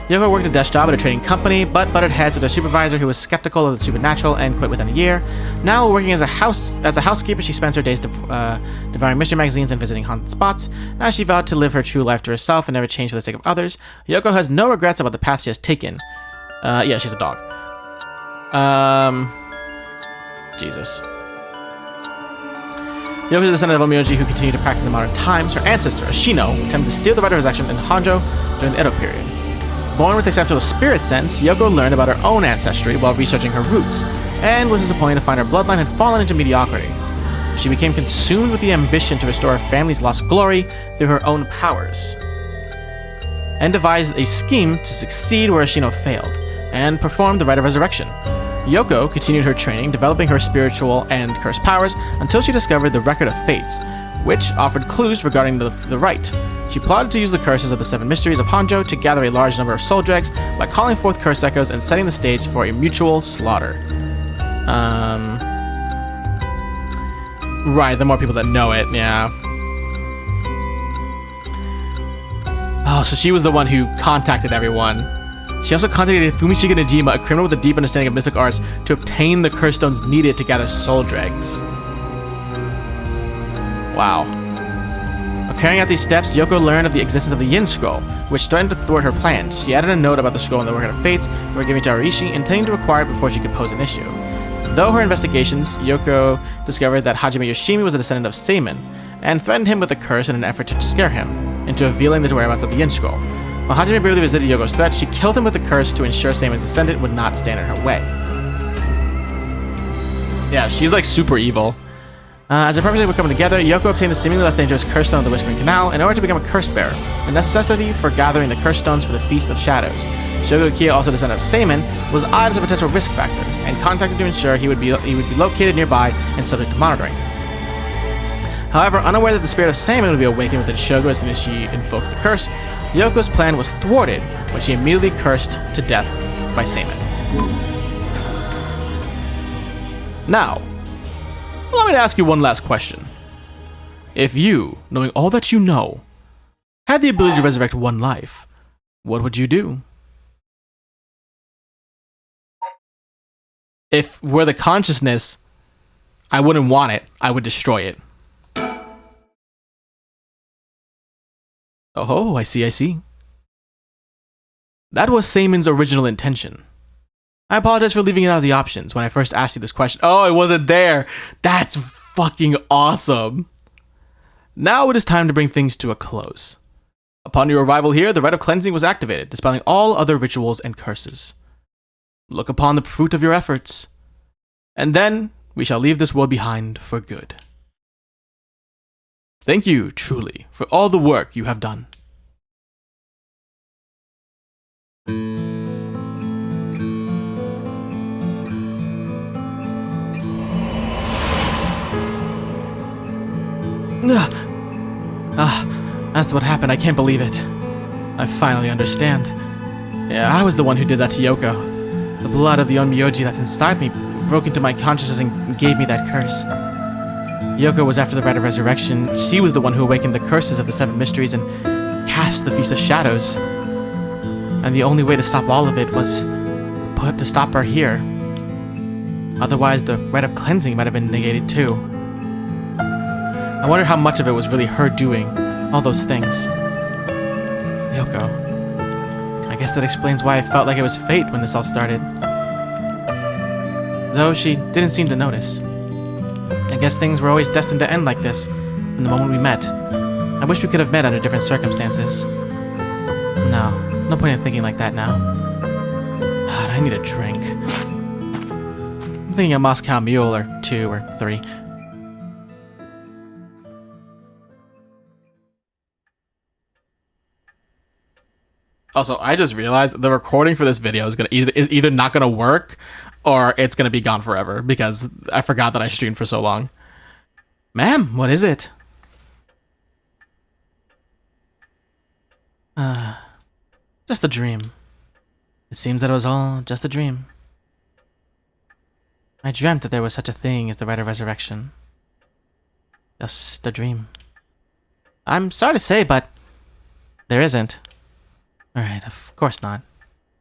Yoko worked a desk job at a trading company, but butted heads with her supervisor who was skeptical of the supernatural and quit within a year. Now working as a housekeeper, she spends her days devouring mystery magazines and visiting haunted spots. As she vowed to live her true life to herself and never change for the sake of others, Yoko has no regrets about the path she has taken. Yeah, she's a dog. Jesus. Yoko is a descendant of Omyoji who continued to practice in modern times. Her ancestor, Ashino, attempted to steal the Rite of Resurrection in Honjo during the Edo period. Born with exceptional spirit sense, Yoko learned about her own ancestry while researching her roots, and was disappointed to find her bloodline had fallen into mediocrity. She became consumed with the ambition to restore her family's lost glory through her own powers, and devised a scheme to succeed where Ashino failed, and performed the Rite of Resurrection. Yoko continued her training, developing her spiritual and cursed powers until she discovered the Record of Fates, which offered clues regarding the rite. She plotted to use the curses of the 7 mysteries of Honjo to gather a large number of soul dregs by calling forth curse echoes and setting the stage for a mutual slaughter. Right, the more people that know it, yeah. Oh, so she was the one who contacted everyone. She also contacted Fumishiga Najima, a criminal with a deep understanding of mystic arts, to obtain the curse stones needed to gather soul dregs. Wow. Carrying out these steps, Yoko learned of the existence of the Yin Scroll, which threatened to thwart her plans. She added a note about the scroll in the Record of Fates before giving to Arishi, intending to acquire it before she could pose an issue. Though her investigations, Yoko discovered that Hajime Yoshimi was a descendant of Seimin, and threatened him with a curse in an effort to scare him into revealing the whereabouts of the Yin Scroll. While Hajime bravely resisted Yoko's threat, she killed him with the curse to ensure Seimin's descendant would not stand in her way. Yeah, she's like super evil. As her purposes were coming together, Yoko obtained the seemingly less dangerous curse stone of the Whispering Canal in order to become a curse bearer, a necessity for gathering the curse stones for the Feast of Shadows. Shogo Okie, also descendant of Seimin, was eyed as a potential risk factor, and contacted to ensure he would be located nearby and subject to monitoring. However, unaware that the spirit of Seimin would be awakened within Shogo as soon as she invoked the curse, Yoko's plan was thwarted when she immediately cursed to death by Seimin. Now, allow me to ask you one last question. If you, knowing all that you know, had the ability to resurrect one life, what would you do? If we're the consciousness, I wouldn't want it. I would destroy it. Oh, I see. That was Seimin's original intention. I apologize for leaving it out of the options when I first asked you this question. Oh, it wasn't there. That's fucking awesome. Now it is time to bring things to a close. Upon your arrival here, the Rite of Cleansing was activated, dispelling all other rituals and curses. Look upon the fruit of your efforts, and then we shall leave this world behind for good. Thank you, truly, for all the work you have done. That's what happened. I can't believe it. I finally understand. Yeah, I was the one who did that to Yoko. The blood of the Onmyoji that's inside me broke into my consciousness and gave me that curse. Yoko was after the Rite of Resurrection. She was the one who awakened the curses of the 7 mysteries and cast the Feast of Shadows. And the only way to stop all of it was to to stop her here. Otherwise, the rite of cleansing might have been negated too. I wonder how much of it was really her doing all those things. Yoko. I guess that explains why I felt like it was fate when this all started. Though she didn't seem to notice. I guess things were always destined to end like this from the moment we met. I wish we could have met under different circumstances. No point in thinking like that now. God, I need a drink. I'm thinking a Moscow Mule or 2 or 3. Also, I just realized the recording for this video is either not gonna work or it's gonna be gone forever because I forgot that I streamed for so long. Ma'am, what is it? Just a dream. It seems that it was all just a dream. I dreamt that there was such a thing as the rite of resurrection. Just a dream. I'm sorry to say, but there isn't. Alright, of course not.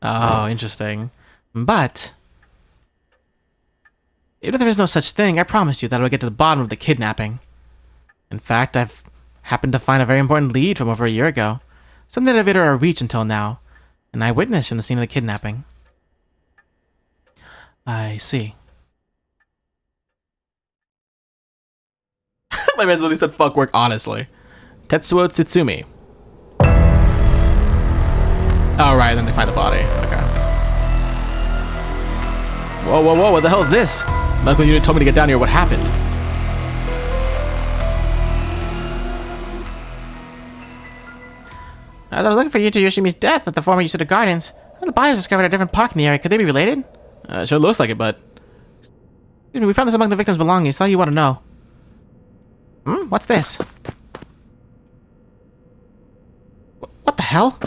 Oh, interesting. But even if there is no such thing, I promised you that I would get to the bottom of the kidnapping. In fact, I've happened to find a very important lead from over a year ago. Something that evaded our reach until now. An eyewitness from the scene of the kidnapping. I see. My man's literally said fuck work, honestly. Tetsuo Tsutsumi. Oh, right, then they find the body. Okay. Whoa, what the hell is this? Medical unit told me to get down here. What happened? They're looking for you to Yoshimi's death at the former Yasuda Gardens. The body was discovered at a different park in the area. Could they be related? Sure looks like it, but... Excuse me, we found this among the victim's belongings. Thought you want to know. What's this? What the hell?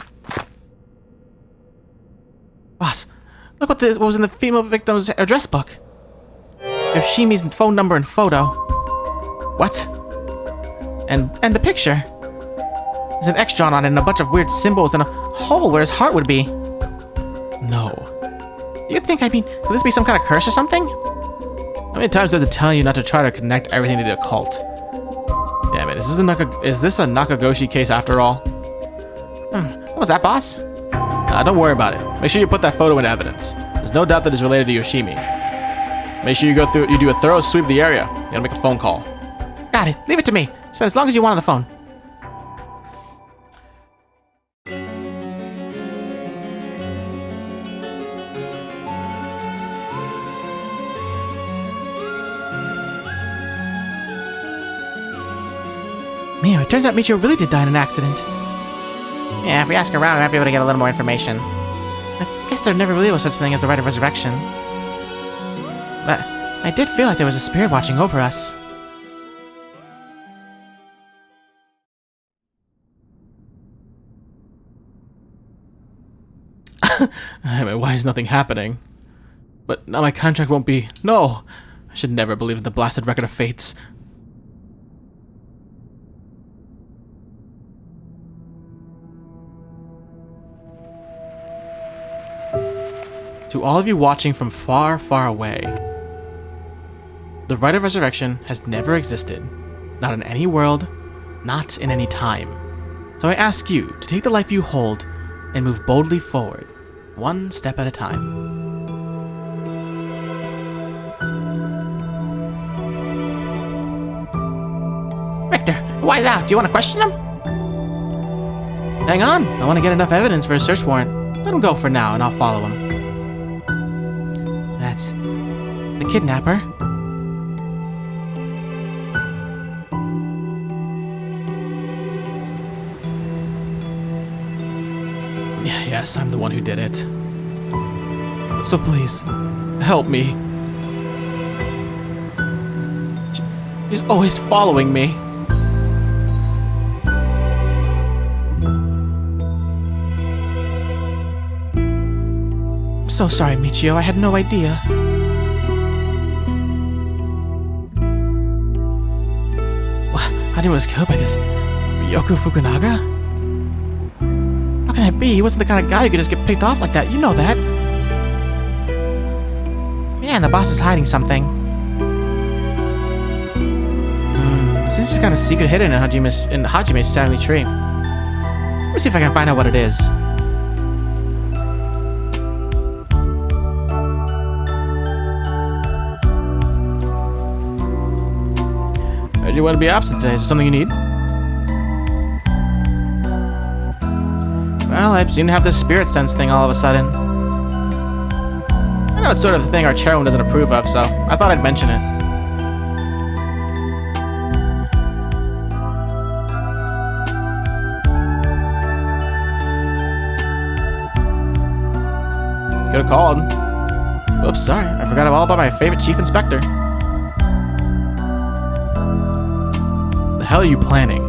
Boss, look what was in the female victim's address book. Yoshimi's phone number and photo. What? And the picture. There's an X drawn on it and a bunch of weird symbols and a hole where his heart would be. No. You think, could this be some kind of curse or something? How many times do I have to tell you not to try to connect everything to the occult? Damn it, is this a Nakagoshi case after all? What was that, boss? Don't worry about it. Make sure you put that photo in evidence. There's no doubt that it's related to Yoshimi. Make sure you do a thorough sweep of the area. You gotta make a phone call. Got it. Leave it to me. So as long as you want on the phone. Mio, it turns out Michio really did die in an accident. Yeah, if we ask around, we might be able to get a little more information. I guess there never really was such a thing as the rite of resurrection. But I did feel like there was a spirit watching over us. I mean, why is nothing happening? But now my contract won't be... No! I should never believe in the blasted record of fates. To all of you watching from far, far away, the rite of resurrection has never existed. Not in any world, not in any time. So I ask you to take the life you hold and move boldly forward, one step at a time. Victor, why's out? Do you want to question him? Hang on, I want to get enough evidence for a search warrant. Let him go for now, and I'll follow him. That's the kidnapper. Yes, I'm the one who did it. So please, help me. She's always following me. I'm so sorry, Michio. I had no idea. Hajime was killed by this Ryoko Fukunaga? How can it be? He wasn't the kind of guy who could just get picked off like that. You know that. Yeah, and the boss is hiding something. Seems to be kind of secret hidden in Hajime's family tree. Let me see if I can find out what it is. Do you want to be absent today? Is there something you need? Well, I seem to have this spirit sense thing all of a sudden. I know it's sort of the thing our chairwoman doesn't approve of, so I thought I'd mention it. Could have called. Oops, sorry. I forgot all about my favorite chief inspector. The hell are you planning?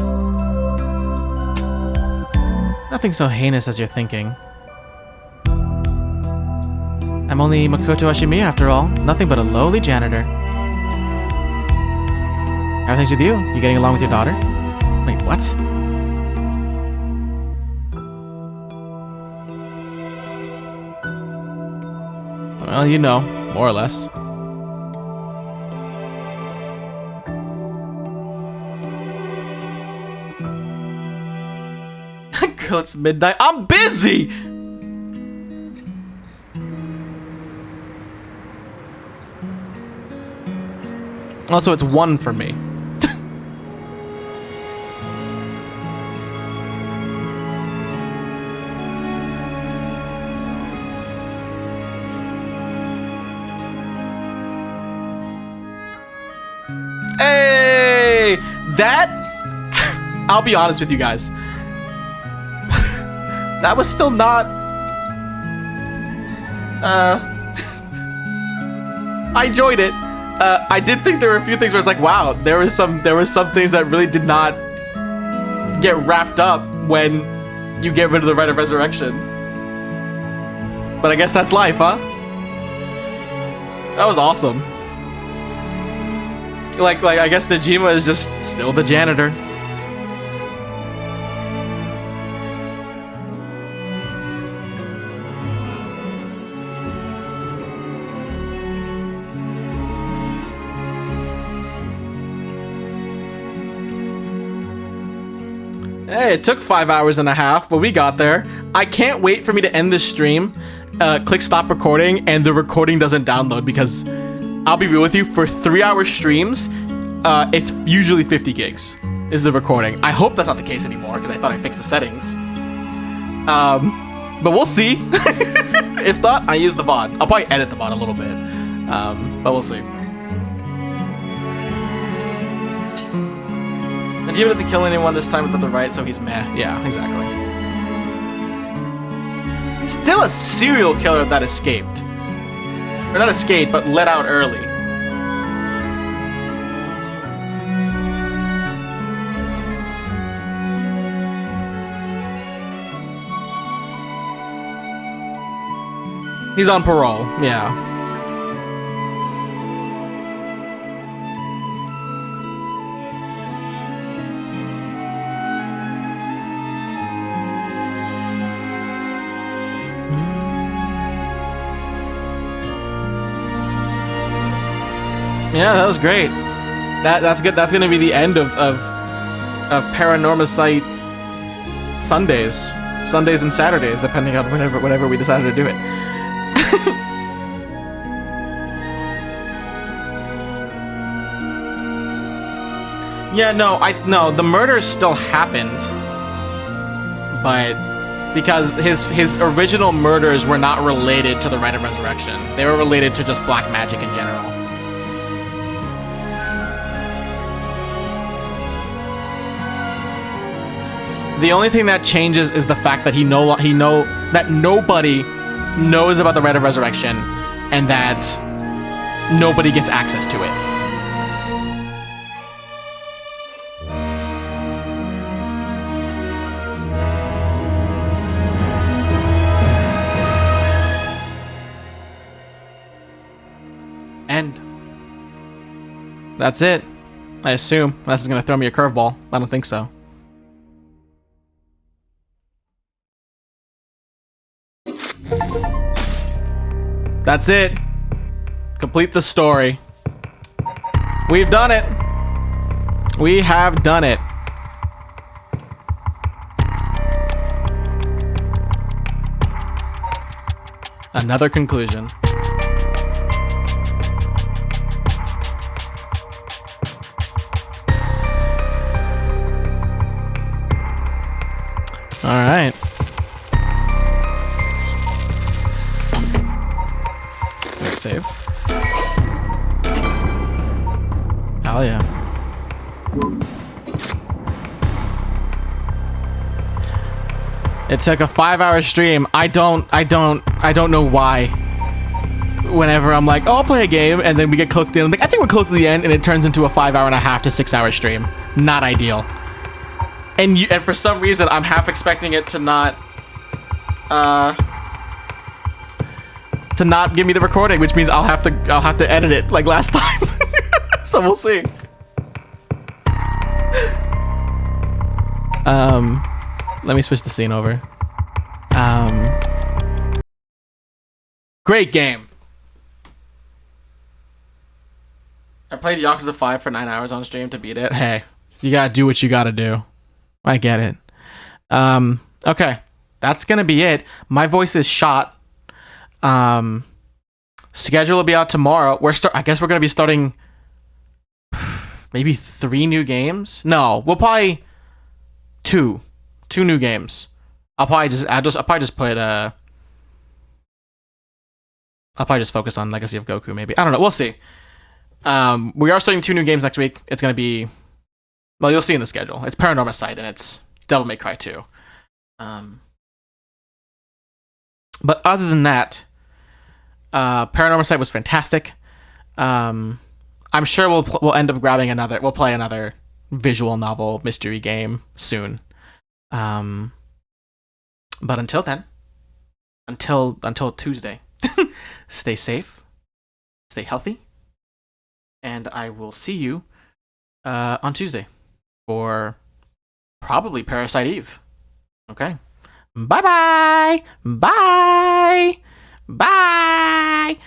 Nothing so heinous as you're thinking. I'm only Makoto Ashimiya after all. Nothing but a lowly janitor. How are things with you? You getting along with your daughter? Wait, what? Well, you know, more or less. Girl, it's midnight. I'm busy! Also, it's 1 for me. Hey! That... I'll be honest with you guys. That was still not... I enjoyed it. I did think there were a few things where it's like, wow, there was some things that really did not get wrapped up when you get rid of the Rite of Resurrection. But I guess that's life, huh? That was awesome. Like I guess Najima is just still the janitor. Hey, it took 5 hours and a half, but we got there. I can't wait for me to end this stream, click stop recording, and the recording doesn't download because I'll be real with you, for 3-hour streams, it's usually 50 gigs is the recording. I hope that's not the case anymore because I thought I fixed the settings. But we'll see. If not, I use the VOD. I'll probably edit the VOD a little bit, but we'll see. Najima doesn't kill anyone this time without the right, so he's meh. Yeah, exactly. Still a serial killer that escaped. Or not escaped, but let out early. He's on parole, yeah. Yeah, that was great. That's good. That's gonna be the end of Paranormasight Sundays and Saturdays, depending on whenever we decided to do it. Yeah, no, the murders still happened, but because his original murders were not related to the Rite of Resurrection, they were related to just black magic in general. The only thing that changes is the fact that that nobody knows about the Rite of Resurrection, and that nobody gets access to it. And that's it. I assume. Unless it's gonna throw me a curveball. I don't think so. That's it. Complete the story. We've done it. We have done it. Another conclusion. All right. Let's save. Hell yeah. It took a 5-hour stream. I don't know why. Whenever I'm like, oh, I'll play a game, and then we get close to the end, I'm like, I think we're close to the end, and it turns into a 5.5 to 6-hour stream. Not ideal. And for some reason, I'm half expecting it to not give me the recording, which means I'll have to edit it like last time. So we'll see. Let me switch the scene over. Great game. I played Yakuza 5 for 9 hours on stream to beat it. Hey, you gotta do what you gotta do. I get it. Okay. That's gonna be it. My voice is shot. Schedule will be out tomorrow. I guess we're gonna be starting maybe 3 new games. No, we'll probably 2 new games. I'll probably just focus on Legacy of Goku. Maybe, I don't know. We'll see. We are starting 2 new games next week. It's gonna be, well, you'll see in the schedule. It's Paranormasight and it's Devil May Cry 2. But other than that, Paranormasight was fantastic. I'm sure we'll end up grabbing another. We'll play another visual novel mystery game soon. But until then, until Tuesday, stay safe, stay healthy, and I will see you on Tuesday for probably Parasite Eve. Okay. Bye-bye. Bye. Bye.